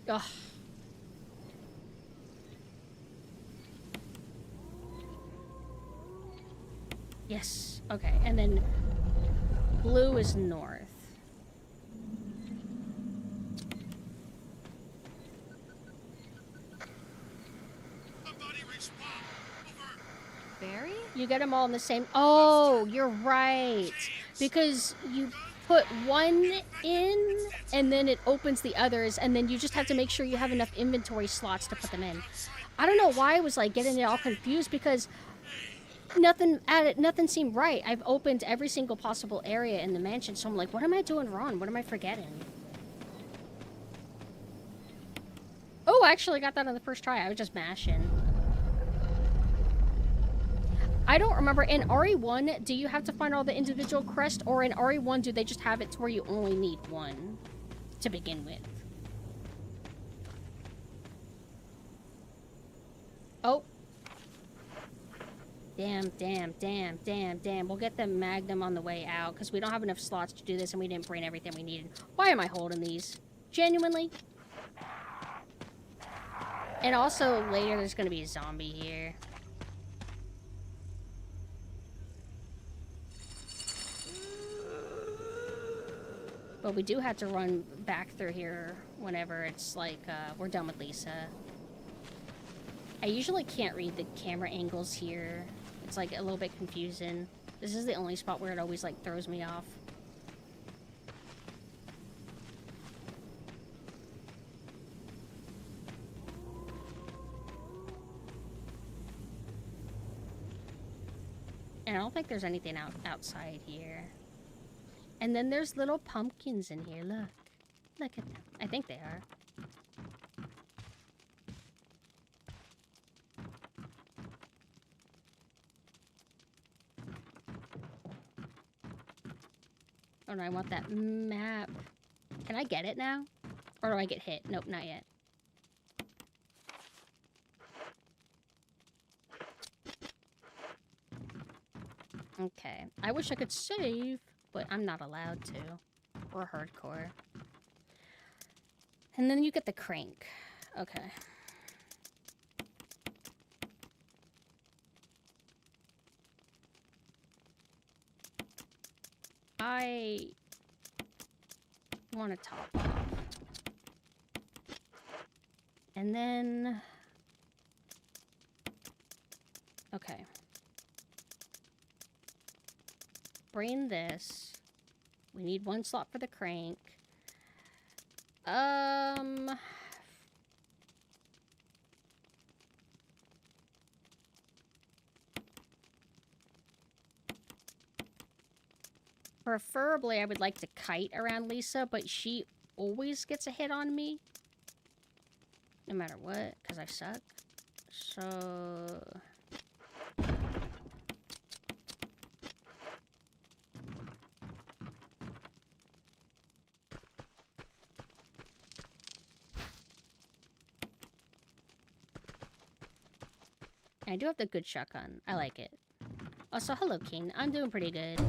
S1: Ugh. Yes. Okay, and then blue is north.
S2: Barry?
S1: You get them all in the same... Oh, you're right. Because you put one in, and then it opens the others, and then you just have to make sure you have enough inventory slots to put them in. I don't know why I was like getting it all confused, because nothing seemed right. I've opened every single possible area in the mansion, so I'm like, what am I doing wrong? What am I forgetting? Oh, I actually got that on the first try. I was just mashing. I don't remember. In RE1, do you have to find all the individual crests, or in RE1, do they just have it to where you only need one to begin with? Oh. Damn. We'll get the magnum on the way out, because we don't have enough slots to do this, and we didn't bring everything we needed. Why am I holding these? Genuinely? And also, later, there's going to be a zombie here. But we do have to run back through here whenever it's like, we're done with Lisa. I usually can't read the camera angles here. It's like a little bit confusing. This is the only spot where it always, like, throws me off. And I don't think there's anything outside here. And then there's little pumpkins in here. Look. Look at them. I think they are. Oh no, I want that map. Can I get it now? Or do I get hit? Nope, not yet. Okay. I wish I could save, but I'm not allowed to. We're hardcore. And then you get the crank. Okay. I want to top off. And then... Okay. Brain this. We need 1 slot for the crank. Preferably, I would like to kite around Lisa, but she always gets a hit on me. No matter what, because I suck. So... I do have the good shotgun. I like it. Also, hello, King. I'm doing pretty good.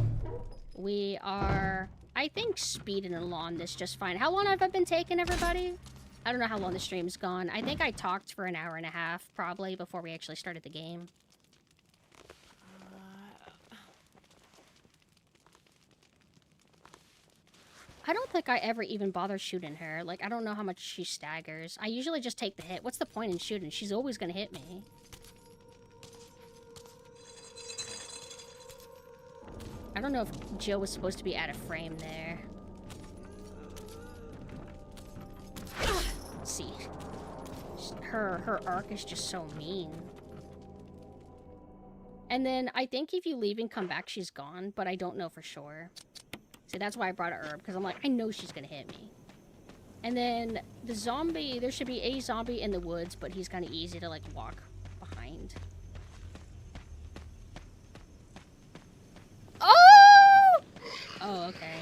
S1: We are, I think, speeding along this just fine. How long have I been taking, everybody? I don't know how long the stream's gone. I think I talked for an hour and a half, probably, before we actually started the game. I don't think I ever even bother shooting her. Like, I don't know how much she staggers. I usually just take the hit. What's the point in shooting? She's always gonna hit me. I don't know if Jill was supposed to be out of frame there. Let's see. Her arc is just so mean. And then I think if you leave and come back, she's gone, but I don't know for sure. See, that's why I brought a herb, because I'm like, I know she's gonna hit me. And then the zombie, there should be a zombie in the woods, but he's kind of easy to, like, walk behind. Oh! Oh, okay.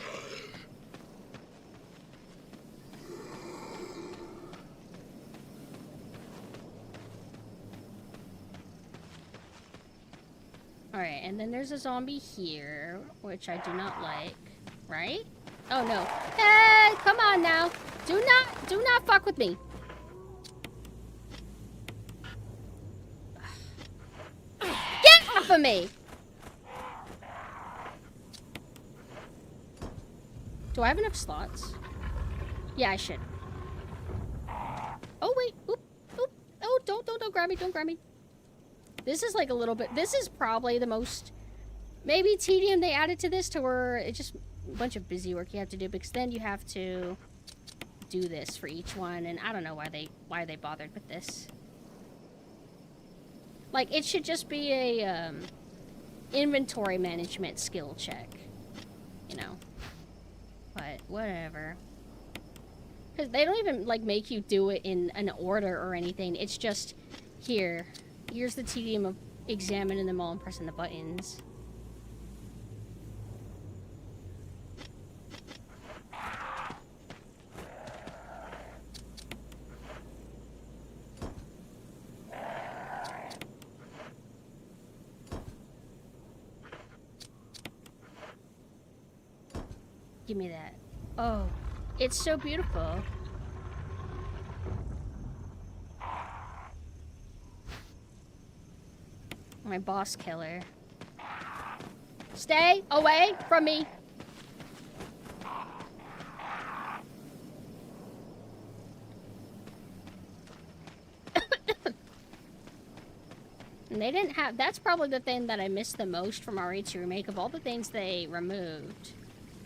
S1: Alright, and then there's a zombie here, which I do not like. Right? Oh, no. Hey, come on now. Do not fuck with me. Get off of me! Do I have enough slots? Yeah, I should. Oh, wait. Oop. Oop. Oh, don't grab me. Don't grab me. This is like a little bit... This is probably the most... Maybe tedium they added to this to where it's just a bunch of busy work you have to do, because then you have to do this for each one, and I don't know why they bothered with this. Like, it should just be a inventory management skill check, you know. But whatever. Because they don't even, like, make you do it in an order or anything. It's just, here's the tedium of examining them all and pressing the buttons. Give me that. Oh, it's so beautiful. My boss killer. Stay away from me. And they didn't have... That's probably the thing that I missed the most from RE2make of all the things they removed.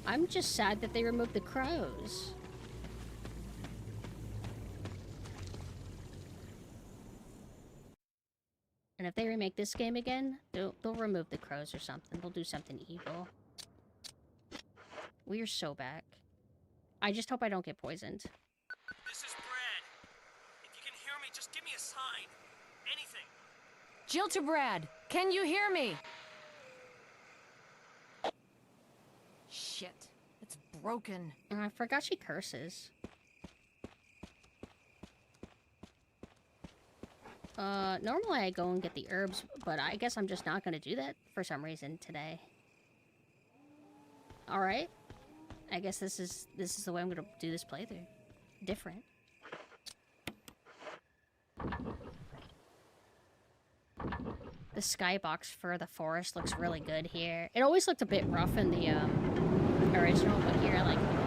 S1: I'm just sad that they removed the crows. And if they remake this game again, they'll remove the crows or something. They'll do something evil. We're so back. I just hope I don't get poisoned.
S7: This is Brad. If you can hear me, just give me a sign. Anything.
S2: Jill to Brad. Can you hear me? Shit. It's broken.
S1: I forgot she curses. Normally I go and get the herbs, but I guess I'm just not gonna do that for some reason today. Alright. I guess this is the way I'm gonna do this playthrough. Different. The skybox for the forest looks really good here. It always looked a bit rough in the original, but here I like it a lot.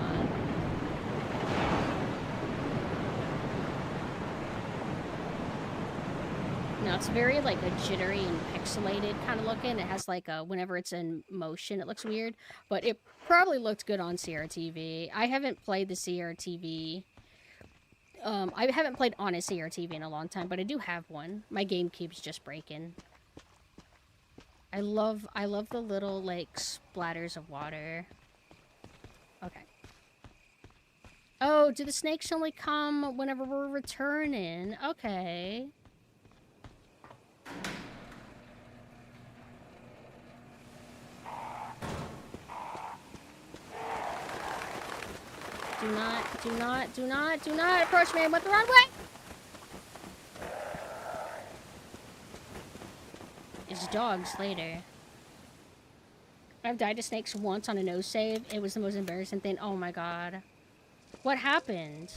S1: No, it's very like a jittery and pixelated kind of looking. It has like a, whenever it's in motion, it looks weird, but it probably looked good on CRTV. I haven't played the CRTV. I haven't played on a CRTV in a long time, but I do have one. My GameCube's just breaking. I love the little like splatters of water. Okay. Oh, do the snakes only come whenever we're returning? Okay. Do not approach me. I went the wrong way! It's dogs later. I've died to snakes once on a no save. It was the most embarrassing thing. Oh my god. What happened?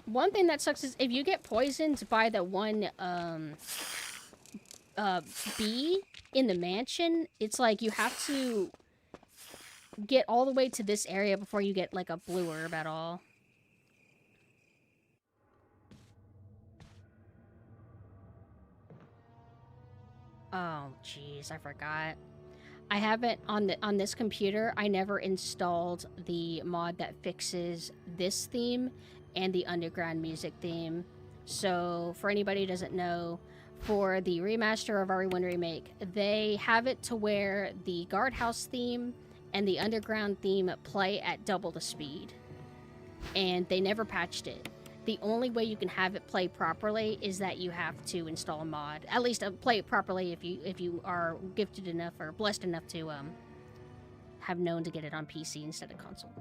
S1: One thing that sucks is if you get poisoned by the one, bee in the mansion, it's like you have to get all the way to this area before you get, like, a blue herb at all. Oh, jeez, I forgot. I haven't, on this computer, I never installed the mod that fixes this theme and the underground music theme. So, for anybody who doesn't know, for the remaster of RE1make, they have it to where the guardhouse theme and the underground theme play at double the speed. And they never patched it. The only way you can have it play properly is that you have to install a mod. At least play it properly if you are gifted enough or blessed enough to have known to get it on PC instead of console.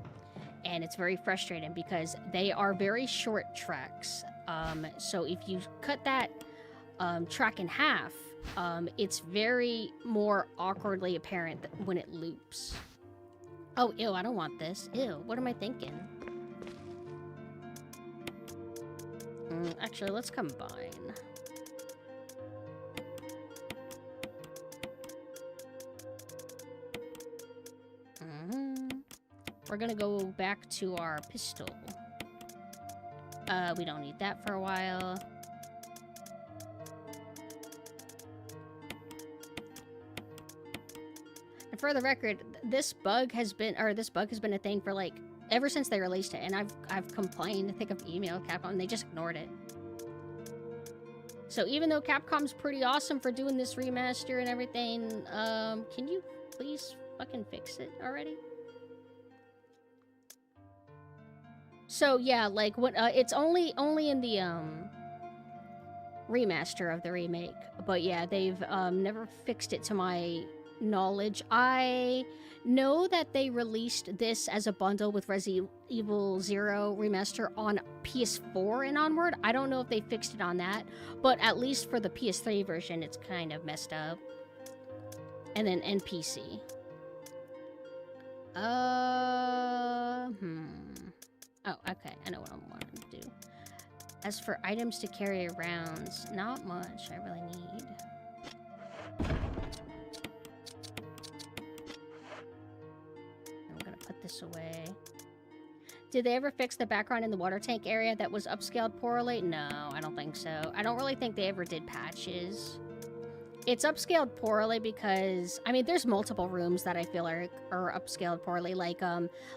S1: And it's very frustrating because they are very short tracks. So if you cut that track in half, it's very more awkwardly apparent when it loops. Oh, ew, I don't want this. Ew, what am I thinking? Actually, let's combine. We're gonna go back to our pistol. We don't need that for a while. And for the record, this bug has been a thing for like ever since they released it, and I've complained. I think I've emailed Capcom, and they just ignored it. So even though Capcom's pretty awesome for doing this remaster and everything, can you please fucking fix it already? So yeah, like what? It's only in the remaster of the remake, but yeah, they've never fixed it to my knowledge. I know that they released this as a bundle with Resident Evil 0 remaster on PS4 and onward. I don't know if they fixed it on that, but at least for the PS3 version, it's kind of messed up. And then NPC. Oh, okay. I know what I want to do. As for items to carry around, not much I really need. I'm gonna put this away. Did they ever fix the background in the water tank area that was upscaled poorly? No, I don't think so. I don't really think they ever did patches. It's upscaled poorly because, I mean, there's multiple rooms that I feel are upscaled poorly. Like,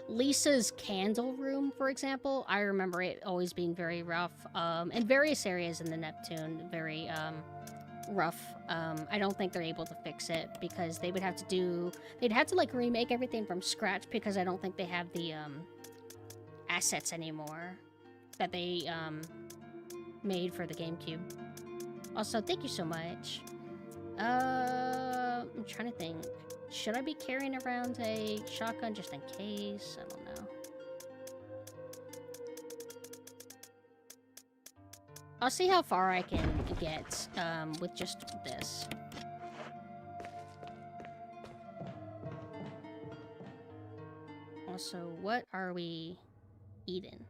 S1: Lisa's candle room, for example. I remember it always being very rough. And various areas in the Neptune, very, rough. I don't think they're able to fix it because they would have to they'd have to, like, remake everything from scratch because I don't think they have the, assets anymore that they, made for the GameCube. Also, thank you so much. I'm trying to think. Should I be carrying around a shotgun just in case? I don't know. I'll see how far I can get with just this. Also, what are we eating?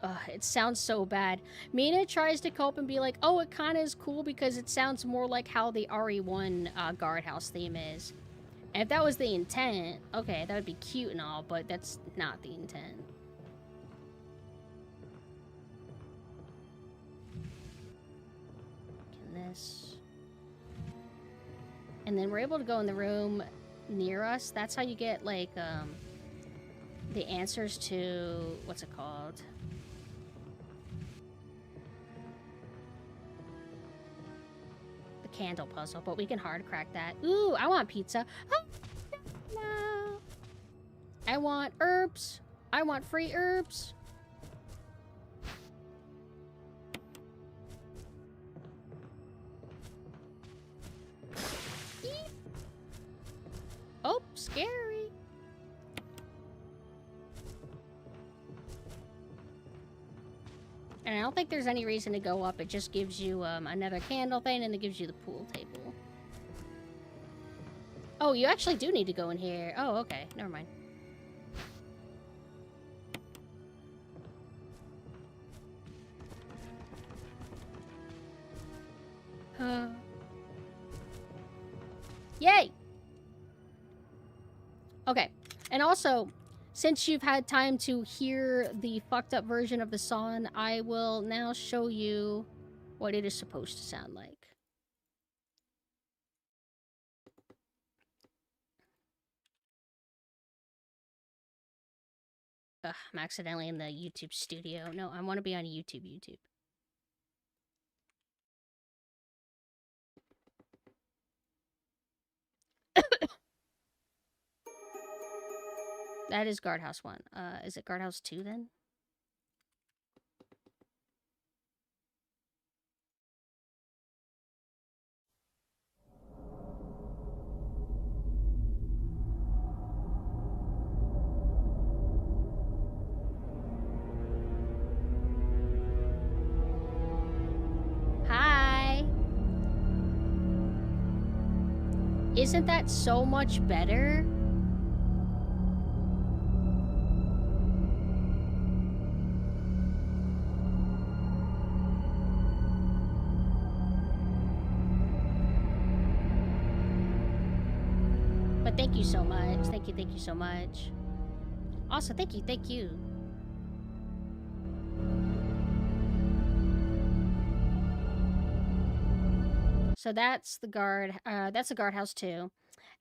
S1: Ugh, it sounds so bad. Mina tries to cope and be like, oh, it kind of is cool because it sounds more like how the RE1 guardhouse theme is. And if that was the intent, okay, that would be cute and all, but that's not the intent. This. And then we're able to go in the room near us. That's how you get, like, the answers to, what's it called? The candle puzzle, but we can hard crack that. Ooh, I want pizza. Oh, no. I want herbs. I want free herbs. Oh, scary. And I don't think there's any reason to go up. It just gives you another candle thing, and it gives you the pool table. Oh, you actually do need to go in here. Oh, okay. Never mind. Yay! Okay, and also, since you've had time to hear the fucked up version of the song, I will now show you what it is supposed to sound like. Ugh, I'm accidentally in the YouTube studio. No, I want to be on YouTube. That is Guardhouse 1. Is it Guardhouse 2 then? Hi! Isn't that so much better? Thank you so much. Thank you so much. Also, thank you. So that's the guardhouse too.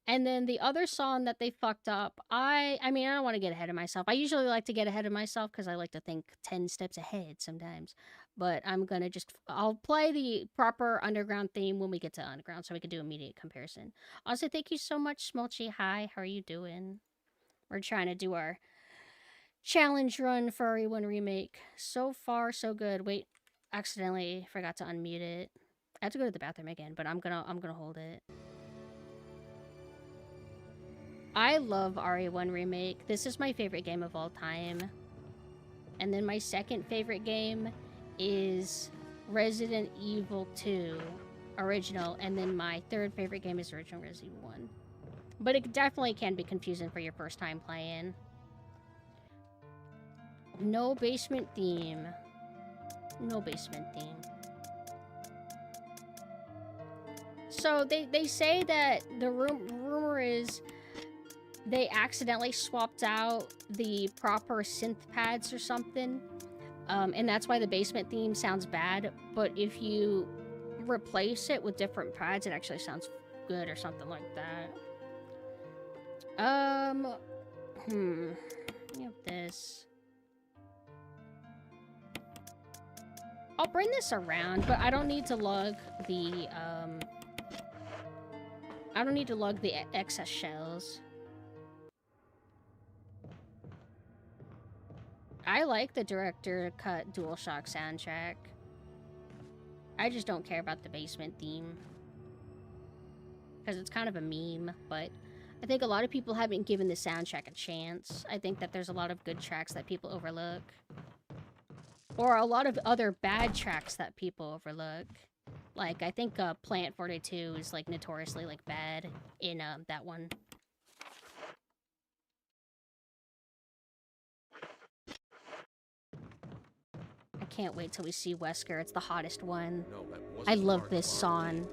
S1: And then the other song that they fucked up, I mean, I don't want to get ahead of myself. I usually like to get ahead of myself because I like to think 10 steps ahead sometimes. But I'm gonna I'll play the proper underground theme when we get to underground so we can do immediate comparison. Also, thank you so much, Smolchy. Hi, how are you doing? We're trying to do our challenge run for RE1make. So far, so good. Wait, accidentally forgot to unmute it. I have to go to the bathroom again, but I'm gonna hold it. I love RE1remake. This is my favorite game of all time. And then my second favorite game is Resident Evil 2 original, and then my third favorite game is original Resident Evil 1. But it definitely can be confusing for your first time playing. No basement theme. No basement theme. So they say that the rumor is they accidentally swapped out the proper synth pads or something. And that's why the basement theme sounds bad. But if you replace it with different pads, it actually sounds good or something like that. We have this. I'll bring this around, but I don't need to lug the, I don't need to lug the excess shells. I like the director cut DualShock soundtrack. I just don't care about the basement theme. Because it's kind of a meme, but I think a lot of people haven't given the soundtrack a chance. I think that there's a lot of good tracks that people overlook. Or a lot of other bad tracks that people overlook. Like, I think Plant 42 is, like, notoriously, like, bad in that one. I can't wait till we see Wesker. It's the hottest one.
S4: No, that
S1: I
S4: wasn't
S1: love
S4: part
S1: this
S4: of our
S1: song.
S4: deal.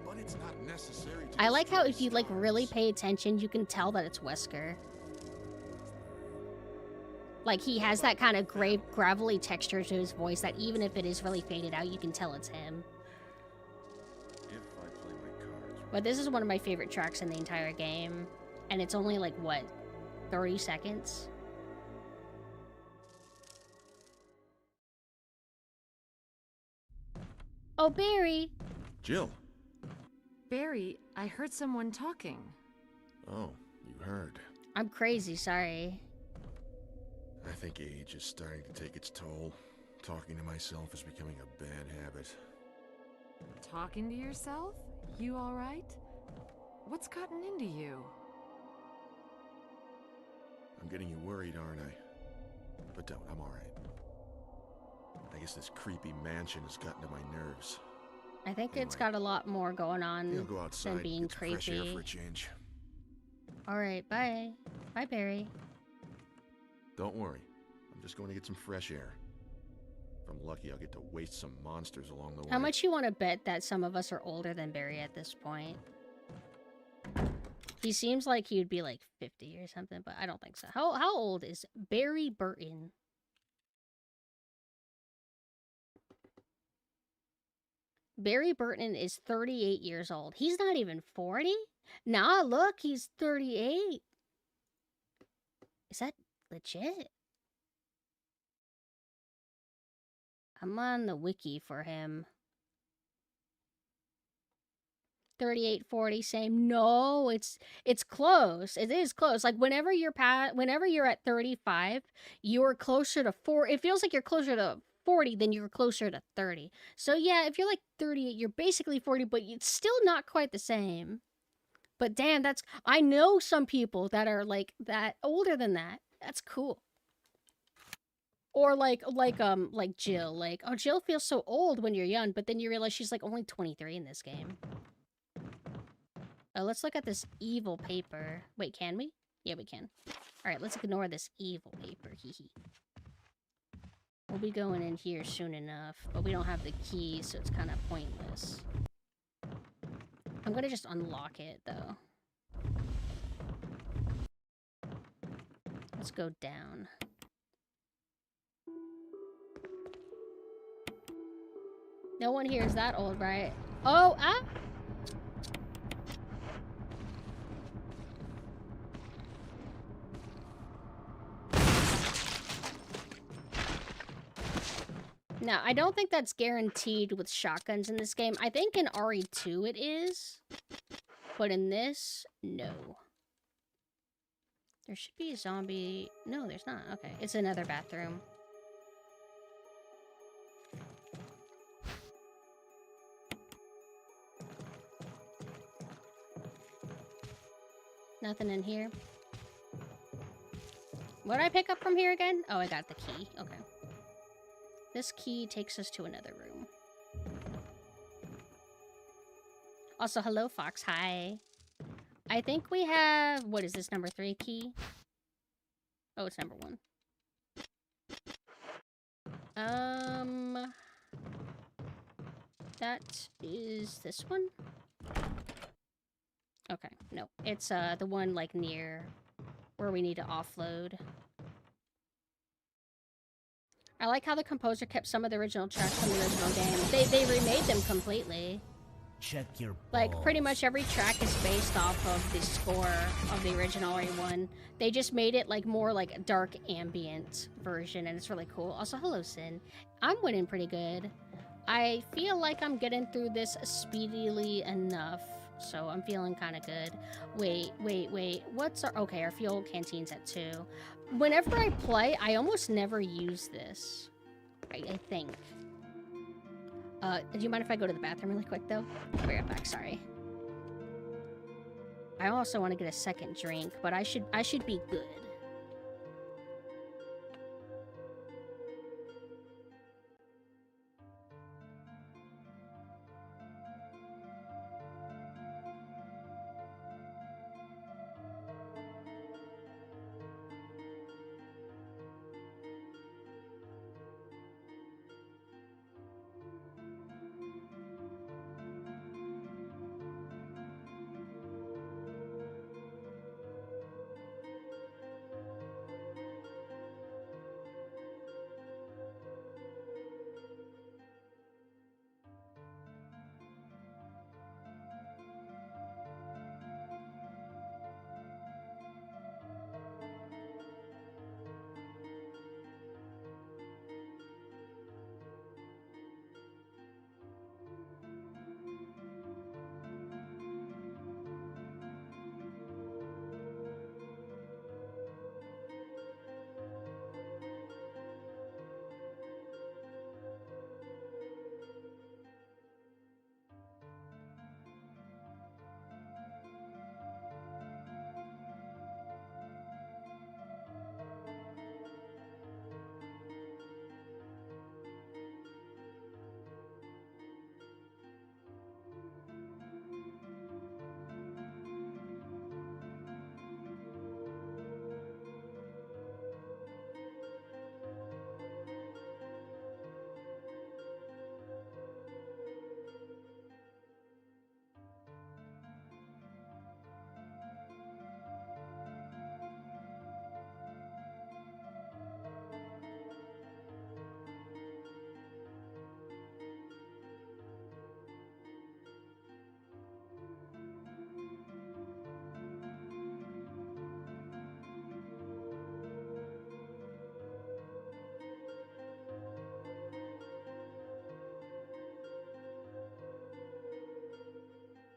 S4: But it's not necessary to
S1: I like how
S4: destroy
S1: if you, like, really
S4: stars.
S1: pay attention, you can tell that it's Wesker. Like, he has that kind of gravelly texture to his voice that even if it is really faded out, you can tell it's him.
S4: If I play my cards
S1: But this is one of my favorite tracks in the entire game. And it's only, like, what, 30 seconds? Oh, Barry!
S4: Jill.
S2: Barry, I heard someone talking.
S4: Oh, you heard.
S1: I'm crazy, sorry.
S4: I think age is starting to take its toll. Talking to myself is becoming a bad habit.
S2: Talking to yourself? You alright? What's gotten into you?
S4: I'm getting you worried, aren't I? But don't, I'm alright. I guess this creepy mansion has gotten to my nerves.
S1: I think it's
S4: Anyway.
S1: got a lot more going on
S4: I'll go outside,
S1: than being
S4: get some fresh air
S1: creepy.
S4: for a change.
S1: Alright, bye. Bye, Barry.
S4: Don't worry. I'm just going to get some fresh air. If I'm lucky, I'll get to waste some monsters along the way.
S1: How much you want to bet that some of us are older than Barry at this point? He seems like he would be like 50 or something, but I don't think so. How old is Barry Burton? Barry Burton is 38 years old. He's not even 40? Nah, look, he's 38. Is that legit? I'm on the wiki for him. 38, 40, same. No, it's close. It is close. Like whenever you're at 35, you're closer to 4. It feels like you're closer to 40 than you're closer to 30. So yeah, if you're like 38, you're basically 40, but it's still not quite the same. But damn, I know some people that are like that older than that. That's cool. Or like Jill. Like, oh, Jill feels so old when you're young, but then you realize she's like only 23 in this game. Oh, let's look at this evil paper. Wait, can we? Yeah, we can. Alright, let's ignore this evil paper. Hee. We'll be going in here soon enough, but we don't have the key, so it's kind of pointless. I'm gonna just unlock it, though. Let's go down. No one here is that old, right? Oh, ah! Now, I don't think that's guaranteed with shotguns in this game. I think in RE2 it is. But in this, no. There should be a zombie... No, there's not. Okay, it's another bathroom. Nothing in here. What did I pick up from here again? Oh, I got the key. Okay. This key takes us to another room. Also, hello, Fox. Hi. I think we have... What is this, number 3 key? Oh, it's number 1. That is this one? No, it's the one like near where we need to offload. I like how the composer kept some of the original tracks from the original game. They remade them completely.
S3: Check your
S1: Like, pretty
S3: balls.
S1: much every track is based off of the score of the original RE1. They just made it, like, more, like, dark ambient version, and it's really cool. Also, hello, Sin. I'm winning pretty good. I feel like I'm getting through this speedily enough, so I'm feeling kind of good. Wait. What's our... Okay, our fuel canteen's at 2. Whenever I play, I almost never use this. I think. Do you mind if I go to the bathroom really quick, though? I'll be right back, sorry. I also want to get a second drink, but I should be good.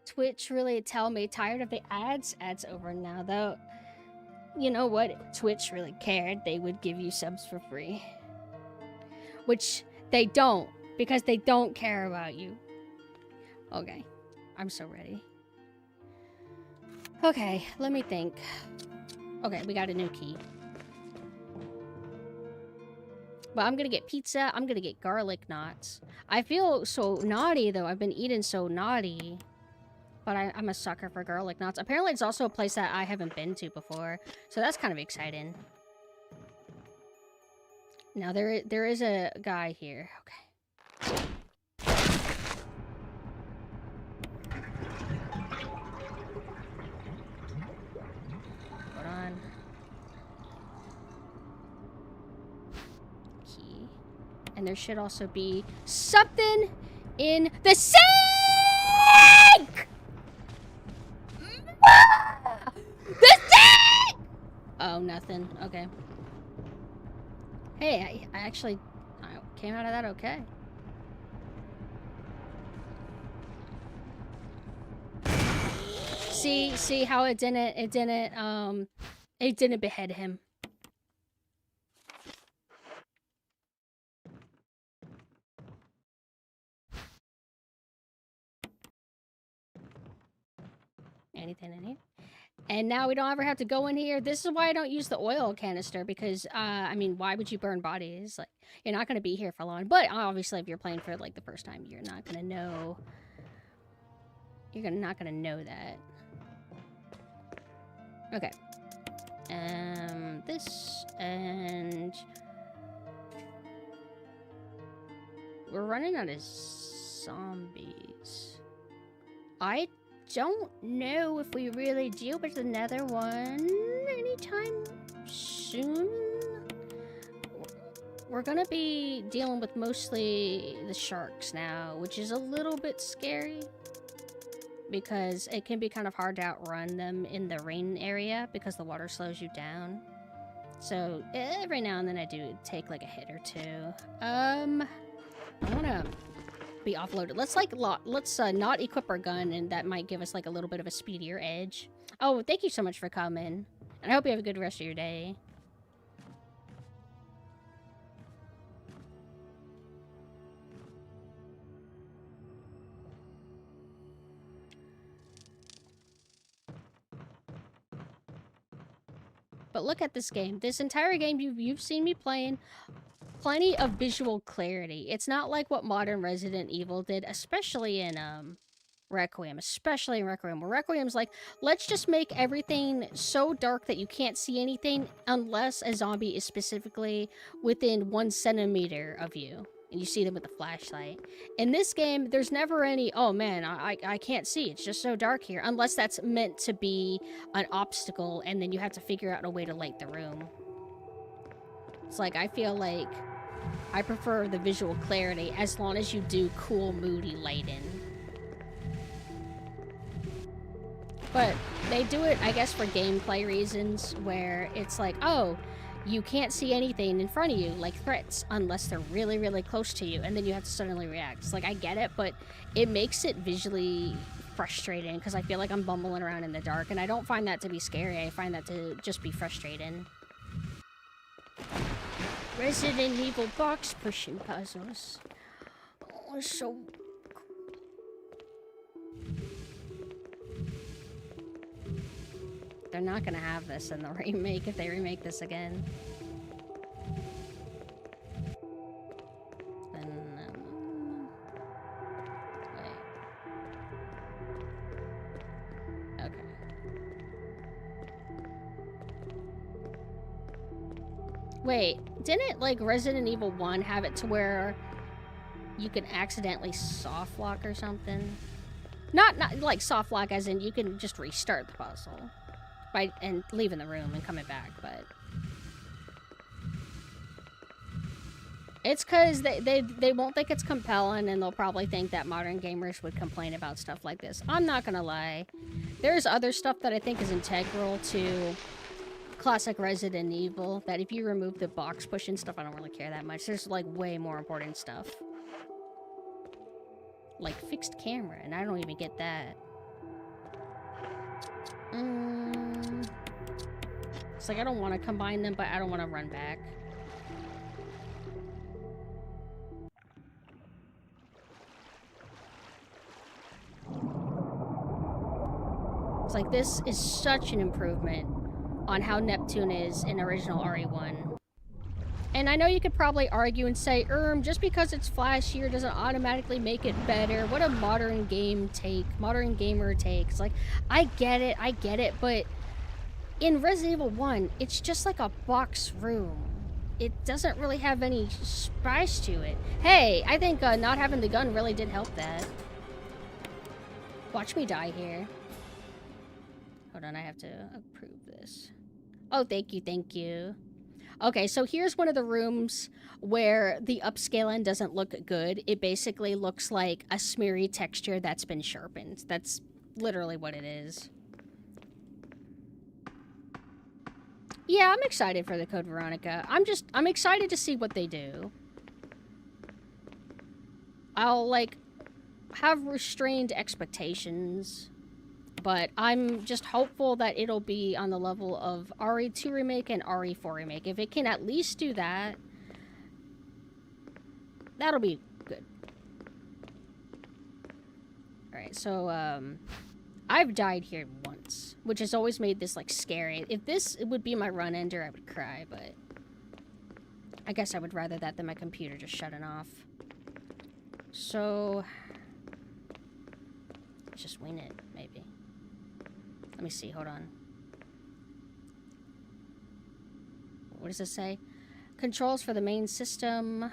S1: Twitch really tell me tired of the ads. Ads over now, though. You know what? If Twitch really cared, they would give you subs for free. Which they don't, because they don't care about you. Okay, I'm so ready. Okay, let me think. Okay, we got a new key. But I'm gonna get pizza. I'm gonna get garlic knots. I feel so naughty, though. I've been eating so naughty. But I'm a sucker for garlic knots. Apparently, it's also a place that I haven't been to before. So that's kind of exciting. Now, there is a guy here. Okay. Hold on. Key. And there should also be something in the sink! The sink! Oh, nothing. Okay. Hey, I actually came out of that okay. See how it didn't behead him. Anything in here? And now we don't ever have to go in here. This is why I don't use the oil canister, because, I mean, why would you burn bodies? Like, you're not going to be here for long. But, obviously, if you're playing for, like, the first time, you're not going to know. You're not going to know that. Okay. This, and... We're running out of zombies. I don't know if we really deal with another one anytime soon. We're gonna be dealing with mostly the sharks now, which is a little bit scary because it can be kind of hard to outrun them in the rain area because the water slows you down. So every now and then I do take like a hit or two. I wanna be offloaded. Let's not equip our gun, and that might give us like a little bit of a speedier edge. Oh, thank you so much for coming, and I hope you have a good rest of your day. But look at this game. This entire game you've seen me playing, plenty of visual clarity. It's not like what modern Resident Evil did, especially in Requiem. Where Requiem's like, let's just make everything so dark that you can't see anything unless a zombie is specifically within 1 centimeter of you. And you see them with a flashlight. In this game, there's never any, oh man, I can't see. It's just so dark here. Unless that's meant to be an obstacle, and then you have to figure out a way to light the room. It's like, I feel like I prefer the visual clarity as long as you do cool, moody lighting. But they do it, I guess, for gameplay reasons, where it's like, oh, you can't see anything in front of you, like threats, unless they're really, really close to you, and then you have to suddenly react. It's like, I get it, but it makes it visually frustrating, because I feel like I'm bumbling around in the dark, and I don't find that to be scary. I find that to just be frustrating. Resident Evil box pushing puzzles. Oh, so... They're not gonna have this in the remake if they remake this again. Wait. Okay. Wait, didn't like Resident Evil 1 have it to where you can accidentally soft lock or something? Not like soft lock as in you can just restart the puzzle. And leaving the room and coming back, but it's because they won't think it's compelling, and they'll probably think that modern gamers would complain about stuff like this. I'm not gonna lie, there's other stuff that I think is integral to classic Resident Evil that if you remove the box pushing stuff, I don't really care that much. There's like way more important stuff, like fixed camera, and I don't even get that. It's like I don't want to combine them, but I don't want to run back. It's like this is such an improvement on how Neptune is in original RE1. And I know you could probably argue and say, just because it's flashier doesn't automatically make it better. What a modern gamer take. It's like, I get it, but in Resident Evil 1, it's just like a box room. It doesn't really have any spice to it. Hey, I think not having the gun really did help that. Watch me die here. Hold on, I have to approve this. Oh, thank you. Okay, so here's one of the rooms where the upscaling doesn't look good. It basically looks like a smeary texture that's been sharpened. That's literally what it is. Yeah, I'm excited for the Code Veronica. I'm excited to see what they do. I'll, like, have restrained expectations, but I'm just hopeful that it'll be on the level of RE2 Remake and RE4 Remake. If it can at least do that, that'll be good. Alright, so, I've died here once, which has always made this, like, scary. If this would be my run ender, I would cry, but I guess I would rather that than my computer just shutting off. So, let's just wing it, maybe. Let me see, hold on. What does this say? Controls for the main system.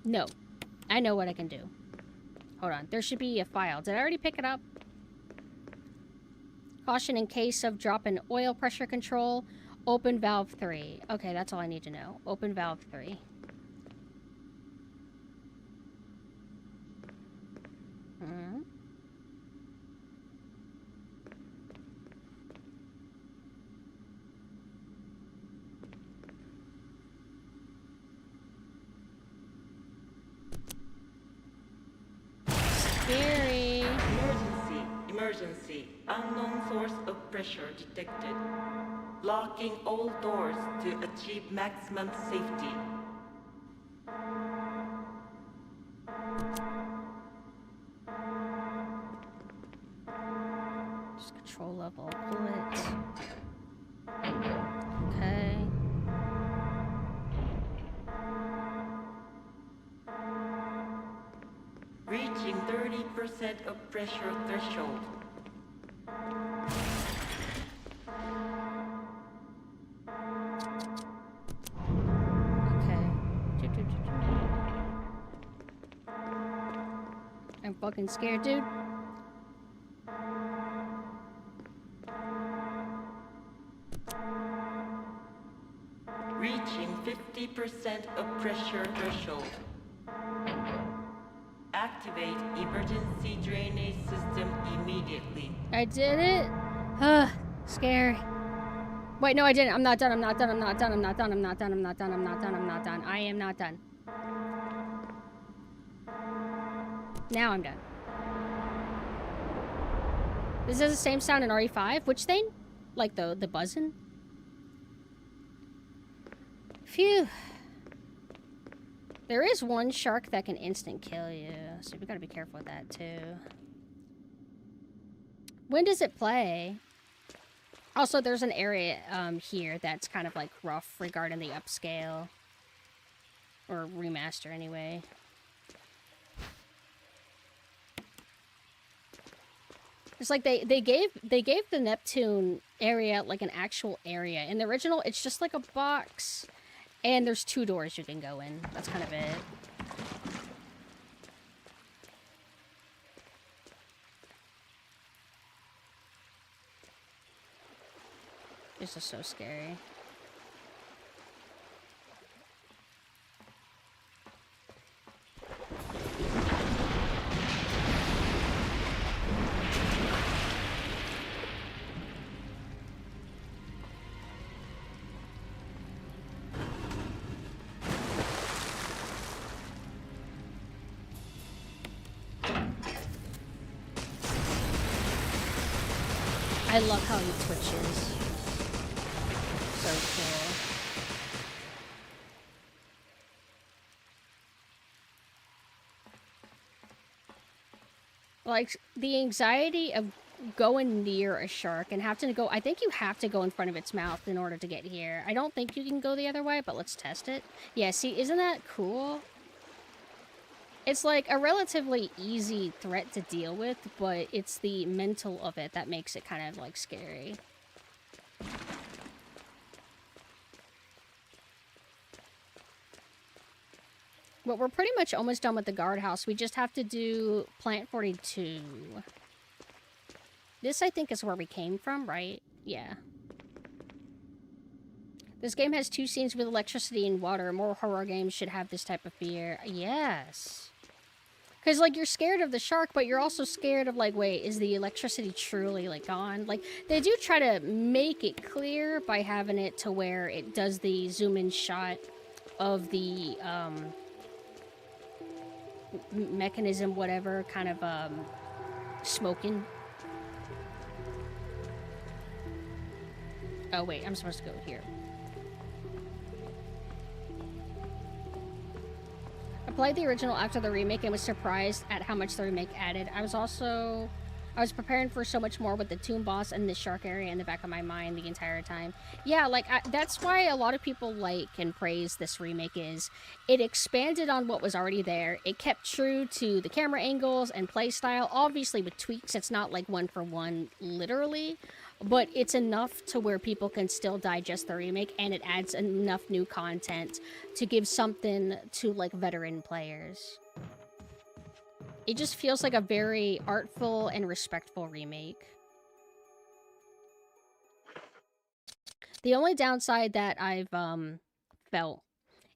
S1: No. I know what I can do. Hold on. There should be a file. Did I already pick it up? Caution in case of drop in oil pressure control. Open valve 3. Okay, that's all I need to know. Open valve 3. Hmm. Scary.
S8: Emergency, emergency. Unknown source of pressure detected. Locking all doors to achieve maximum safety.
S1: Just control level. Pull it. Okay.
S8: Reaching 30% of pressure threshold.
S1: Okay. I'm fucking scared, dude.
S8: Reaching 50% of pressure threshold. Activate emergency drainage system immediately.
S1: I did it. Ugh, scary. Wait, no, I didn't. I'm not done. I'm not done. I'm not done. I'm not done. I'm not done. I'm not done. I'm not done. I'm not done. I am not done. Now I'm done. This is the same sound in RE5. Which thing? Like the buzzing? Phew. There is one shark that can instant kill you, so we gotta be careful with that too. When does it play? Also, there's an area here that's kind of like rough regarding the upscale. Or remaster anyway. It's like they gave the Neptune area like an actual area. In the original, it's just like a box. And there's 2 doors you can go in. That's kind of it. This is so scary. I love how he twitches. So cool. Like, the anxiety of going near a shark and have to go... I think you have to go in front of its mouth in order to get here. I don't think you can go the other way, but let's test it. Yeah, see, isn't that cool? It's like a relatively easy threat to deal with, but it's the mental of it that makes it kind of like scary. But we're pretty much almost done with the guardhouse. We just have to do Plant 42. This, I think, is where we came from, right? Yeah. This game has 2 scenes with electricity and water. More horror games should have this type of fear. Yes. Because, like, you're scared of the shark, but you're also scared of, like, wait, is the electricity truly, like, gone? Like, they do try to make it clear by having it to where it does the zoom-in shot of the, mechanism, whatever, kind of, smoking. Oh, wait, I'm supposed to go here. I played the original after the remake and was surprised at how much the remake added. I was preparing for so much more with the tomb boss and the shark area in the back of my mind the entire time. Yeah, like, that's why a lot of people like and praise this remake is it expanded on what was already there. It kept true to the camera angles and play style, obviously with tweaks. It's not like one for one, literally. but it's enough to where people can still digest the remake, and it adds enough new content to give something to, like, veteran players. It just feels like a very artful and respectful remake. The only downside that I've felt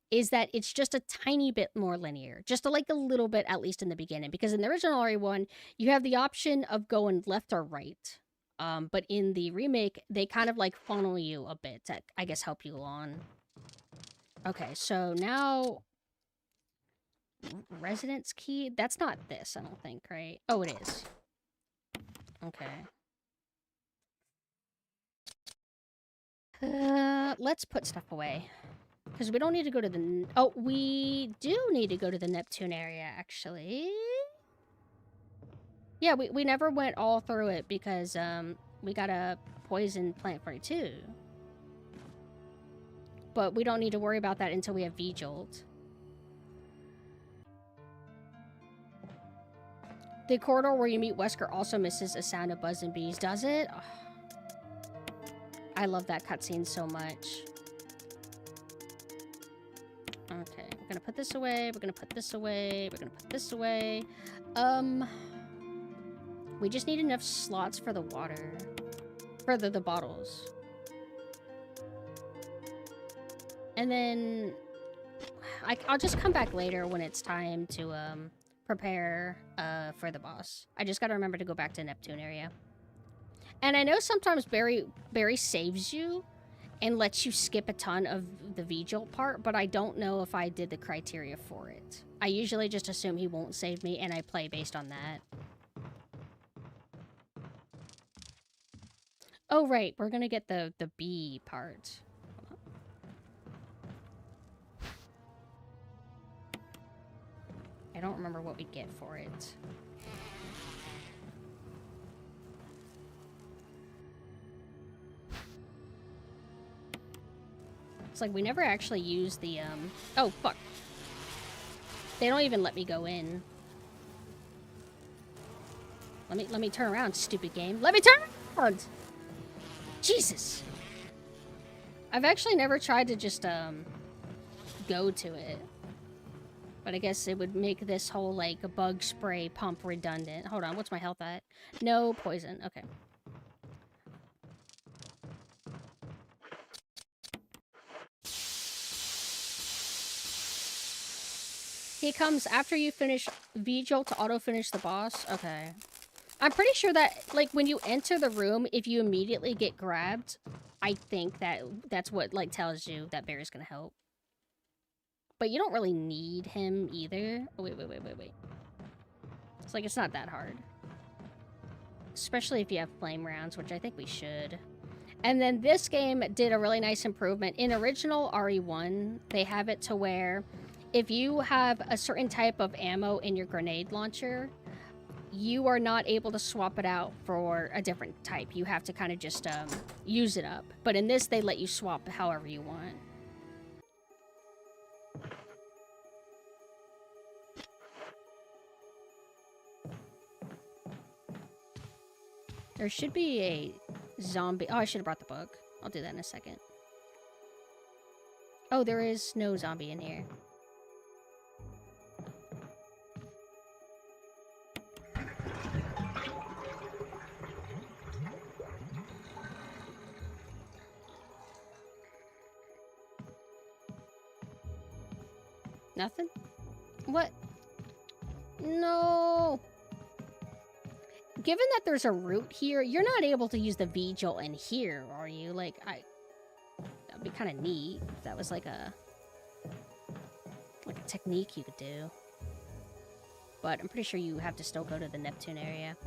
S1: is that it's just a tiny bit more linear. Just like a little bit, at least in the beginning. Because in the original RE1, you have the option of going left or right. But in the remake, they kind of like funnel you a bit to, I guess, help you along. Okay, so now... Residence key? That's not this, I don't think, right? Oh, it is. Okay. Let's put stuff away. Because we don't need to go to the... Oh, we do need to go to the Neptune area, actually. Yeah, we never went all through it because we got a poison plant 42. But we don't need to worry about that until we have V-Jolt. The corridor where you meet Wesker also misses a sound of buzzing bees, does it? Oh. I love that cutscene so much. Okay, we're gonna put this away, we're gonna put this away, we're gonna put this away. We just need enough slots for the water. For the bottles. And then... I'll just come back later when it's time to, prepare, for the boss. I just gotta remember to go back to Neptune area. And I know sometimes Barry saves you and lets you skip a ton of the V-Jolt part, but I don't know if I did the criteria for it. I usually just assume he won't save me, and I play based on that. Oh, right, we're gonna get the B part. I don't remember what we get for it. It's like we never actually use the, Oh, fuck. They don't even let me go in. Let me turn around, stupid game. Let me turn around! Jesus! I've actually never tried to just, go to it. But I guess it would make this whole, like, bug spray pump redundant. Hold on, what's my health at? No poison, okay. He comes after you finish V-Jolt to auto-finish the boss? Okay. I'm pretty sure that, like, when you enter the room, if you immediately get grabbed, I think that's what, like, tells you that Barry's gonna help. But you don't really need him either. Oh, wait. It's like, it's not that hard. Especially if you have flame rounds, which I think we should. And then this game did a really nice improvement. In original RE1, they have it to where if you have a certain type of ammo in your grenade launcher, you are not able to swap it out for a different type. You have to kind of just use it up. But in this, they let you swap however you want. There should be a zombie... Oh, I should have brought the book. I'll do that in a second. Oh, there is no zombie in here. Nothing? What? No! Given that there's a route here, you're not able to use the V-Jolt in here, are you? Like, that'd be kind of neat if that was like a technique you could do. But I'm pretty sure you have to still go to the Neptune area.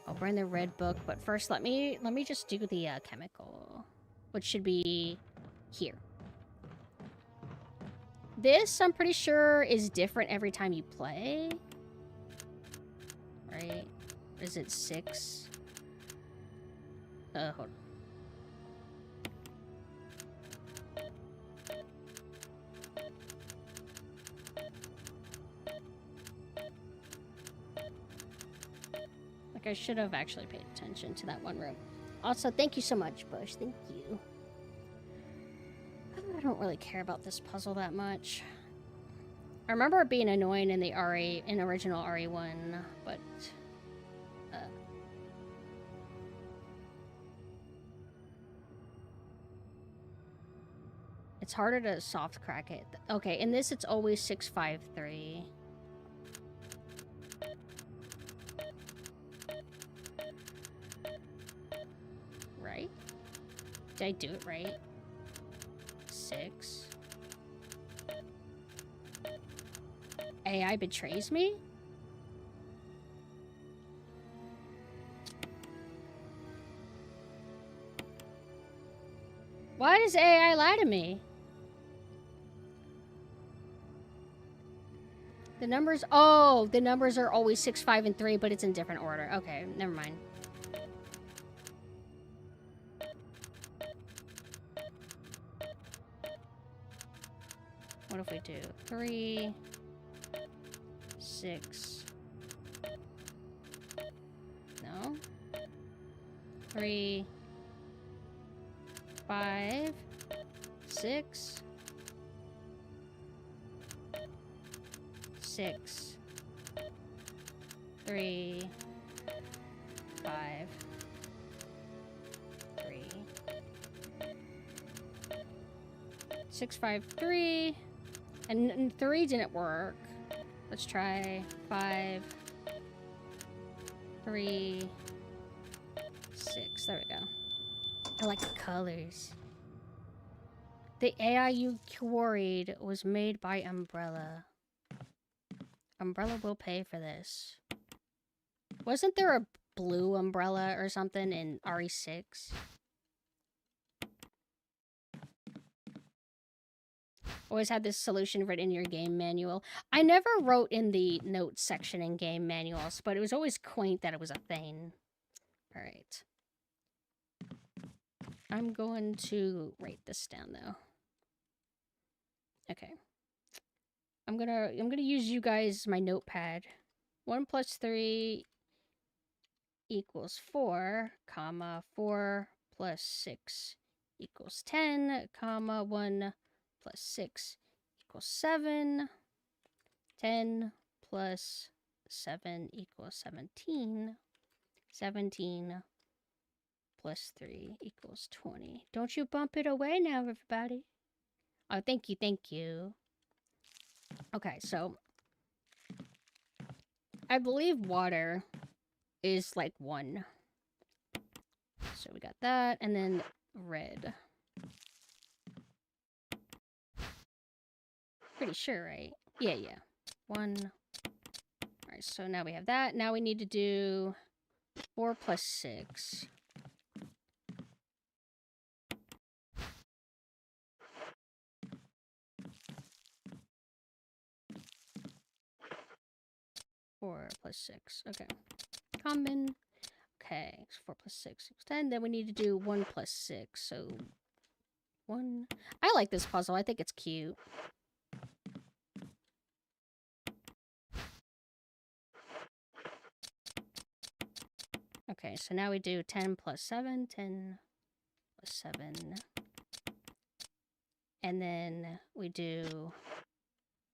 S1: I'll bring the red book, but first let me just do the chemical, which should be here. This, I'm pretty sure, is different every time you play. Right? Or is it 6? Hold on. Like, I should have actually paid attention to that one room. Also, thank you so much, Bush. Thank you. I don't really care about this puzzle that much. I remember it being annoying in the original RE1, but... it's harder to soft crack it. Okay, in this it's always 653. Right? Did I do it right? 6. AI betrays me? Why does AI lie to me? The numbers... oh, the numbers are always 6, 5, and 3, but it's in different order. Okay, never mind. What if we do 3, 6... no? 3, 5, 6... 6, 3, 5, 3, 6, 5, 3, and 3 didn't work. Let's try 5, 3, 6. There we go. I like the colors. The AI you quarried was made by Umbrella. Umbrella will pay for this. Wasn't there a blue umbrella or something in RE6? Always had this solution written in your game manual. I never wrote in the notes section in game manuals, but it was always quaint that it was a thing. Alright. I'm going to write this down though. Okay. I'm gonna use you guys my notepad. 1 plus 3 equals 4, comma 4 plus 6 equals 10, comma 1 plus 6 equals 7. 10 plus 7 equals 17. 17 plus 3 equals 20. Don't you bump it away now, everybody. Oh, thank you, thank you. Okay, so I believe water is like 1. So we got that, and then red. Pretty sure, right? Yeah, yeah. 1. Alright, so now we have that. Now we need to do 4 plus 6. Four plus 6. Okay. Common. Okay. 4 plus 6 equals 10. Then we need to do 1 plus 6. So 1. I like this puzzle. I think it's cute. Okay, so now we do 10 plus 7. 10 plus 7. And then we do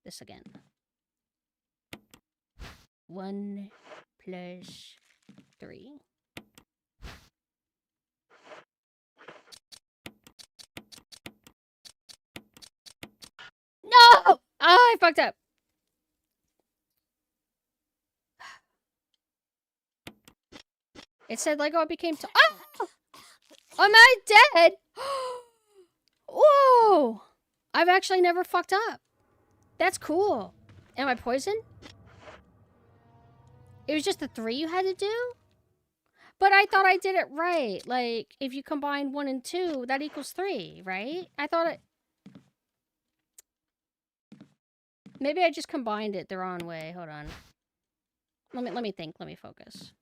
S1: this again. 1 plus 3. No! Oh, I fucked up. It said Lego became oh! Am I dead? Whoa! I've actually never fucked up. That's cool. Am I poisoned? It was just the 3 you had to do? But I thought I did it right. Like, if you combine 1 and 2, that equals 3, right? I thought it... maybe I just combined it the wrong way. Hold on. Let me think. Let me focus.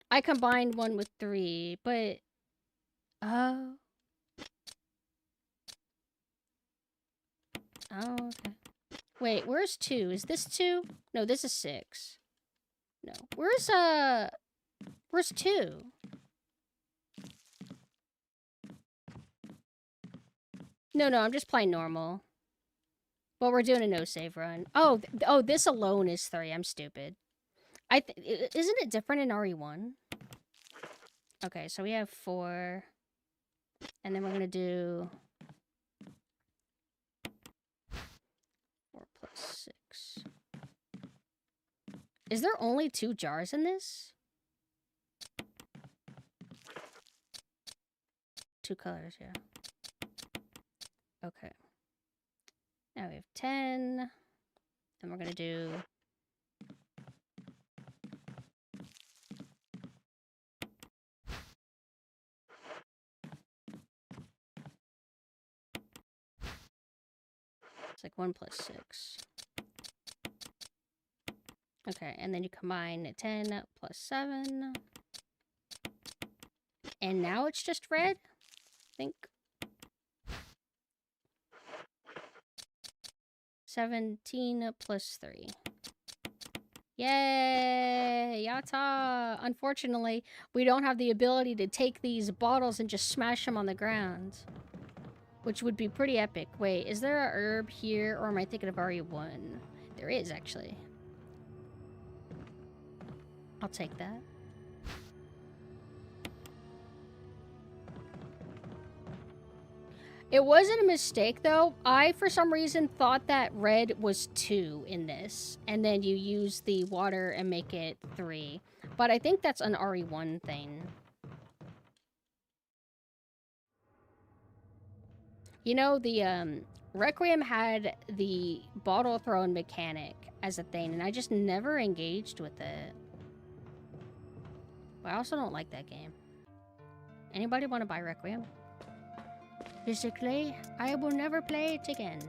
S1: I combined 1 with 3, but... oh. Oh, okay. Wait, where's 2? Is this 2? No, this is 6. No. Where's 2? No, I'm just playing normal. But we're doing a no-save run. Oh, oh, this alone is 3. I'm stupid. Isn't it different in RE1? Okay, so we have 4. And then we're gonna do 4 plus 6. Is there only 2 jars in this? 2 colors, yeah. Okay. Now we have 10. And we're gonna do... It's like 1 plus 6. Okay, and then you combine 10 plus 7. And now it's just red, I think. 17 plus 3. Yay! Yatta! Unfortunately, we don't have the ability to take these bottles and just smash them on the ground. Which would be pretty epic. Wait, is there a herb here, or am I thinking of RE1? There is, actually. I'll take that. It wasn't a mistake, though. I, for some reason, thought that red was 2 in this. And then you use the water and make it 3. But I think that's an RE1 thing. You know, the Requiem had the bottle throwing mechanic as a thing, and I just never engaged with it. But I also don't like that game. Anybody want to buy Requiem? Basically, I will never play it again.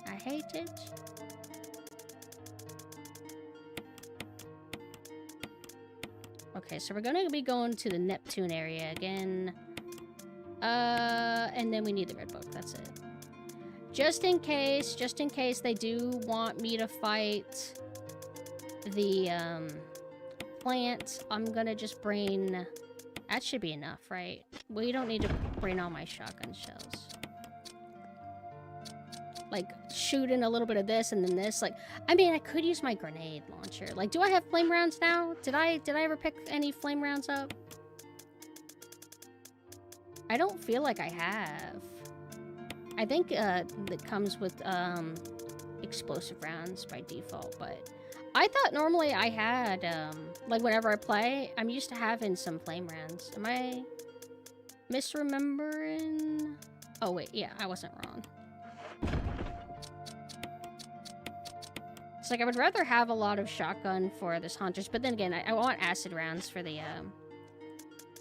S1: I hate it. Okay, so we're gonna be going to the Neptune area again. And then we need the red book, that's it. Just in case they do want me to fight the, plant, I'm gonna just bring... That should be enough, right? We don't need to bring all my shotgun shells. Like, shooting a little bit of this and then this, like... I mean, I could use my grenade launcher. Like, do I have flame rounds now? Did I ever pick any flame rounds up? I don't feel like I have. I think that comes with explosive rounds by default, but I thought normally I had like whenever I play, I'm used to having some flame rounds. Am I misremembering? Oh wait, yeah, I wasn't wrong. It's like I would rather have a lot of shotgun for this hunters, but then again, I want acid rounds for the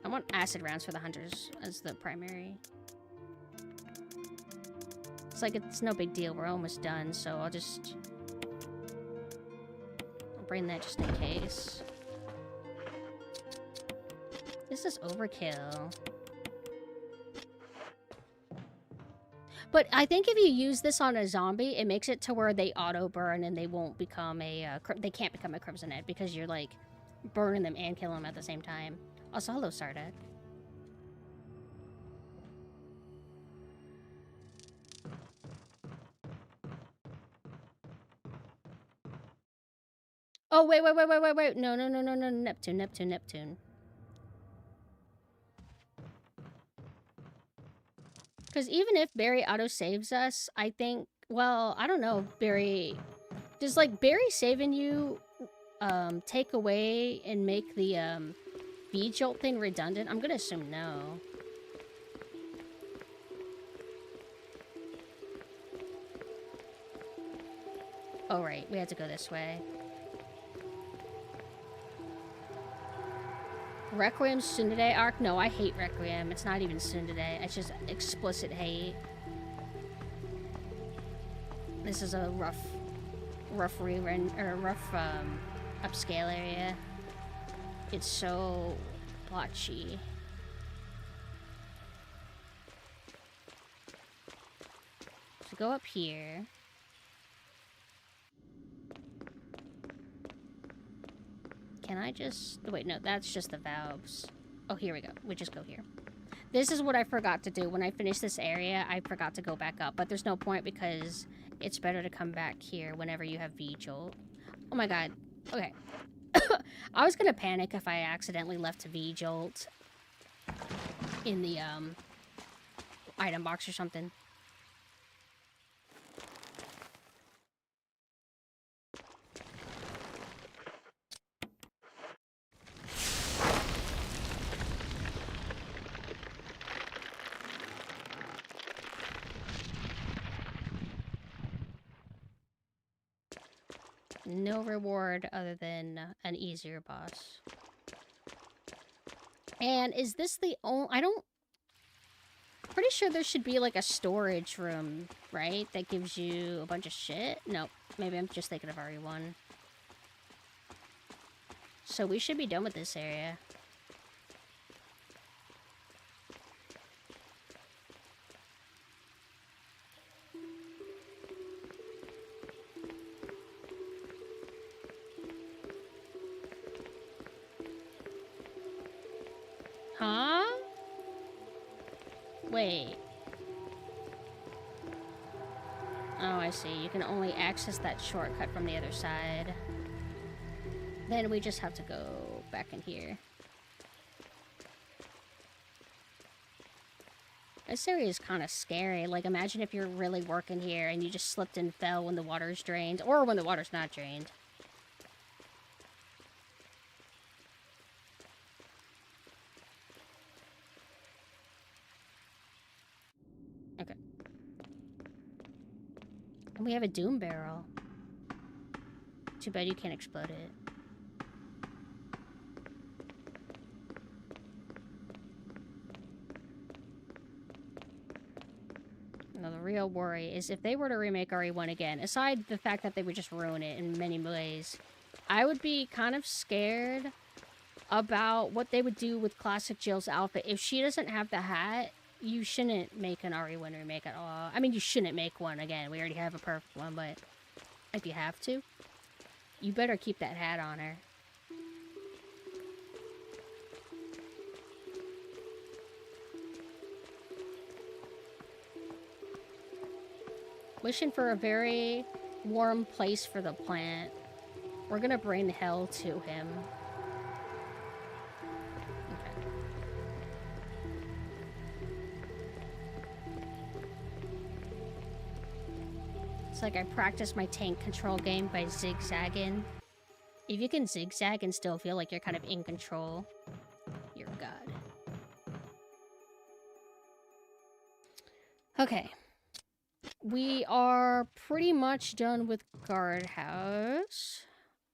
S1: I want acid rounds for the hunters as the primary. It's like, it's no big deal. We're almost done, so I'll bring that just in case. This is overkill. But I think if you use this on a zombie, it makes it to where they auto-burn and they won't become a... they can't become a Crimson Head because you're, like, burning them and killing them at the same time. Also, hello, Sardak. Oh, wait. No. Neptune. Because even if Barry auto-saves us, I think... Well, I don't know, Barry... Does, like, Barry saving you take away and make the bead jolt thing redundant? I'm gonna assume no. Oh, right. We have to go this way. Requiem Tsundere arc? No, I hate Requiem. It's not even Tsundere. It's just explicit hate. This is a rough rerun, or rough upscale area. It's so blotchy. So go up here. Can I just... Wait, no, that's just the valves. Oh, here we go. We just go here. This is what I forgot to do. When I finished this area, I forgot to go back up. But there's no point because it's better to come back here whenever you have V-Jolt. Oh my god. Okay. I was gonna panic if I accidentally left V-Jolt in the, item box or something. No reward other than an easier boss. And is this the only... Pretty sure there should be like a storage room, right? That gives you a bunch of shit? Nope. Maybe I'm just thinking of RE1. So we should be done with this area. Huh? Wait. Oh, I see. You can only access that shortcut from the other side. Then we just have to go back in here. This area is kind of scary. Like, imagine if you're really working here and you just slipped and fell when the water's drained. Or when the water's not drained. Okay. And we have a doom barrel. Too bad you can't explode it. No, the real worry is if they were to remake RE1 again, aside the fact that they would just ruin it in many ways, I would be kind of scared about what they would do with classic Jill's outfit. If she doesn't have the hat, you shouldn't make an RE1 remake at all. I mean, you shouldn't make one again. We already have a perfect one, but if you have to, you better keep that hat on her. Wishing for a very warm place for the plant. We're gonna bring hell to him. Okay. It's like I practice my tank control game by zigzagging. If you can zigzag and still feel like you're kind of in control, you're a god. Okay. We are pretty much done with guardhouse.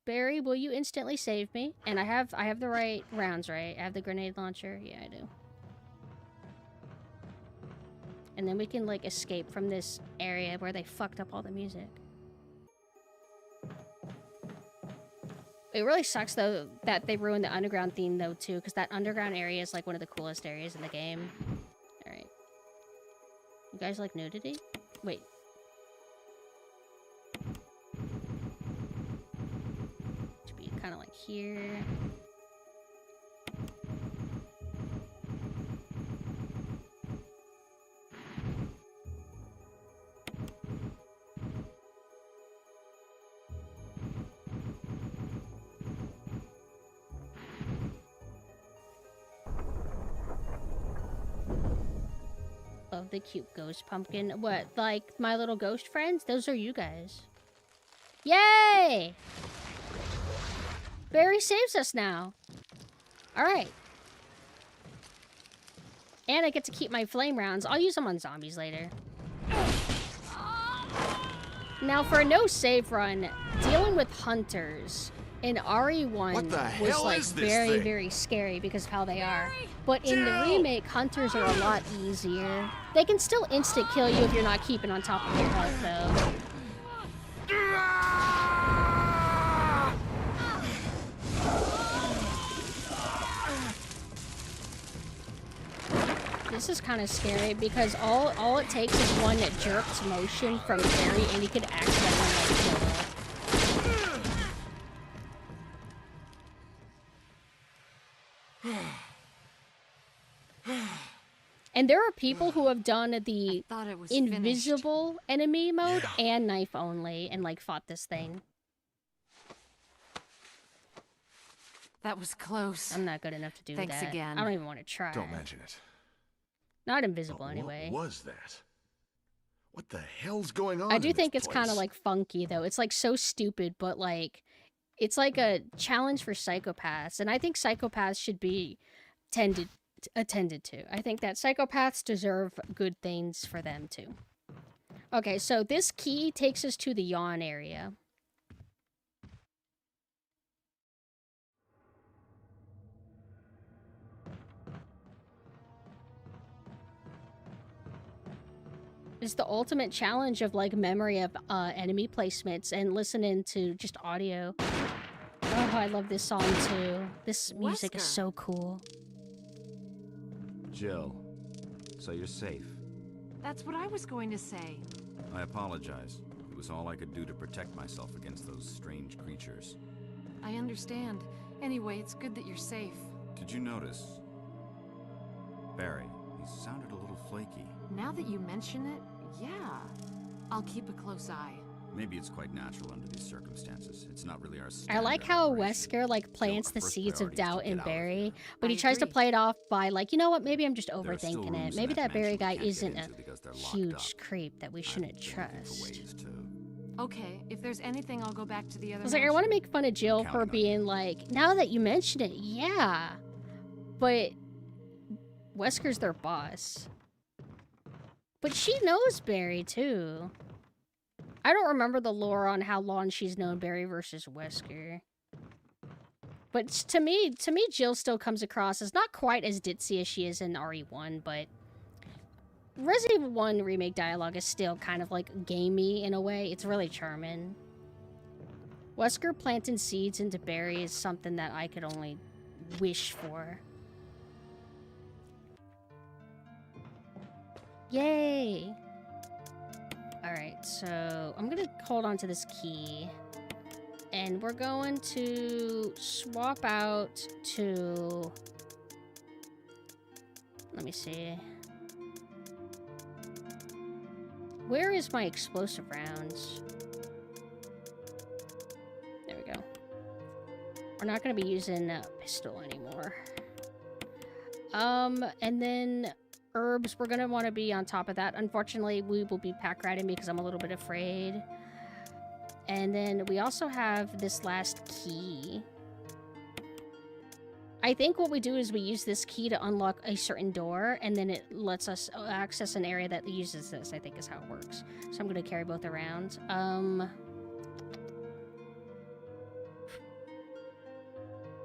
S1: Barry, will you instantly save me? And I have the right rounds, right? I have the grenade launcher. Yeah, I do. And then we can like escape from this area where they fucked up all the music. It really sucks though that they ruined the underground theme though too, because that underground area is like one of the coolest areas in the game. All right. You guys like nudity? Wait. Should be kind of like here. Love the cute ghost pumpkin. What, like my little ghost friends? Those are you guys. Yay! Barry saves us now. Alright. And I get to keep my flame rounds. I'll use them on zombies later. Now for a no save run, dealing with hunters in RE1 was like very scary because of how they are. But in the remake, hunters are a lot easier. They can still instant kill you if you're not keeping on top of your health though. This is kind of scary because all it takes is one jerked motion from Barry and he could accidentally like kill her. there are people who have done the
S2: Thought it was
S1: invisible enemy mode and knife only and like fought this thing.
S2: That was close.
S1: I'm not good enough to do
S2: Thanks
S1: that.
S2: again.
S1: I don't even want to try.
S4: Don't mention it.
S1: Not invisible
S4: But
S1: anyway.
S4: What was that? What the hell's going on?
S1: I do
S4: in
S1: think
S4: this
S1: it's kind of
S4: place?
S1: like funky though. It's like so stupid, but like it's like a challenge for psychopaths, and I think psychopaths should be attended to. I think that psychopaths deserve good things for them too. Okay, so this key takes us to the yawn area. It's the ultimate challenge of like memory of enemy placements and listening to just audio. Oh, I love this song too. This music is
S2: Wesker.
S1: so cool.
S6: Jill, so you're safe.
S2: That's what I was going to say.
S6: I apologize. It was all I could do to protect myself against those strange creatures.
S2: I understand. Anyway, it's good that you're safe.
S6: Did you notice? Barry, he sounded a little flaky.
S2: Now that you mention it, yeah. I'll keep a close eye.
S6: Maybe it's quite natural under these circumstances. It's not really our
S1: I
S6: standard
S1: like how
S6: operation.
S1: Wesker like plants
S6: our
S1: the
S6: first
S1: seeds of
S6: priority is to
S1: doubt
S6: get
S1: in
S6: out of
S1: Barry,
S6: here.
S1: but he
S2: I
S1: tries to
S2: agree.
S1: play it off by like, you know what, maybe I'm just
S6: There are still
S1: overthinking it.
S6: rooms
S1: Maybe
S6: in
S1: that Barry
S6: mansion
S1: guy
S6: we can't get
S1: isn't a
S6: into because they're locked
S1: huge
S6: up.
S1: creep that we
S6: I've
S1: shouldn't
S6: been looking for
S1: trust.
S6: ways to-
S2: Okay, if there's anything, I'll go back to the other
S1: I was like, I want to
S2: mansion.
S1: make fun of Jill
S6: Counting
S1: for
S6: on
S1: being
S6: you.
S1: like, now that you mention it, yeah. But Wesker's their boss. But she knows Barry too. I don't remember the lore on how long she's known Barry versus Wesker. But to me, Jill still comes across as not quite as ditzy as she is in RE1, but Resident Evil 1 remake dialogue is still kind of like gamey in a way. It's really charming. Wesker planting seeds into Barry is something that I could only wish for. Yay! Alright, so I'm gonna hold on to this key. And we're going to swap out to... Let me see. Where is my explosive rounds? There we go. We're not going to be using a pistol anymore. And then herbs, we're going to want to be on top of that. Unfortunately, we will be pack riding because I'm a little bit afraid. And then we also have this last key. I think what we do is we use this key to unlock a certain door, and then it lets us access an area that uses this, I think is how it works. So I'm going to carry both around.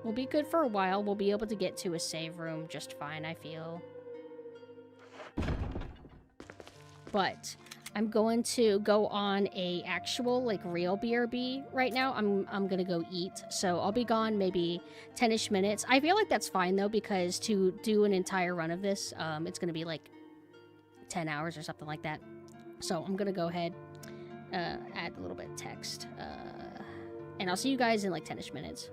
S1: We'll be good for a while. We'll be able to get to a save room just fine, I feel. But I'm going to go on a actual, like, real BRB right now. I'm gonna go eat, so I'll be gone maybe 10-ish minutes. I feel like that's fine, though, because to do an entire run of this, it's gonna be, like, 10 hours or something like that. So I'm gonna go ahead, add a little bit of text, and I'll see you guys in, like, 10-ish minutes.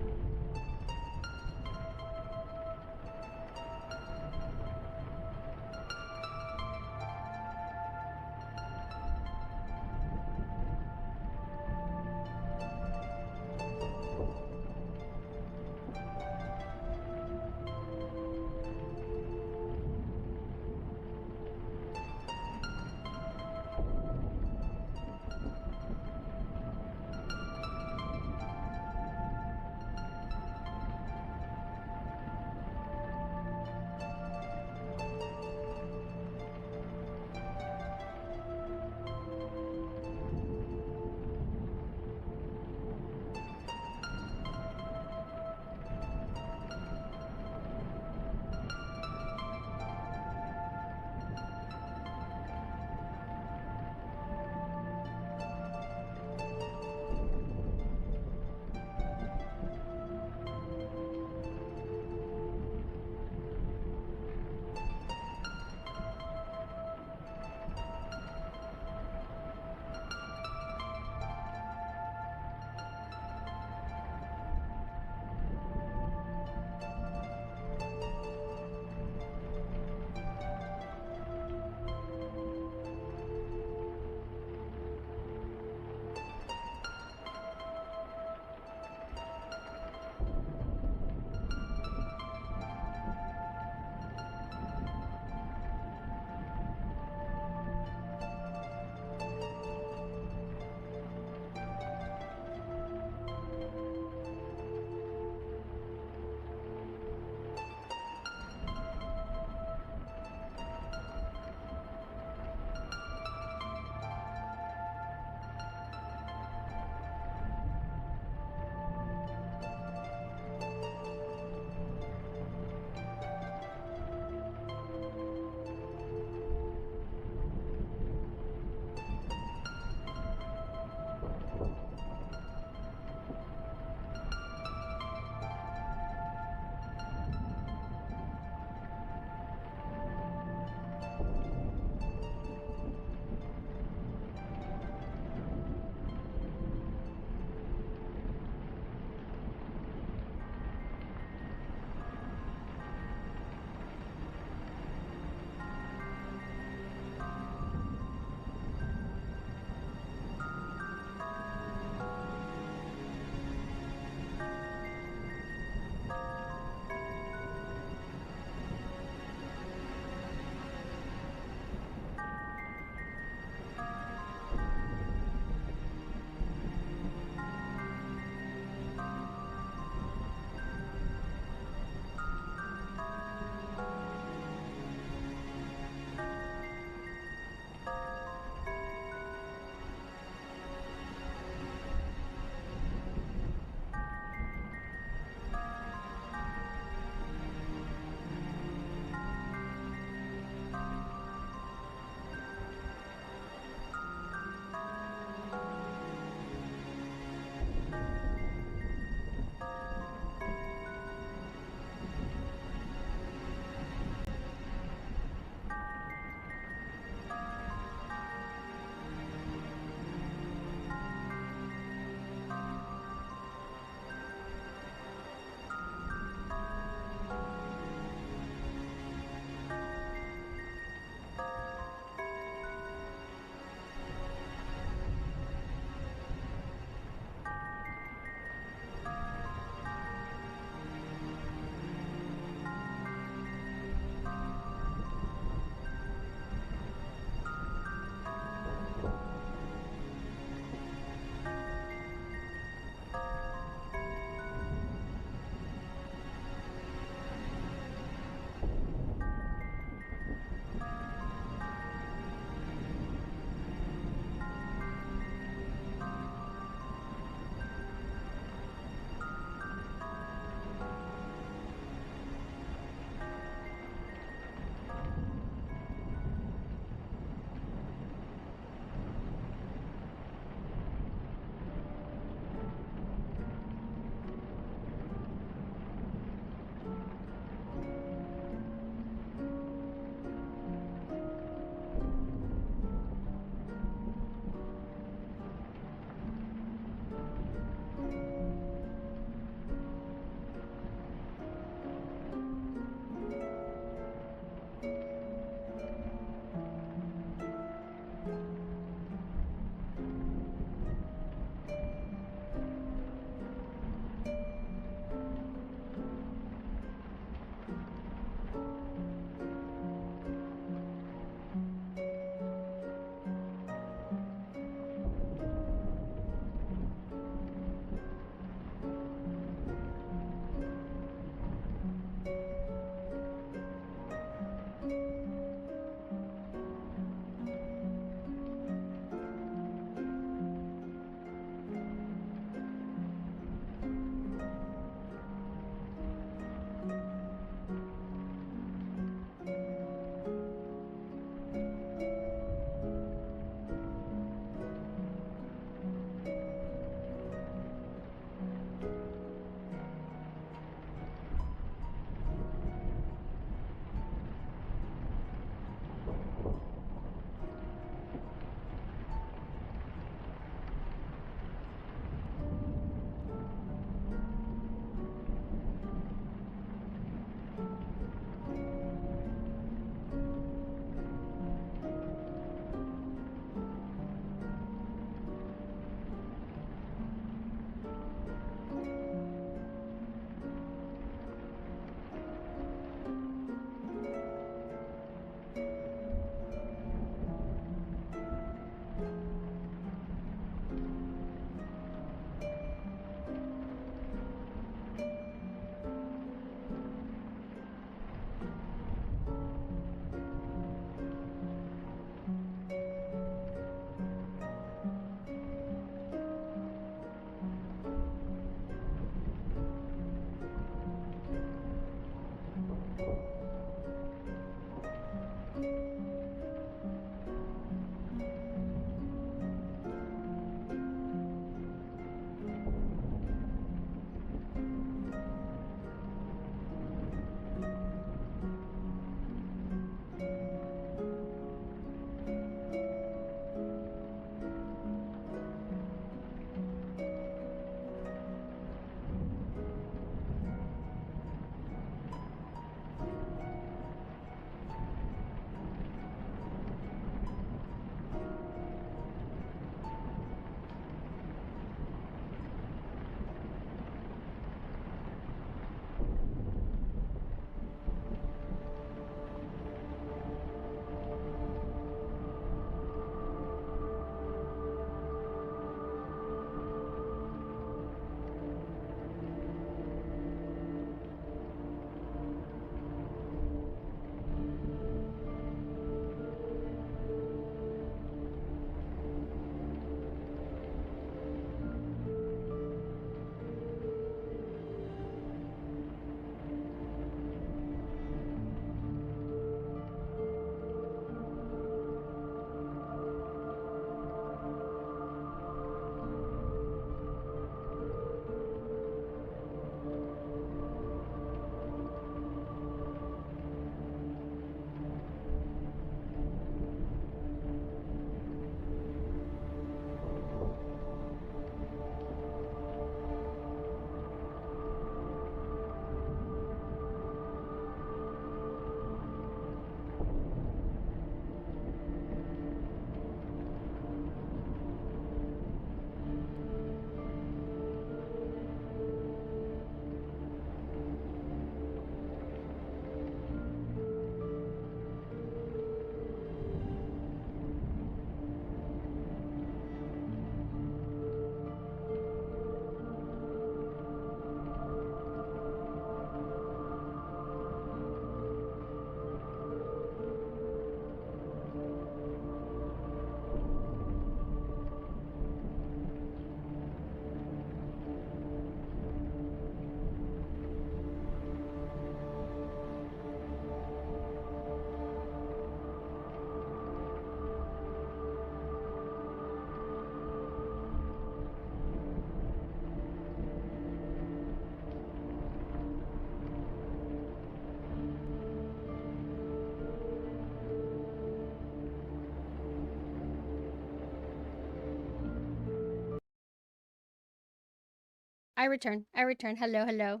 S1: I return. I return. Hello, hello.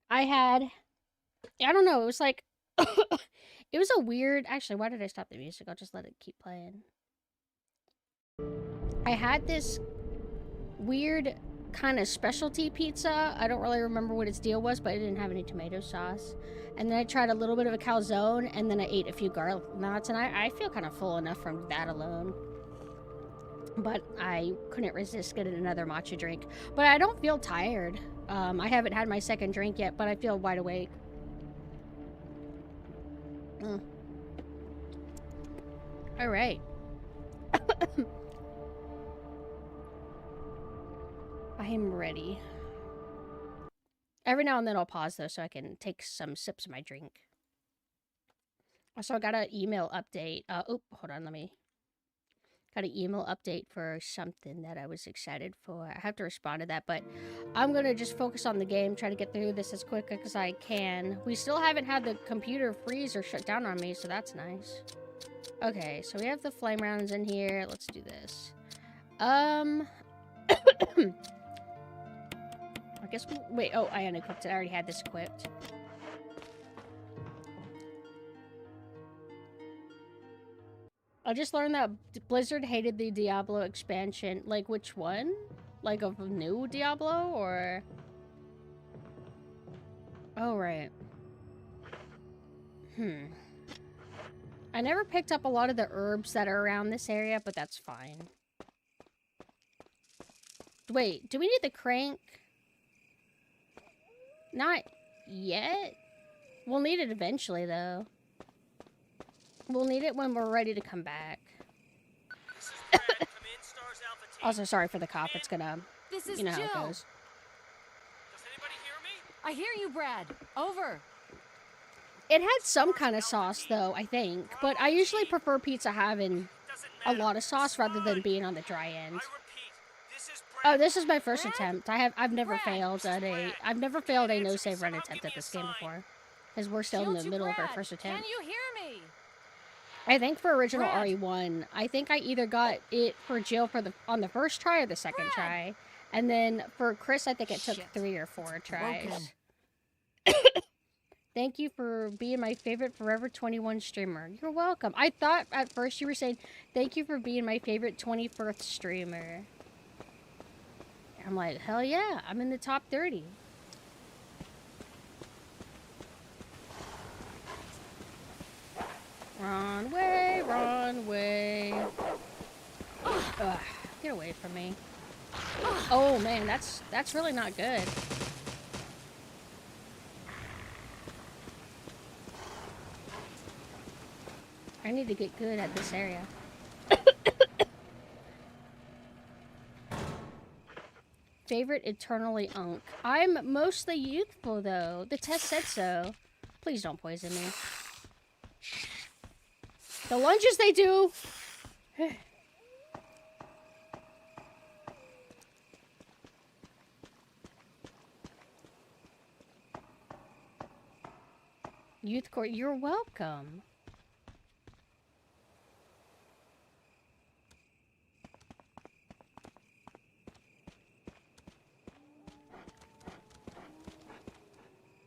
S1: I don't know, it was like, it was a weird, actually, why did I stop the music? I'll just let it keep playing. I had this weird kind of specialty pizza. I don't really remember what its deal was, but it didn't have any tomato sauce. And then I tried a little bit of a calzone, and then I ate a few garlic knots, and I feel kind of full enough from that alone. But I couldn't resist getting another matcha drink. But I don't feel tired. I haven't had my second drink yet, but I feel wide awake. All right. I am ready. Every now and then I'll pause, though, so I can take some sips of my drink. Also, I got an email update. Hold on, Got an email update for something that I was excited for. I have to respond to that, but I'm going to just focus on the game, try to get through this as quick as I can. We still haven't had the computer freeze or shut down on me, so that's nice. Okay, so we have the flame rounds in here. Let's do this. I guess wait, oh, I unequipped it. I already had this equipped. I just learned that Blizzard hated the Diablo expansion. Like, which one? Like, of new Diablo, or? Oh, right. I never picked up a lot of the herbs that are around this area, but that's fine. Wait, do we need the crank? Not yet. We'll need it eventually, though. We'll need it when we're ready to come back.
S7: This is Brad. Come in, Stars Alpha Team.
S1: Also, sorry for the cough. It's gonna...
S2: This is
S1: You know how
S2: Jill.
S1: it goes.
S7: Does anybody hear me?
S2: I hear you, Brad. Over.
S1: It had some kind of sauce, though, I think. But I usually prefer pizza having
S7: Doesn't
S1: a
S7: matter.
S1: lot of sauce rather than being on the dry end.
S7: I repeat, this is Brad.
S1: Oh, this is my first
S2: Brad?
S1: attempt. I've never
S2: Brad,
S1: failed at a... I've never failed a no-save run attempt at this game before. Because we're still in
S2: Jill
S1: the
S2: to
S1: middle of our
S2: Brad.
S1: first attempt.
S2: Can you hear me?
S1: I think for original
S2: Brad.
S1: RE1, I think I either got it for Jill on the first try or the second
S2: Brad.
S1: try. And then for Chris, I think it took
S2: Shit.
S1: 3 or 4 tries.
S2: Broken.
S1: Thank you for being my favorite Forever 21 streamer. You're welcome. I thought at first you were saying, thank you for being my favorite 21st streamer. I'm like, hell yeah, I'm in the top 30. Run away, run away. Ugh, get away from me. Oh man, that's really not good. I need to get good at this area. Favorite eternally unk. I'm mostly youthful though. The test said so. Please don't poison me. The lunges they do. Youth court, you're welcome.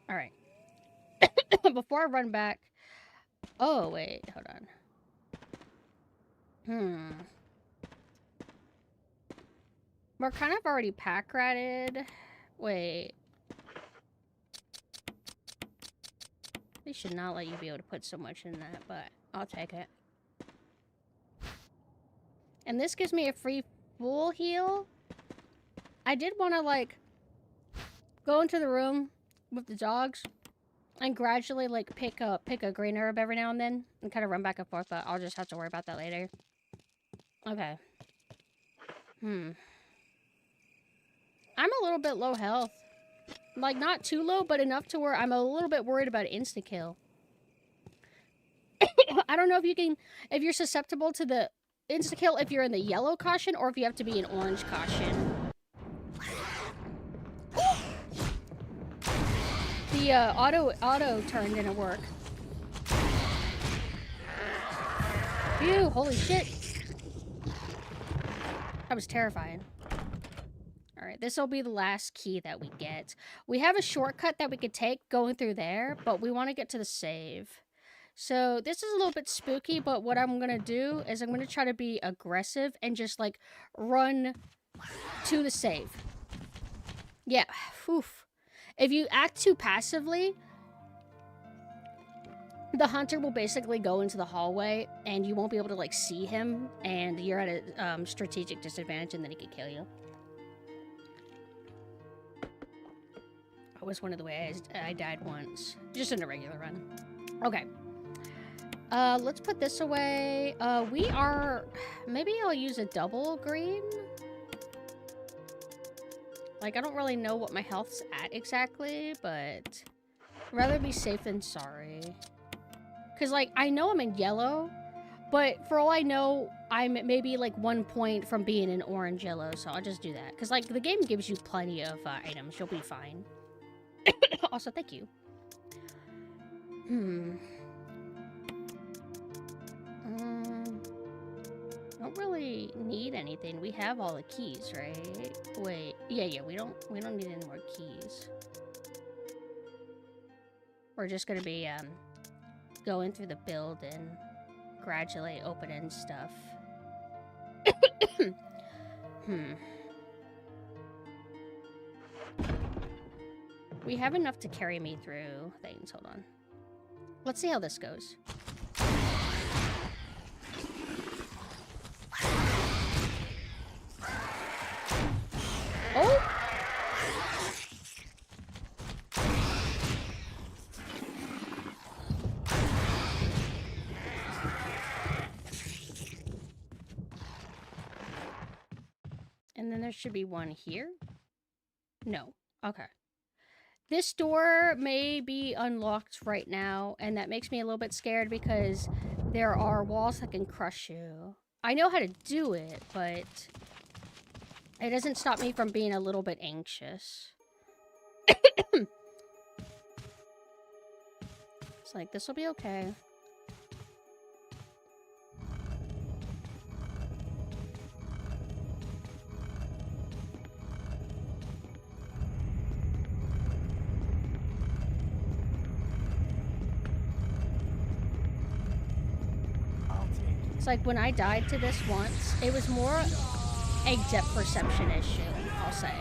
S1: All right. Before I run back. Oh, wait. Hold on. We're kind of already pack ratted. Wait. They should not let you be able to put so much in that, but I'll take it. And this gives me a free full heal. I did want to, like, go into the room with the dogs and gradually, like, pick a green herb every now and then and kind of run back and forth, but I'll just have to worry about that later. Okay. I'm a little bit low health. Like, not too low, but enough to where I'm a little bit worried about insta-kill. I don't know if you're susceptible to the insta-kill if you're in the yellow caution or if you have to be in orange caution. The auto turn didn't work. Phew, holy shit. That was terrifying. Alright, this will be the last key that we get. We have a shortcut that we could take going through there, but we want to get to the save. So this is a little bit spooky, but what I'm going to do is I'm going to try to be aggressive and just, like, run to the save. Yeah, oof. If you act too passively, the hunter will basically go into the hallway and you won't be able to, like, see him, and you're at a strategic disadvantage and then he can kill you. That was one of the ways I died once. Just in a regular run. Okay. Let's put this away. Maybe I'll use a double green. Like, I don't really know what my health's at exactly, but I'd rather be safe than sorry. Because, like, I know I'm in yellow, but for all I know, I'm maybe, like, 1 point from being in orange-yellow, so I'll just do that. Because, like, the game gives you plenty of items. You'll be fine. Also, thank you. Don't really need anything. We have all the keys, right? Wait. Yeah, we don't need any more keys. We're just gonna be going through the build and gradually opening stuff. We have enough to carry me through things. Hold on. Let's see how this goes. should be one here. No. Okay. This door may be unlocked right now, and that makes me a little bit scared because there are walls that can crush you. I know how to do it, but it doesn't stop me from being a little bit anxious. It's like, this will be okay. It's like when I died to this once, it was more a depth perception issue, I'll say.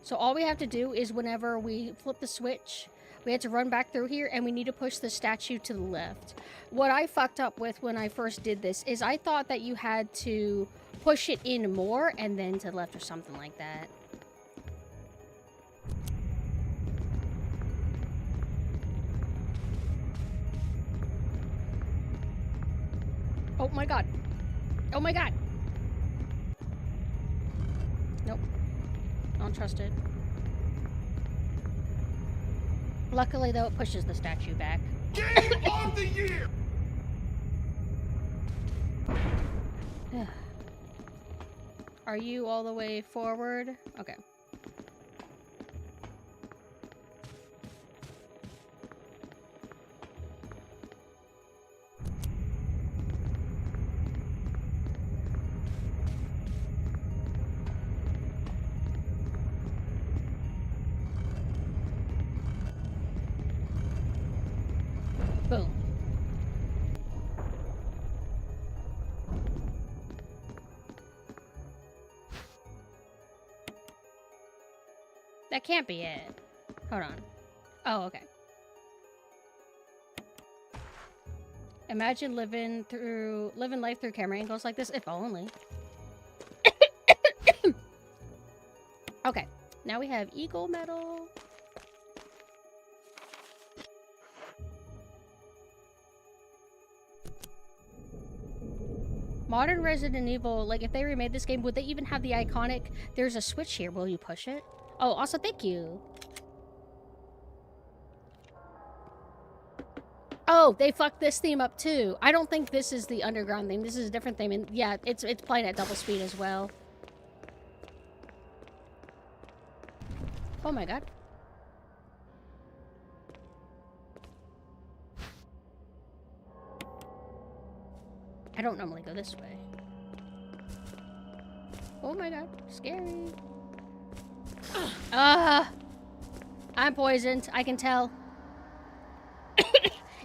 S1: So all we have to do is whenever we flip the switch, we have to run back through here and we need to push the statue to the left. What I fucked up with when I first did this is I thought that you had to push it in more and then to the left or something like that. Oh my god. Oh my god. Nope. I don't trust it. Luckily, though, it pushes the statue back.
S3: Game of the year!
S1: Are you all the way forward? Okay. Boom. That can't be it. Hold on. Oh, okay. Imagine living life through camera angles like this, if only. Okay, now we have Eagle Medal. Modern Resident Evil, like if they remade this game, would they even have the iconic, there's a switch here, will you push it? Oh, also thank you. Oh, they fucked this theme up too. I don't think this is the underground theme. This is a different theme. And yeah, it's playing at double speed as well. Oh my god. I don't normally go this way. Oh my god, scary. I'm poisoned, I can tell.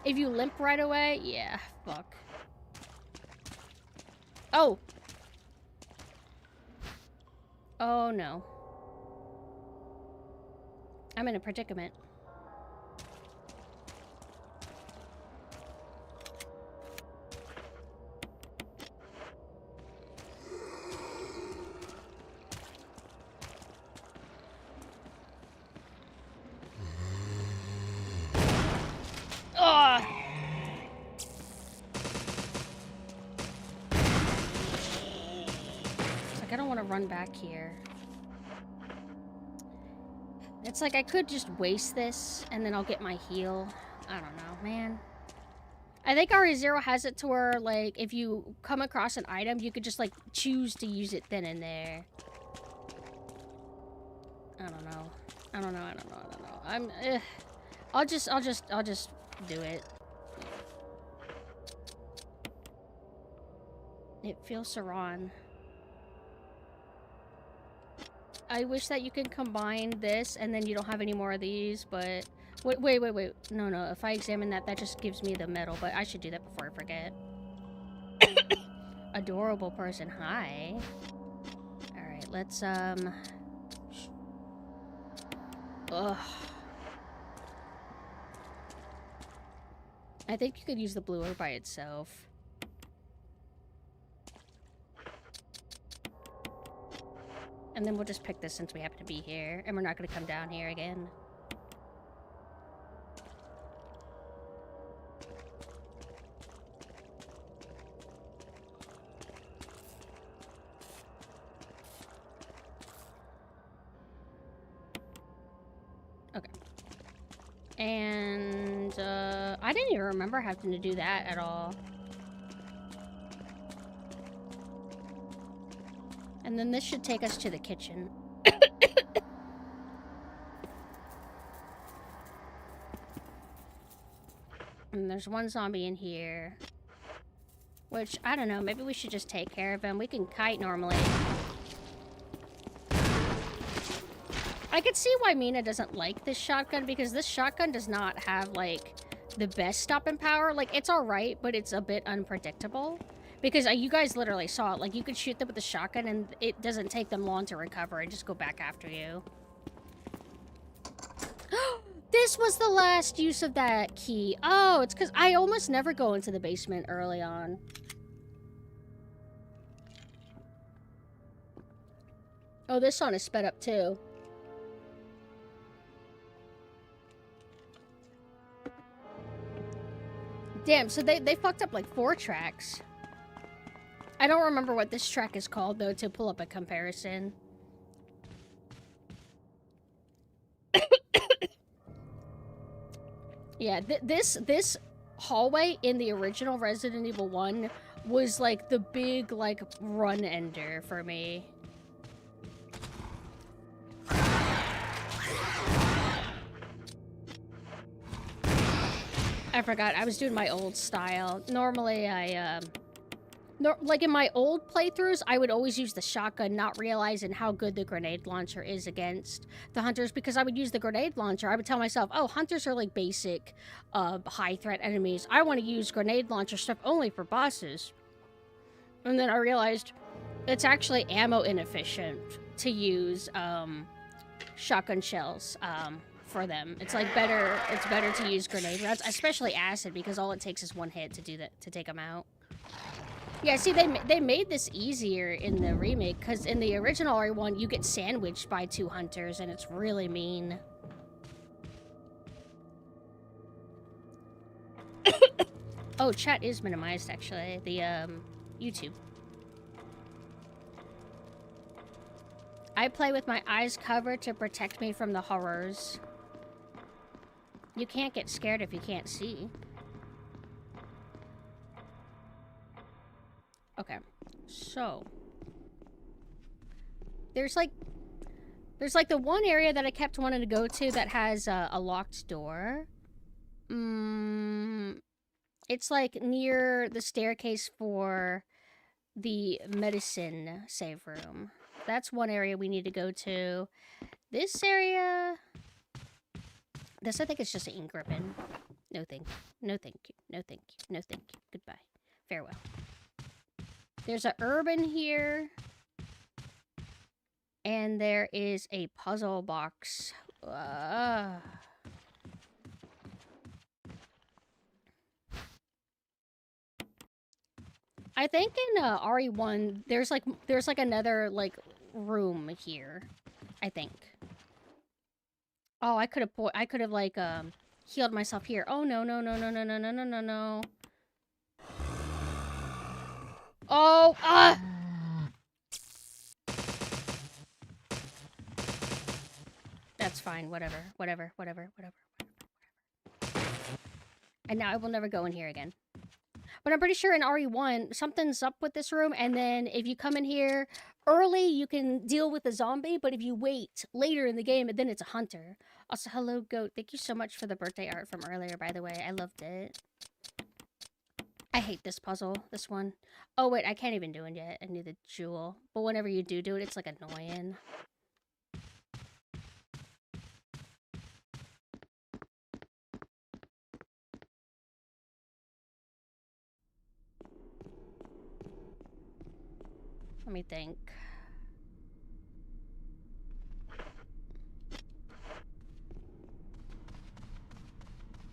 S1: If you limp right away, yeah, fuck. Oh! Oh no. I'm in a predicament. Run back here. It's like I could just waste this and then I'll get my heal. I don't know, man. I think RE0 has it to where, like, if you come across an item, you could just, like, choose to use it then and there. I don't know. I don't know. I'll just do it. It feels Saran. I wish that you could combine this and then you don't have any more of these, but... Wait. No. If I examine that, that just gives me the metal, but I should do that before I forget. Adorable person. Hi. Alright, let's, Ugh. I think you could use the blue orb by itself. And then we'll just pick this since we happen to be here. And we're not going to come down here again. Okay. And, I didn't even remember having to do that at all. And then this should take us to the kitchen. And there's one zombie in here. Which, I don't know, maybe we should just take care of him. We can kite normally. I could see why Mina doesn't like this shotgun, because this shotgun does not have, like, the best stopping power. Like, it's alright, but it's a bit unpredictable. Because you guys literally saw it. Like, you could shoot them with the shotgun, and it doesn't take them long to recover and just go back after you. This was the last use of that key. Oh, it's because I almost never go into the basement early on. Oh, this song is sped up, too. Damn, so they fucked up like 4 tracks. I don't remember what this track is called, though, to pull up a comparison. Yeah, this hallway in the original Resident Evil 1 was like the big, like, run ender for me. I forgot, I was doing my old style. Normally, like in my old playthroughs, I would always use the shotgun, not realizing how good the grenade launcher is against the hunters, because I would use the grenade launcher. I would tell myself, oh, hunters are like basic, high threat enemies. I want to use grenade launcher stuff only for bosses. And then I realized it's actually ammo inefficient to use, shotgun shells, for them. It's like it's better to use grenade rounds, especially acid, because all it takes is 1 hit to do that, to take them out. Yeah, see, they made this easier in the remake, because in the original RE1, you get sandwiched by 2 hunters, and it's really mean. Oh, chat is minimized, actually. The, YouTube. I play with my eyes covered to protect me from the horrors. You can't get scared if you can't see. Okay, so there's like the one area that I kept wanting to go to that has a locked door. It's like near the staircase for the medicine save room. That's one area we need to go to. This area, this I think is just an ink ribbon. No thank you, no thank you, no thank you, no thank you. Goodbye, farewell. There's a urban here. And there is a puzzle box. I think in RE1 there's like another like room here. I think. Oh, I could have like healed myself here. Oh no. Oh, That's fine, whatever. And now I will never go in here again. But I'm pretty sure in RE1, something's up with this room, and then if you come in here early, you can deal with the zombie, but if you wait later in the game, then it's a hunter. Also, hello, Goat. Thank you so much for the birthday art from earlier, by the way. I loved it. I hate this puzzle, this one. Oh, wait, I can't even do it yet. I need the jewel. But whenever you do it, it's, like, annoying. Let me think.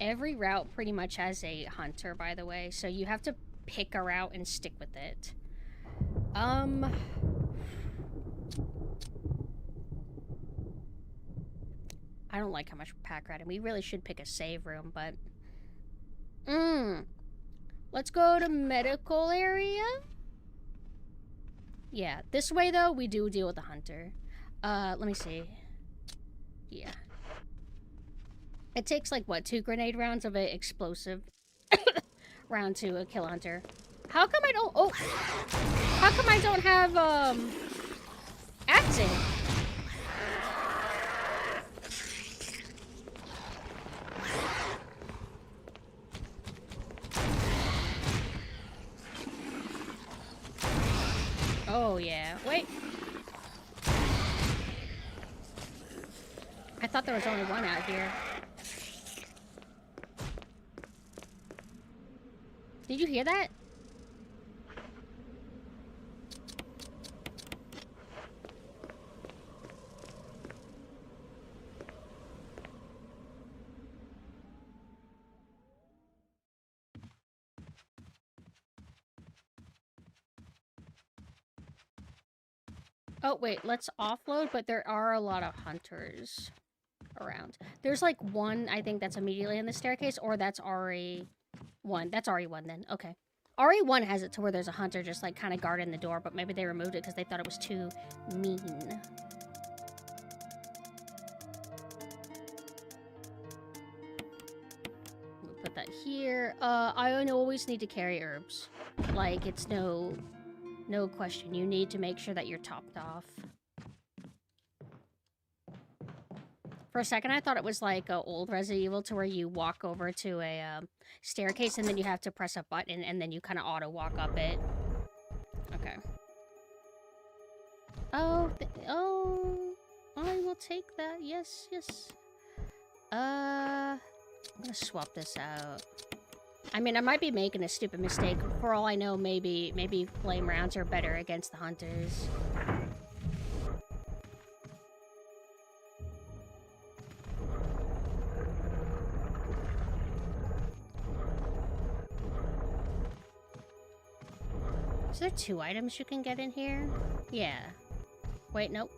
S1: Every route pretty much has a hunter, by the way, so you have to pick a route and stick with it. I don't like how much pack rat, and we really should pick a save room, but... Let's go to medical area? Yeah, this way, though, we do deal with the hunter. Let me see. Yeah. It takes like what, 2 grenade rounds of an explosive round to kill a hunter. How come I don't? Oh, how come I don't have accent? Oh yeah. Wait. I thought there was only one out here. Did you hear that? Oh, wait, let's offload, but there are a lot of hunters around. There's like one, I think, that's immediately in the staircase, or that's RE1. That's RE1 then, okay. RE1 has it to where there's a hunter just like kind of guarding the door, but maybe they removed it because they thought it was too mean. We'll put that here. I always need to carry herbs. Like, it's no question. You need to make sure that you're topped off. For a second, I thought it was like old Resident Evil to where you walk over to a staircase and then you have to press a button and then you kind of auto-walk up it. Okay. Oh, I will take that. Yes, yes. I'm gonna swap this out. I mean, I might be making a stupid mistake. For all I know, maybe flame rounds are better against the hunters. Is there 2 items you can get in here? Yeah. Wait, nope.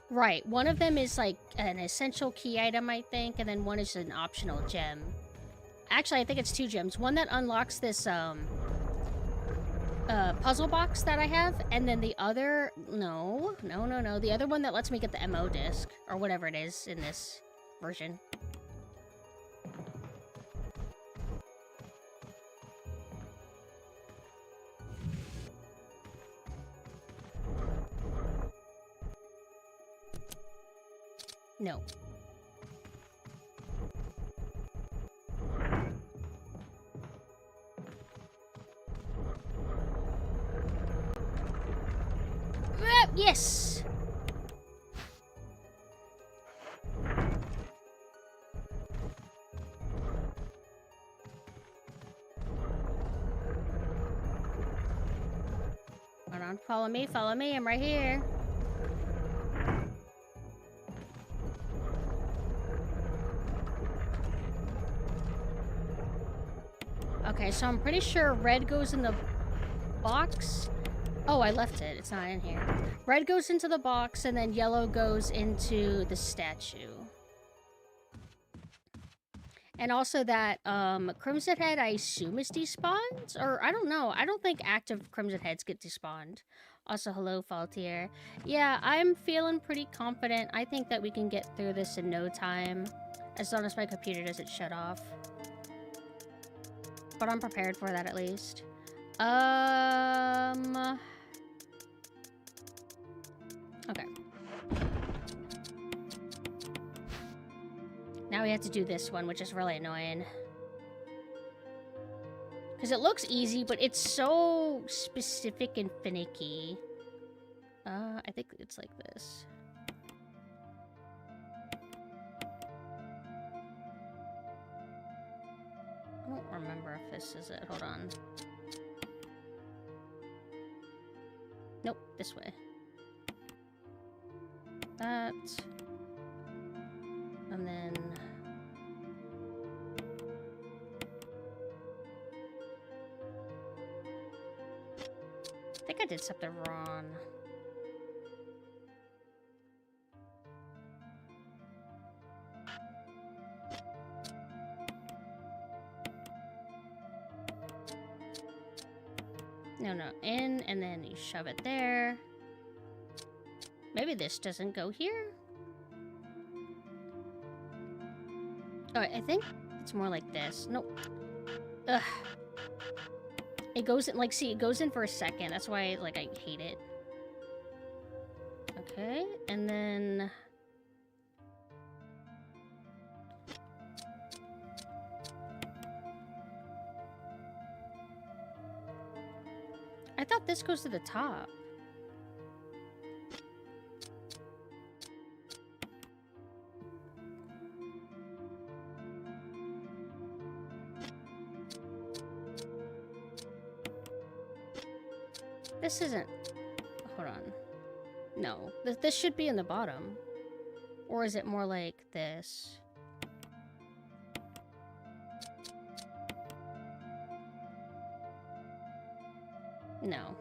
S1: Right, one of them is like an essential key item, I think, and then one is an optional gem. Actually, I think it's 2 gems. One that unlocks this, puzzle box that I have, and then the other... No. The other one that lets me get the MO disc, or whatever it is in this version. No. Yes! Hold on, follow me, I'm right here. Okay, so I'm pretty sure red goes in the box. Oh, I left it. It's not in here. Red goes into the box, and then yellow goes into the statue. And also that, Crimson Head, I assume is despawned? Or, I don't know. I don't think active Crimson Heads get despawned. Also, hello, Faultier. Yeah, I'm feeling pretty confident. I think that we can get through this in no time. As long as my computer doesn't shut off. But I'm prepared for that, at least. Okay. Now we have to do this one, which is really annoying. Because it looks easy, but it's so specific and finicky. I think it's like this. I don't remember if this is it. Hold on. Nope, this way. That. And then... I think I did something wrong. No, in, and then you shove it there. Maybe this doesn't go here? Oh, I think it's more like this. Nope. Ugh. It goes in, like, see, it goes in for a second. That's why, like, I hate it. Okay, and then... I thought this goes to the top. This isn't... Hold on. No. This should be in the bottom. Or is it more like this? No.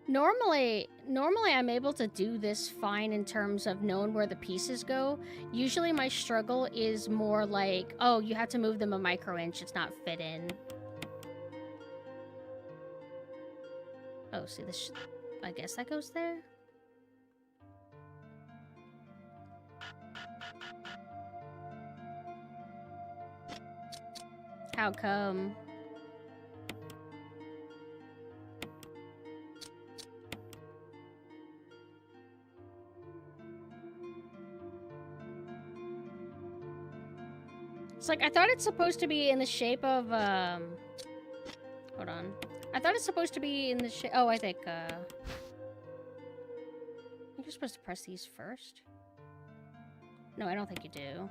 S1: Normally I'm able to do this fine in terms of knowing where the pieces go. Usually my struggle is more like, oh, you have to move them a micro inch, it's not fit in. Oh, see this, I guess that goes there? How come? It's like, I thought it's supposed to be in the shape of, hold on. I thought it's supposed to be in the shape, oh, I think, you're supposed to press these first? No, I don't think you do.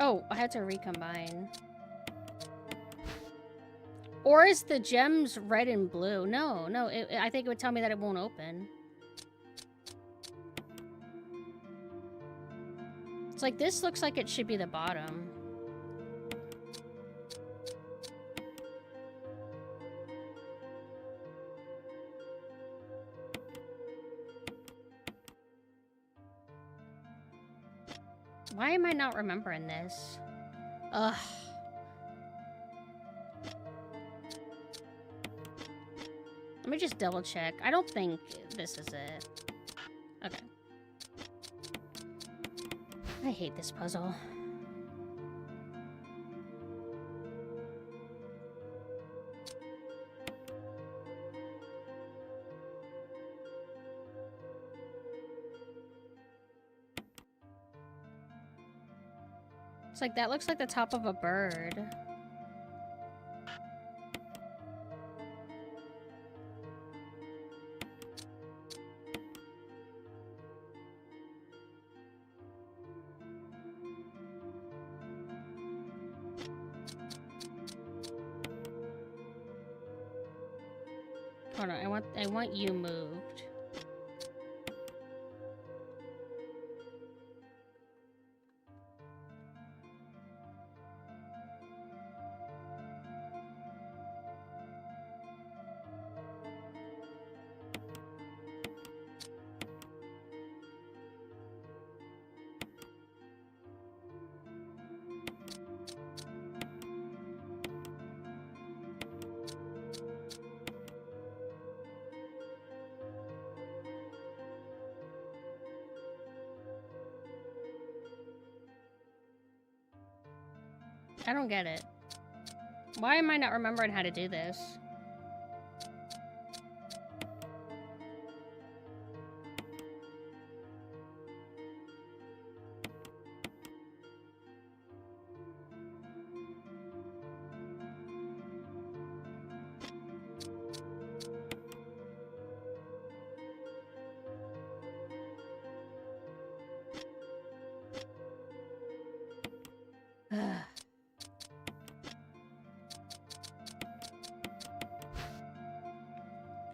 S1: Oh, I had to recombine. Or is the gems red and blue? No, I think it would tell me that it won't open. It's like, this looks like it should be the bottom. Why am I not remembering this? Ugh. Let me just double check. I don't think this is it. Okay. I hate this puzzle. It's like, that looks like the top of a bird. Hold on, I want you moved. I don't get it. Why am I not remembering how to do this?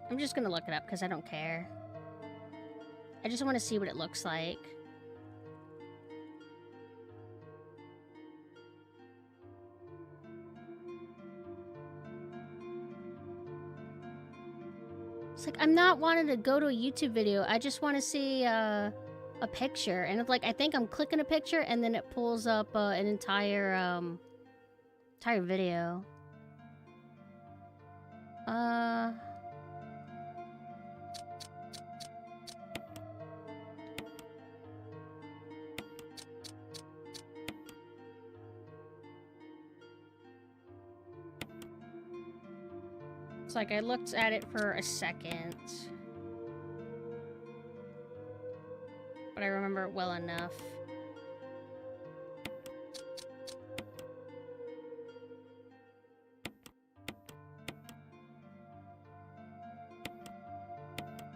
S1: I'm just gonna look it up because I don't care. I just want to see what it looks like. It's like, I'm not wanting to go to a YouTube video. I just want to see, a picture, and it's like I think I'm clicking a picture, and then it pulls up an entire entire video. It's like I looked at it for a second, but I remember it well enough.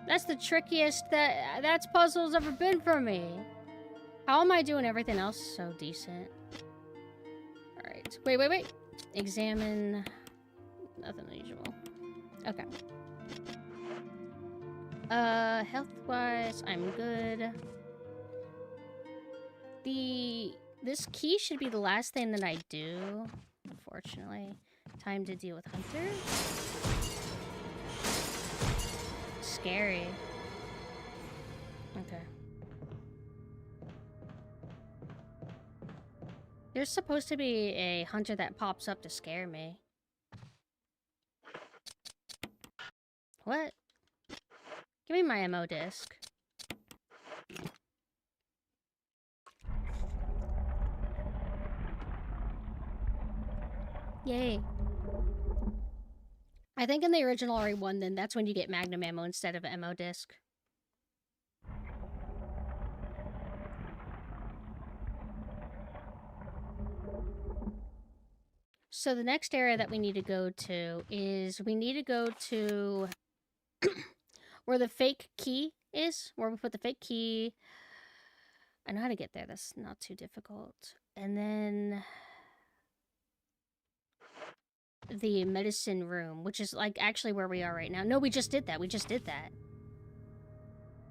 S1: That's the trickiest that's puzzle's ever been for me. How am I doing everything else so decent? Alright. Wait. Examine. Nothing unusual. Okay. Health-wise, I'm good. This key should be the last thing that I do, unfortunately. Time to deal with Hunter. Scary. Okay. There's supposed to be a hunter that pops up to scare me. What? Give me my ammo disc. Yay. I think in the original RE1, then that's when you get magnum ammo instead of an ammo disc. So the next area that we need to go to is we need to go to where the fake key is, where we put the fake key. I know how to get there. That's not too difficult. And then the medicine room, which is like actually where we are right now. No, we just did that. We just did that.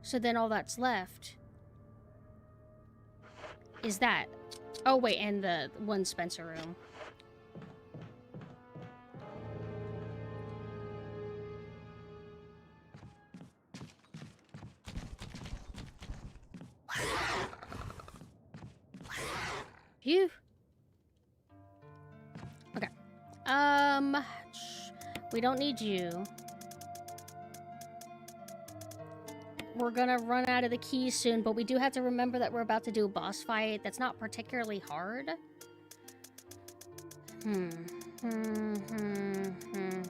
S1: So then all that's left is that. Oh, wait, and the one Spencer room. Phew. Okay. We don't need you. We're gonna run out of the keys soon, but we do have to remember that we're about to do a boss fight that's not particularly hard.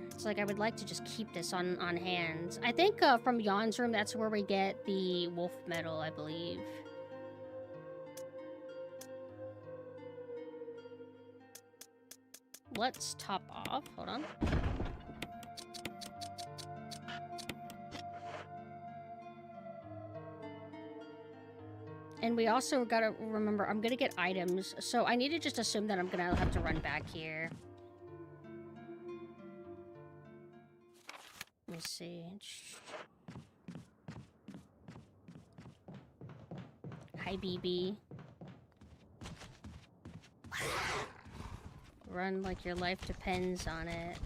S1: It's like I would like to just keep this on hand. I think from Jan's room, that's where we get the wolf medal, I believe. Let's top off. Hold on. And we also gotta remember, I'm gonna get items, so I need to just assume that I'm gonna have to run back here. Let me see. Hi, BB. Run like your life depends on it.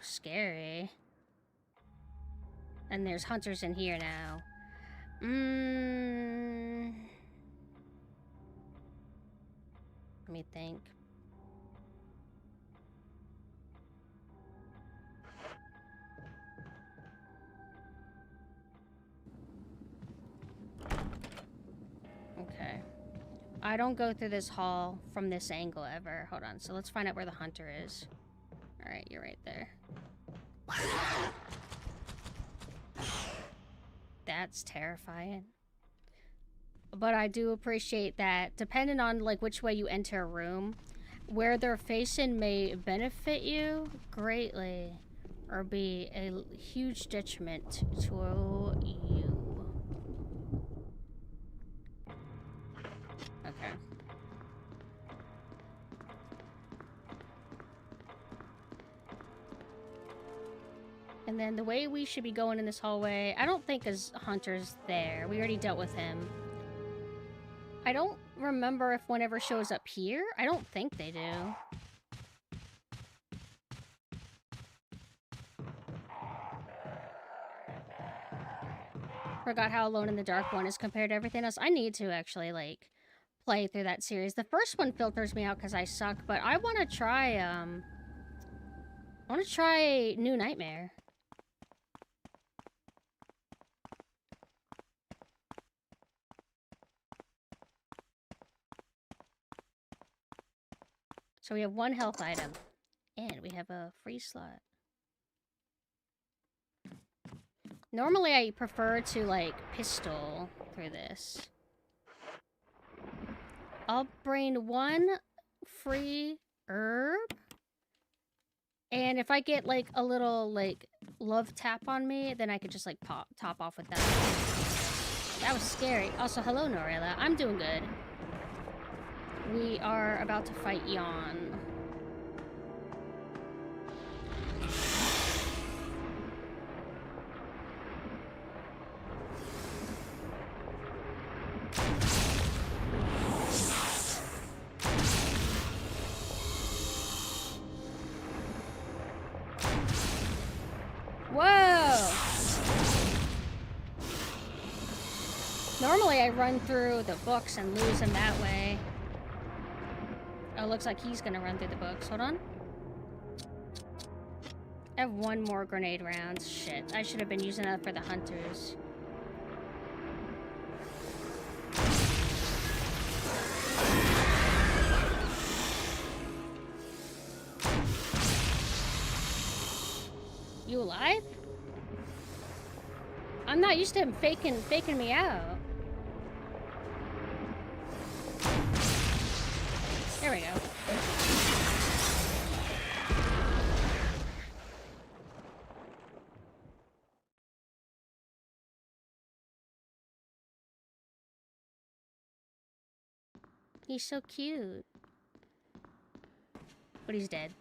S1: Scary. And there's hunters in here now. Let me think. Okay. I don't go through this hall from this angle ever. Hold on. So let's find out where the hunter is. Alright, you're right there. That's terrifying. But I do appreciate that, depending on like which way you enter a room, where they're facing may benefit you greatly or be a huge detriment to you. Okay. And then the way we should be going in this hallway, I don't think is Hunter's there. We already dealt with him. I don't remember if one ever shows up here. I don't think they do. forgot how Alone in the Dark one is compared to everything else. I need to actually, like, play through that series. The first one filters me out because I suck, but I want to try, New Nightmare. So we have 1 health item, and we have a free slot. Normally I prefer to, like, pistol through this. I'll bring 1 free herb. And if I get, like, a little, like, love tap on me, then I could just, like, top off with that. That was scary. Also, hello, Norella. I'm doing good. We are about to fight Yawn. Whoa! Normally I run through the books and lose him that way. Oh, looks like he's gonna run through the books. Hold on. I have 1 more grenade round. Shit, I should have been using that for the hunters. You alive? I'm not used to him faking me out. There we go. He's so cute. But he's dead.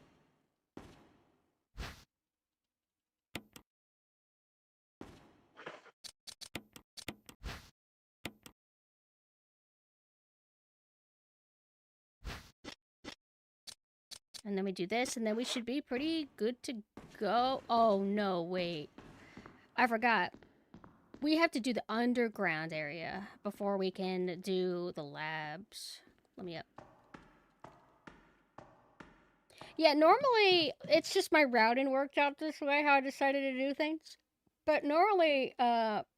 S1: And then we do this, and then we should be pretty good to go. Oh, no, wait. I forgot. We have to do the underground area before we can do the labs. Let me up. Yeah, normally, it's just my routing worked out this way, how I decided to do things. But normally,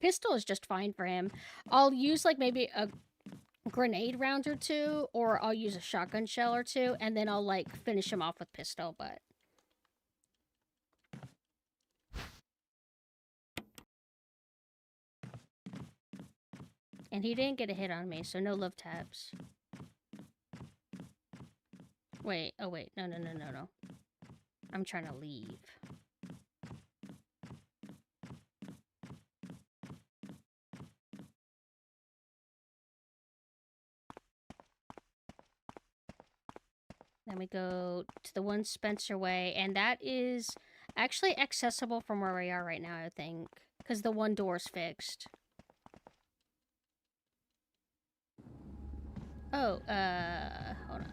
S1: pistol is just fine for him. I'll use, like, maybe a grenade round or 2, or I'll use a shotgun shell or 2, and then I'll, like, finish him off with pistol, but... And he didn't get a hit on me, so no love tabs. Wait, oh wait, no. I'm trying to leave. Then we go to the one Spencer Way, and that is actually accessible from where we are right now, I think. Because the one door's fixed. Oh, hold on.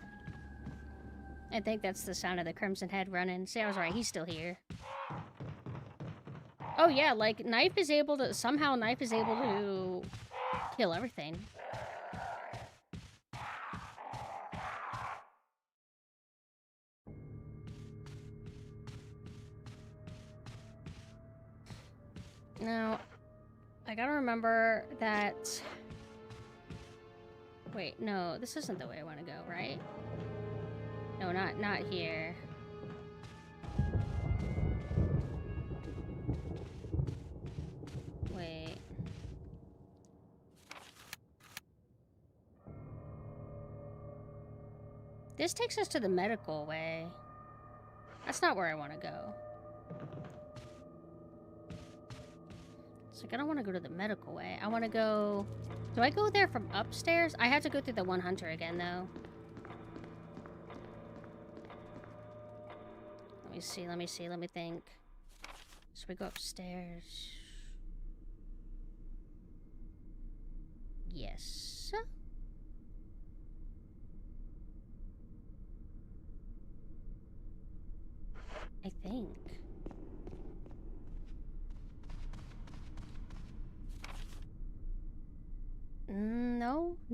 S1: I think that's the sound of the Crimson Head running. See, I was right, he's still here. Oh yeah, like, Knife is able to kill everything. Now, I gotta remember that... Wait, no, this isn't the way I want to go, right? No, not here. Wait. This takes us to the medical way. That's not where I want to go. It's like, I don't want to go to the medical way. I want to go... Do I go there from upstairs? I have to go through the one hunter again, though. Let me think. So we go upstairs. Yes. I think.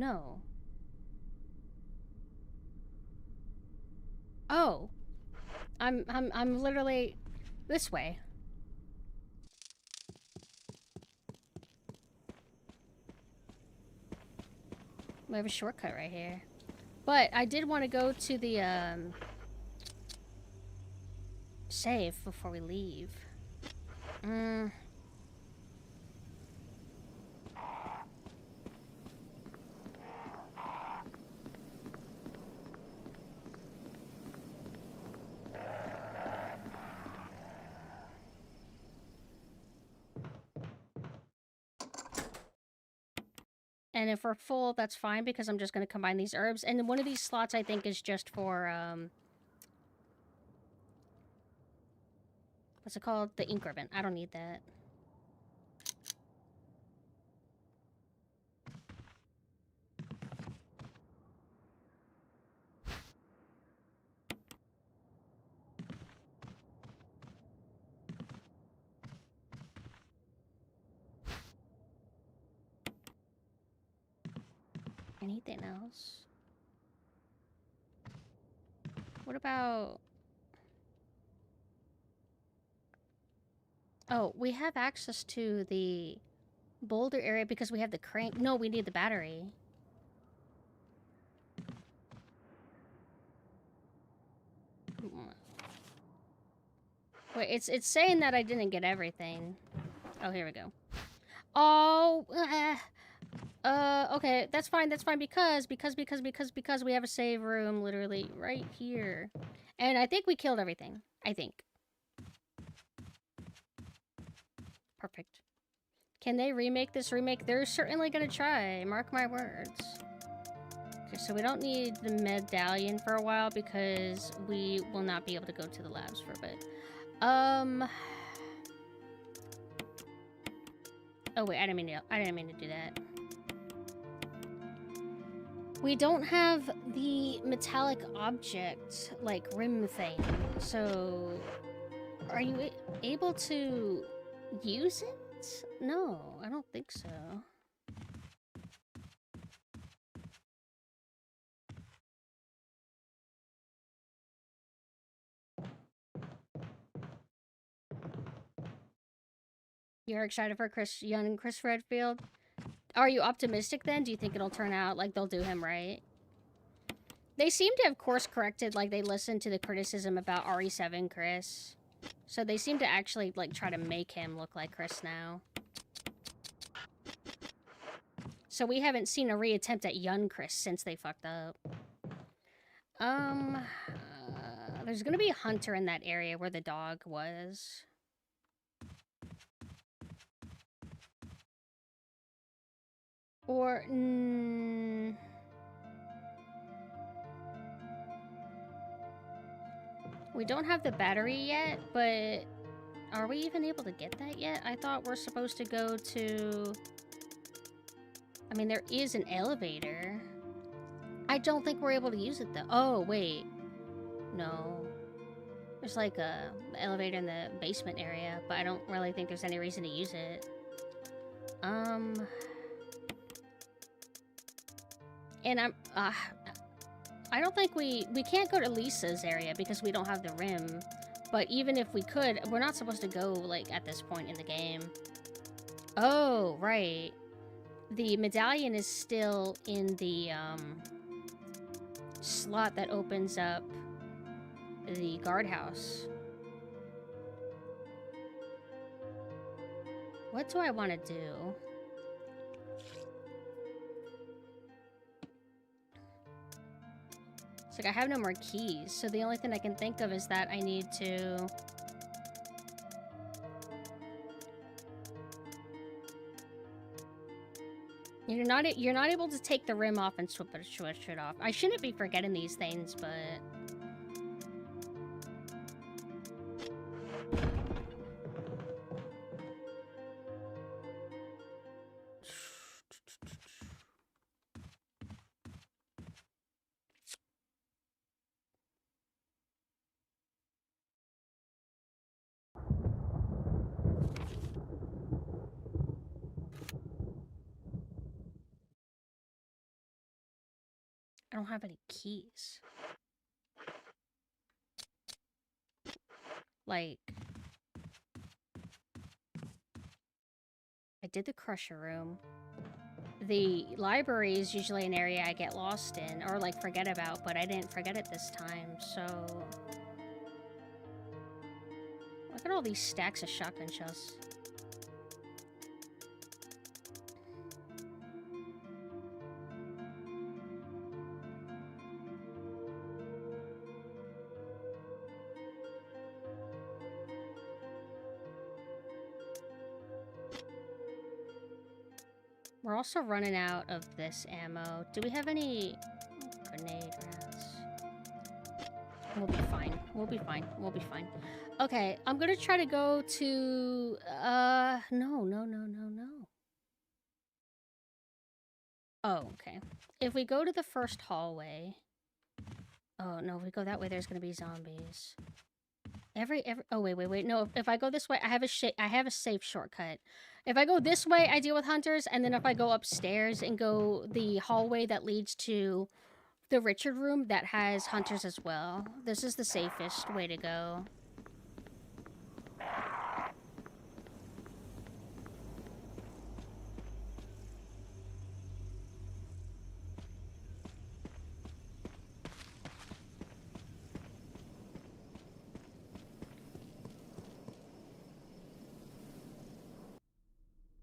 S1: No. Oh. I'm literally this way. We have a shortcut right here. But I did want to go to the, save before we leave. And if we're full, that's fine because I'm just going to combine these herbs. And one of these slots I think is just for, what's it called? The ink ribbon. I don't need that. Anything else? What about... Oh, we have access to the boulder area because we have the crank. No, we need the battery. Wait, it's saying that I didn't get everything. Oh, here we go. Oh, okay, that's fine because we have a save room literally right here. And I think we killed everything. I think. Perfect. Can they remake this remake? They're certainly gonna try, mark my words. Okay, so we don't need the medallion for a while because we will not be able to go to the labs for a bit. Oh wait, I didn't mean to do that. We don't have the metallic object, like, rim thing. So, are you able to use it? No, I don't think so. You're excited for young Chris Redfield? Are you optimistic then? Do you think it'll turn out like they'll do him right? They seem to have course corrected, like they listened to the criticism about RE7 Chris. So they seem to actually like try to make him look like Chris now. So we haven't seen a reattempt at young Chris since they fucked up. There's gonna be a hunter in that area where the dog was. Or, we don't have the battery yet, but are we even able to get that yet? I thought we're supposed to go to... I mean, there is an elevator. I don't think we're able to use it, though. Oh, wait. No. There's, like, a elevator in the basement area, but I don't really think there's any reason to use it. And I don't think we can't go to Lisa's area because we don't have the rim. But even if we could, we're not supposed to go, like, at this point in the game. Oh, right. The medallion is still in the, slot that opens up the guardhouse. What do I want to do? It's like I have no more keys, so the only thing I can think of is that I need to... You're not able to take the rim off and switch it off. I shouldn't be forgetting these things, but... I don't have any keys. Like, I did the crusher room. The library is usually an area I get lost in or like forget about, but I didn't forget it this time, so... Look at all these stacks of shotgun shells. We're also running out of this ammo. Do we have any grenade rounds? We'll be fine. We'll be fine. We'll be fine. Okay, I'm gonna try to go to... No. Oh, okay. If we go to the first hallway... Oh, no, if we go that way, there's gonna be zombies. Oh, wait. No, if I go this way, I have a safe shortcut. If I go this way, I deal with hunters, and then if I go upstairs and go the hallway that leads to the Richard room, that has hunters as well. This is the safest way to go.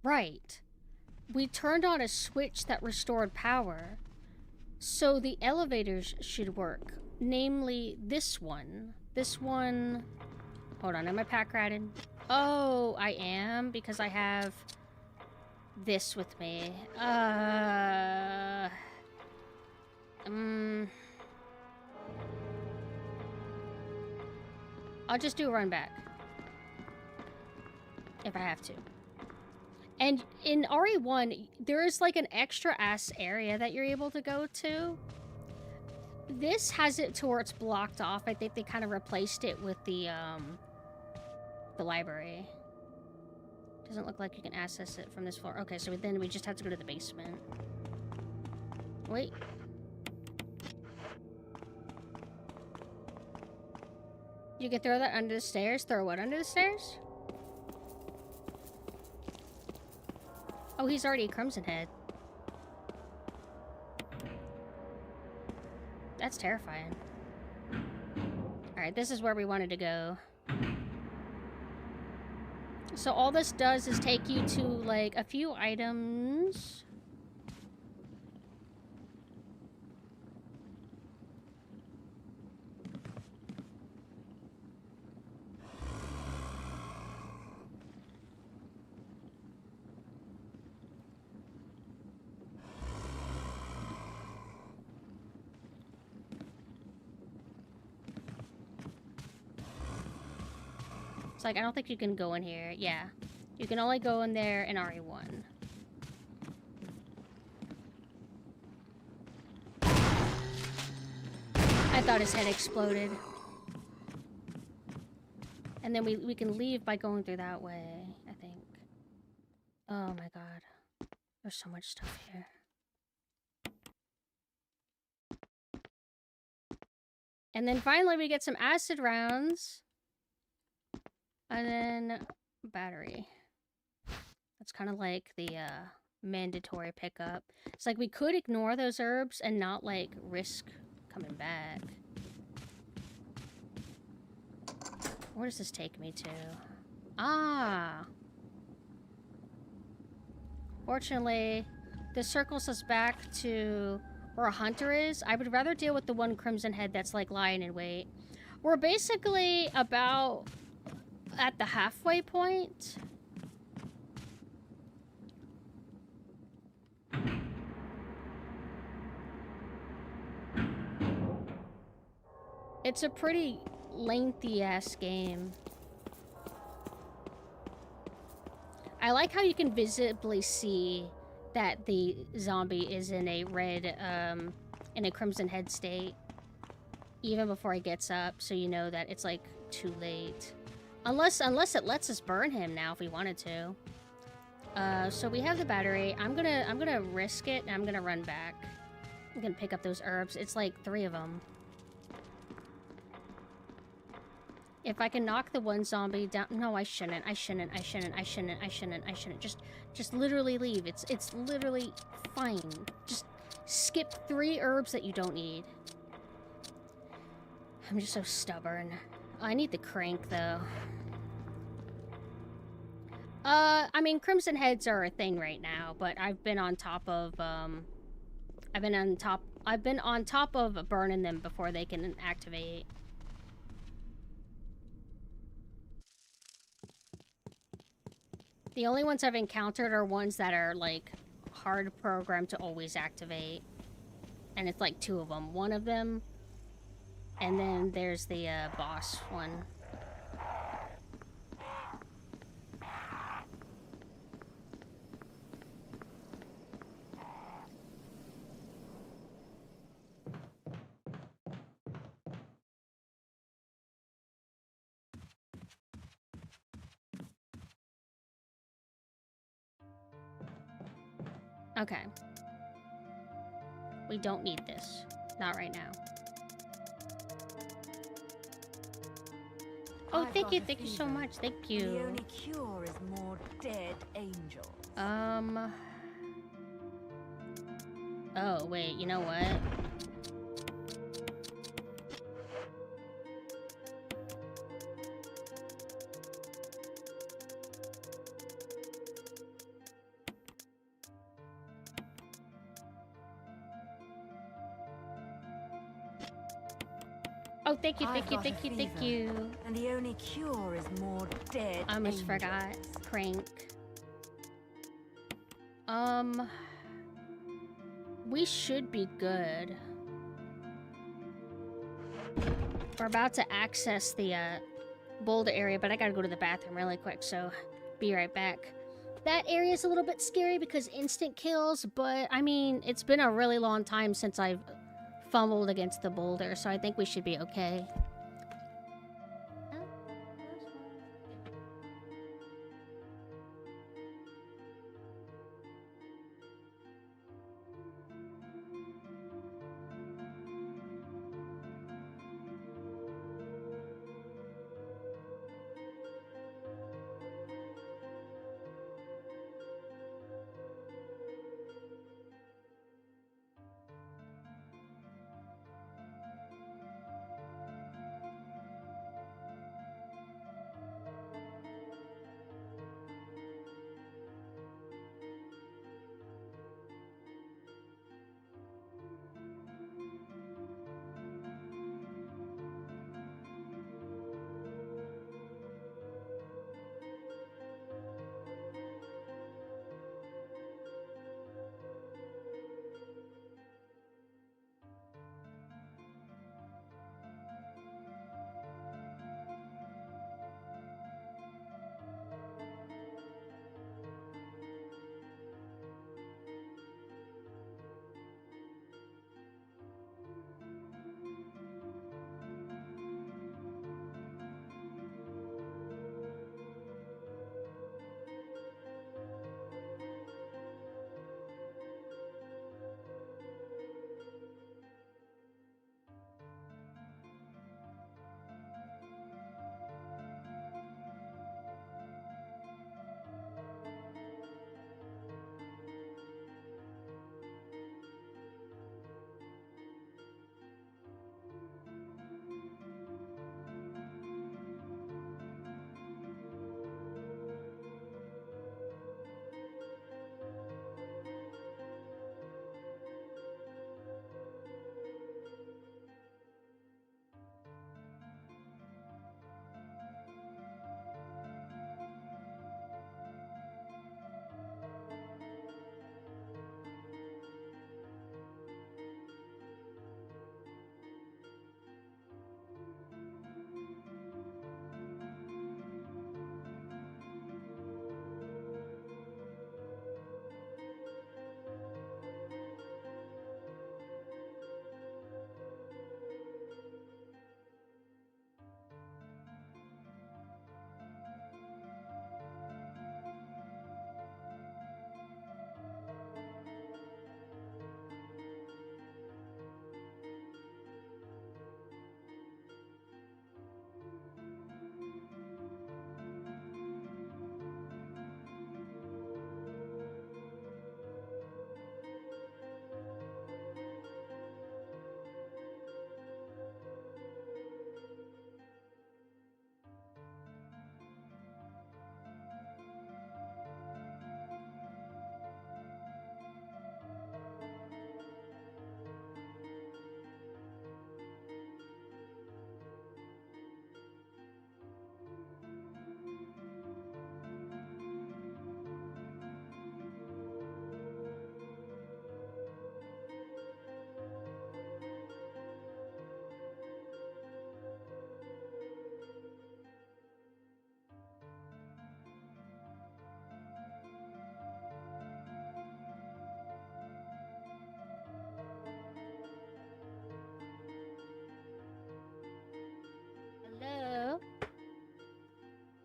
S1: Right. We turned on a switch that restored power. So the elevators should work. Namely, this one. This one... Hold on, am I pack ratted? Oh, I am, because I have this with me. I'll just do a run back. If I have to. And in RE1, there is like an extra ass area that you're able to go to. This has it to where it's blocked off. I think they kind of replaced it with the library. Doesn't look like you can access it from this floor. Okay, so then we just have to go to the basement. Wait. You can throw that under the stairs? Throw what under the stairs? Oh, he's already a Crimson Head. That's terrifying. Alright, this is where we wanted to go. So all this does is take you to, like, a few items. It's like, I don't think you can go in here. Yeah. You can only go in there in RE1. I thought his head exploded. And then we can leave by going through that way, I think. Oh my god. There's so much stuff here. And then finally we get some acid rounds. And then battery. That's kind of like the mandatory pickup. It's like we could ignore those herbs and not like risk coming back. Where does this take me to? Ah! Fortunately, this circles us back to where a hunter is. I would rather deal with the one Crimson Head that's like lying in wait. We're basically about at the halfway point. It's a pretty lengthy-ass game. I like how you can visibly see that the zombie is in a red, in a Crimson Head state. Even before he gets up, so you know that it's, like, too late. Unless it lets us burn him now if we wanted to. So we have the battery. I'm gonna risk it, and I'm gonna run back. I'm gonna pick up those herbs. It's like 3 of them. If I can knock the one zombie down... No, I shouldn't. I shouldn't. Just literally leave. It's literally fine. Just skip 3 herbs that you don't need. I'm just so stubborn. I need the crank, though. I mean, Crimson Heads are a thing right now, but I've been on top of, I've been on top of burning them before they can activate. The only ones I've encountered are ones that are, like, hard programmed to always activate. And it's like 2 of them. One of them, and then there's the, boss one. Okay. We don't need this. Not right now. Oh, thank you so much. Thank you.
S9: The only cure is more dead angels.
S1: Oh, wait, you know what? Oh, thank you.
S9: And the only cure is more dead
S1: I almost
S9: angels.
S1: forgot. Crank. We should be good. We're about to access the, boulder area, but I gotta go to the bathroom really quick, so be right back. That area's a little bit scary because instant kills, but, I mean, it's been a really long time since I've fumbled against the boulder, so I think we should be okay.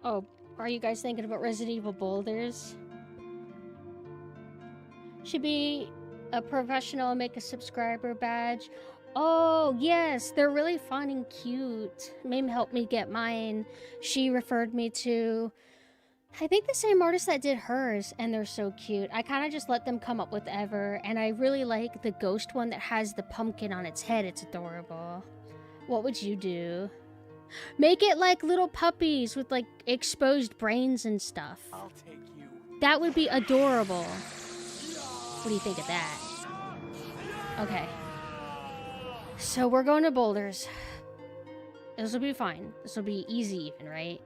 S1: Oh, are you guys thinking about Resident Evil boulders? Should be a professional and make a subscriber badge. Oh, yes, they're really fun and cute. Mame helped me get mine. She referred me to, I think, the same artist that did hers, and they're so cute. I kind of just let them come up with whatever, and I really like the ghost one that has the pumpkin on its head. It's adorable. What would you do? Make it like little puppies with like exposed brains and stuff.
S3: I'll take you.
S1: That would be adorable. What do you think of that? Okay. So we're going to boulders. This will be fine. This will be easy even, right?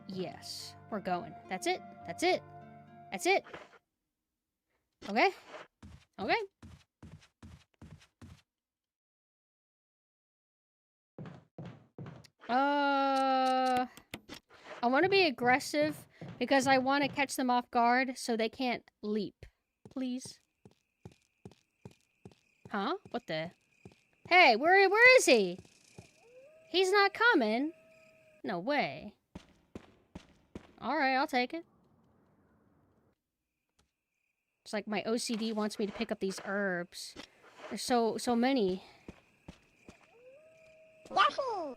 S1: Yes. We're going. That's it. That's it. That's it. Okay. Okay. I want to be aggressive because I want to catch them off guard so they can't leap. Please. Huh? What the? Hey, where is he? He's not coming. No way. Alright, I'll take it. It's like my OCD wants me to pick up these herbs. There's so many. Yahoo!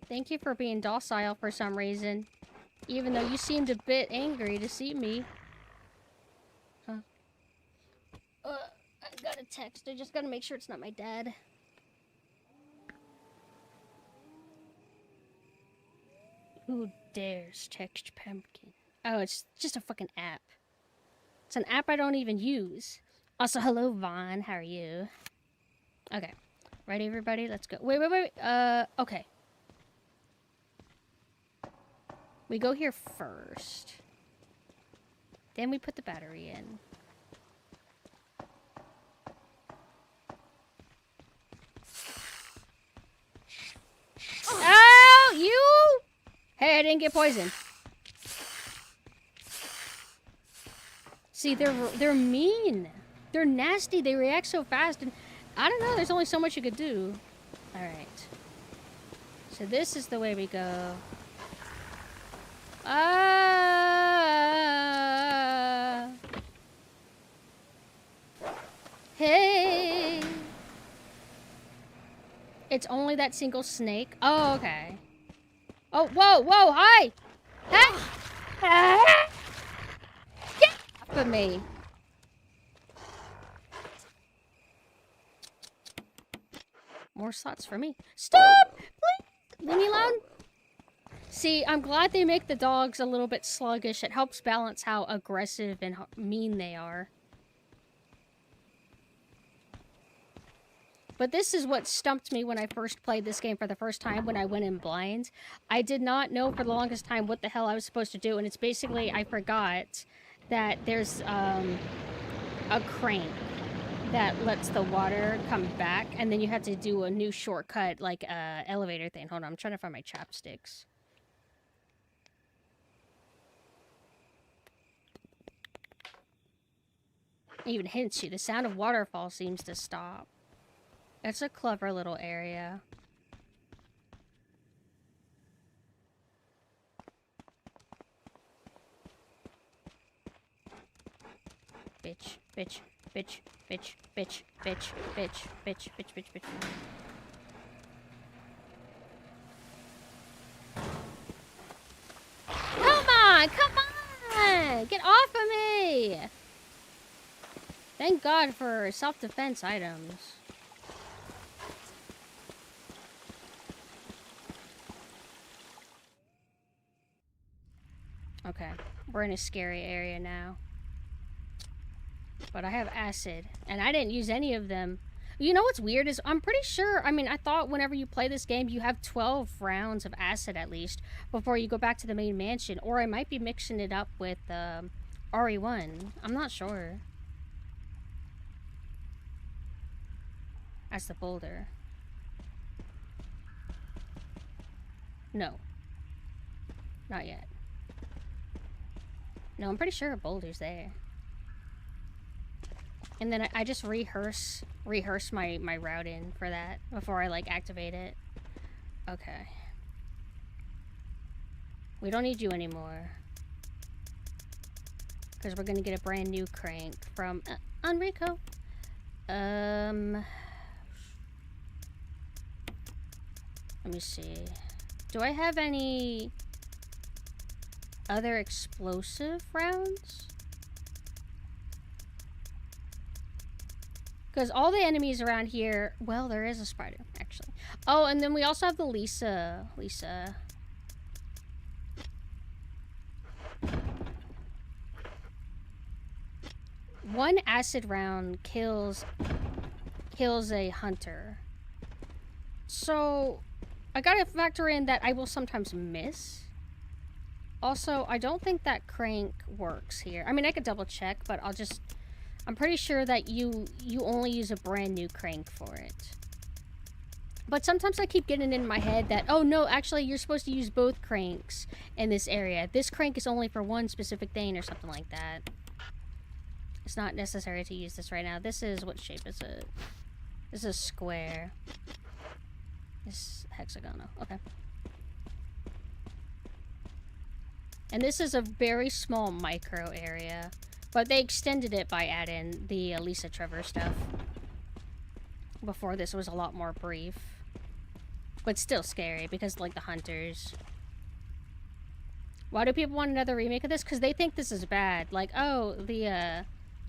S1: Thank you for being docile for some reason. Even though you seemed a bit angry to see me. Huh? I got a text. I just gotta make sure it's not my dad. Who dares text Pumpkin? Oh, it's just a fucking app. It's an app I don't even use. Also, hello, Vaughn. How are you? Okay. Ready, everybody? Let's go. Wait. Okay. We go here first. Then we put the battery in. Oh, you! Hey, I didn't get poisoned. See, they're mean. They're nasty. They react so fast, and I don't know. There's only so much you could do. All right. So this is the way we go. Hey. It's only that single snake. Oh, okay. Oh, whoa, hi! Hey! Get off of me! More slots for me. Stop! Please! Leave me alone! See, I'm glad they make the dogs a little bit sluggish. It helps balance how aggressive and mean they are. But this is what stumped me when I first played this game for the first time when I went in blind. I did not know for the longest time what the hell I was supposed to do, and it's basically, I forgot that there's a crane that lets the water come back, and then you have to do a new shortcut, like elevator thing. Hold on, I'm trying to find my chopsticks. It even hints you, the sound of waterfall seems to stop. It's a clever little area. Bitch, bitch, bitch, bitch, bitch, bitch, bitch, bitch, bitch, bitch, bitch. Come on! Come on! Get off of me! Thank God for self-defense items. Okay, we're in a scary area now. But I have acid, and I didn't use any of them. You know what's weird is I'm pretty sure, I mean, I thought whenever you play this game, you have 12 rounds of acid at least before you go back to the main mansion. Or I might be mixing it up with RE1. I'm not sure. That's the boulder. No. Not yet. No, I'm pretty sure a boulder's there. And then I just rehearse my routing for that before I like activate it. Okay. We don't need you anymore. Because we're gonna get a brand new crank from Enrico. Let me see. Do I have any other explosive rounds? Because all the enemies around here... Well, there is a spider, actually. Oh, and then we also have the Lisa. One acid round kills a hunter. So, I gotta factor in that I will sometimes miss. Also, I don't think that crank works here. I mean, I could double check, but I'm pretty sure that you only use a brand new crank for it. But sometimes I keep getting in my head that, oh no, actually you're supposed to use both cranks in this area. This crank is only for one specific thing or something like that. It's not necessary to use this right now. This is, what shape is it? This is square. This is hexagonal. Okay. And this is a very small micro area. But they extended it by adding the Lisa Trevor stuff. Before this was a lot more brief. But still scary because, like, the hunters. Why do people want another remake of this? Because they think this is bad. Like, oh, the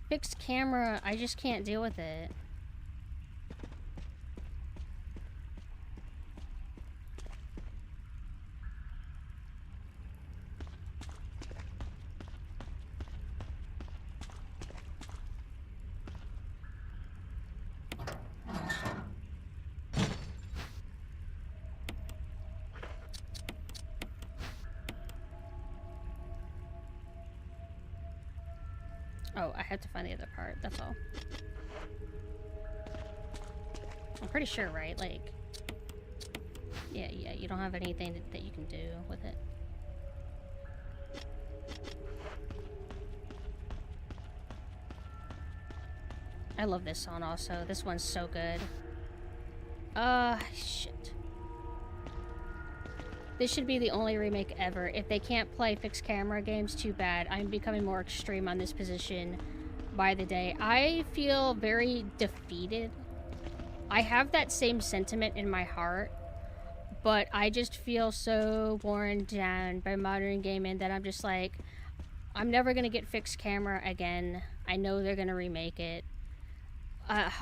S1: fixed camera, I just can't deal with it. Oh, I have to find the other part, that's all. I'm pretty sure, right? Like... Yeah, you don't have anything that you can do with it. I love this song also. This one's so good. Shit. This should be the only remake ever. If they can't play fixed camera games, too bad. I'm becoming more extreme on this position by the day. I feel very defeated. I have that same sentiment in my heart, but I just feel so worn down by modern gaming that I'm just like, I'm never gonna get fixed camera again. I know they're gonna remake it.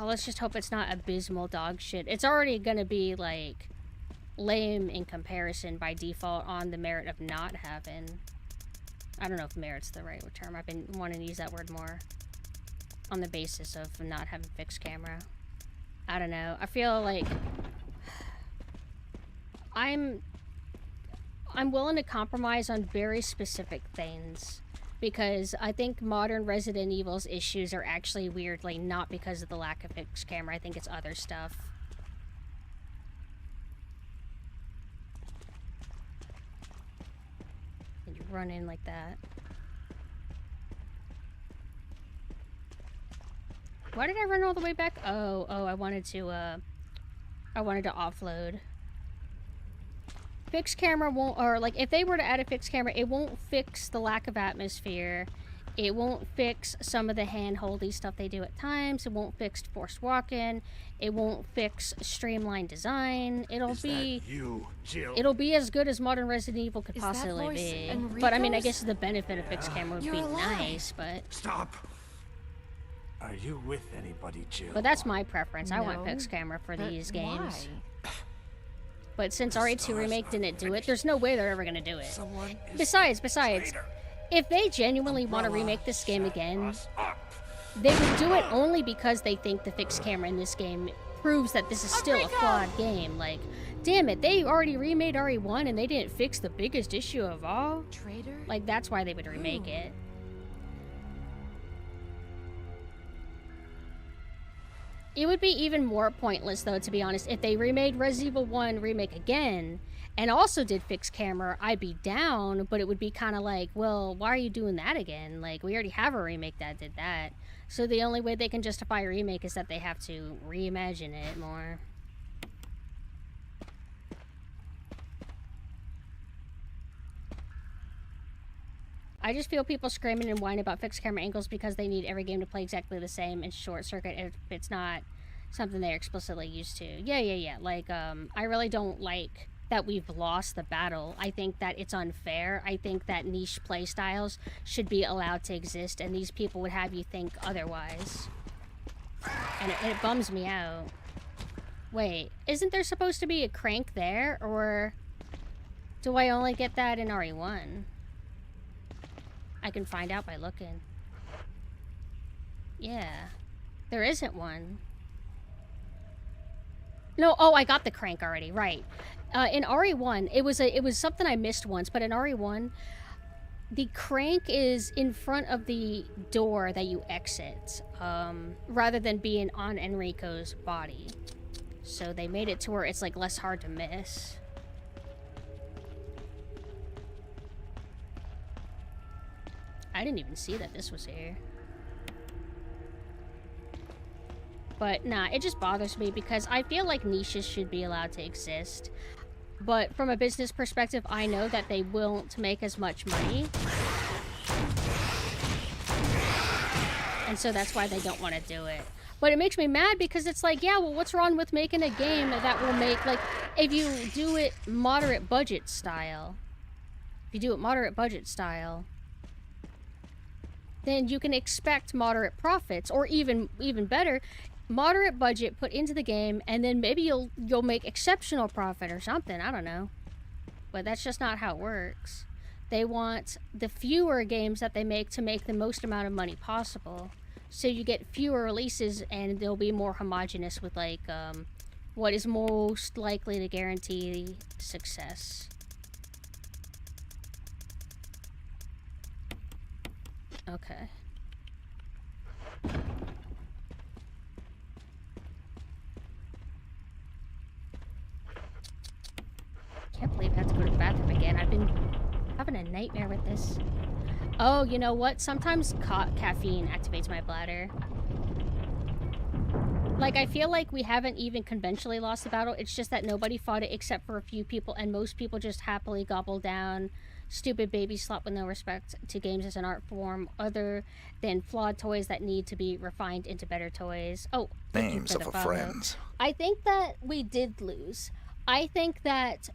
S1: Let's just hope it's not abysmal dog shit. It's already gonna be, like, lame in comparison by default on the merit of not having... I don't know if merit's the right term. I've been wanting to use that word more. On the basis of not having fixed camera. I don't know. I feel like... I'm willing to compromise on very specific things. Because I think modern Resident Evil's issues are actually weirdly not because of the lack of fixed camera. I think it's other stuff. And you run in like that. Why did I run all the way back? Oh, I wanted to offload. Fixed camera won't, or like if they were to add a fixed camera, it won't fix the lack of atmosphere. It won't fix some of the hand-holdy stuff they do at times. It won't fix forced walk-in. It won't fix streamlined design. It'll be as good as modern Resident Evil could possibly be.
S2: Enrico's?
S1: But I mean, I guess the benefit of fixed camera would be nice, but...
S3: Stop! Are you with anybody, Jill?
S1: But that's my preference. I want
S2: No,
S1: fixed camera for
S2: but
S1: these games.
S2: why?
S1: But since RE2 Remake didn't do it, there's no way they're ever gonna do it.
S3: Someone is
S1: Besides,
S3: traitor.
S1: if they genuinely want to remake this game again, they would do it only because they think the fixed camera in this game proves that this is still a flawed game. Like, damn it, they already remade RE1 and they didn't fix the biggest issue of all.
S2: Traitor?
S1: Like, that's why they would remake it. It would be even more pointless, though, to be honest, if they remade Resident Evil 1 Remake again and also did fixed camera. I'd be down, but it would be kind of like, well, why are you doing that again? Like, we already have a remake that did that. So the only way they can justify a remake is that they have to reimagine it more. I just feel people screaming and whining about fixed camera angles because they need every game to play exactly the same and short circuit if it's not something they're explicitly used to. Yeah. Like, I really don't like that we've lost the battle. I think that it's unfair. I think that niche playstyles should be allowed to exist, and these people would have you think otherwise. And it bums me out. Wait, isn't there supposed to be a crank there, or do I only get that in RE1? I can find out by looking. Yeah. There isn't one. No, oh, I got the crank already, right. In RE1, it was something I missed once, but in RE1, the crank is in front of the door that you exit, rather than being on Enrico's body. So they made it to where it's like less hard to miss. I didn't even see that this was here. But nah, it just bothers me because I feel like niches should be allowed to exist. But from a business perspective, I know that they won't make as much money. And so that's why they don't want to do it. But it makes me mad because it's like, yeah, well, what's wrong with making a game that will make, like, if you do it moderate budget style, then you can expect moderate profits, or even better, moderate budget put into the game, and then maybe you'll make exceptional profit or something. I don't know, but that's just not how it works. They want the fewer games that they make to make the most amount of money possible, so you get fewer releases, and they'll be more homogenous with like what is most likely to guarantee success. Okay. Can't believe I have to go to the bathroom again. I've been having a nightmare with this. Oh, you know what? Sometimes caffeine activates my bladder. Like, I feel like we haven't even conventionally lost the battle. It's just that nobody fought it except for a few people, and most people just happily gobble down stupid baby slop with no respect to games as an art form, other than flawed toys that need to be refined into better toys. Oh,
S10: names of our friends.
S1: I think that we did lose. I think that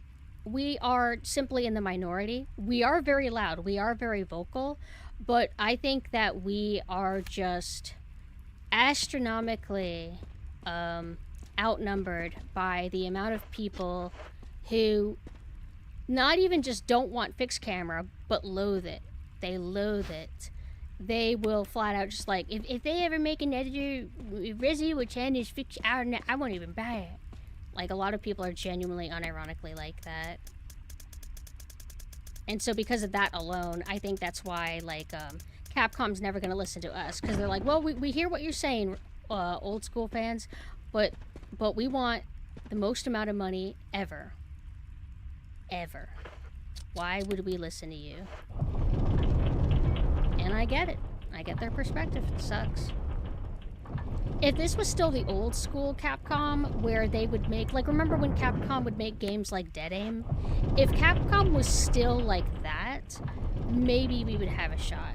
S1: we are simply in the minority. We are very loud. We are very vocal. But I think that we are just astronomically outnumbered by the amount of people who not even just don't want fixed camera, but loathe it. They loathe it. They will flat out just like, if they ever make an editor, Resident Evil 10 is fixed, I won't even buy it. Like, a lot of people are genuinely, unironically like that. And so because of that alone, I think that's why, like, Capcom's never going to listen to us. Because they're like, well, we hear what you're saying, old school fans, but we want the most amount of money ever. Ever. Why would we listen to you? And I get it. I get their perspective. It sucks. If this was still the old school Capcom, where they would make, like, remember when Capcom would make games like Dead Aim? If Capcom was still like that, maybe we would have a shot.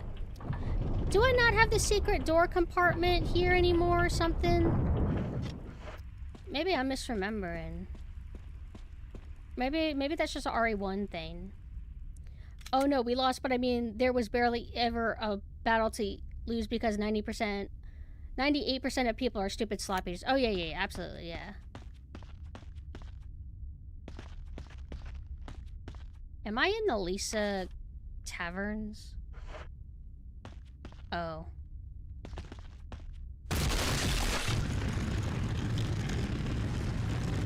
S1: Do I not have the secret door compartment here anymore or something? Maybe I'm misremembering. Maybe that's just an RE1 thing. Oh no, we lost, but I mean, there was barely ever a battle to lose because 98% of people are stupid sloppies. Oh yeah, absolutely, yeah. Am I in the Lisa Taverns? Oh.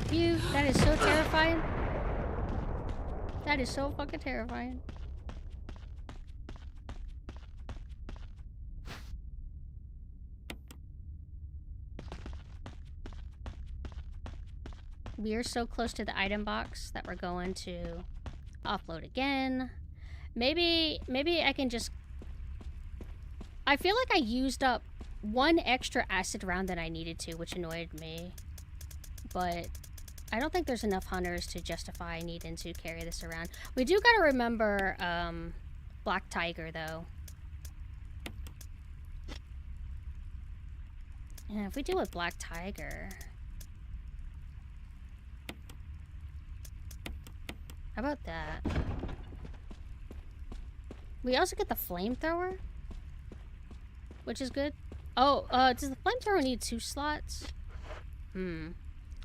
S1: Phew, that is so terrifying. That is so fucking terrifying. we're so close to the item box that we're going to offload again. Maybe I can just... I feel like I used up one extra acid round that I needed to, which annoyed me. But I don't think there's enough hunters to justify needing to carry this around. We do gotta remember, Black Tiger, though. Yeah, if we deal with Black Tiger... How about that? We also get the flamethrower, which is good. Oh, does the flamethrower need 2 slots?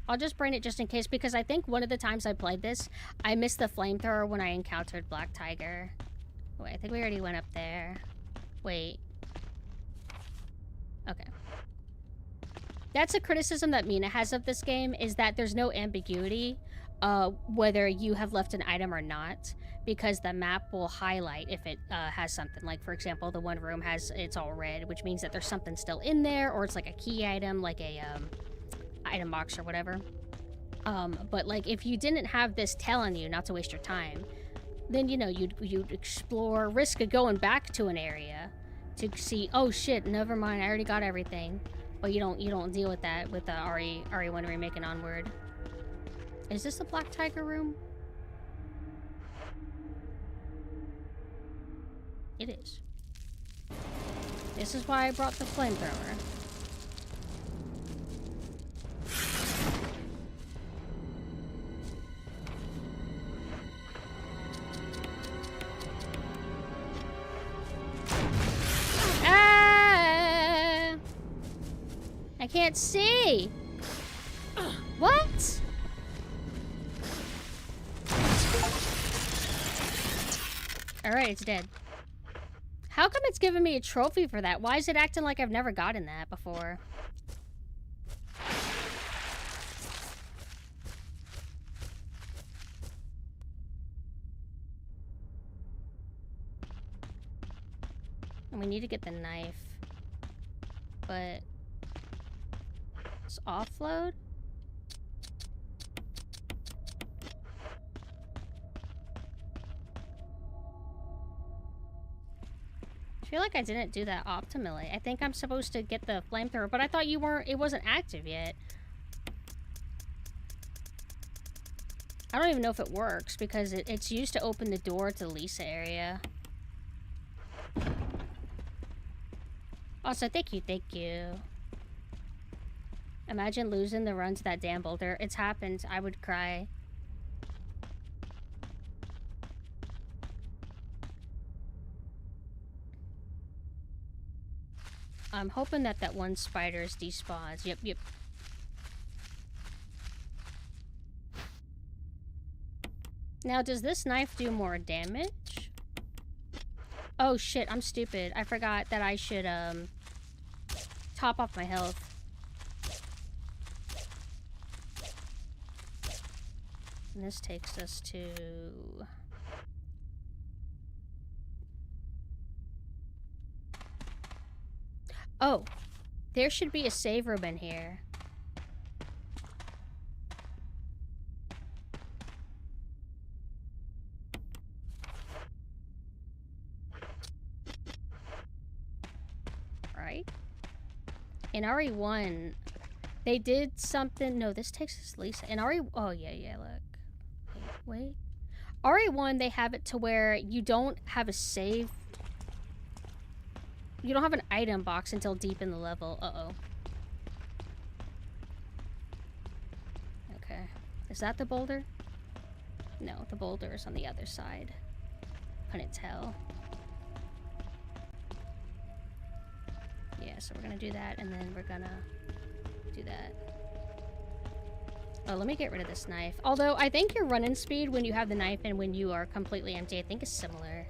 S1: I'll just bring it just in case, because I think one of the times I played this, I missed the flamethrower when I encountered Black Tiger. Wait, I think we already went up there. Wait. Okay. That's a criticism that Mina has of this game, is that there's no ambiguity whether you have left an item or not, because the map will highlight if it has something. Like, for example, the one room it's all red, which means that there's something still in there, or it's like a key item, like a item box or whatever. But like, if you didn't have this telling you not to waste your time, then, you know, you'd explore, risk of going back to an area to see, oh shit, never mind, I already got everything. But you don't deal with that with the RE1 remake and onward. Is this the Black Tiger room? It is. This is why I brought the flamethrower. Ah! I can't see! What? Alright, it's dead. How come it's giving me a trophy for that? Why is it acting like I've never gotten that before? And we need to get the knife. But... Let's offload? I feel like I didn't do that optimally. I think I'm supposed to get the flamethrower, but I thought it wasn't active yet. I don't even know if it works, because it's used to open the door to the Lisa area. Also, thank you. Imagine losing the run to that damn boulder. It's happened. I would cry. I'm hoping that one spider's despawns. Yep. Now, does this knife do more damage? Oh shit, I'm stupid. I forgot that I should, top off my health. And this takes us to... Oh, there should be a save room in here. Right? In RE1, they did something... No, this takes us Lisa. In RE... Oh, yeah, look. Wait. RE1, they have it to where you don't have a save... You don't have an item box until deep in the level. Uh-oh. Okay. Is that the boulder? No, the boulder is on the other side. Couldn't tell. Yeah, so we're gonna do that, and then we're gonna do that. Oh, let me get rid of this knife. Although, I think your running speed when you have the knife and when you are completely empty, I think is similar.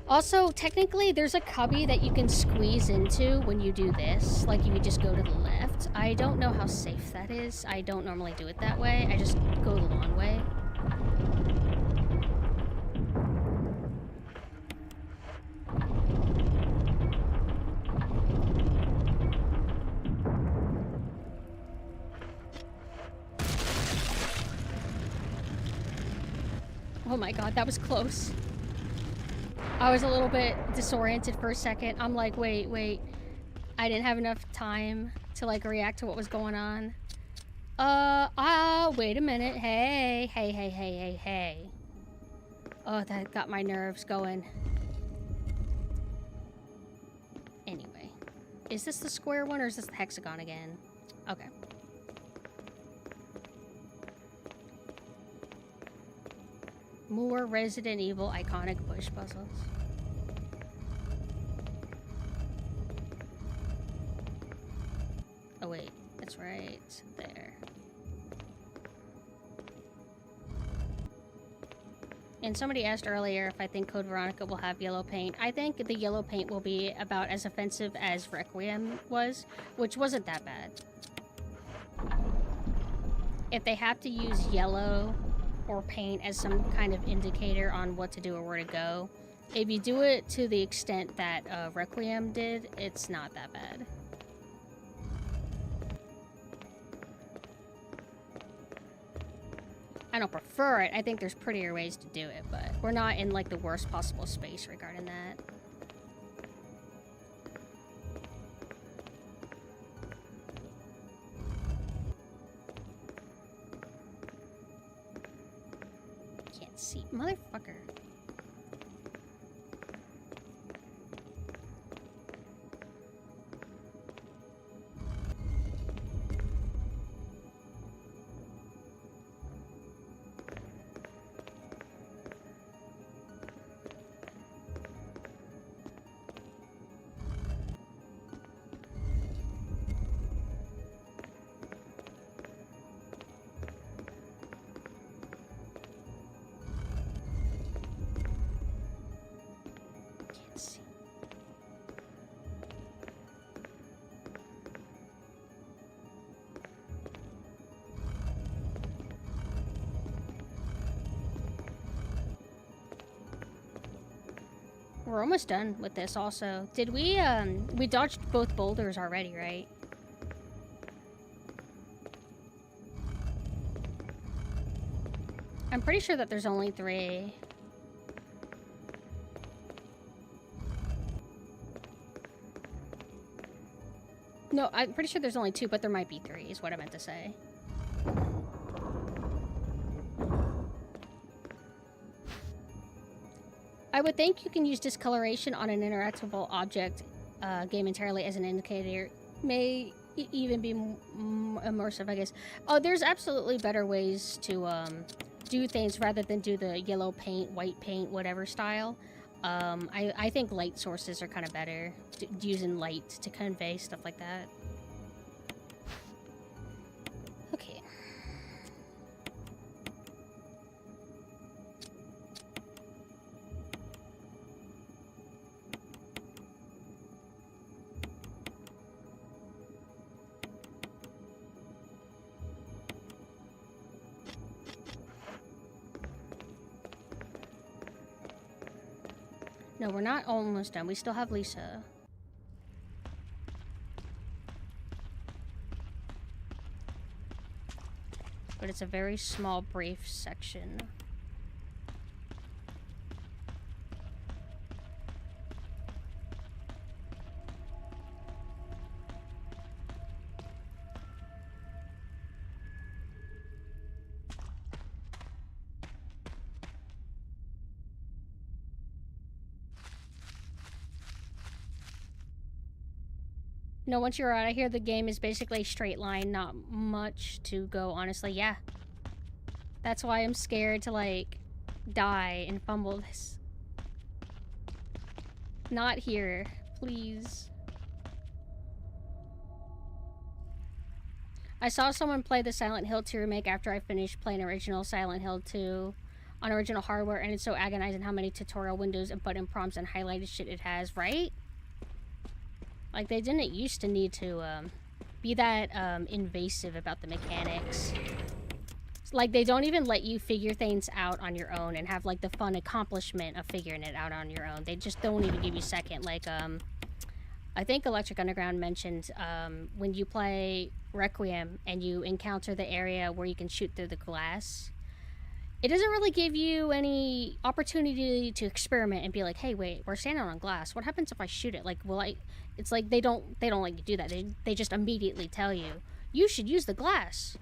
S1: Also, technically, there's a cubby that you can squeeze into when you do this. Like, you could just go to the left. I don't know how safe that is. I don't normally do it that way. I just go the long way. Oh my god, that was close. I was a little bit disoriented for a second. I'm like, wait. I didn't have enough time to like react to what was going on. Wait a minute. Hey. Oh, that got my nerves going. Anyway. Is this the square one or is this the hexagon again? Okay. More Resident Evil iconic push puzzles. Oh wait, that's right there. And somebody asked earlier if I think Code Veronica will have yellow paint. I think the yellow paint will be about as offensive as Requiem was, which wasn't that bad. If they have to use yellow or paint as some kind of indicator on what to do or where to go, if you do it to the extent that Requiem did, it's not that bad. I don't prefer it. I think there's prettier ways to do it, but we're not in like the worst possible space regarding that. Can't see. Motherfucker. We're almost done with this also. Did we dodged both boulders already, right? I'm pretty sure that there's only 3. No, I'm pretty sure there's only 2, but there might be 3 is what I meant to say. I would think you can use discoloration on an interactable object game entirely as an indicator. May even be immersive, I guess. Oh, there's absolutely better ways to do things rather than do the yellow paint, white paint, whatever style. I think light sources are kind of better, using light to convey stuff like that. Okay. No, we're not almost done. We still have Lisa. But it's a very small, brief section. No, once you're out, I hear the game is basically a straight line, not much to go, honestly. Yeah. That's why I'm scared to, like, die and fumble this. Not here, please. I saw someone play the Silent Hill 2 remake after I finished playing original Silent Hill 2 on original hardware, and it's so agonizing how many tutorial windows and button prompts and highlighted shit it has, right? Like, they didn't used to need to be that invasive about the mechanics. Like, they don't even let you figure things out on your own and have, like, the fun accomplishment of figuring it out on your own. They just don't even give you a second. Like, I think Electric Underground mentioned when you play Requiem and you encounter the area where you can shoot through the glass, it doesn't really give you any opportunity to experiment and be like, hey, wait, we're standing on glass. What happens if I shoot it? Like, will I? It's like they don't let you do that. They just immediately tell you, you should use the glass.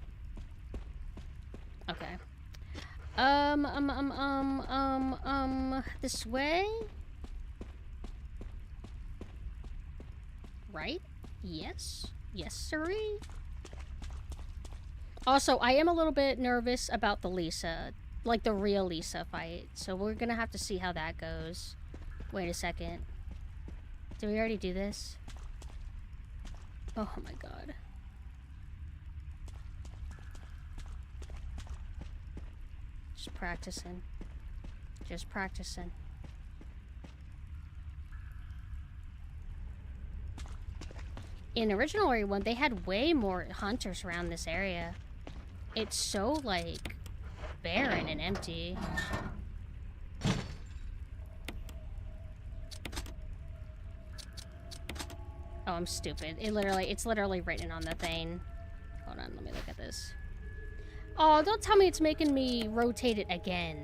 S1: Okay. This way? Right? Yes. Yes, sirree. Also, I am a little bit nervous about the Lisa, like the real Lisa fight. So we're gonna have to see how that goes. Wait a second. Did we already do this? Oh my god. Just practicing. Just practicing. In original RE1, they had way more hunters around this area. It's so, like, barren and empty. Oh, I'm stupid. It's literally written on the thing. Hold on, let me look at this. Oh, don't tell me it's making me rotate it again.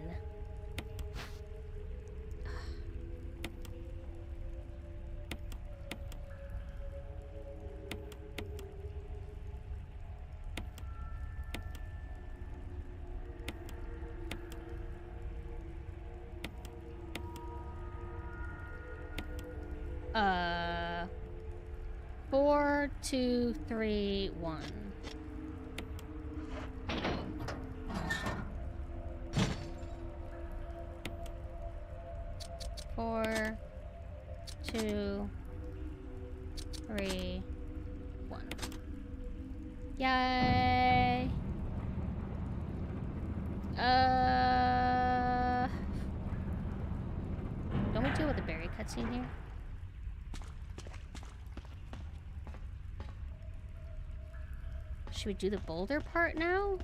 S1: Four, two, three, one. Four, two, three, one. Yay! Don't we deal with the berry cutscene here? Should we do the boulder part now?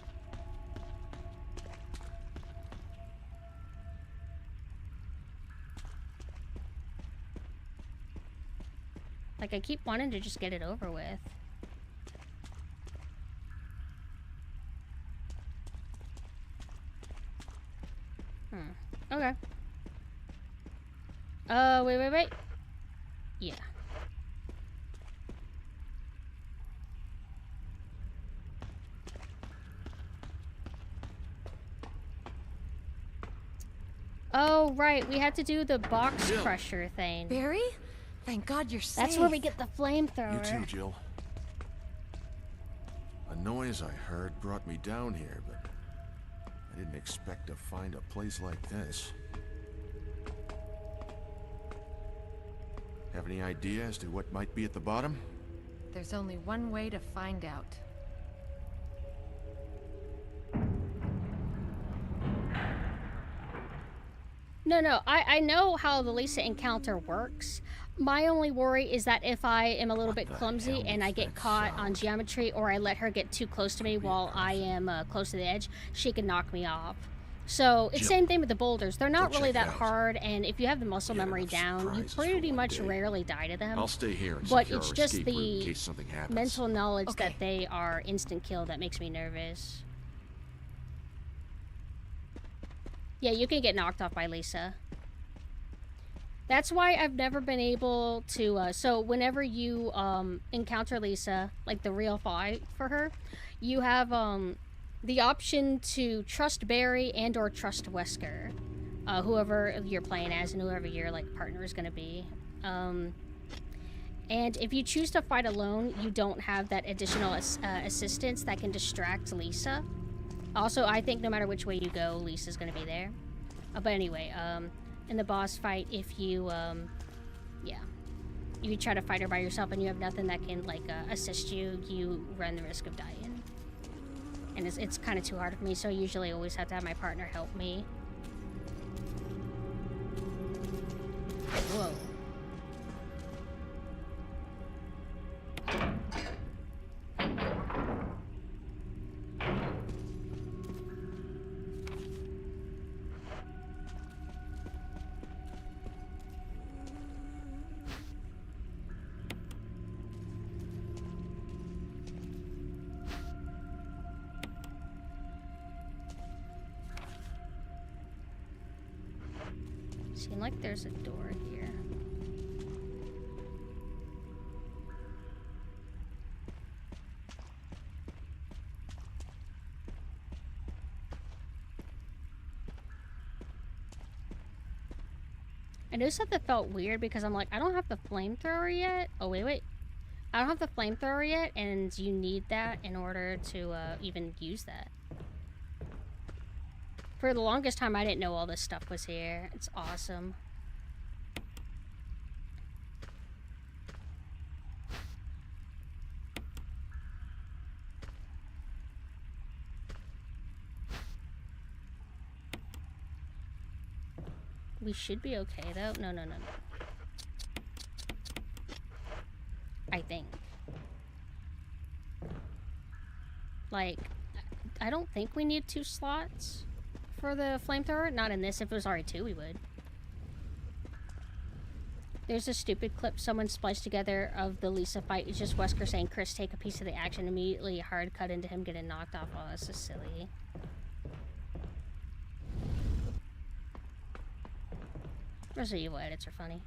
S1: Like, I keep wanting to just get it over with. Okay. Wait. Yeah. Oh, right. We had to do the box crusher thing.
S2: Barry? Thank God you're safe.
S1: That's where we get the flamethrower.
S4: You too, Jill. A noise I heard brought me down here, but I didn't expect to find a place like this. Have any idea as to what might be at the bottom?
S2: There's only one way to find out.
S1: No, I know how the Lisa encounter works. My only worry is that if I am a little bit clumsy and I get caught on geometry, or I let her get too close to me while I am close to the edge, she can knock me off. So it's same thing with the boulders. They're not really that hard, and if you have the muscle memory down, you pretty much rarely die to them.
S4: I'll stay here and
S1: But
S4: secure
S1: it's
S4: our
S1: just
S4: escape route in
S1: the
S4: case something happens.
S1: mental knowledge that they are instant kill that makes me nervous. Yeah, you can get knocked off by Lisa. That's why I've never been able to, so whenever you, encounter Lisa, like the real fight for her, you have, the option to trust Barry and or trust Wesker. Whoever you're playing as and whoever your, like, partner is gonna be. And if you choose to fight alone, you don't have that additional assistance that can distract Lisa. Also, I think no matter which way you go, Lisa's gonna be there. But anyway, in the boss fight, if you, yeah. If you try to fight her by yourself and you have nothing that can, like, assist you, you run the risk of dying. And it's kind of too hard for me, so I usually always have to have my partner help me. Whoa. Seems like there's a door here. I noticed that felt weird because I'm like, I don't have the flamethrower yet. Oh, wait. I don't have the flamethrower yet, and you need that in order to even use that. For the longest time, I didn't know all this stuff was here. It's awesome. We should be okay, though. No. I think. Like, I don't think we need 2 slots for the flamethrower. Not in this. If it was RE2, we would. There's a stupid clip someone spliced together of the Lisa fight. It's just Wesker saying, Chris, take a piece of the action. Immediately hard cut into him getting knocked off. Oh, this is silly. Resident Evil edits are funny.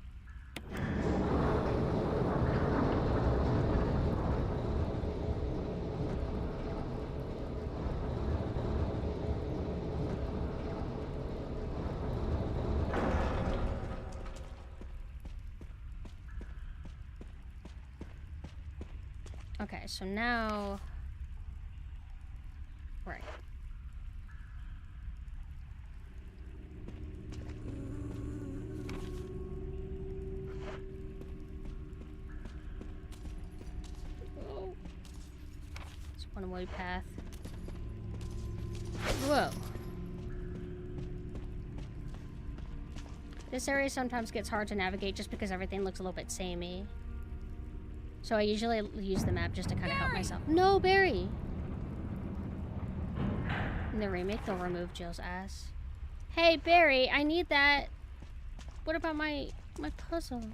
S1: Okay, so now... Right. Oh. It's a one-way path. Whoa. This area sometimes gets hard to navigate just because everything looks a little bit samey. So I usually use the map just to kind of help myself. No, Barry! In the remake, they'll remove Jill's ass. Hey, Barry, I need that. What about my puzzle?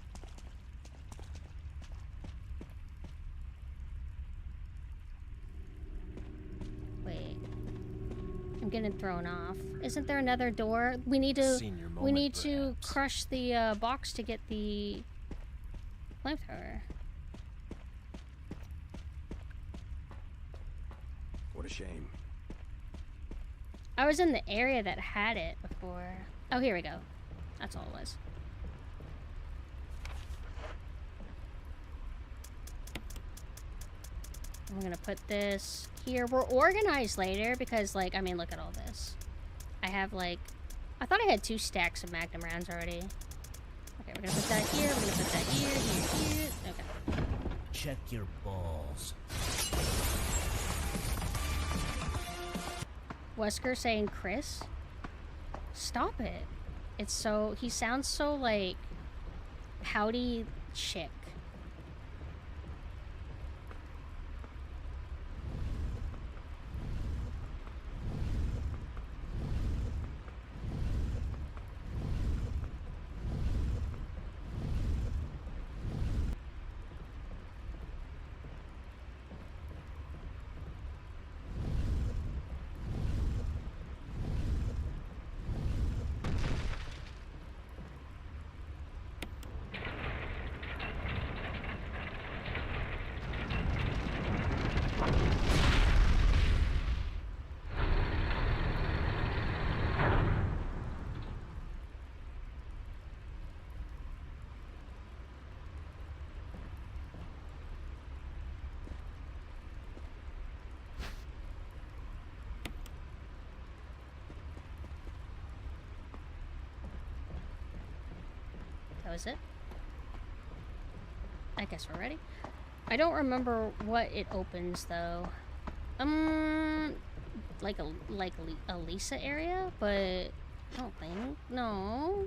S1: Wait. I'm getting thrown off. Isn't there another door? We need to crush the box to get the flamethrower.
S3: What a shame.
S1: I was in the area that had it before. Oh, here we go. That's all it was. I'm gonna put this here. We're organized later because, like, I mean, look at all this. I have, like... I thought I had 2 stacks of Magnum rounds already. Okay, we're gonna put that here. We're gonna put that here. Okay.
S11: Check your balls.
S1: Wesker saying Chris? Stop it. It's so... He sounds so, like... Howdy chick. That was it? I guess we're ready. I don't remember what it opens though. Like a Lisa area, but I don't think. No.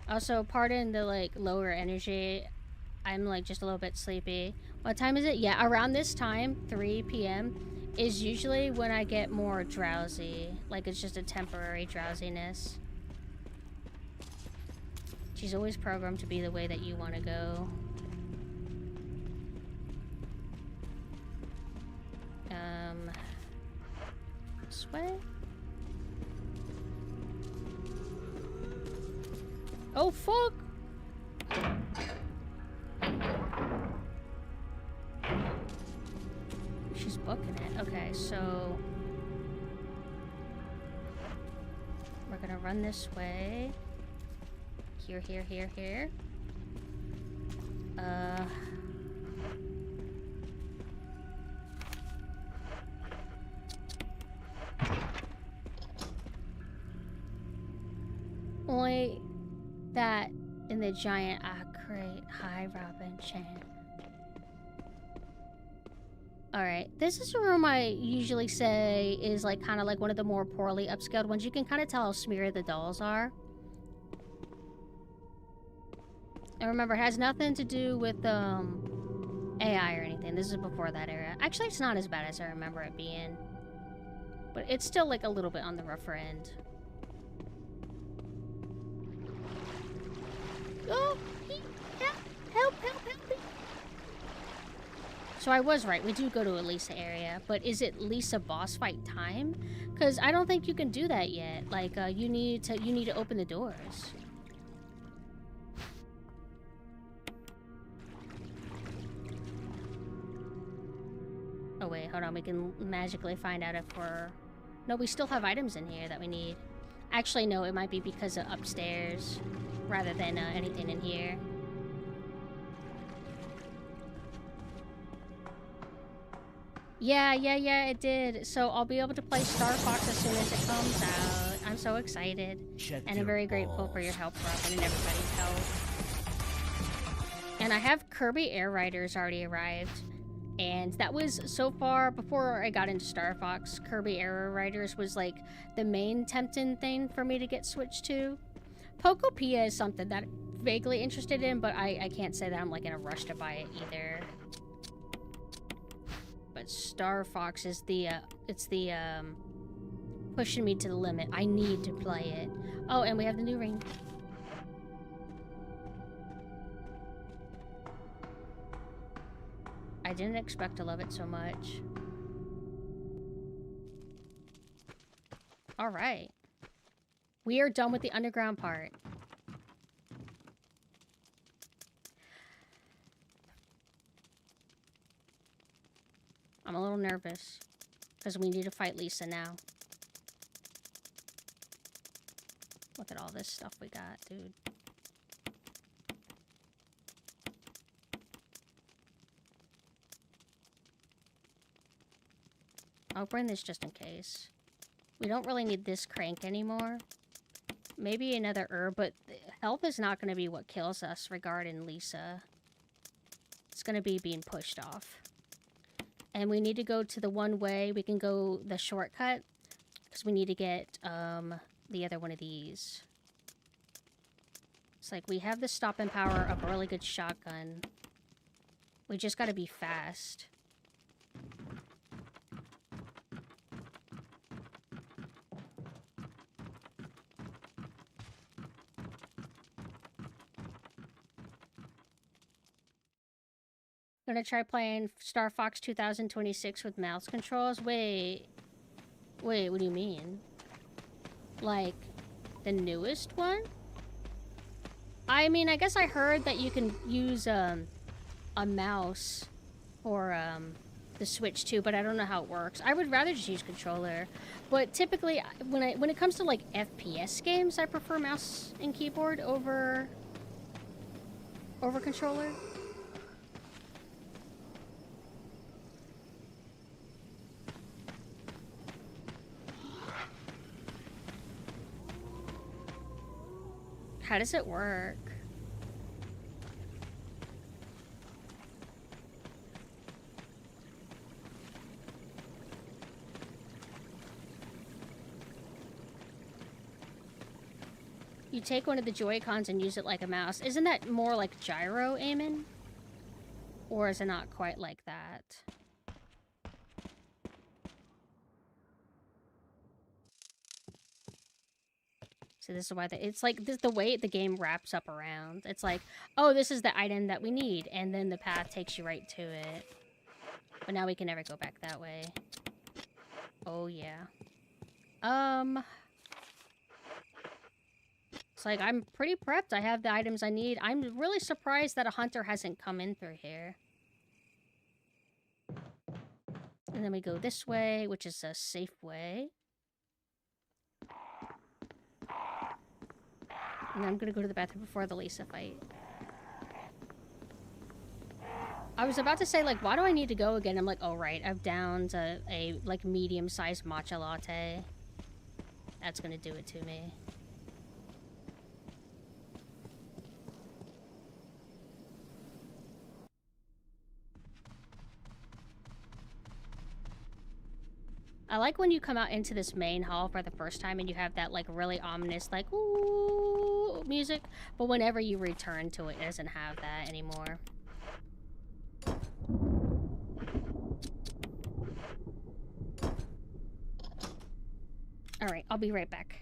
S1: Also, pardon the like lower energy. I'm like just a little bit sleepy. What time is it? Yeah, around this time, 3 p.m. is usually when I get more drowsy. Like it's just a temporary drowsiness. She's always programmed to be the way that you want to go. This way? Oh, fuck! She's booking it. Okay, so... we're gonna run this way. Here, here, here, here. Only that in the giant crate. Hi, Robin Chan. Alright, this is a room I usually say is like kind of like one of the more poorly upscaled ones. You can kind of tell how smeared the dolls are. And remember, it has nothing to do with AI or anything. This is before that era. Actually, it's not as bad as I remember it being. But it's still like a little bit on the rougher end. Oh, help, help, help me. So I was right. We do go to a Lisa area, but is it Lisa boss fight time? Because I don't think you can do that yet. Like, you need to open the doors. Oh wait, hold on. We can magically find out if we're... No, we still have items in here that we need. Actually, no, it might be because of upstairs rather than anything in here. Yeah, it did. So I'll be able to play Star Fox as soon as it comes out. I'm so excited. And I'm very grateful for your help, Robin, and everybody's help. And I have Kirby Air Riders already arrived. And that was, so far, before I got into Star Fox, Kirby Air Riders was like the main tempting thing for me to get switched to. Pokopia is something that I'm vaguely interested in, but I can't say that I'm like in a rush to buy it either. But Star Fox is the, pushing me to the limit. I need to play it. Oh, and we have the new ring. I didn't expect to love it so much. Alright. We are done with the underground part. I'm a little nervous, because we need to fight Lisa now. Look at all this stuff we got, dude. I'll bring this just in case. We don't really need this crank anymore. Maybe another herb, but health is not going to be what kills us regarding Lisa. It's going to be being pushed off. And we need to go to the one way. We can go the shortcut, because we need to get the other one of these. It's like we have the stopping power of a really good shotgun. We just got to be fast. Gonna try playing Star Fox 2026 with mouse controls? Wait, what do you mean? Like, the newest one? I mean, I guess I heard that you can use, a mouse for, the Switch too, but I don't know how it works. I would rather just use controller. But typically, when it comes to, like, FPS games, I prefer mouse and keyboard over controller. How does it work? You take one of the Joy-Cons and use it like a mouse. Isn't that more like gyro aiming? Or is it not quite like that? So this is why it's like this, the way the game wraps up around. It's like, oh, this is the item that we need, and then the path takes you right to it. But now we can never go back that way. Oh yeah. It's like, I'm pretty prepped. I have the items I need. I'm really surprised that a hunter hasn't come in through here. And then we go this way, which is a safe way. And I'm gonna go to the bathroom before the Lisa fight. I was about to say, like, why do I need to go again? I'm like, oh, right. I've downed a like, medium-sized matcha latte. That's gonna do it to me. I like when you come out into this main hall for the first time and you have that, like, really ominous, like, ooh, music. But whenever you return to it, it doesn't have that anymore. Alright, I'll be right back.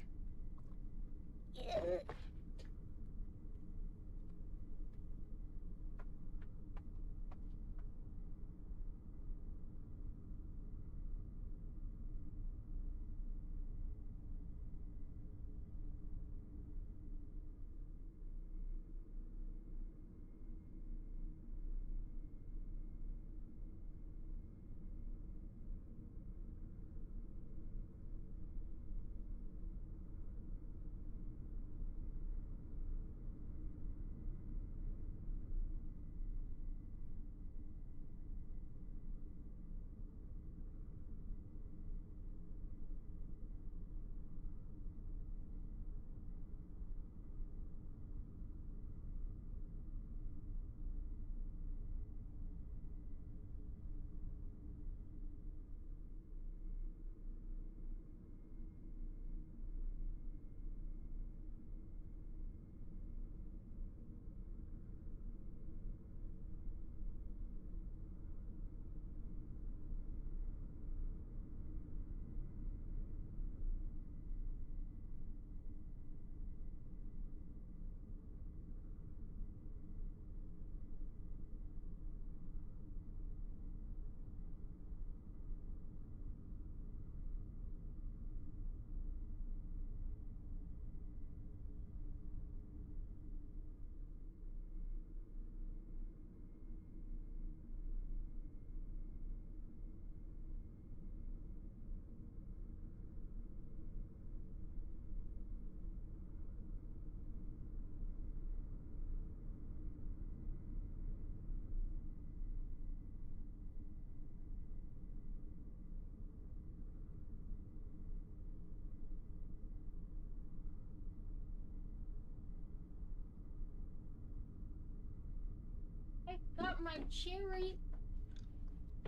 S1: I got my cherry.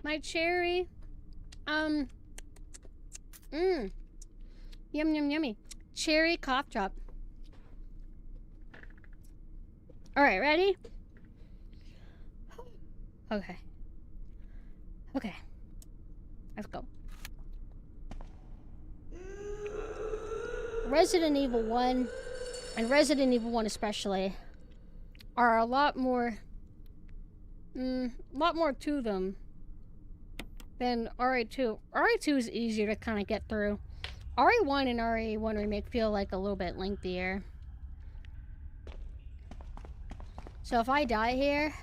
S1: My cherry. Yum, yum, yummy. Cherry cough drop. Alright, ready? Okay. Okay. Let's go. Resident Evil 1, and Resident Evil 1 especially, are a lot more to them than RE2. RE2 is easier to kind of get through. RE1 and RE1 Remake feel like a little bit lengthier. So if I die here,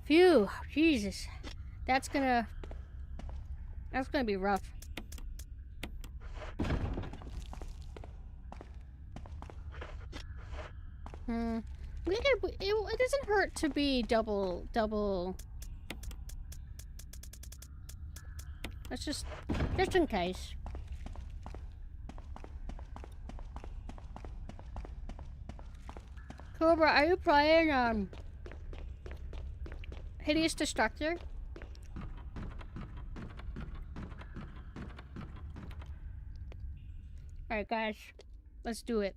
S1: phew, Jesus, that's gonna be rough. It doesn't hurt to be double. That's just in case. Cobra, are you playing Hideous Destructor? Alright guys, let's do it.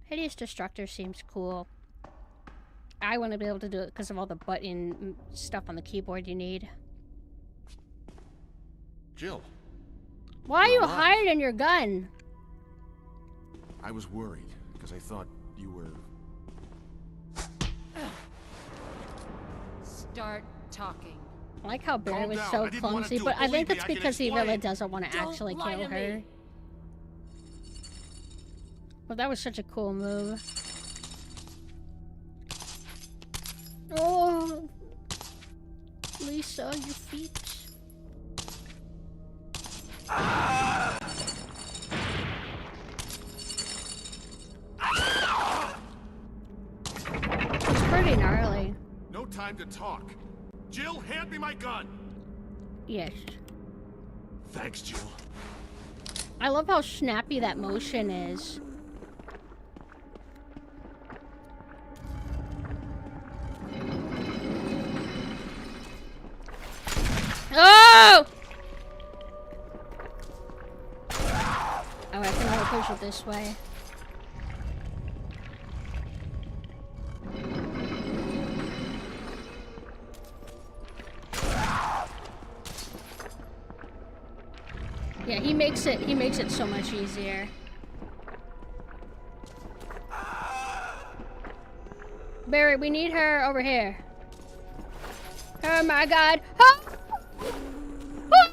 S1: Hideous Destructor seems cool. I want to be able to do it because of all the button stuff on the keyboard you need.
S4: Jill.
S1: Why are you hiding your gun?
S4: I was worried because I thought you were...
S2: Start talking.
S1: I like how Barry
S4: Calm
S1: was
S4: down.
S1: so
S4: I didn't wanna
S1: clumsy,
S4: do
S1: but
S4: it.
S1: I think
S4: Believe me,
S1: it's
S4: I can
S1: because he really
S4: explain.
S1: doesn't want to
S8: Don't
S1: actually
S8: lie
S1: kill
S8: to
S1: her.
S8: me.
S1: Well, that was such a cool move. Oh, Lisa, your feet. It's pretty gnarly.
S4: No time to talk. Jill, hand me my gun.
S1: Yes.
S4: Thanks, Jill.
S1: I love how snappy that motion is. Oh! Oh, I can only push it this way. Yeah, he makes it so much easier. Barry, we need her over here. Oh my god. Oh! Oh!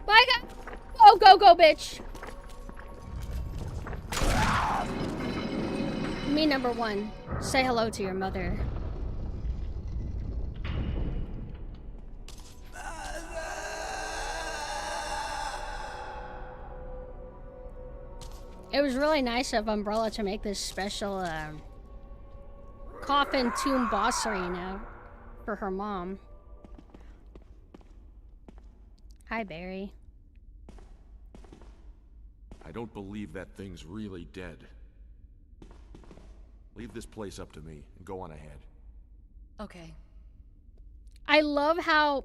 S1: My god. Oh, go, bitch. Me number one. Say hello to your mother. It was really nice of Umbrella to make this special coffin tomb boss arena for her mom. Hi, Barry.
S4: I don't believe that thing's really dead. Leave this place up to me and go on ahead.
S2: Okay.
S1: I love how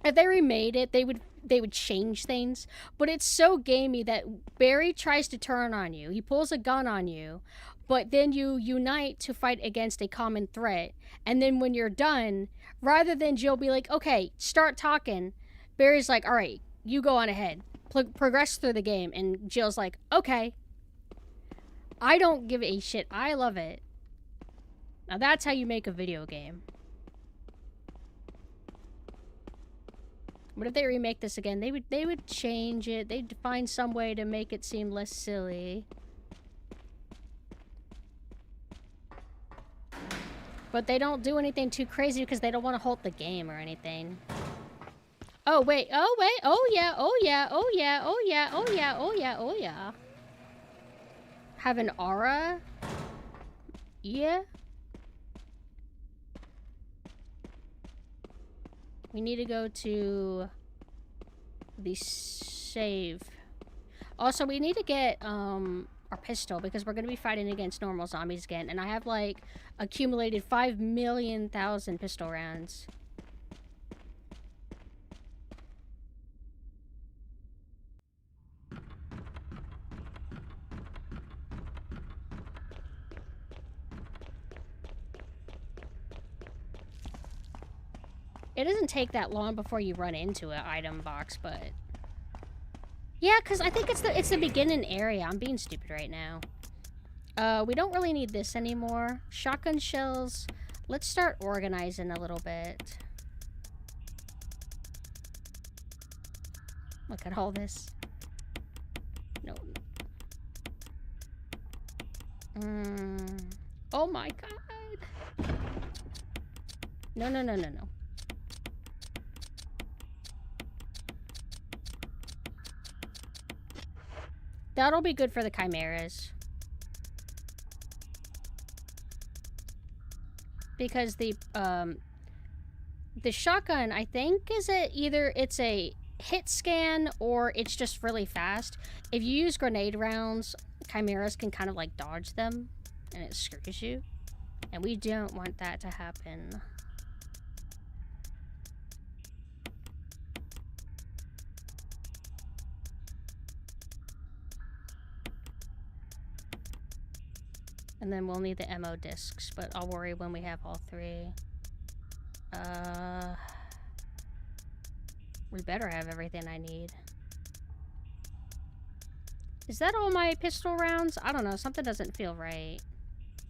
S1: if they remade it, they would change things, but it's so gamey that Barry tries to turn on you. He pulls a gun on you, but then you unite to fight against a common threat. And then when you're done, rather than Jill be like, okay, start talking, Barry's like, all right, you go on ahead. Progress through the game. And Jill's like, okay. I don't give a shit. I love it. Now that's how you make a video game. What if they remake this again? They would change it. They'd find some way to make it seem less silly. But they don't do anything too crazy because they don't want to halt the game or anything. Oh wait, oh yeah, oh yeah, oh yeah, oh yeah, oh yeah, oh yeah, oh yeah. Have an aura? Yeah. We need to go to the save. Also, we need to get our pistol because we're going to be fighting against normal zombies again. And I have like accumulated 5,000,000 pistol rounds. It doesn't take that long before you run into an item box, but yeah, because I think it's the beginning area. I'm being stupid right now. We don't really need this anymore. Shotgun shells. Let's start organizing a little bit. Look at all this. No. Oh my god. No, no, no, no, no. That'll be good for the chimeras. Because the shotgun, I think, is either it's a hit scan or it's just really fast. If you use grenade rounds, chimeras can kind of like dodge them and it screws you. And we don't want that to happen. And then we'll need the ammo discs, but I'll worry when we have all three. We better have everything I need. Is that all my pistol rounds? I don't know, something doesn't feel right.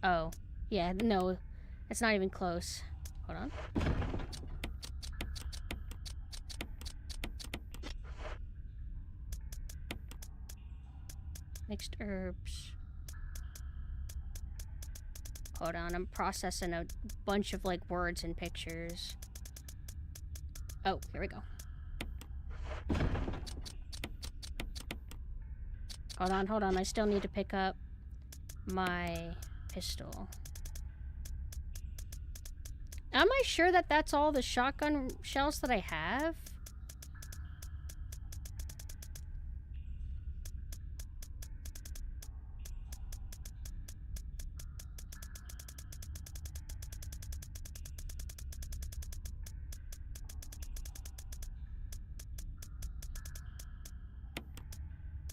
S1: Oh, yeah, no, it's not even close. Hold on. Mixed herbs. Hold on, I'm processing a bunch of, like, words and pictures. Oh, here we go. Hold on. I still need to pick up my pistol. Am I sure that that's all the shotgun shells that I have?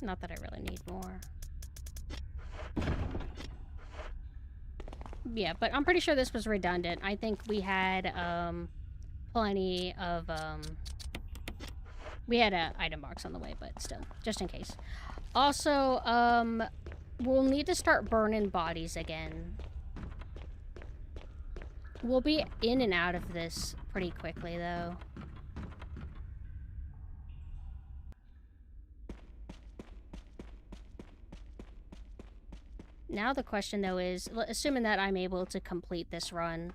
S1: Not that I really need more. Yeah, but I'm pretty sure this was redundant. I think we had, plenty of, we had a item box on the way, but still, just in case. Also, we'll need to start burning bodies again. We'll be in and out of this pretty quickly, though. Now the question, though, is, assuming that I'm able to complete this run,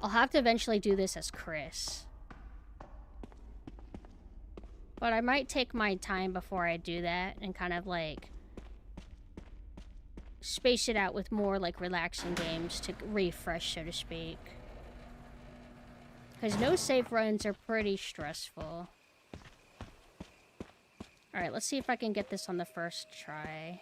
S1: I'll have to eventually do this as Chris. But I might take my time before I do that and kind of, like, space it out with more, like, relaxing games to refresh, so to speak. Because no save runs are pretty stressful. Alright, let's see if I can get this on the first try.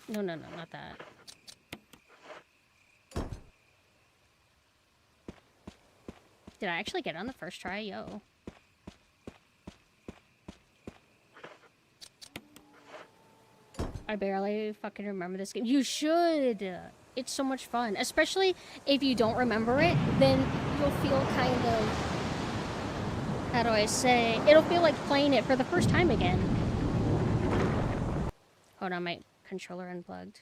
S1: No, not that. Did I actually get it on the first try? Yo. I barely fucking remember this game. You should! It's so much fun. Especially if you don't remember it, then you'll feel kind of... How do I say? It'll feel like playing it for the first time again. Hold on, my controller unplugged.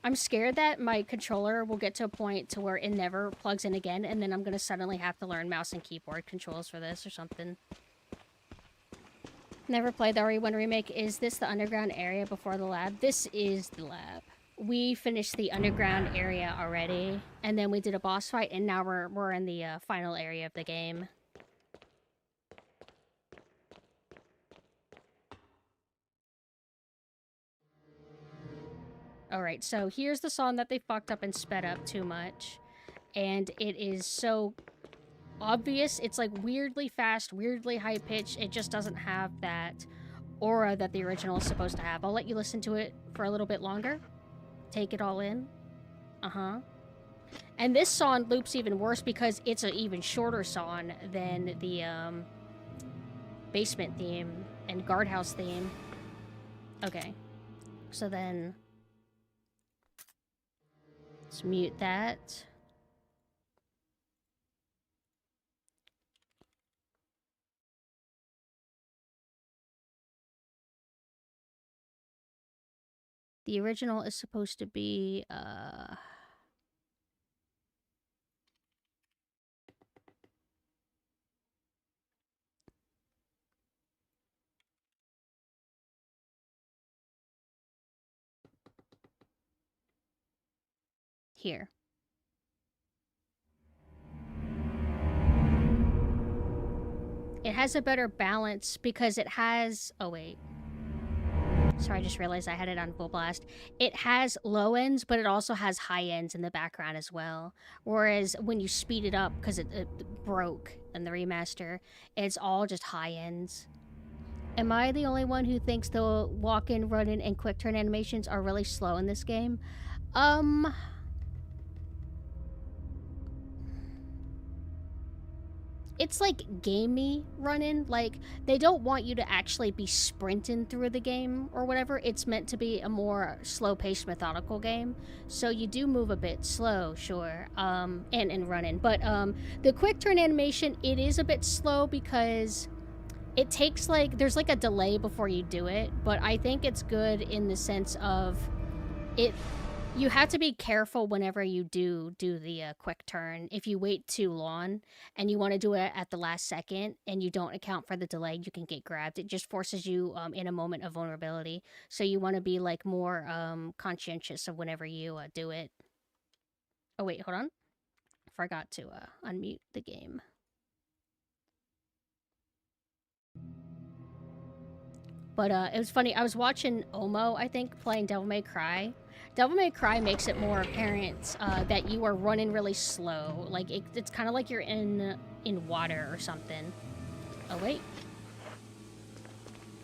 S1: I'm scared that my controller will get to a point to where it never plugs in again, and then I'm gonna suddenly have to learn mouse and keyboard controls for this or something. Never played the RE1 remake. Is this the underground area before the lab? This is the lab. We finished the underground area already, and then we did a boss fight, and now we're in the final area of the game. Alright, so here's the song that they fucked up and sped up too much. And it is so obvious. It's like weirdly fast, weirdly high-pitched. It just doesn't have that aura that the original is supposed to have. I'll let you listen to it for a little bit longer. Take it all in. Uh-huh. And this song loops even worse because it's an even shorter song than the basement theme and guardhouse theme. Okay. So then... let's mute that. The original is supposed to be, here. It has a better balance because it has... oh, wait. Sorry, I just realized I had it on full blast. It has low ends, but it also has high ends in the background as well. Whereas when you speed it up, because it broke in the remaster, it's all just high ends. Am I the only one who thinks the walk-in, run-in, and quick-turn animations are really slow in this game? It's like gamey running. Like, they don't want you to actually be sprinting through the game or whatever. It's meant to be a more slow-paced, methodical game. So you do move a bit slow, sure, and running. But the quick turn animation, it is a bit slow because it takes, like, there's like a delay before you do it. But I think it's good in the sense of it You have to be careful whenever you do the quick turn. If you wait too long and you want to do it at the last second and you don't account for the delay, you can get grabbed. It just forces you in a moment of vulnerability. So you want to be like more conscientious of whenever you do it. Oh wait, hold on. Forgot to unmute the game. But it was funny. I was watching Omo, I think, playing Devil May Cry. Devil May Cry makes it more apparent that you are running really slow. Like, it's kind of like you're in water or something. Oh, wait.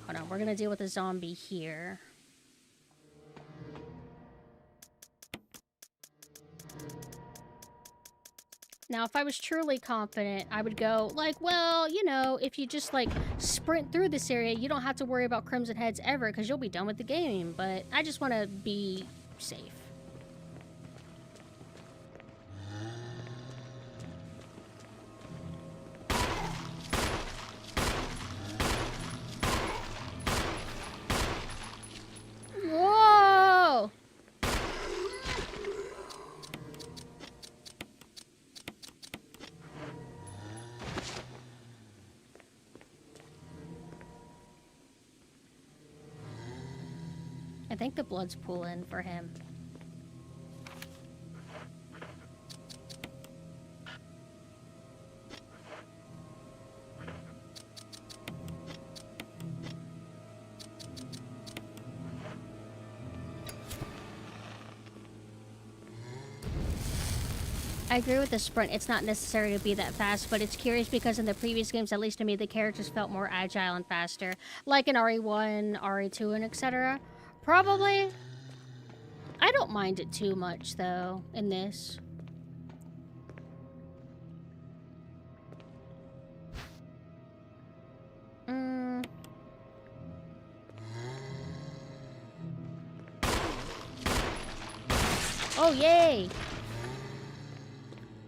S1: Hold on. We're going to deal with a zombie here. Now, if I was truly confident, I would go, like, well, you know, if you just, like, sprint through this area, you don't have to worry about Crimson Heads ever, because you'll be done with the game. But I just want to be safe. Whoa! I think the blood's pooling for him. I agree with the sprint. It's not necessary to be that fast, but it's curious because in the previous games, at least to me, the characters felt more agile and faster. Like in RE1, RE2, and etc. Probably. I don't mind it too much, though, in this. Oh, yay!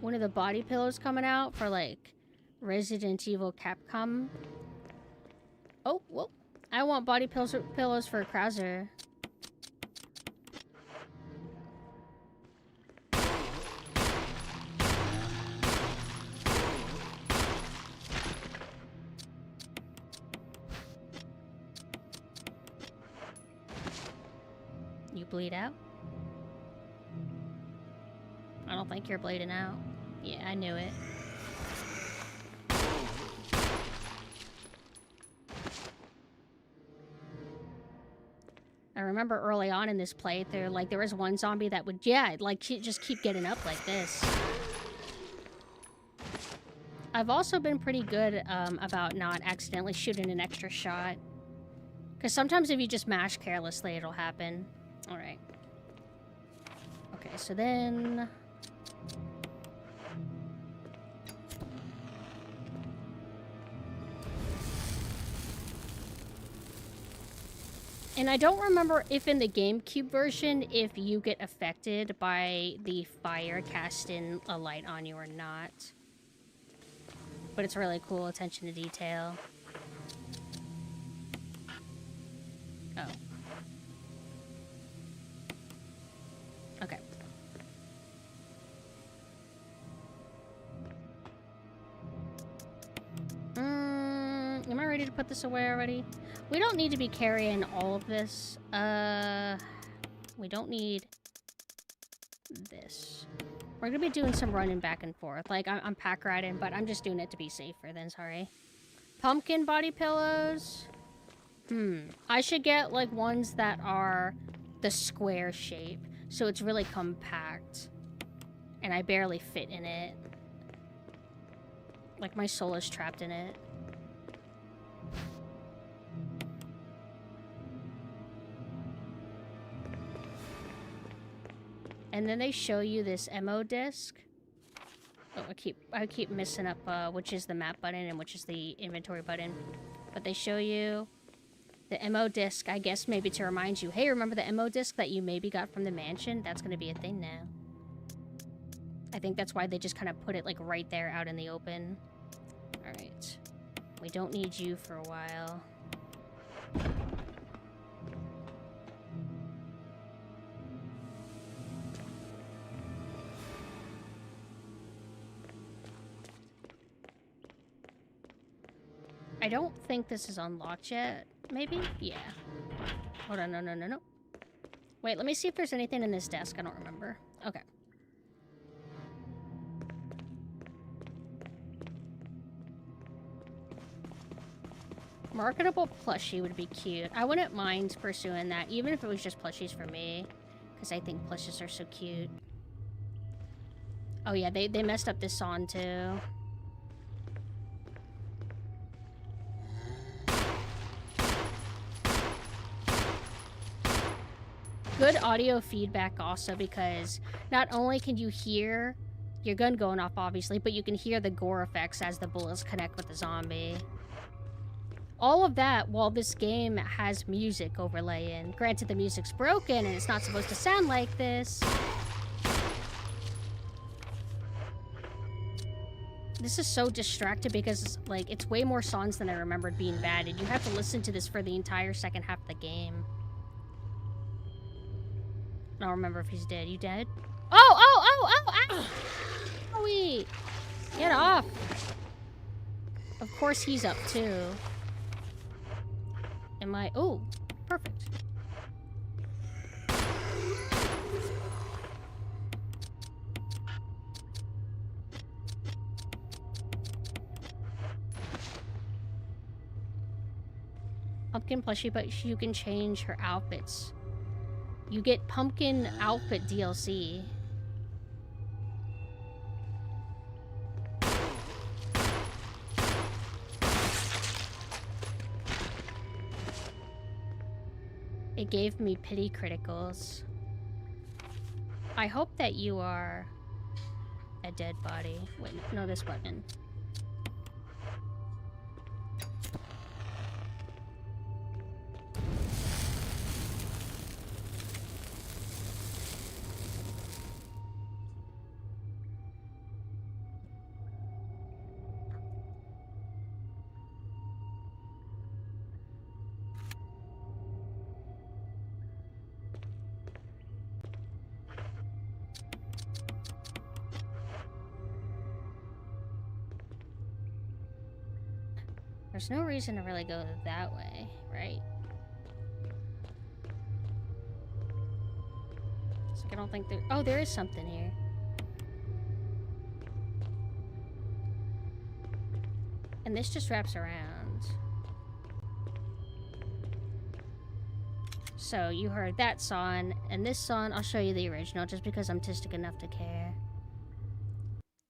S1: One of the body pillows coming out for, like, Resident Evil Capcom. Oh, whoa. I want body pillows for Krauser. You bleed out? I don't think you're bleeding out. Yeah, I knew it. I remember early on in this playthrough, like, there was one zombie that would, yeah, like, just keep getting up like this. I've also been pretty good about not accidentally shooting an extra shot. Because sometimes if you just mash carelessly, it'll happen. Alright. Okay, so then... And I don't remember if in the GameCube version, if you get affected by the fire casting a light on you or not. But it's really cool, attention to detail. Oh. Okay. Am I ready to put this away already? We don't need to be carrying all of this. We don't need this. We're gonna be doing some running back and forth. Like, I'm pack riding, but I'm just doing it to be safer then, sorry. Pumpkin body pillows. I should get, like, ones that are the square shape. So it's really compact. And I barely fit in it. Like, my soul is trapped in it. And then they show you this MO disc. Oh, I keep messing up which is the map button and which is the inventory button. But they show you the MO disc, I guess maybe to remind you, hey, remember the MO disc that you maybe got from the mansion? That's gonna be a thing now. I think that's why they just kind of put it like right there out in the open. Alright. We don't need you for a while. I don't think this is unlocked yet. Maybe? Yeah. Hold on, no. Wait, let me see if there's anything in this desk. I don't remember. Okay. Marketable plushie would be cute. I wouldn't mind pursuing that, even if it was just plushies for me. Because I think plushies are so cute. Oh yeah, they messed up this song too. Good audio feedback also, because not only can you hear your gun going off, obviously, but you can hear the gore effects as the bullets connect with the zombie. All of that while this game has music overlaying. Granted, the music's broken and it's not supposed to sound like this. This is so distracting because, like, it's way more songs than I remembered being bad, and you have to listen to this for the entire second half of the game. I don't remember if he's dead. You dead? Oh! Owie! Get off! Of course he's up, too. Am I... Oh! Perfect. Pumpkin plushie, but you can change her outfits. You get pumpkin outfit DLC. It gave me pity criticals. I hope that you are a dead body. Wait, no, this button. There's no reason to really go that way, right? It's like I don't think there... Oh, there is something here. And this just wraps around. So, you heard that song, and this song, I'll show you the original, just because I'm autistic enough to care.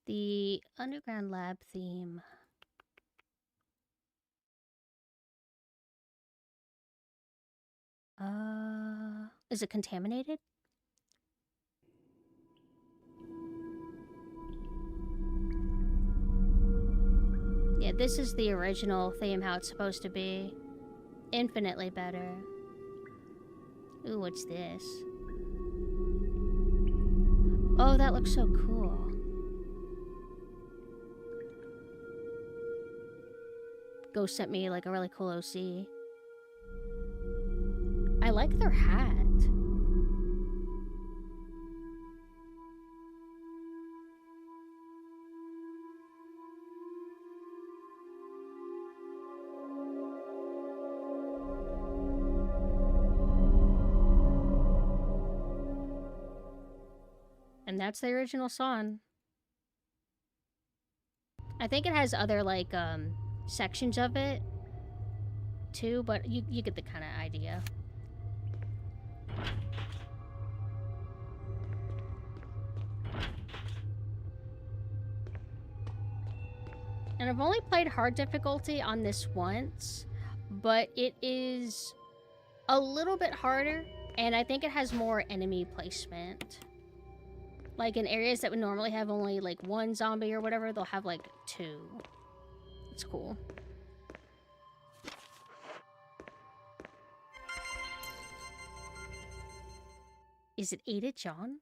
S1: The Underground Lab theme. Is it contaminated? Yeah, this is the original theme, how it's supposed to be. Infinitely better. Ooh, what's this? Oh, that looks so cool. Ghost sent me like a really cool OC. I like their hat. And that's the original song. I think it has other, like, sections of it, too, but you get the kind of idea. And I've only played hard difficulty on this once, but it is a little bit harder, and I think it has more enemy placement. Like, in areas that would normally have only, like, one zombie or whatever, they'll have, like, two. It's cool. Is it Ada John?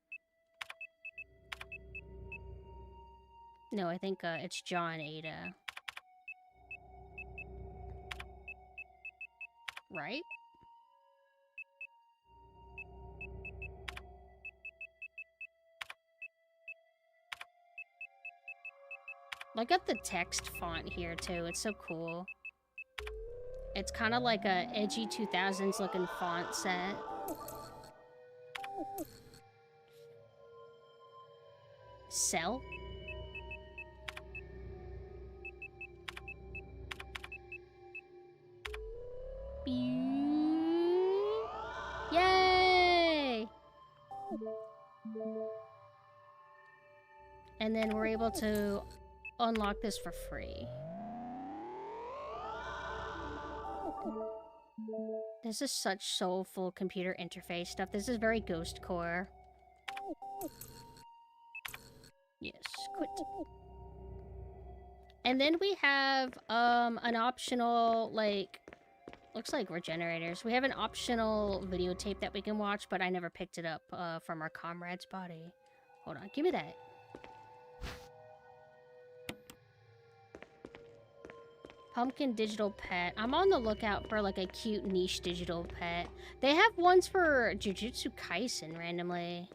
S1: No, I think, it's John Ada. Right? Look at the text font here, too. It's so cool. It's kind of like a edgy 2000s looking font set. Sell? Yay! And then we're able to unlock this for free. This is such soulful computer interface stuff. This is very Ghost Core. Yes, quit. And then we have an optional, like, looks like regenerators. We have an optional videotape that we can watch, but I never picked it up from our comrade's body. Hold on, give me that. Pumpkin digital pet. I'm on the lookout for like a cute niche digital pet. They have ones for Jujutsu Kaisen randomly.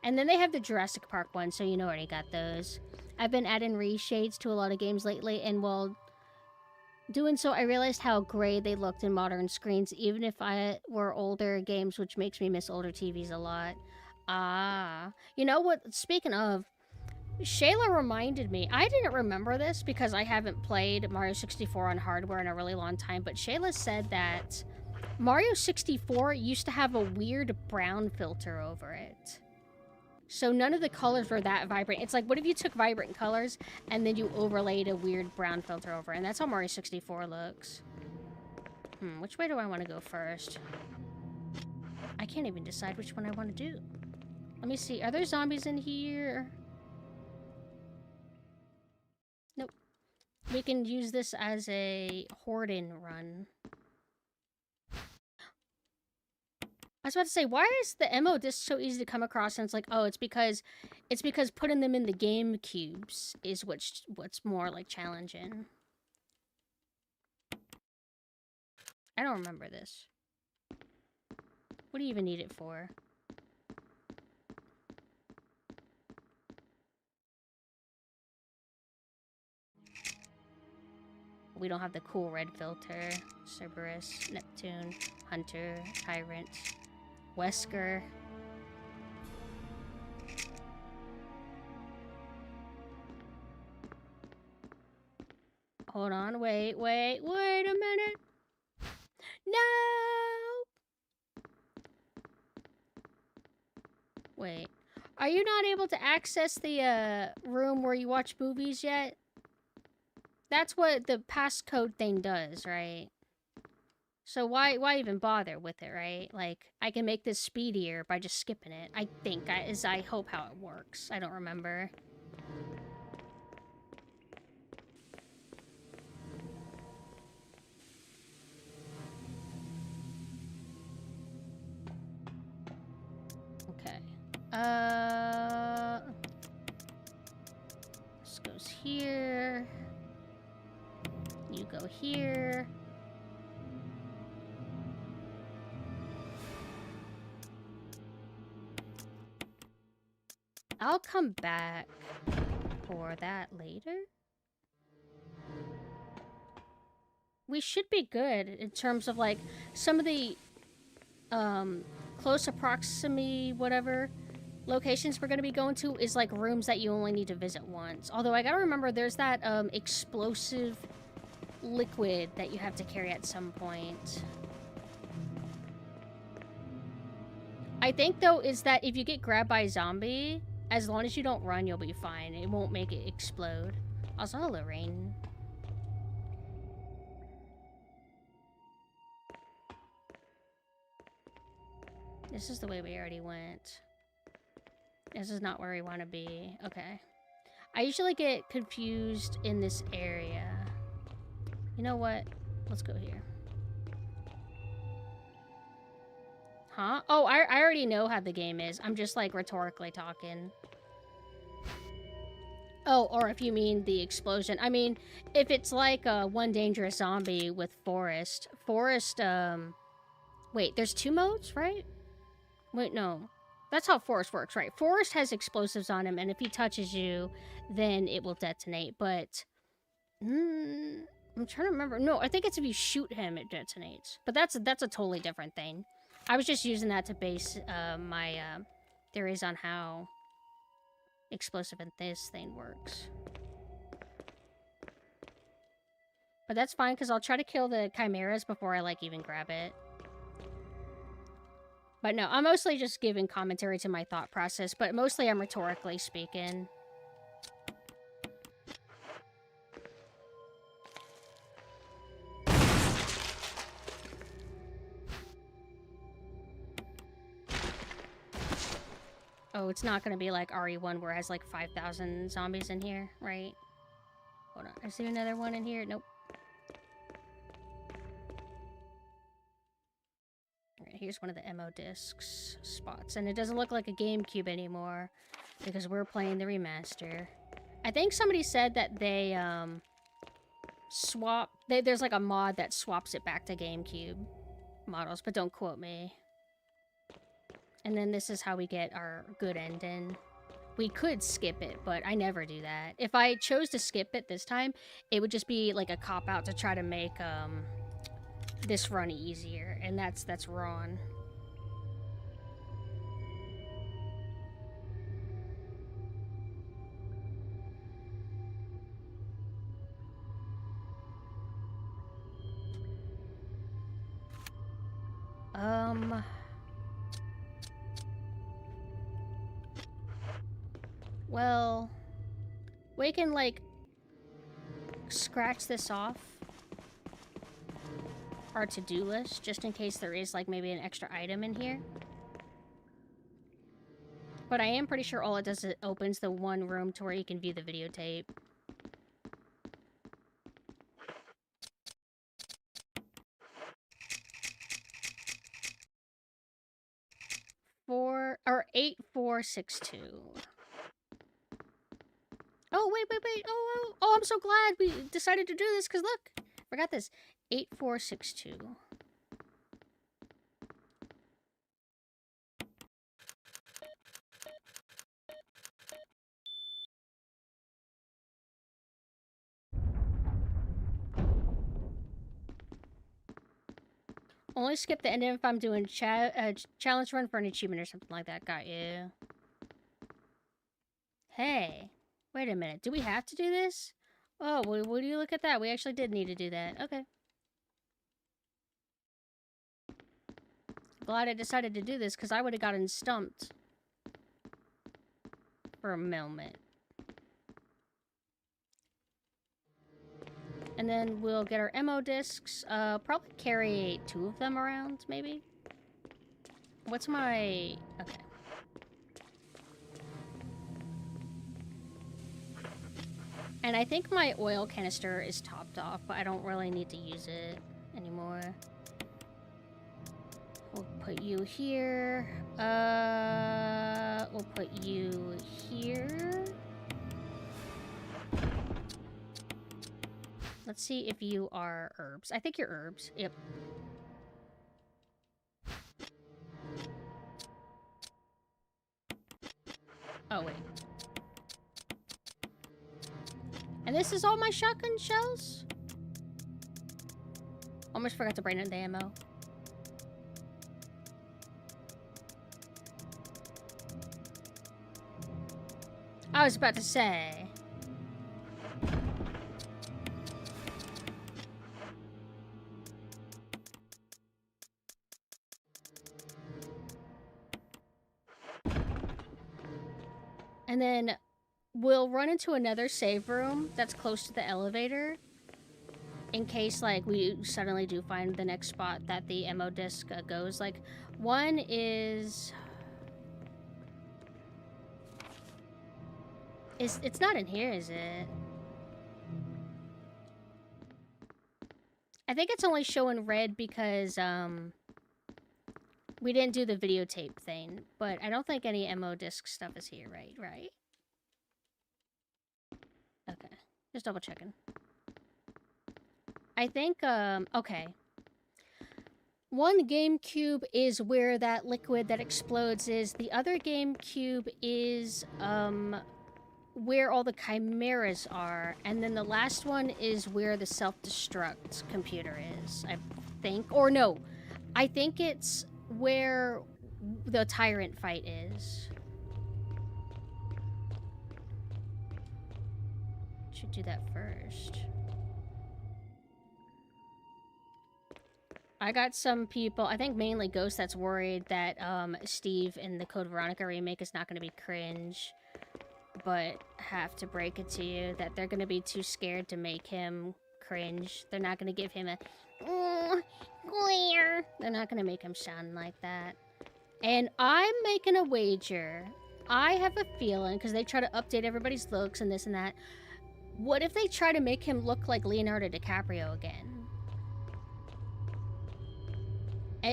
S1: And then they have the Jurassic Park one, so you know I already got those. I've been adding reshades to a lot of games lately, and while doing so, I realized how gray they looked in modern screens, even if I were older games, which makes me miss older TVs a lot. Ah. You know what? Speaking of, Shayla reminded me, I didn't remember this because I haven't played Mario 64 on hardware in a really long time, but Shayla said that Mario 64 used to have a weird brown filter over it. So none of the colors were that vibrant. It's like, what if you took vibrant colors and then you overlaid a weird brown filter over it? And that's how Mario 64 looks. Which way do I want to go first? I can't even decide which one I want to do. Let me see. Are there zombies in here? Nope. We can use this as a hoarding run. I was about to say, why is the ammo disc so easy to come across? And it's like, oh, it's because putting them in the game cubes is what's more like challenging. I don't remember this. What do you even need it for? We don't have the cool red filter. Cerberus, Neptune, Hunter, Tyrant, Wesker. Hold on, wait a minute. No! Wait. Are you not able to access the room where you watch movies yet? That's what the passcode thing does, right? So why even bother with it, right? Like, I can make this speedier by just skipping it. I think, I hope how it works. I don't remember. Okay. This goes here. You go here. I'll come back for that later. We should be good in terms of like some of the close proximity whatever locations we're going to be going to is like rooms that you only need to visit once. Although I gotta remember there's that explosive liquid that you have to carry at some point. I think though is that if you get grabbed by a zombie, as long as you don't run, you'll be fine. It won't make it explode. Also, hello, Rain. This is the way we already went. This is not where we want to be. Okay. I usually get confused in this area. You know what? Let's go here. Huh? Oh, I already know how the game is. I'm just, like, rhetorically talking. Oh, or if you mean the explosion. I mean, if it's like One Dangerous Zombie with Forest. Forest, wait, there's 2 modes, right? Wait, no. That's how Forest works, right? Forest has explosives on him, and if he touches you, then it will detonate. But I'm trying to remember. No, I think it's if you shoot him, it detonates. But that's a totally different thing. I was just using that to base my theories on how explosive and this thing works. But that's fine, because I'll try to kill the chimeras before I, like, even grab it. But no, I'm mostly just giving commentary to my thought process, but mostly I'm rhetorically speaking. Oh, it's not gonna be like RE1 where it has like 5,000 zombies in here, right? Hold on, I see another one in here. Nope. Alright, here's one of the ammo discs spots. And it doesn't look like a GameCube anymore because we're playing the remaster. I think somebody said that they, there's like a mod that swaps it back to GameCube models, but don't quote me. And then this is how we get our good ending. We could skip it, but I never do that. If I chose to skip it this time, it would just be like a cop-out to try to make this run easier, and that's wrong. Well, we can, like, scratch this off our to-do list, just in case there is, like, maybe an extra item in here. But I am pretty sure all it does is it opens the one room to where you can view the videotape. Or 8462. Oh, wait. Oh, I'm so glad we decided to do this, because look, forgot this. 8462. Only skip the ending if I'm doing challenge run for an achievement or something like that. Got you. Hey, wait a minute. Do we have to do this? Oh, well, would you look at that? We actually did need to do that. Okay. Glad I decided to do this, because I would have gotten stumped for a moment. And then we'll get our ammo discs. Probably carry 2 of them around, maybe? What's my... Okay. And I think my oil canister is topped off, but I don't really need to use it anymore. We'll put you here. We'll put you here. Let's see if you are herbs. I think you're herbs. Yep. Oh, wait. And this is all my shotgun shells? Almost forgot to bring in the ammo. I was about to say. And then we'll run into another save room that's close to the elevator. In case, like, we suddenly do find the next spot that the ammo disc goes. Like, one is... It's not in here, is it? I think it's only showing red because, we didn't do the videotape thing. But I don't think any ammo disc stuff is here, right? Right? Okay. Just double checking. I think, okay. One GameCube is where that liquid that explodes is. The other GameCube is, where all the chimeras are, and then the last one is where the self-destruct computer is, I think. Or no, I think it's where the tyrant fight is. Should do that first. I got some people, I think mainly Ghost, that's worried that Steve in the Code Veronica remake is not going to be cringe. But have to break it to you that they're going to be too scared to make him cringe. They're not going to give him a glare. They're not going to make him sound like that. And I'm making a wager. I have a feeling, because they try to update everybody's looks and this and that. What if they try to make him look like Leonardo DiCaprio again?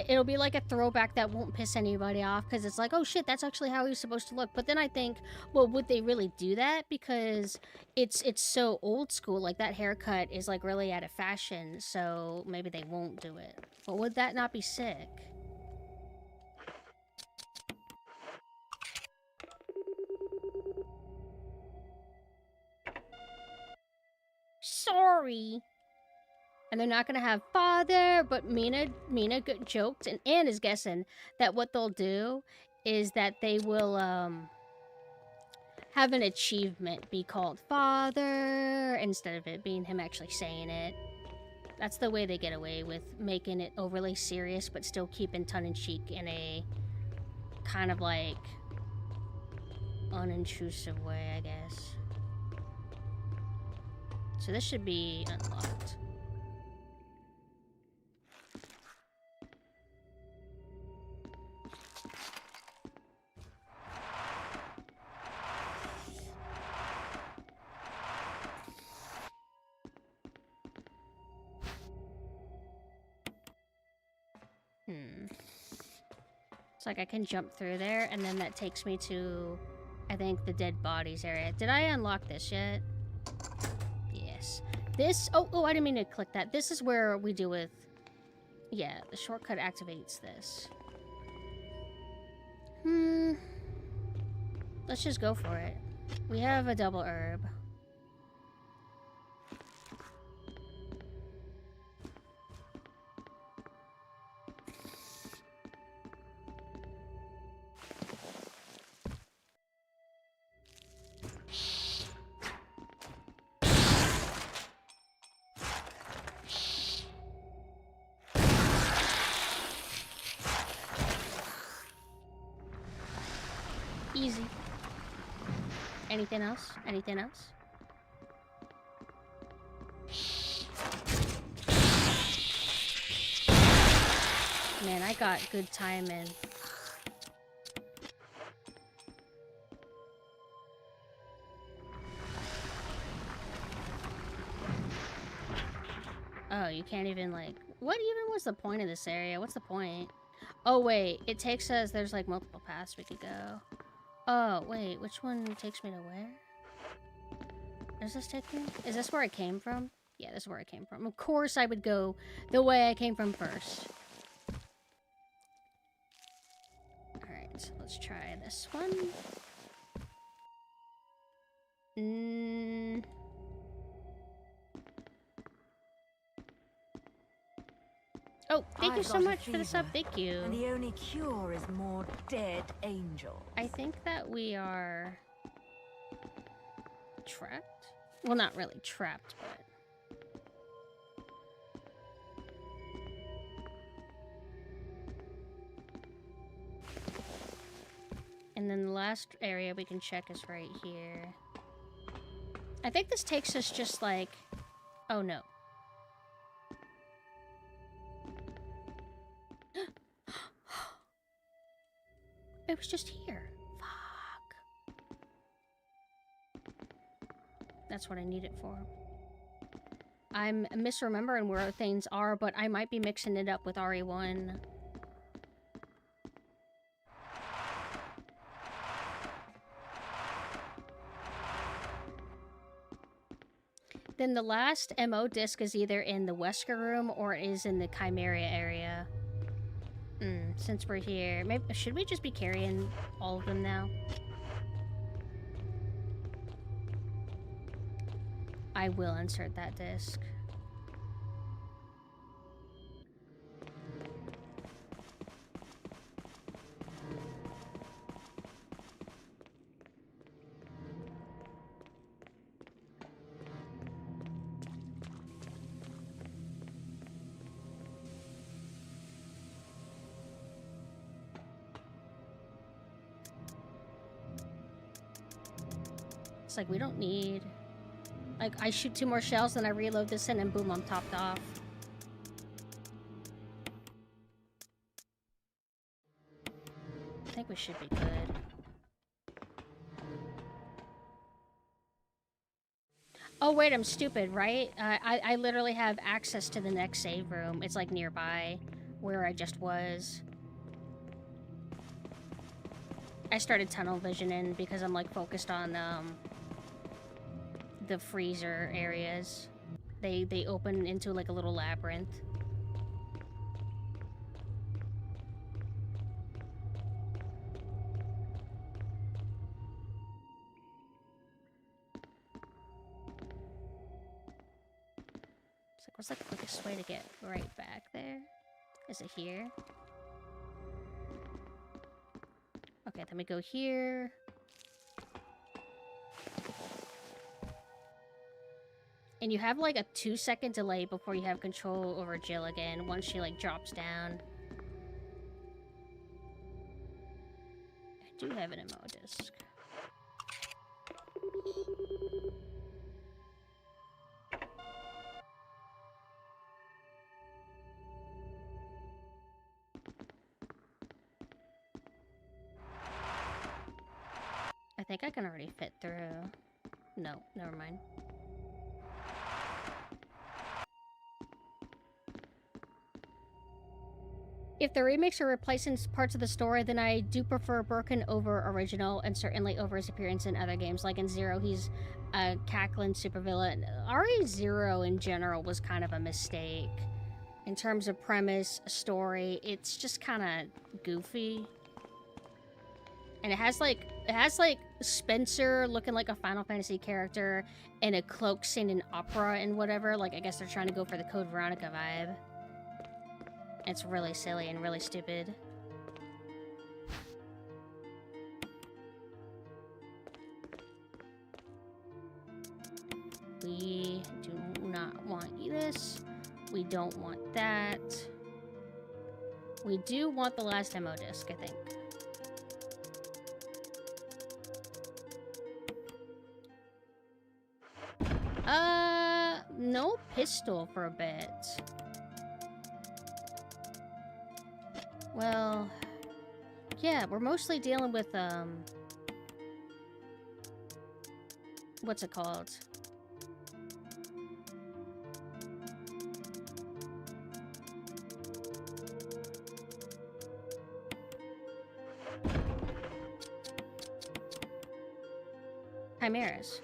S1: It'll be like a throwback that won't piss anybody off, because it's like, oh shit, that's actually how he's supposed to look. But then I think, well, would they really do that? Because it's so old school, like that haircut is like really out of fashion, so maybe they won't do it. But would that not be sick? Sorry. And they're not gonna have father, but Mina joked and Anne is guessing that what they'll do is that they will have an achievement be called father instead of it being him actually saying it. That's the way they get away with making it overly serious but still keeping tongue-in-cheek in a kind of like unintrusive way, I guess. So this should be unlocked. It's like I can jump through there, and then that takes me to, I think, the dead bodies area. Did I unlock this yet? Yes. This, oh, I didn't mean to click that. This is where we deal with, yeah, the shortcut activates this. Let's just go for it. We have a double herb. Easy. Anything else? Anything else? Man, I got good timing. Oh, you can't even, like... What even was the point of this area? What's the point? Oh, wait. It takes us... There's, like, multiple paths we could go. Oh, wait. Which one takes me to where? Does this take me? Is this where I came from? Yeah, this is where I came from. Of course I would go the way I came from first. Alright, let's try this one. Oh, thank you so much for the sub. Thank you.
S9: And the only cure is more dead angels.
S1: I think that we are trapped. Well, not really trapped, but and then the last area we can check is right here. I think this takes us just like, oh no. It was just here. Fuck. That's what I need it for. I'm misremembering where things are, but I might be mixing it up with RE1. Then the last MO disc is either in the Wesker room or is in the Chimera area. Since we're here, maybe should we just be carrying all of them now? I will insert that disc. It's like, we don't need... Like, I shoot 2 more shells, then I reload this in, and boom, I'm topped off. I think we should be good. Oh, wait, I'm stupid, right? I literally have access to the next save room. It's, like, nearby where I just was. I started tunnel visioning because I'm, like, focused on, the freezer areas. They open into like a little labyrinth. It's like, what's the quickest way to get right back there? Is it here? Okay, then we go here. And you have like a 2-second delay before you have control over Jill again, once she like drops down. I do have an ammo disc. I think I can already fit through. No, never mind. If the remakes are replacing parts of the story, then I do prefer Birkin over original, and certainly over his appearance in other games. Like in Zero, he's a cackling supervillain. RE0 in general was kind of a mistake. In terms of premise, story, it's just kind of goofy. And it has like Spencer looking like a Final Fantasy character in a cloak singing opera and whatever. Like, I guess they're trying to go for the Code Veronica vibe. It's really silly and really stupid. We do not want this. We don't want that. We do want the last ammo disc, I think. No pistol for a bit. Well, yeah, we're mostly dealing with, what's it called? Chimeras.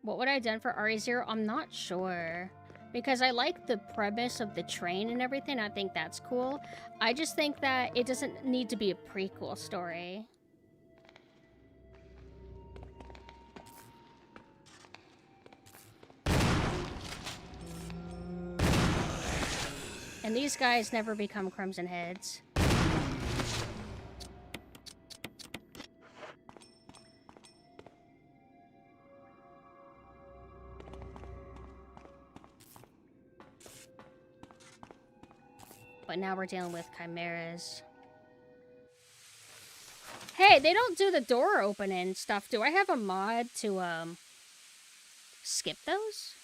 S1: What would I have done for RE0? I'm not sure. Because I like the premise of the train and everything. I think that's cool. I just think that it doesn't need to be a prequel story. And these guys never become Crimson Heads. But now we're dealing with chimeras. Hey, they don't do the door opening stuff. Do I have a mod to, skip those?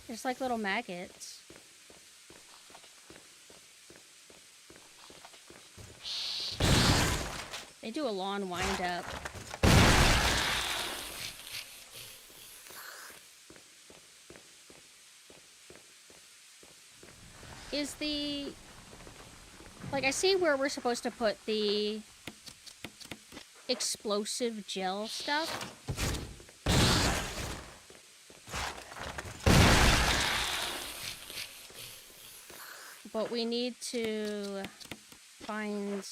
S1: Just like little maggots. They do a long wind up. Is the Like, I see where we're supposed to put the explosive gel stuff. But we need to find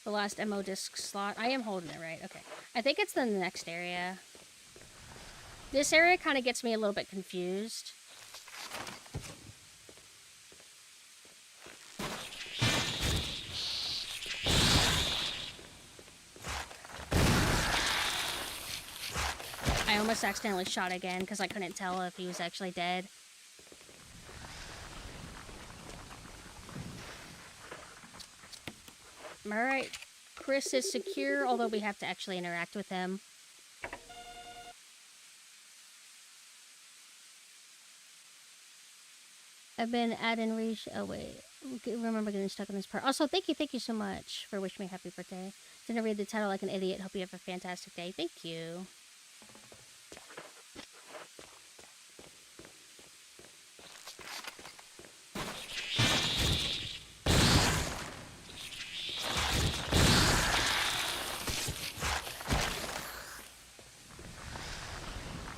S1: the last ammo disc slot. I am holding it right. Okay. I think it's in the next area. This area kind of gets me a little bit confused. I almost accidentally shot again because I couldn't tell if he was actually dead. Alright, Chris is secure, although we have to actually interact with him. I've been adding reach. Oh, wait. Remember getting stuck on this part. Also, thank you so much for wishing me a happy birthday. Didn't read the title like an idiot. Hope you have a fantastic day. Thank you.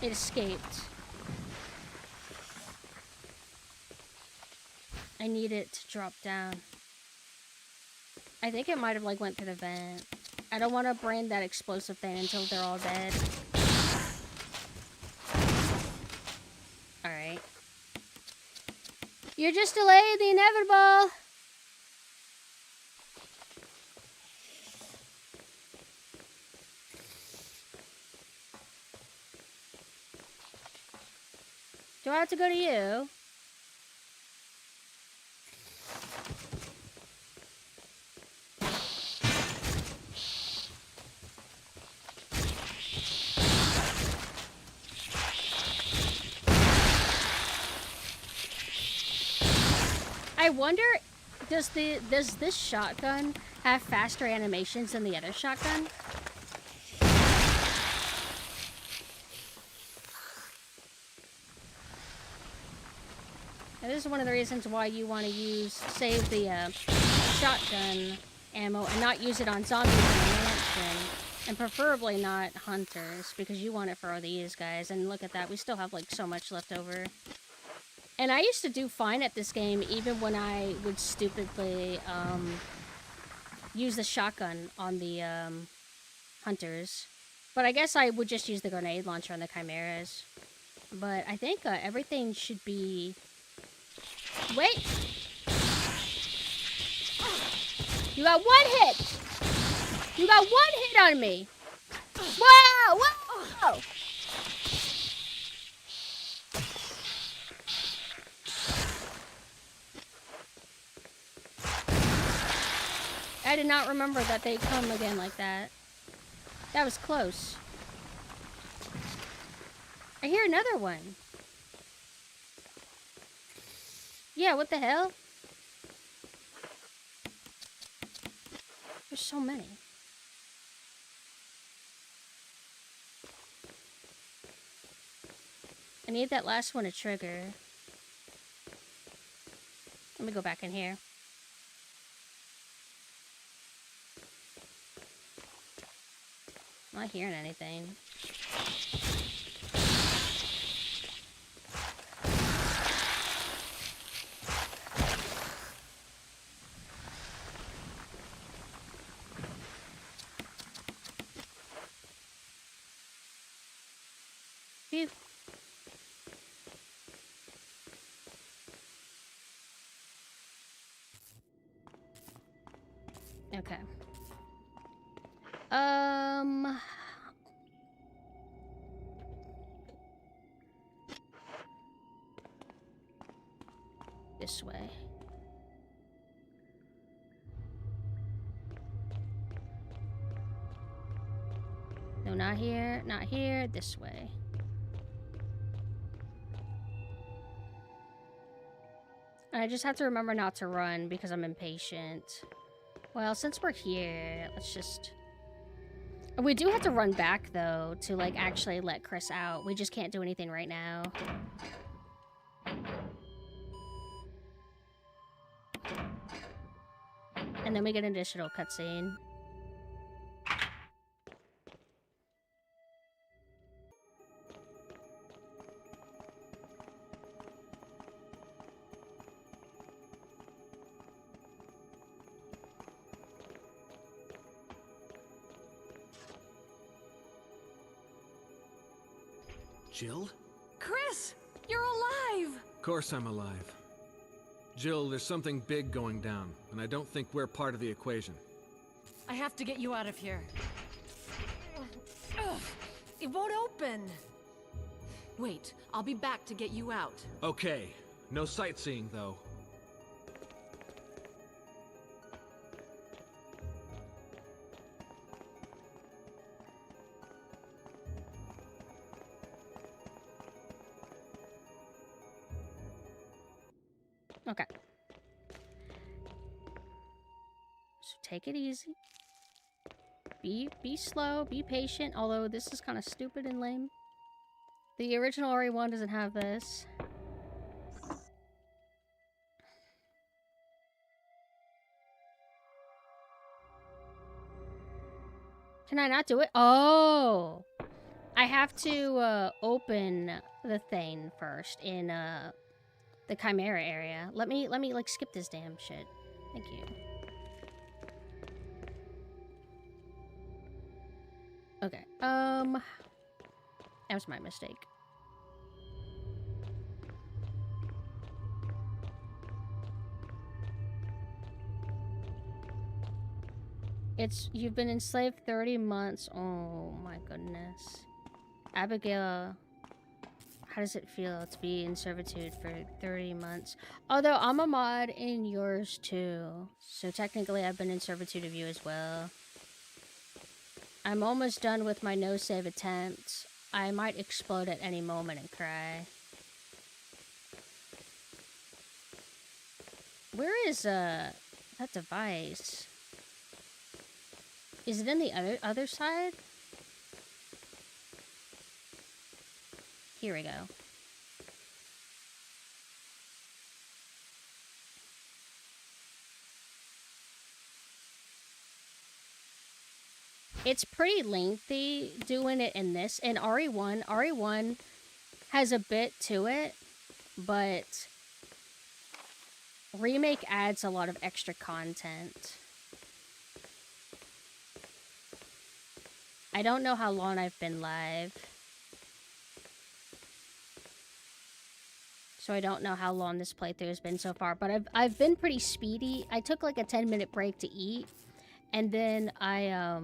S1: It escaped. I need it to drop down. I think it might have like went through the vent. I don't want to brain that explosive thing until they're all dead. Alright. You're just delaying the inevitable! Do I have to go to you? I wonder, does this shotgun have faster animations than the other shotgun? Now, this is one of the reasons why you want to save the shotgun ammo and not use it on zombies in the mansion, and preferably not hunters, because you want it for all these guys. And look at that, we still have like so much left over. And I used to do fine at this game, even when I would stupidly use the shotgun on the hunters. But I guess I would just use the grenade launcher on the chimeras. But I think everything should be... Wait! You got one hit! You got one hit on me! Whoa! Whoa! I did not remember that they come again like that. That was close. I hear another one. Yeah, what the hell? There's so many. I need that last one to trigger. Let me go back in here. I'm not hearing anything. Phew. Okay. This way. No, not here, not here, this way. I just have to remember not to run because I'm impatient. Well, since we're here, let's just... We do have to run back, though, to, like, actually let Chris out. We just can't do anything right now. And then we get an additional cutscene.
S5: Jill?
S2: Chris! You're alive!
S5: Of course I'm alive. Jill, there's something big going down, and I don't think we're part of the equation.
S2: I have to get you out of here. Ugh, it won't open. Wait, I'll be back to get you out.
S5: Okay, no sightseeing though.
S1: Okay. So take it easy. Be slow, be patient, although this is kind of stupid and lame. The original RE1 doesn't have this. Can I not do it? Oh! I have to open the thing first in the Chimera area. Let me like skip this damn shit. Thank you. Okay. That was my mistake. You've been enslaved 30 months. Oh my goodness. Abigail, how does it feel to be in servitude for 30 months? Although I'm a mod in yours too. So technically I've been in servitude of you as well. I'm almost done with my no save attempt. I might explode at any moment and cry. Where is that device? Is it in the other side? Here we go. It's pretty lengthy doing it in this. In RE1, RE1 has a bit to it, but Remake adds a lot of extra content. I don't know how long I've been live. So I don't know how long this playthrough has been so far, but I've been pretty speedy. I took like a 10-minute break to eat, and then I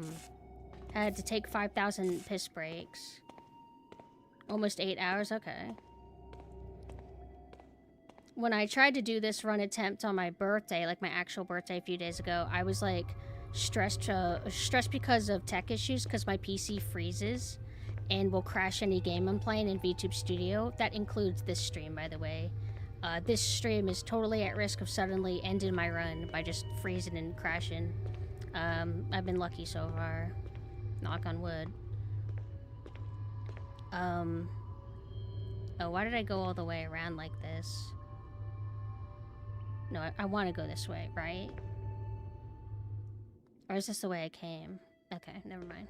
S1: had to take 5,000 piss breaks. Almost 8 hours, okay. When I tried to do this run attempt on my birthday, like my actual birthday a few days ago, I was like stressed because of tech issues, because my PC freezes and will crash any game I'm playing in VTube Studio. That includes this stream, by the way. This stream is totally at risk of suddenly ending my run by just freezing and crashing. I've been lucky so far. Knock on wood. Oh, why did I go all the way around like this? No, I want to go this way, right? Or is this the way I came? Okay, never mind.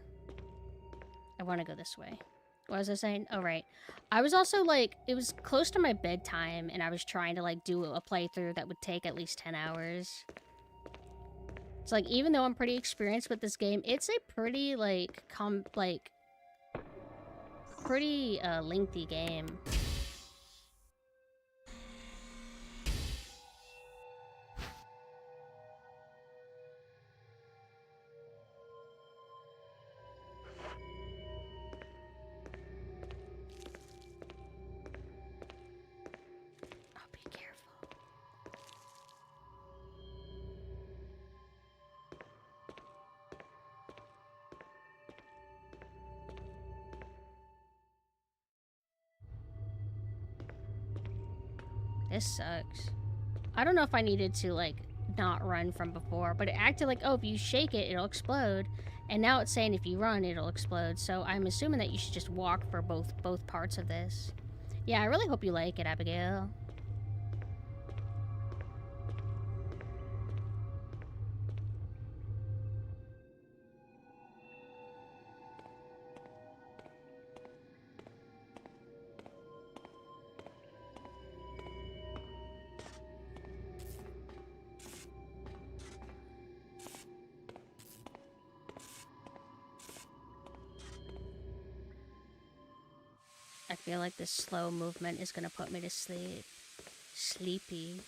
S1: I want to go this way. What was I saying? Oh, right. I was also, like, it was close to my bedtime, and I was trying to, like, do a playthrough that would take at least 10 hours. It's like, even though I'm pretty experienced with this game, it's a pretty, like, pretty, lengthy game. This sucks. I don't know if I needed to, like, not run from before, but it acted like, oh, if you shake it, it'll explode. And now it's saying if you run, it'll explode. So I'm assuming that you should just walk for both parts of this. Yeah, I really hope you like it, Abigail. I feel like this slow movement is gonna put me to sleep. Sleepy.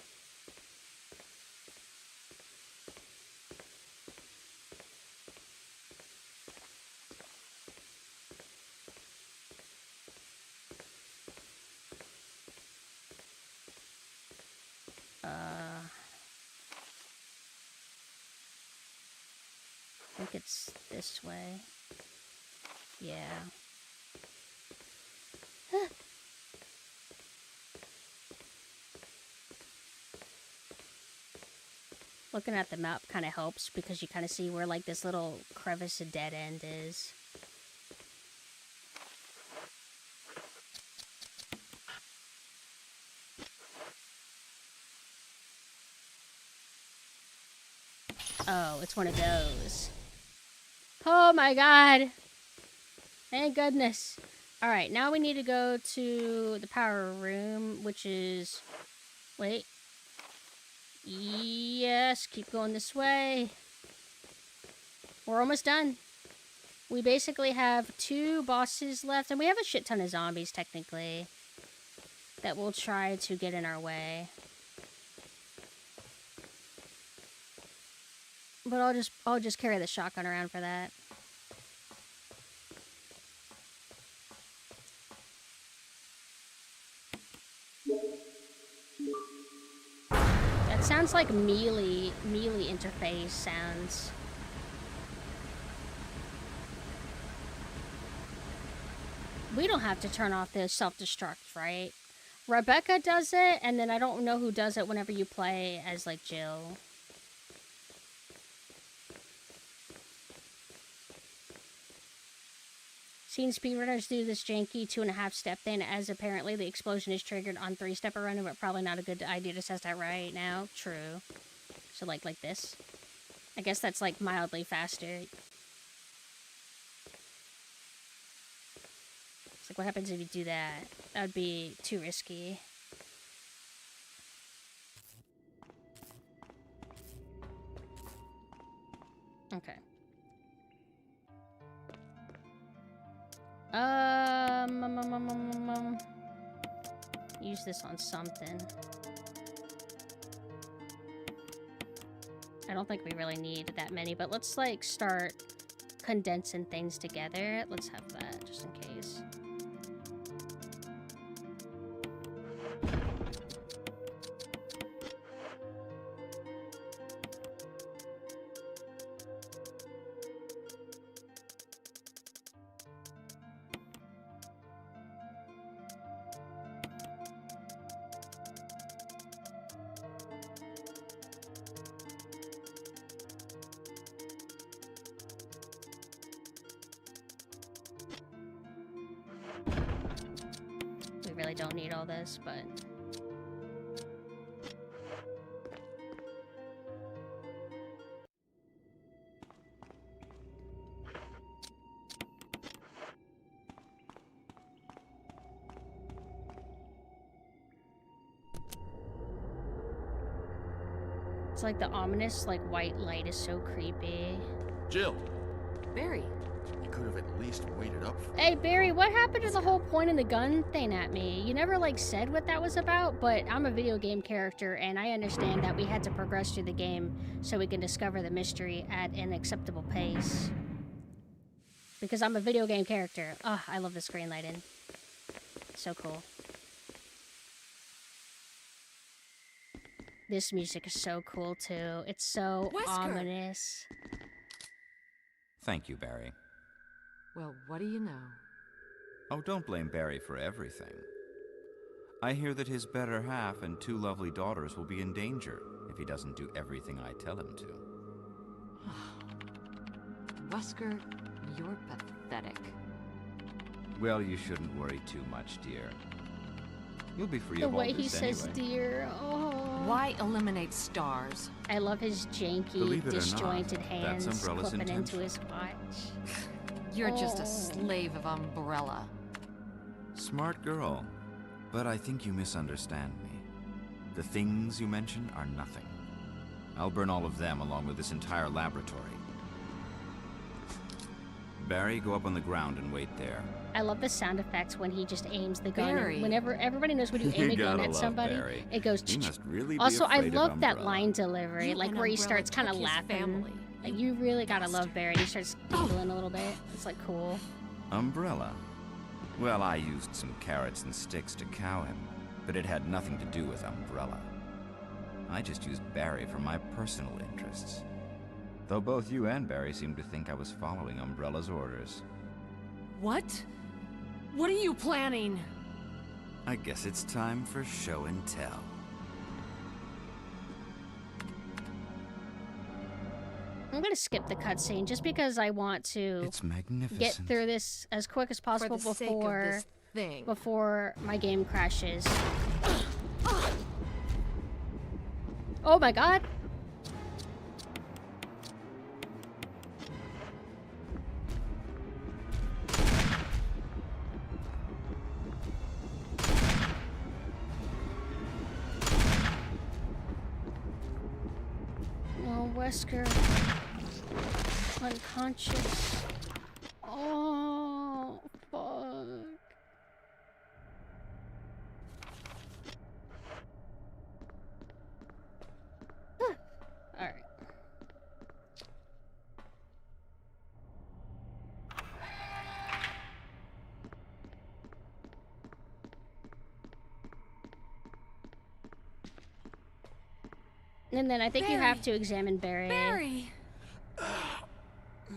S1: I think it's this way. Yeah. Looking at the map kind of helps because you kind of see where like this little crevice of dead end is. Oh, it's one of those. Oh my god. Thank goodness. Alright, now we need to go to the power room, which is... Wait. Yes, keep going this way. We're almost done. We basically have 2 bosses left, and we have a shit ton of zombies, technically, that will try to get in our way. But I'll just carry the shotgun around for that. That sounds like melee interface sounds. We don't have to turn off the self-destruct, right? Rebecca does it, and then I don't know who does it whenever you play as, like, Jill. Seen speedrunners do this janky 2.5-step thing, as apparently the explosion is triggered on 3-step running, but probably not a good idea to test that right now. True. So like this. I guess that's like mildly faster. It's like, what happens if you do that? That would be too risky. Okay. Use this on something. I don't think we really need that many, but let's like start condensing things together. Let's have that just in case. Really don't need all this, but it's like the ominous, like, white light is so creepy.
S4: Jill!
S2: Barry!
S4: You could have at least waited up for
S1: Hey, Barry, what happened to the whole pointing the gun thing at me? You never, like, said what that was about, but I'm a video game character, and I understand that we had to progress through the game so we can discover the mystery at an acceptable pace. Because I'm a video game character. Ugh, I love this green lighting. So cool. This music is so cool, too. It's so ominous.
S6: Thank you, Barry.
S2: Well, what do you know?
S6: Oh, don't blame Barry for everything. I hear that his better half and 2 lovely daughters will be in danger if he doesn't do everything I tell him to.
S2: Wesker, you're pathetic.
S6: Well, you shouldn't worry too much, dear. You'll be free
S1: The
S6: of all
S1: way
S6: this
S1: he says
S6: anyway.
S1: dear, oh.
S2: Why eliminate stars?
S1: I love his janky,
S6: Believe it or not,
S1: disjointed
S6: that's
S1: hands
S6: Umbrella's
S1: clipping into
S6: intention.
S1: his watch.
S2: You're just a slave of Umbrella.
S6: Smart girl. But I think you misunderstand me. The things you mention are nothing. I'll burn all of them along with this entire laboratory. Barry, go up on the ground and wait there.
S1: I love the sound effects when he just aims the gun.
S2: Barry.
S1: Whenever everybody knows when you aim a gun
S6: gotta
S1: at
S6: love
S1: somebody,
S6: Barry.
S1: it goes.
S6: He must really be
S1: Also, I
S6: afraid of
S1: love that
S6: Umbrella.
S1: line delivery, like
S2: And
S1: where he
S2: Umbrella
S1: starts kind of
S2: took his
S1: laughing.
S2: family.
S1: Like, you really gotta love Barry. He starts giggling a little bit. It's like cool.
S6: Umbrella? Well, I used some carrots and sticks to cow him, but it had nothing to do with Umbrella. I just used Barry for my personal interests. Though both you and Barry seemed to think I was following Umbrella's orders.
S2: What? What are you planning?
S6: I guess it's time for show and tell.
S1: I'm gonna skip the cutscene just because I want to
S6: It's magnificent.
S1: get through this as quick as possible
S2: For the sake of this thing.
S1: before my game crashes. Oh my god! Oh, Wesker. Unconscious. Oh, fuck. Alright. And then I think you have to examine Barry.
S2: Barry!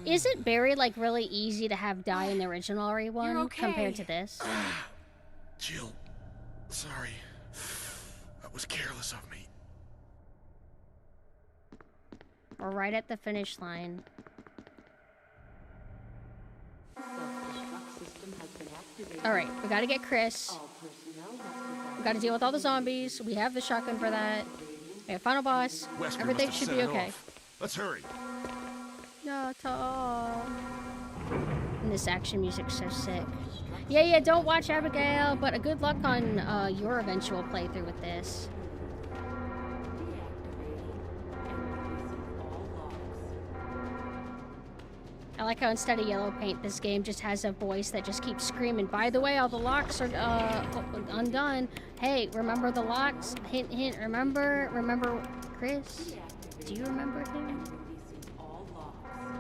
S1: Isn't Barry like really easy to have die in the original RE1
S2: You're okay.
S1: compared to this?
S4: Jill, sorry. That was careless of me.
S1: We're right at the finish line. Alright, we gotta get Chris. We gotta deal with all the zombies. We have the shotgun for that. We have final boss.
S4: Wesker
S1: Everything
S4: must
S1: should
S4: have
S1: be
S4: set it
S1: okay.
S4: off. Let's hurry.
S1: No, and this action music's so sick. Yeah, don't watch Abigail, but a good luck on your eventual playthrough with this. I like how instead of yellow paint, this game just has a voice that just keeps screaming, by the way, all the locks are undone. Hey, remember the locks? Hint, hint, remember Chris? Do you remember him?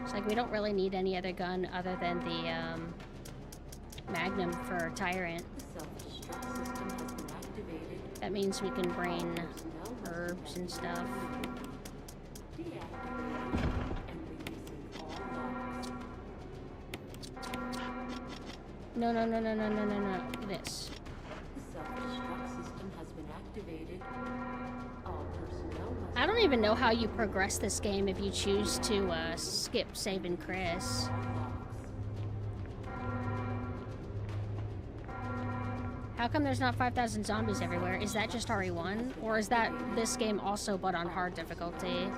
S1: It's like we don't really need any other gun other than the Magnum for Tyrant. That means we can bring herbs and stuff. No. This. I don't even know how you progress this game if you choose to skip saving Chris. How come there's not 5,000 zombies everywhere? Is that just RE1? Or is that this game also but on hard difficulty?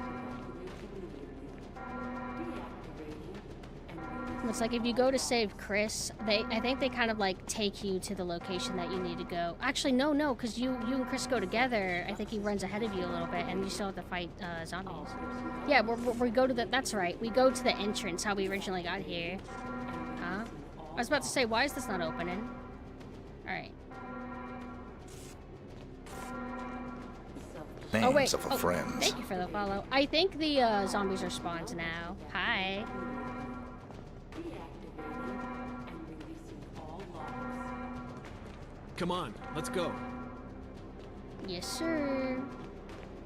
S1: It's like if you go to save Chris, I think they kind of like take you to the location that you need to go. Actually, no, because you and Chris go together. I think he runs ahead of you a little bit, and you still have to fight zombies. Yeah, we go to the. That's right. We go to the entrance how we originally got here. Huh? I was about to say, why is this not opening? All right.
S10: Names
S1: Oh wait.
S10: of a friends.
S1: Thank you for the follow. I think the zombies are spawned now. Hi.
S5: Come on, let's go.
S1: Yes, sir.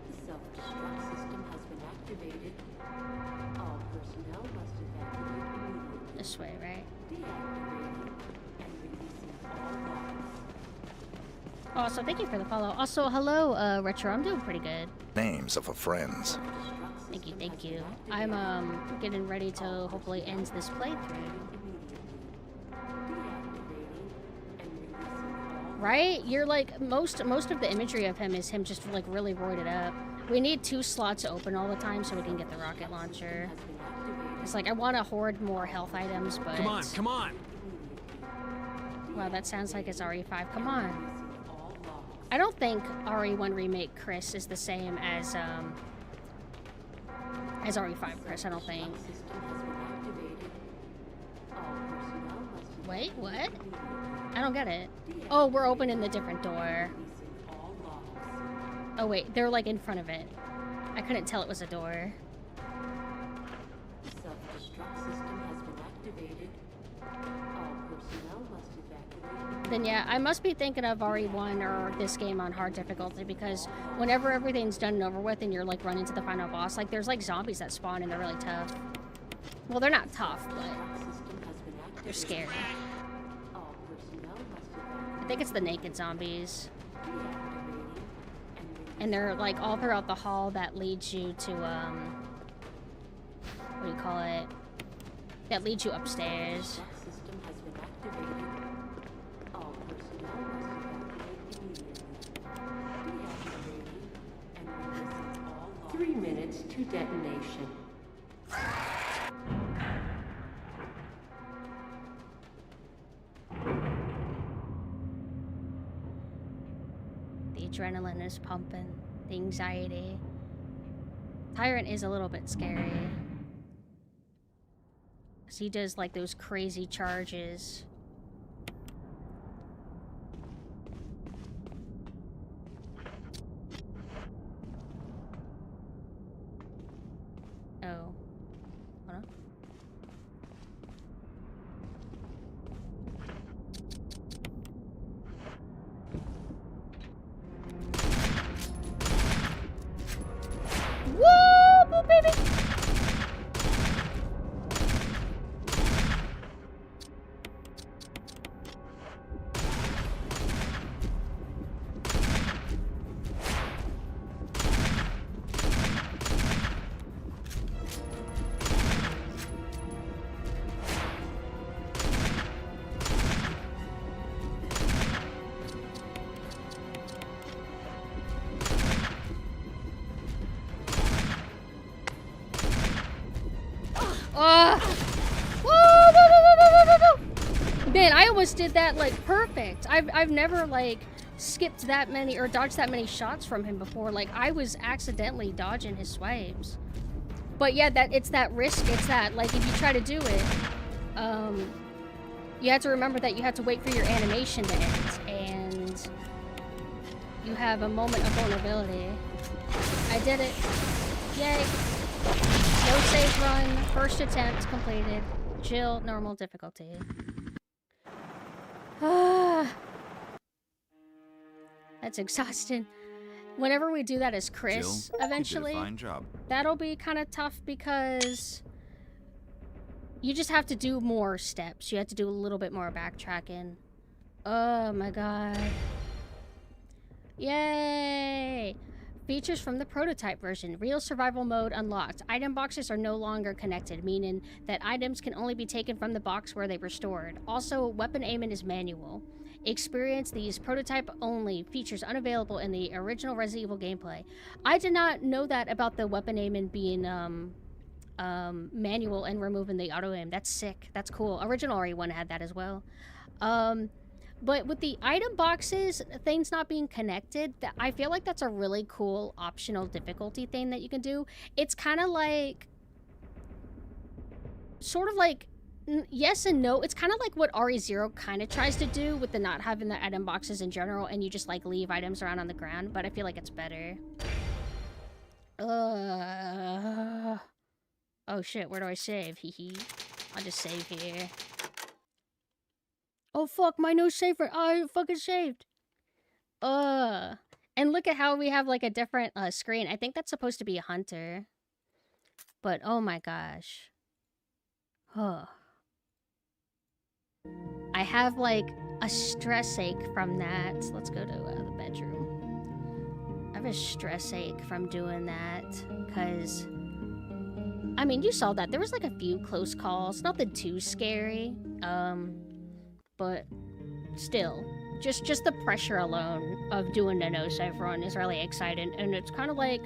S8: The self-destruct system has been activated. All personnel must evacuate immediately.
S1: This way, right?
S8: Deactivating and releasing all logs.
S1: Also, thank you for the follow. Also, hello, Retro. I'm doing pretty good.
S10: Names of a friends.
S1: Thank you. I'm getting ready to hopefully end this playthrough. Right? You're like most of the imagery of him is him just like really roided up. We need 2 slots open all the time so we can get the rocket launcher. It's like I want to hoard more health items, but
S5: Come on.
S1: Wow, that sounds like it's RE5. Come on. I don't think RE1make Chris is the same as RE5 Chris. I don't think. Wait, what? I don't get it. Oh, we're opening the different door. Oh wait, they're like in front of it. I couldn't tell it was a door.
S8: Self-destruct system has been activated. All personnel must evacuate.
S1: Then yeah, I must be thinking of RE1 or this game on hard difficulty, because whenever everything's done and over with and you're like running to the final boss, like there's like zombies that spawn and they're really tough. Well, they're not tough, but they're scary. I think it's the naked zombies. And they're like all throughout the hall that leads you to, what do you call it? That leads you upstairs.
S8: 3 minutes to detonation.
S1: The adrenaline is pumping. The anxiety. Tyrant is a little bit scary. 'Cause he does like those crazy charges. Oh. Hold on. Whoa, baby! Man, I almost did that like perfect. I've never like skipped that many or dodged that many shots from him before. Like I was accidentally dodging his swipes. But yeah, it's that risk. It's that like if you try to do it, you have to remember that you have to wait for your animation to end, and you have a moment of vulnerability. I did it. Yay. No save run. First attempt completed. Jill, normal difficulty. That's exhausting. Whenever we do that as Chris,
S6: Jill,
S1: eventually,
S6: you did a fine job.
S1: That'll be kind of tough because you just have to do more steps. You have to do a little bit more backtracking. Oh my god. Yay! Features from the prototype version. Real survival mode unlocked. Item boxes are no longer connected, meaning that items can only be taken from the box where they were stored. Also, weapon aiming is manual. Experience these prototype only features unavailable in the original Resident Evil gameplay. I did not know that about the weapon aiming being manual and removing the auto aim. That's sick. That's cool. Original RE1 had that as well. But with the item boxes, things not being connected, I feel like that's a really cool optional difficulty thing that you can do. It's kind of like, sort of like, yes and no. It's kind of like what RE0 kind of tries to do with the not having the item boxes in general, and you just like leave items around on the ground, but I feel like it's better. Oh shit, where do I save? Hee. I'll just save here. Oh fuck, my no saver. I fucking saved. And look at how we have like a different screen. I think that's supposed to be a hunter. But oh my gosh. Huh. I have like a stress ache from that. Let's go to the bedroom. I have a stress ache from doing that because, I mean, you saw that. There was like a few close calls. Nothing too scary. But still, just the pressure alone of doing the no-save run is really exciting, and it's kind of like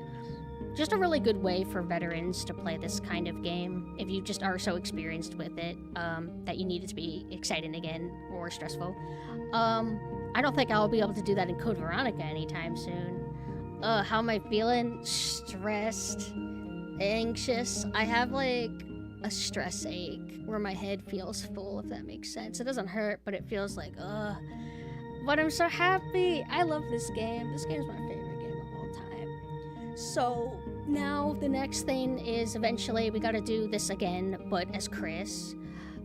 S1: just a really good way for veterans to play this kind of game if you just are so experienced with it that you need it to be exciting again or stressful. I don't think I'll be able to do that in Code Veronica anytime soon. How am I feeling? Stressed, anxious. I have like a stress ache where my head feels full, if that makes sense. It doesn't hurt, but it feels like, ugh. But I'm so happy. I love this game. This game's my favorite game of all time. So now the next thing is eventually we gotta do this again, but as Chris.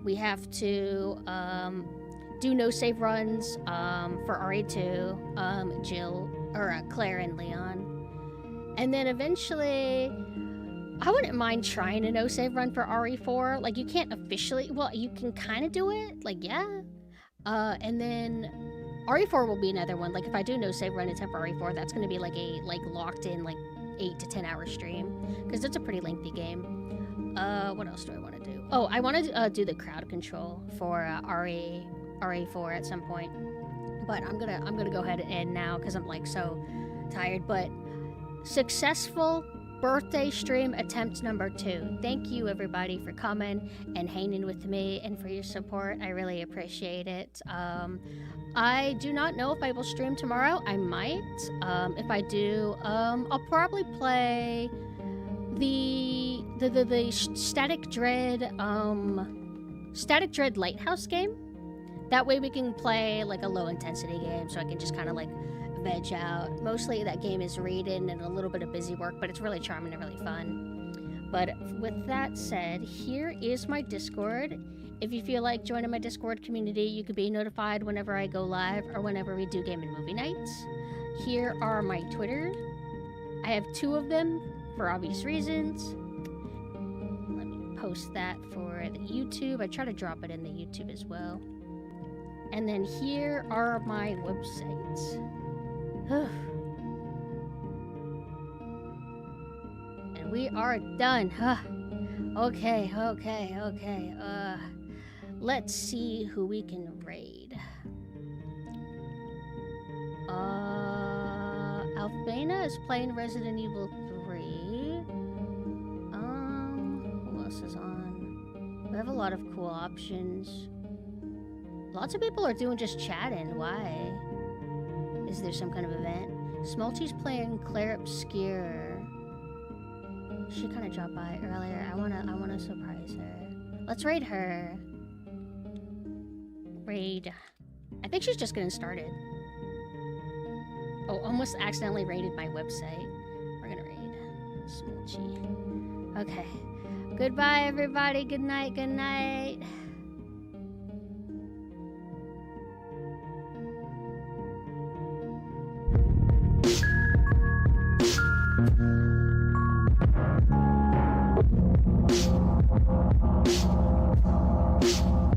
S1: We have to do no save runs for RE2, Jill, or Claire and Leon. And then eventually, I wouldn't mind trying a no save run for RE4. Like, you can't officially, well, you can kind of do it, like, yeah. And then RE4 will be another one. Like, if I do no save run attempt for RE4, that's going to be like a, locked in, 8 to 10 hour stream. Because it's a pretty lengthy game. What else do I want to do? Oh, I want to do the crowd control for RE4 at some point. But I'm gonna go ahead and end now because I'm like so tired. But successful birthday stream attempt number 2. Thank you everybody for coming and hanging with me and for your support. I really appreciate it. I do not know if I will stream tomorrow. I might. If I do, I'll probably play the Static Dread Lighthouse game. That way we can play like a low intensity game, so I can just kind of like veg out. Mostly that game is reading and a little bit of busy work, but it's really charming and really fun. But with that said, here is my Discord. If you feel like joining my Discord community, you can be notified whenever I go live or whenever we do game and movie nights. Here are my Twitters. I have 2 of them for obvious reasons. Let me post that for the YouTube. I try to drop it in the YouTube as well. And then here are my websites. And we are done. Okay. Let's see who we can raid. Alfbana is playing Resident Evil 3. Who else is on? We have a lot of cool options. Lots of people are doing just chatting. Why? Is there some kind of event? Smolty's playing Claire Obscure. She kind of dropped by earlier. I wanna surprise her. Let's raid her. Raid. I think she's just getting started. Oh, almost accidentally raided my website. We're gonna raid Smolty. Okay. Goodbye, everybody. Good night. Good night.